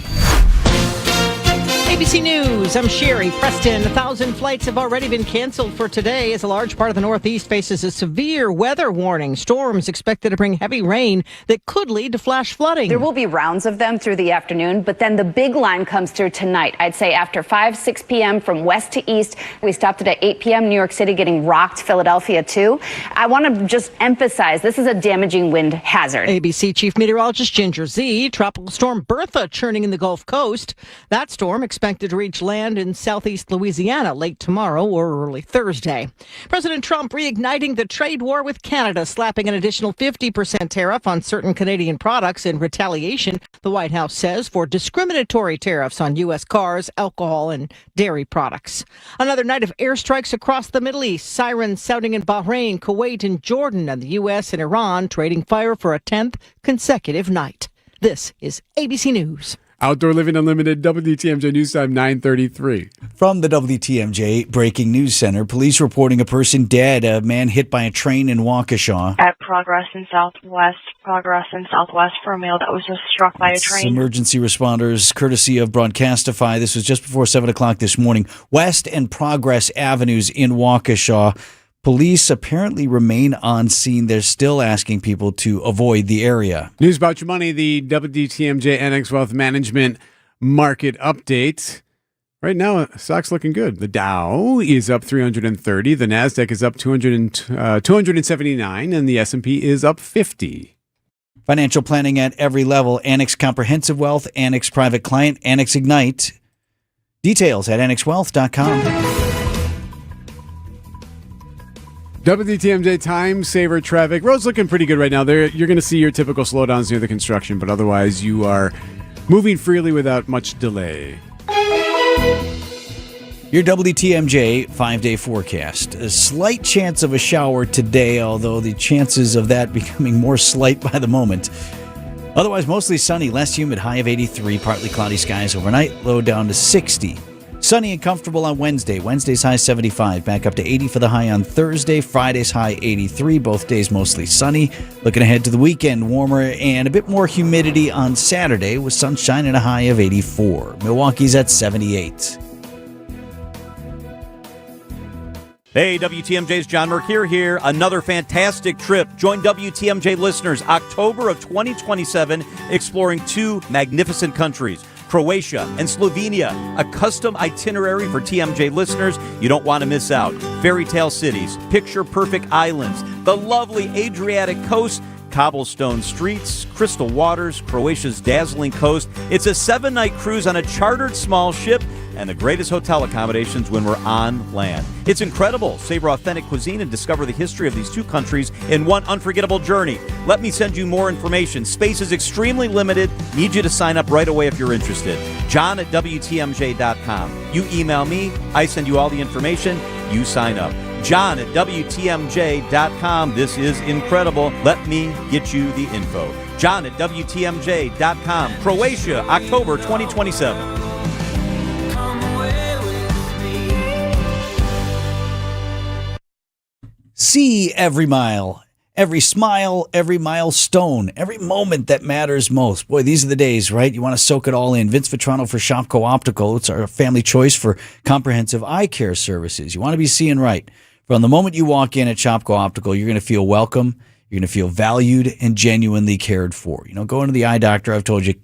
ABC News, I'm Sherry Preston. 1,000 flights have already been canceled for today as a large part of the Northeast faces a severe weather warning. Storms expected to bring heavy rain that could lead to flash flooding. There will be rounds of them through the afternoon, but then the big line comes through tonight. I'd say after 5, 6 p.m. from west to east. We stopped it at 8 p.m. New York City getting rocked, Philadelphia too. I want to just emphasize this is a damaging wind hazard. ABC Chief Meteorologist Ginger Z. Tropical storm Bertha churning in the Gulf Coast. That storm expected to reach land in southeast Louisiana late tomorrow or early Thursday. President Trump reigniting the trade war with Canada, slapping an additional 50% tariff on certain Canadian products in retaliation, the White House says, for discriminatory tariffs on U.S. cars, alcohol, and dairy products. Another night of airstrikes across the Middle East, sirens sounding in Bahrain, Kuwait, and Jordan, and the U.S. and Iran trading fire for a 10th consecutive night. This is ABC News. Outdoor Living Unlimited, WTMJ News Time 9:33. From the WTMJ Breaking News Center, police reporting a person dead, a man hit by a train in Waukesha. At Progress in Southwest for a male that was just struck by a train. Emergency responders, courtesy of Broadcastify. This was just before 7 o'clock this morning. West and Progress Avenues in Waukesha. Police apparently remain on scene. They're still asking people to avoid the area. News about your money, the WTMJ NX Wealth Management Market Update. Right now, stock's looking good. The Dow is up 330. The NASDAQ is up 279. And the S&P is up 50. Financial planning at every level. Annex Comprehensive Wealth, Annex Private Client, Annex Ignite. Details at annexwealth.com. WTMJ time saver traffic. Road's looking pretty good right now. You're going to see your typical slowdowns near the construction, but otherwise you are moving freely without much delay. Your WTMJ 5-day forecast. A slight chance of a shower today, although the chances of that becoming more slight by the moment. Otherwise, mostly sunny, less humid, high of 83, partly cloudy skies overnight, low down to 60. Sunny and comfortable on Wednesday. Wednesday's high 75. Back up to 80 for the high on Thursday. Friday's high 83. Both days mostly sunny. Looking ahead to the weekend, warmer and a bit more humidity on Saturday with sunshine and a high of 84. Milwaukee's at 78. Hey, WTMJ's John Mercure here. Another fantastic trip. Join WTMJ listeners October of 2027 exploring two magnificent countries, Croatia and Slovenia, a custom itinerary for TMJ listeners you don't want to miss out. Fairy tale cities, picture-perfect islands, the lovely Adriatic coast, cobblestone streets, crystal waters, Croatia's dazzling coast. It's a 7-night cruise on a chartered small ship and the greatest hotel accommodations when we're on land. It's incredible. Savor authentic cuisine and discover the history of these two countries in one unforgettable journey. Let me send you more information. Space is extremely limited. Need you to sign up right away if you're interested. John at WTMJ.com. You email me, I send you all the information, you sign up. John at WTMJ.com. This is incredible. Let me get you the info. John at WTMJ.com. Croatia, October 2027. See every mile, every smile, every milestone, every moment that matters most. Boy, these are the days, right? You want to soak it all in. Vince Vitrano for Shopco Optical. It's our family choice for comprehensive eye care services. You want to be seeing right. From the moment you walk in at Shopco Optical, you're going to feel welcome. You're going to feel valued and genuinely cared for. You know, going to the eye doctor, I've told you,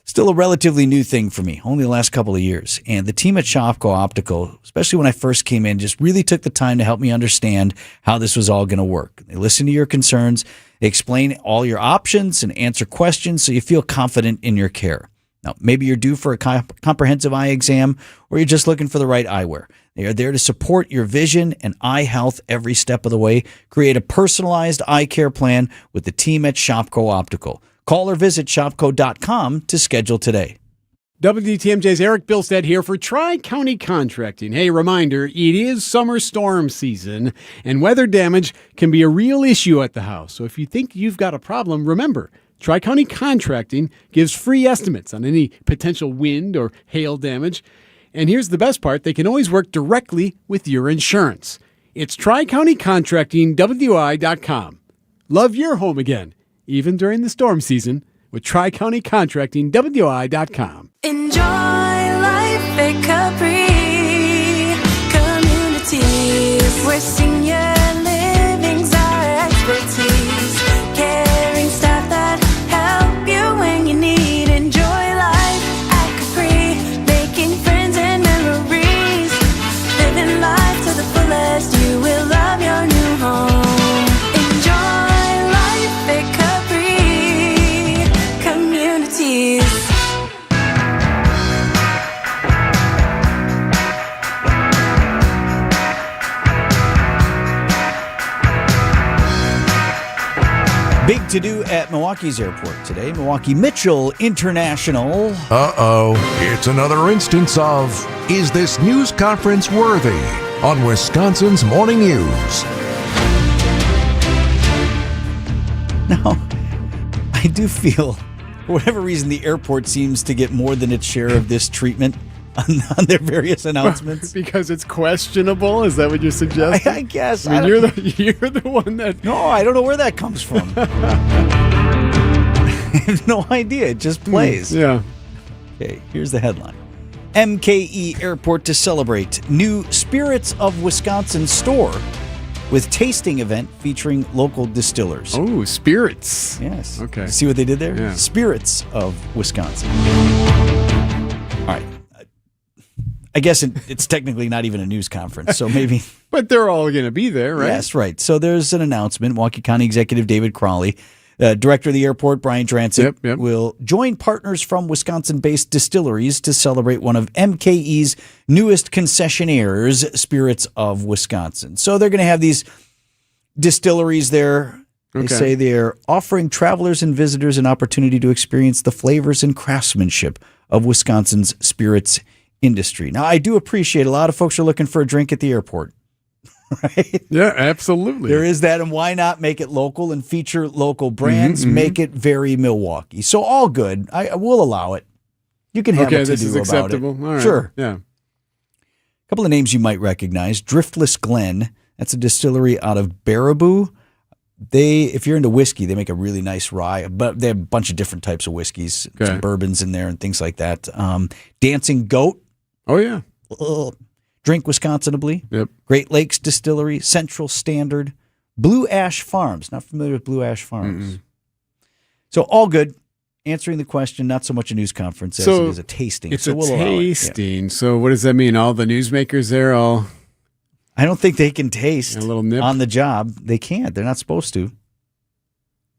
still a relatively new thing for me, only the last couple of years. And the team at Shopco Optical, especially when I first came in, just really took the time to help me understand how this was all going to work. They listen to your concerns, they explain all your options and answer questions so you feel confident in your care. Now, maybe you're due for a comprehensive eye exam or you're just looking for the right eyewear. They are there to support your vision and eye health every step of the way. Create a personalized eye care plan with the team at Shopco Optical. Call or visit shopco.com to schedule today. WTMJ's Eric Bilstead here for Tri-County Contracting. Hey, reminder, it is summer storm season, and weather damage can be a real issue at the house. So if you think you've got a problem, remember, Tri-County Contracting gives free estimates on any potential wind or hail damage. And here's the best part, they can always work directly with your insurance. It's Tri-County Contracting, WI.com. Love your home again, even during the storm season, with Tri-County Contracting, WI.com. Enjoy life because to do at Milwaukee's airport today. Milwaukee Mitchell International. Uh-oh. It's another instance of, is this news conference worthy? On Wisconsin's Morning News. Now, I do feel, for whatever reason, the airport seems to get more than its share of this treatment on their various announcements. Because it's questionable? Is that what you're suggesting? I guess. I mean, you're the one that... No, I don't know where that comes from. I have no idea. It just plays. Yeah. Okay, here's the headline. MKE Airport to celebrate new Spirits of Wisconsin store with tasting event featuring local distillers. Oh, spirits. Yes. Okay. See what they did there? Yeah. Spirits of Wisconsin. All right. I guess it's technically not even a news conference, so maybe. But they're all going to be there, right? Yes, right. So there's an announcement. Milwaukee County Executive David Crawley, Director of the airport, Brian Drancic, will join partners from Wisconsin-based distilleries to celebrate one of MKE's newest concessionaires, Spirits of Wisconsin. So they're going to have these distilleries there. They say they're offering travelers and visitors an opportunity to experience the flavors and craftsmanship of Wisconsin's spirits industry. Now, I do appreciate a lot of folks are looking for a drink at the airport. Right? Yeah, absolutely. There is that, and why not make it local and feature local brands? Make it very Milwaukee. So all good. I will allow it. You can have a to-do this is about acceptable. it. All right. Sure. Yeah. A couple of names you might recognize. Driftless Glen. That's a distillery out of Baraboo. If you're into whiskey, they make a really nice rye, but they have a bunch of different types of whiskeys, some bourbons in there and things like that. Dancing Goat. Oh, yeah. Drink Wisconsinably. Yep. Great Lakes Distillery, Central Standard, Blue Ash Farms. Not familiar with Blue Ash Farms. So all good. Answering the question, not so much a news conference as it is a tasting. It's so a tasting. So what does that mean? All the newsmakers there all... I don't think they can taste a little nip on the job. They can't. They're not supposed to.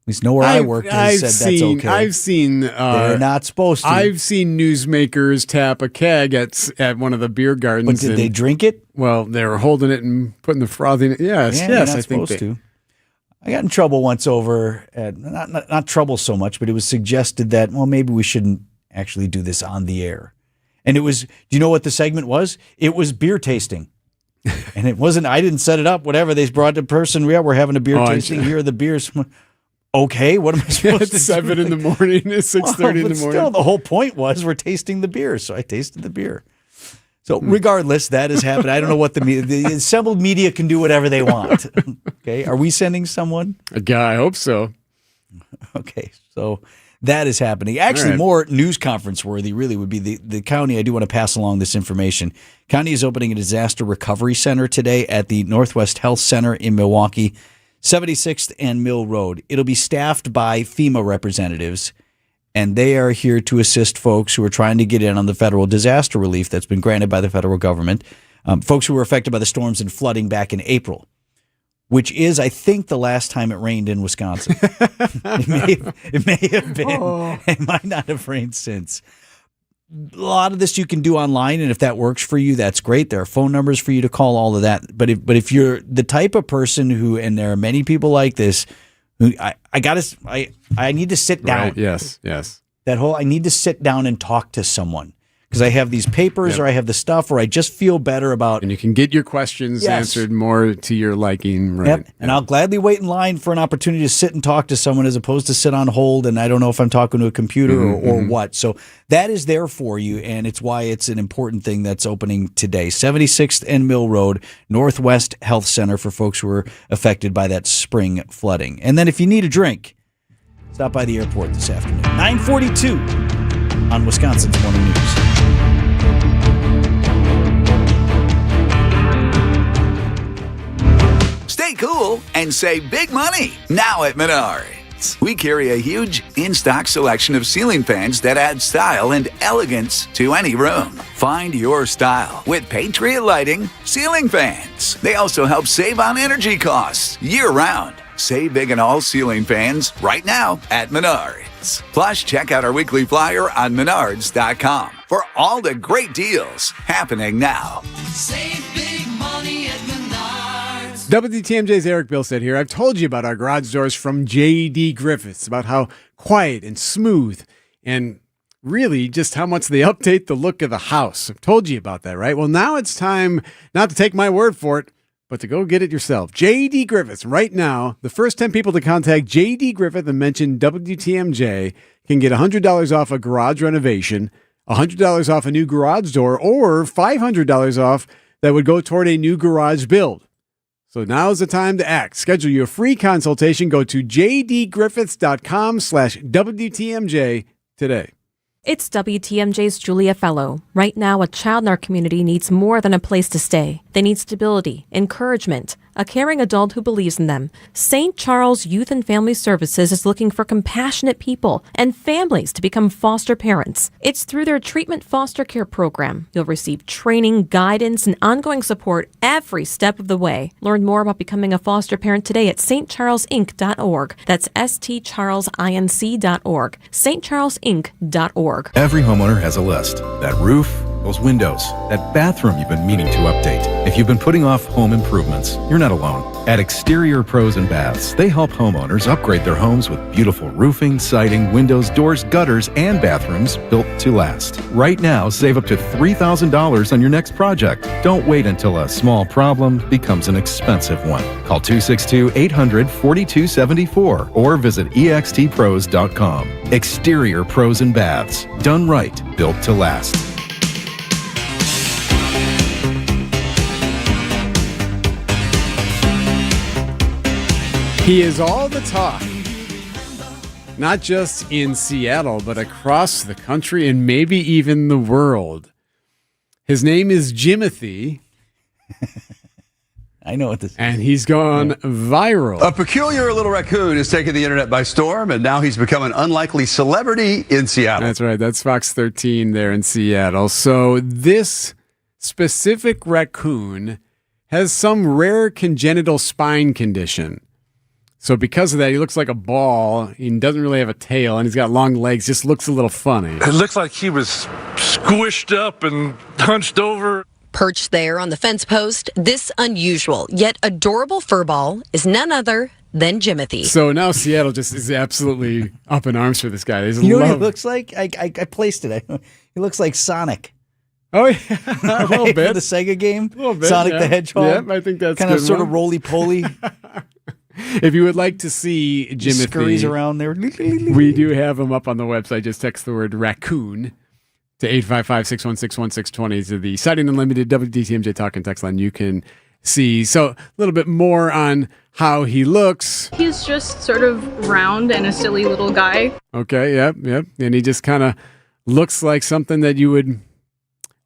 At least nowhere I worked has said that's okay. I've seen... they're not supposed to. I've seen newsmakers tap a keg at one of the beer gardens. But did they drink it? Well, they were holding it and putting the froth in it. Yes, I think supposed to. I got in trouble once over at, not trouble so much, but it was suggested that, well, maybe we shouldn't actually do this on the air. And it was, do you know what the segment was? It was beer tasting. And it wasn't, I didn't set it up, whatever. They brought the person, we're having a beer tasting. Here are the beers. Okay, what am I supposed to do? 7 in the morning, 6:30 in the morning. Still, the whole point was we're tasting the beer, so I tasted the beer. So regardless, that has happened. I don't know what the assembled media can do whatever they want. Okay, are we sending someone? I hope so. Okay, so that is happening. Actually, more news conference worthy really would be the county. I do want to pass along this information. County is opening a disaster recovery center today at the Northwest Health Center in Milwaukee, 76th and Mill Road. It'll be staffed by FEMA representatives, and they are here to assist folks who are trying to get in on the federal disaster relief that's been granted by the federal government. Folks who were affected by the storms and flooding back in April, which is, I think, the last time it rained in Wisconsin. It may have been. Oh. It might not have rained since. A lot of this you can do online, and if that works for you, that's great. There are phone numbers for you to call, all of that. But if you're the type of person who, and there are many people like this, who I need to sit down. Right. Yes. I need to sit down and talk to someone. Because I have these papers or I have the stuff or I just feel better about. And you can get your questions answered more to your liking. Right. Yep. And I'll gladly wait in line for an opportunity to sit and talk to someone as opposed to sit on hold. And I don't know if I'm talking to a computer or what. So that is there for you. And it's why it's an important thing that's opening today. 76th and Mill Road, Northwest Health Center for folks who are affected by that spring flooding. And then if you need a drink, stop by the airport this afternoon. 9:42 on Wisconsin's Morning News. Stay cool and save big money now at Menards. We carry a huge in-stock selection of ceiling fans that add style and elegance to any room. Find your style with Patriot Lighting ceiling fans. They also help save on energy costs year-round. Save big on all ceiling fans right now at Menards. Plus, check out our weekly flyer on Menards.com for all the great deals happening now. Save big money at Menards. WTMJ's Eric Bilstead here. I've told you about our garage doors from J.D. Griffiths, about how quiet and smooth and really just how much they update the look of the house. I've told you about that, right? Well, now it's time not to take my word for it, but to go get it yourself. J.D. Griffiths, right now, the first 10 people to contact J.D. Griffith and mention WTMJ can get $100 off a garage renovation, $100 off a new garage door, or $500 off that would go toward a new garage build. So now's the time to act. Schedule your free consultation. Go to jdgriffiths.com/WTMJ today. It's WTMJ's Julia Fellow. Right now, a child in our community needs more than a place to stay. They need stability, encouragement, a caring adult who believes in them. St. Charles Youth and Family Services is looking for compassionate people and families to become foster parents. It's through their treatment foster care program. You'll receive training, guidance, and ongoing support every step of the way. Learn more about becoming a foster parent today at stcharlesinc.org. That's stcharlesinc.org. stcharlesinc.org. Every homeowner has a list. That roof, those windows, that bathroom you've been meaning to update. If you've been putting off home improvements, you're not alone. At Exterior Pros and Baths, they help homeowners upgrade their homes with beautiful roofing, siding, windows, doors, gutters, and bathrooms built to last. Right now, save up to $3,000 on your next project. Don't wait until a small problem becomes an expensive one. Call 262-800-4274 or visit extpros.com. Exterior Pros and Baths. Done right, built to last. He is all the talk, not just in Seattle, but across the country and maybe even the world. His name is Jimothy. I know what this is. And he's gone viral. A peculiar little raccoon has taken the internet by storm, and now he's become an unlikely celebrity in Seattle. That's right. That's Fox 13 there in Seattle. So this specific raccoon has some rare congenital spine condition. So because of that, he looks like a ball. He doesn't really have a tail, and he's got long legs. Just looks a little funny. It looks like he was squished up and hunched over. Perched there on the fence post, this unusual yet adorable furball is none other than Jimothy. So now Seattle just is absolutely up in arms for this guy. You know what he looks like? I placed it. He looks like Sonic. Oh, yeah. A little bit. For the Sega game. A little bit, Sonic the Hedgehog. Yep, I think that's kind of good sort one. of roly-poly. If you would like to see Jimothy, scurries around there. We do have him up on the website. Just text the word raccoon to 855-616-1620 to the Sighting Unlimited WDTMJ Talk and Text line. You can see. So a little bit more on how he looks. He's just sort of round and a silly little guy. Okay, yep. And he just kind of looks like something that you would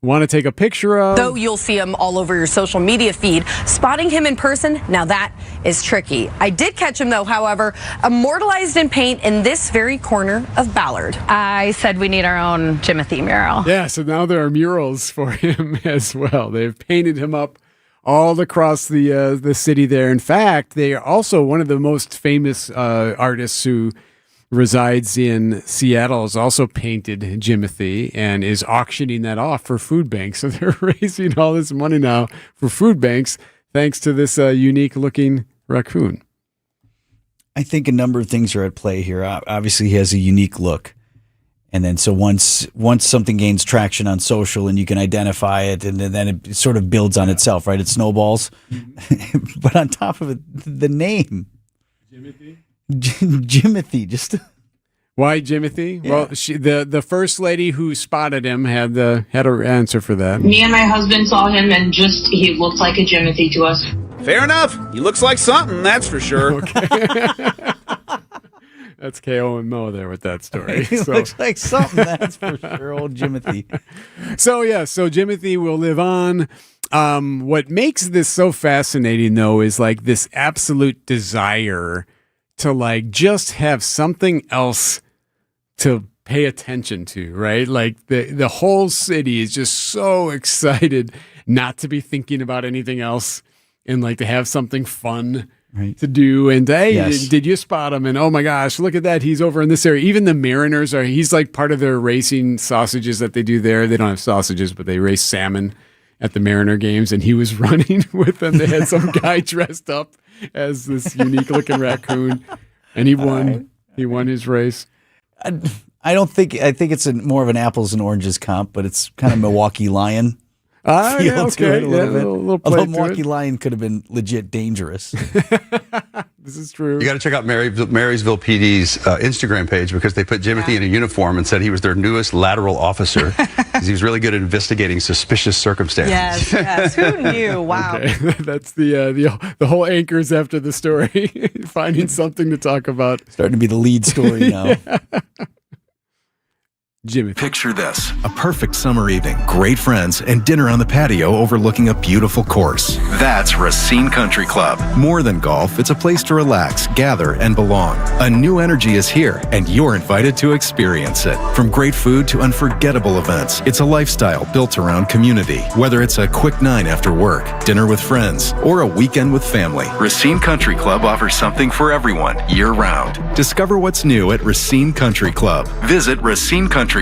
want to take a picture of. Though you'll see him all over your social media feed, spotting him in person, now that is tricky. I did catch him though, however, immortalized in paint in this very corner of Ballard. I said we need our own Jimothy mural. Yeah, so now there are murals for him as well. They've painted him up all across the city there. In fact, they are also one of the most famous artists who resides in Seattle has also painted Jimothy and is auctioning that off for food banks. So they're raising all this money now for food banks thanks to this unique looking raccoon. I think a number of things are at play here. Obviously, he has a unique look. And then so once something gains traction on social and you can identify it, and then it sort of builds on itself, right? It snowballs. Mm-hmm. But on top of it, the name. Jimothy? Jimothy, just why Jimothy? Yeah. Well, the first lady who spotted him had an answer for that. Me and my husband saw him, and he looked like a Jimothy to us. Fair enough. He looks like something, that's for sure. Okay. That's KO and Mo there with that story. He looks like something, that's for sure, old Jimothy. So Jimothy will live on. What makes this so fascinating, though, is like this absolute desire to like just have something else to pay attention to, right? Like the whole city is just so excited not to be thinking about anything else and like to have something fun to do. And hey, yes. Did you spot him? And oh my gosh, look at that. He's over in this area. Even the Mariners he's like part of their racing sausages that they do there. They don't have sausages, but they race salmon at the Mariner games, and he was running with them. They had some guy dressed up as this unique-looking raccoon, and he won. Right. He won his race. I think it's more of an apples and oranges comp, but it's kind of Milwaukee Lion. Yeah, okay. A little Although Milwaukee Lion could have been legit dangerous. This is true. You got to check out Marysville PD's Instagram page because they put Jimothy in a uniform and said he was their newest lateral officer because he was really good at investigating suspicious circumstances. Yes. Who knew? Wow. Okay. That's the whole anchors after the story, finding something to talk about. Starting to be the lead story now. Jimmy. Picture this: a perfect summer evening, great friends, and dinner on the patio overlooking a beautiful course. That's Racine Country Club. More than golf, it's a place to relax, gather, and belong. A new energy is here, and you're invited to experience it. From great food to unforgettable events, it's a lifestyle built around community. Whether it's a quick 9 after work, dinner with friends, or a weekend with family, Racine Country Club offers something for everyone, year-round. Discover what's new at Racine Country Club. Visit racinecountryclub.com.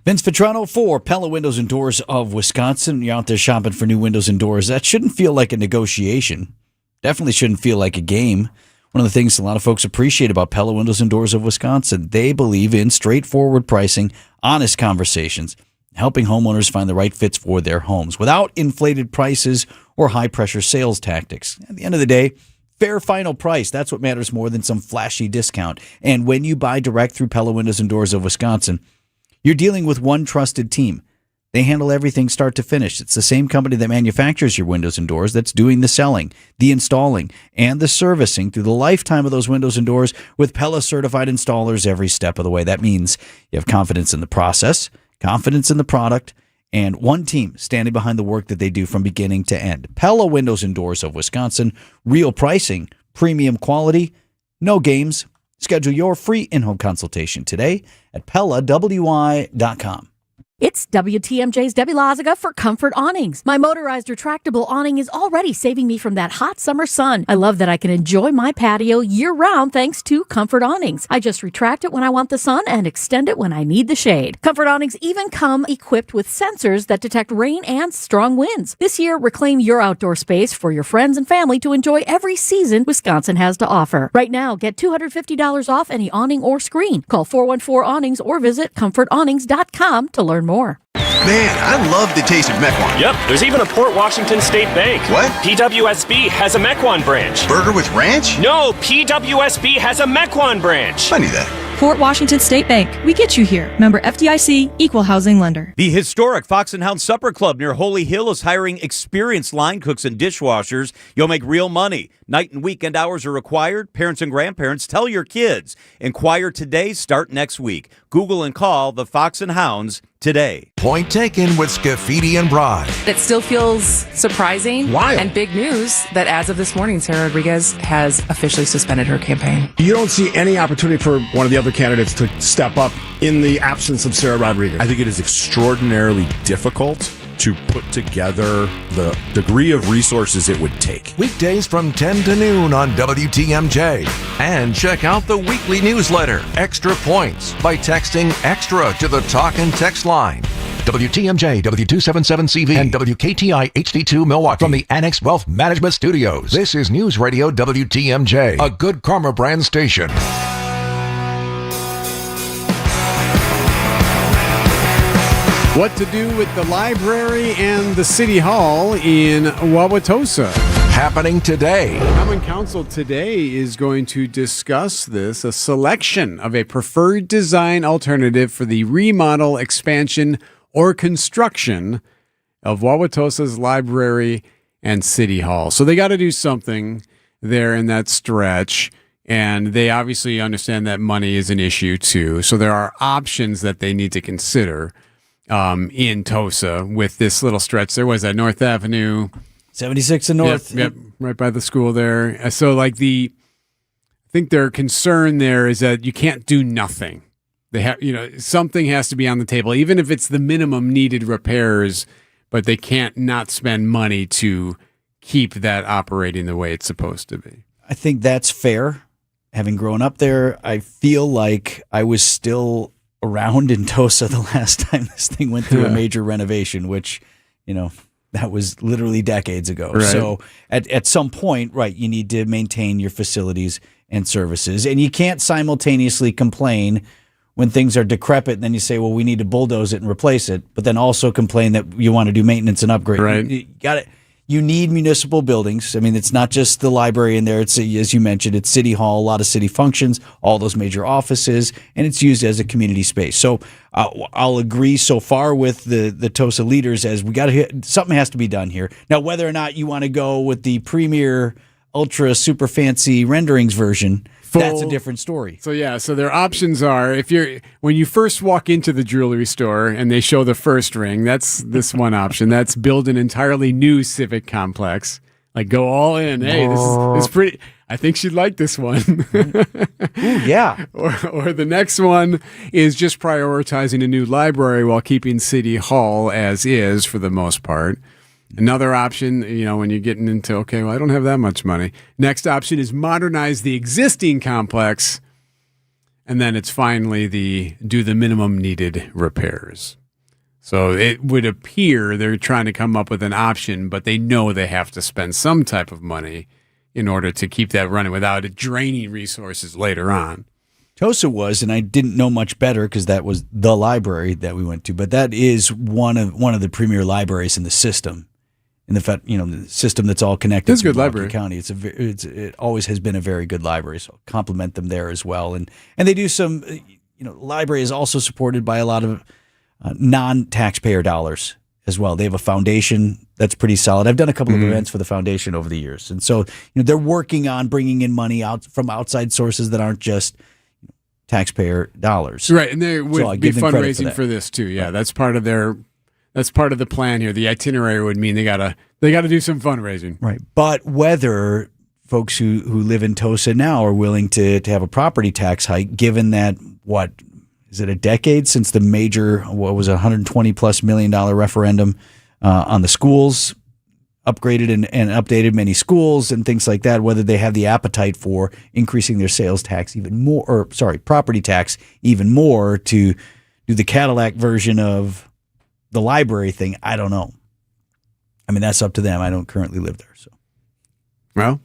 Vince Vitrano for Pella Windows and Doors of Wisconsin. You're out there shopping for new windows and doors. That shouldn't feel like a negotiation. Definitely shouldn't feel like a game. One of the things a lot of folks appreciate about Pella Windows and Doors of Wisconsin, they believe in straightforward pricing, honest conversations, helping homeowners find the right fits for their homes without inflated prices or high-pressure sales tactics. At the end of the day, fair final price. That's what matters more than some flashy discount. And when you buy direct through Pella Windows and Doors of Wisconsin, you're dealing with one trusted team. They handle everything start to finish. It's the same company that manufactures your windows and doors that's doing the selling, the installing, and the servicing through the lifetime of those windows and doors with Pella certified installers every step of the way. That means you have confidence in the process, confidence in the product, and one team standing behind the work that they do from beginning to end. Pella Windows and Doors of Wisconsin. Real pricing, premium quality, no games. Schedule your free in-home consultation today at PellaWI.com. It's WTMJ's Debbie Loziga for Comfort Awnings. My motorized retractable awning is already saving me from that hot summer sun. I love that I can enjoy my patio year-round thanks to Comfort Awnings. I just retract it when I want the sun and extend it when I need the shade. Comfort Awnings even come equipped with sensors that detect rain and strong winds. This year, reclaim your outdoor space for your friends and family to enjoy every season Wisconsin has to offer. Right now, get $250 off any awning or screen. Call 414-AWNINGS or visit ComfortAwnings.com to learn more. Man, I love the taste of Mequon. Yep, there's even a Port Washington State Bank. What? PWSB has a Mequon branch. Burger with ranch? No, PWSB has a Mequon branch. Funny that. Port Washington State Bank. We get you here. Member FDIC, Equal Housing Lender. The historic Fox and Hound Supper Club near Holy Hill is hiring experienced line cooks and dishwashers. You'll make real money. Night and weekend hours are required. Parents and grandparents, tell your kids. Inquire today, start next week. Google and call the Fox and Hounds today. Point taken with Scafidi and Bride. It still feels surprising and big news that as of this morning, Sarah Rodriguez has officially suspended her campaign. You don't see any opportunity for one of the other candidates to step up in the absence of Sarah Rodriguez. I think it is extraordinarily difficult to put together the degree of resources it would take. Weekdays from 10 to noon on WTMJ. And check out the weekly newsletter, Extra Points, by texting EXTRA to the talk and text line. WTMJ, W277CV, and WKTI HD2 Milwaukee. From the Annex Wealth Management Studios, this is News Radio WTMJ, a Good Karma brand station. What to do with the library and the city hall in Wauwatosa. Happening today. Common Council today is going to discuss this, a selection of a preferred design alternative for the remodel, expansion, or construction of Wauwatosa's library and city hall. So they got to do something there in that stretch. And they obviously understand that money is an issue too. So there are options that they need to consider in Tosa with this little stretch. There was that North Avenue, 76 and North. Yep, right by the school there. So I think their concern there is that you can't do nothing. They have, something has to be on the table, even if it's the minimum needed repairs, but they can't not spend money to keep that operating the way it's supposed to be. I think that's fair. Having grown up there, I feel like I was still around in Tosa the last time this thing went through a major renovation, which, that was literally decades ago. Right. So at some point, right, you need to maintain your facilities and services. And you can't simultaneously complain when things are decrepit and then you say, well, we need to bulldoze it and replace it, but then also complain that you want to do maintenance and upgrade. Right. You need municipal buildings. I mean, it's not just the library in there. It's, as you mentioned, it's City Hall, a lot of city functions, all those major offices, and it's used as a community space. So I'll agree so far with the Tosa leaders as something has to be done here. Now, whether or not you want to go with the premier, ultra, super fancy renderings version, that's a different story. So their options are, when you first walk into the jewelry store and they show the first ring, that's this one option. That's build an entirely new civic complex. Like, go all in. Hey, this is pretty. I think she'd like this one. Ooh, yeah. Or the next one is just prioritizing a new library while keeping City Hall as is for the most part. Another option, when you're getting into, okay, well, I don't have that much money. Next option is modernize the existing complex. And then it's finally do the minimum needed repairs. So it would appear they're trying to come up with an option, but they know they have to spend some type of money in order to keep that running without it draining resources later on. Tosa was, and I didn't know much better because that was the library that we went to, but that is one of the premier libraries in the system. In the fact, the system that's all connected to Milwaukee County. It always has been a very good library, so compliment them there as well. And they do some, library is also supported by a lot of non-taxpayer dollars as well. They have a foundation that's pretty solid. I've done a couple of events for the foundation over the years. And so, they're working on bringing in money out from outside sources that aren't just taxpayer dollars. Right, and they would be fundraising for this too. Yeah, that's part of the plan here. The itinerary would mean they gotta do some fundraising. Right. But whether folks who live in Tosa now are willing to have a property tax hike, given that, is it a decade since the major, $120+ million referendum on the schools, upgraded and updated many schools and things like that, whether they have the appetite for increasing their sales tax property tax even more to do the Cadillac version of the library thing, I don't know. I mean, that's up to them. I don't currently live there, so. Well,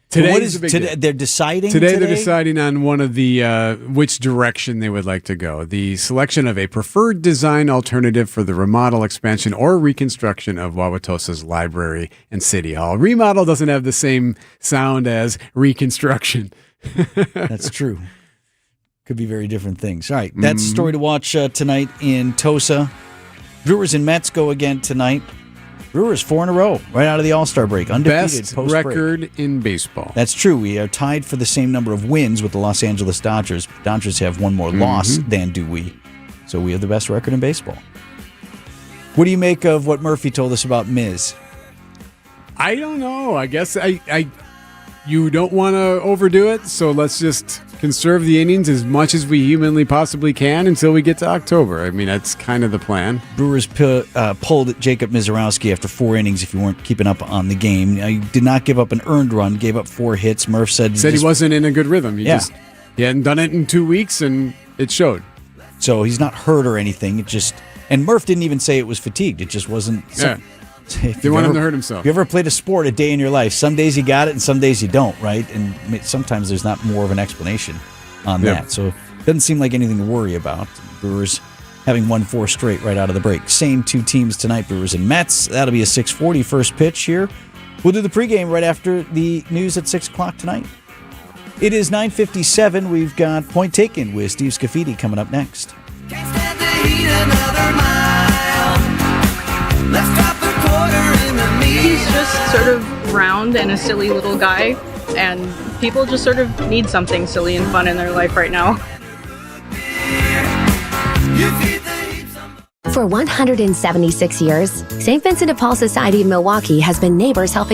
they're deciding today? They're deciding on one of the which direction they would like to go. The selection of a preferred design alternative for the remodel, expansion, or reconstruction of Wauwatosa's library and City Hall. Remodel doesn't have the same sound as reconstruction. That's true. Could be very different things. All right, that's the story to watch tonight in Tosa. Brewers and Mets go again tonight. Brewers 4 in a row, right out of the All-Star break. Undefeated Best post-break. record in baseball. That's true. We are tied for the same number of wins with the Los Angeles Dodgers. Dodgers have one more loss than do we. So we have the best record in baseball. What do you make of what Murphy told us about Miz? I don't know. I guess you don't want to overdo it, so let's just conserve the innings as much as we humanly possibly can until we get to October. I mean, that's kind of the plan. Brewers pulled Jacob Mizorowski after 4 innings if you weren't keeping up on the game. He did not give up an earned run, gave up 4 hits. Murph said he wasn't in a good rhythm. He hadn't done it in 2 weeks, and it showed. So he's not hurt or anything. And Murph didn't even say it was fatigued. It just wasn't. They want him to hurt himself. If you ever played a sport a day in your life, some days you got it and some days you don't, right? And sometimes there's not more of an explanation on that. So it doesn't seem like anything to worry about. Brewers having won 4 straight right out of the break. Same 2 teams tonight, Brewers and Mets. That'll be a 6:40 first pitch here. We'll do the pregame right after the news at 6 o'clock tonight. It is 9:57. We've got Point Taken with Steve Scafidi coming up next. Can't stand to heat another mile. Let's drop a quarter in the meal. He's just sort of round and a silly little guy, and people just sort of need something silly and fun in their life right now. For 176 years, St. Vincent de Paul Society of Milwaukee has been neighbors helping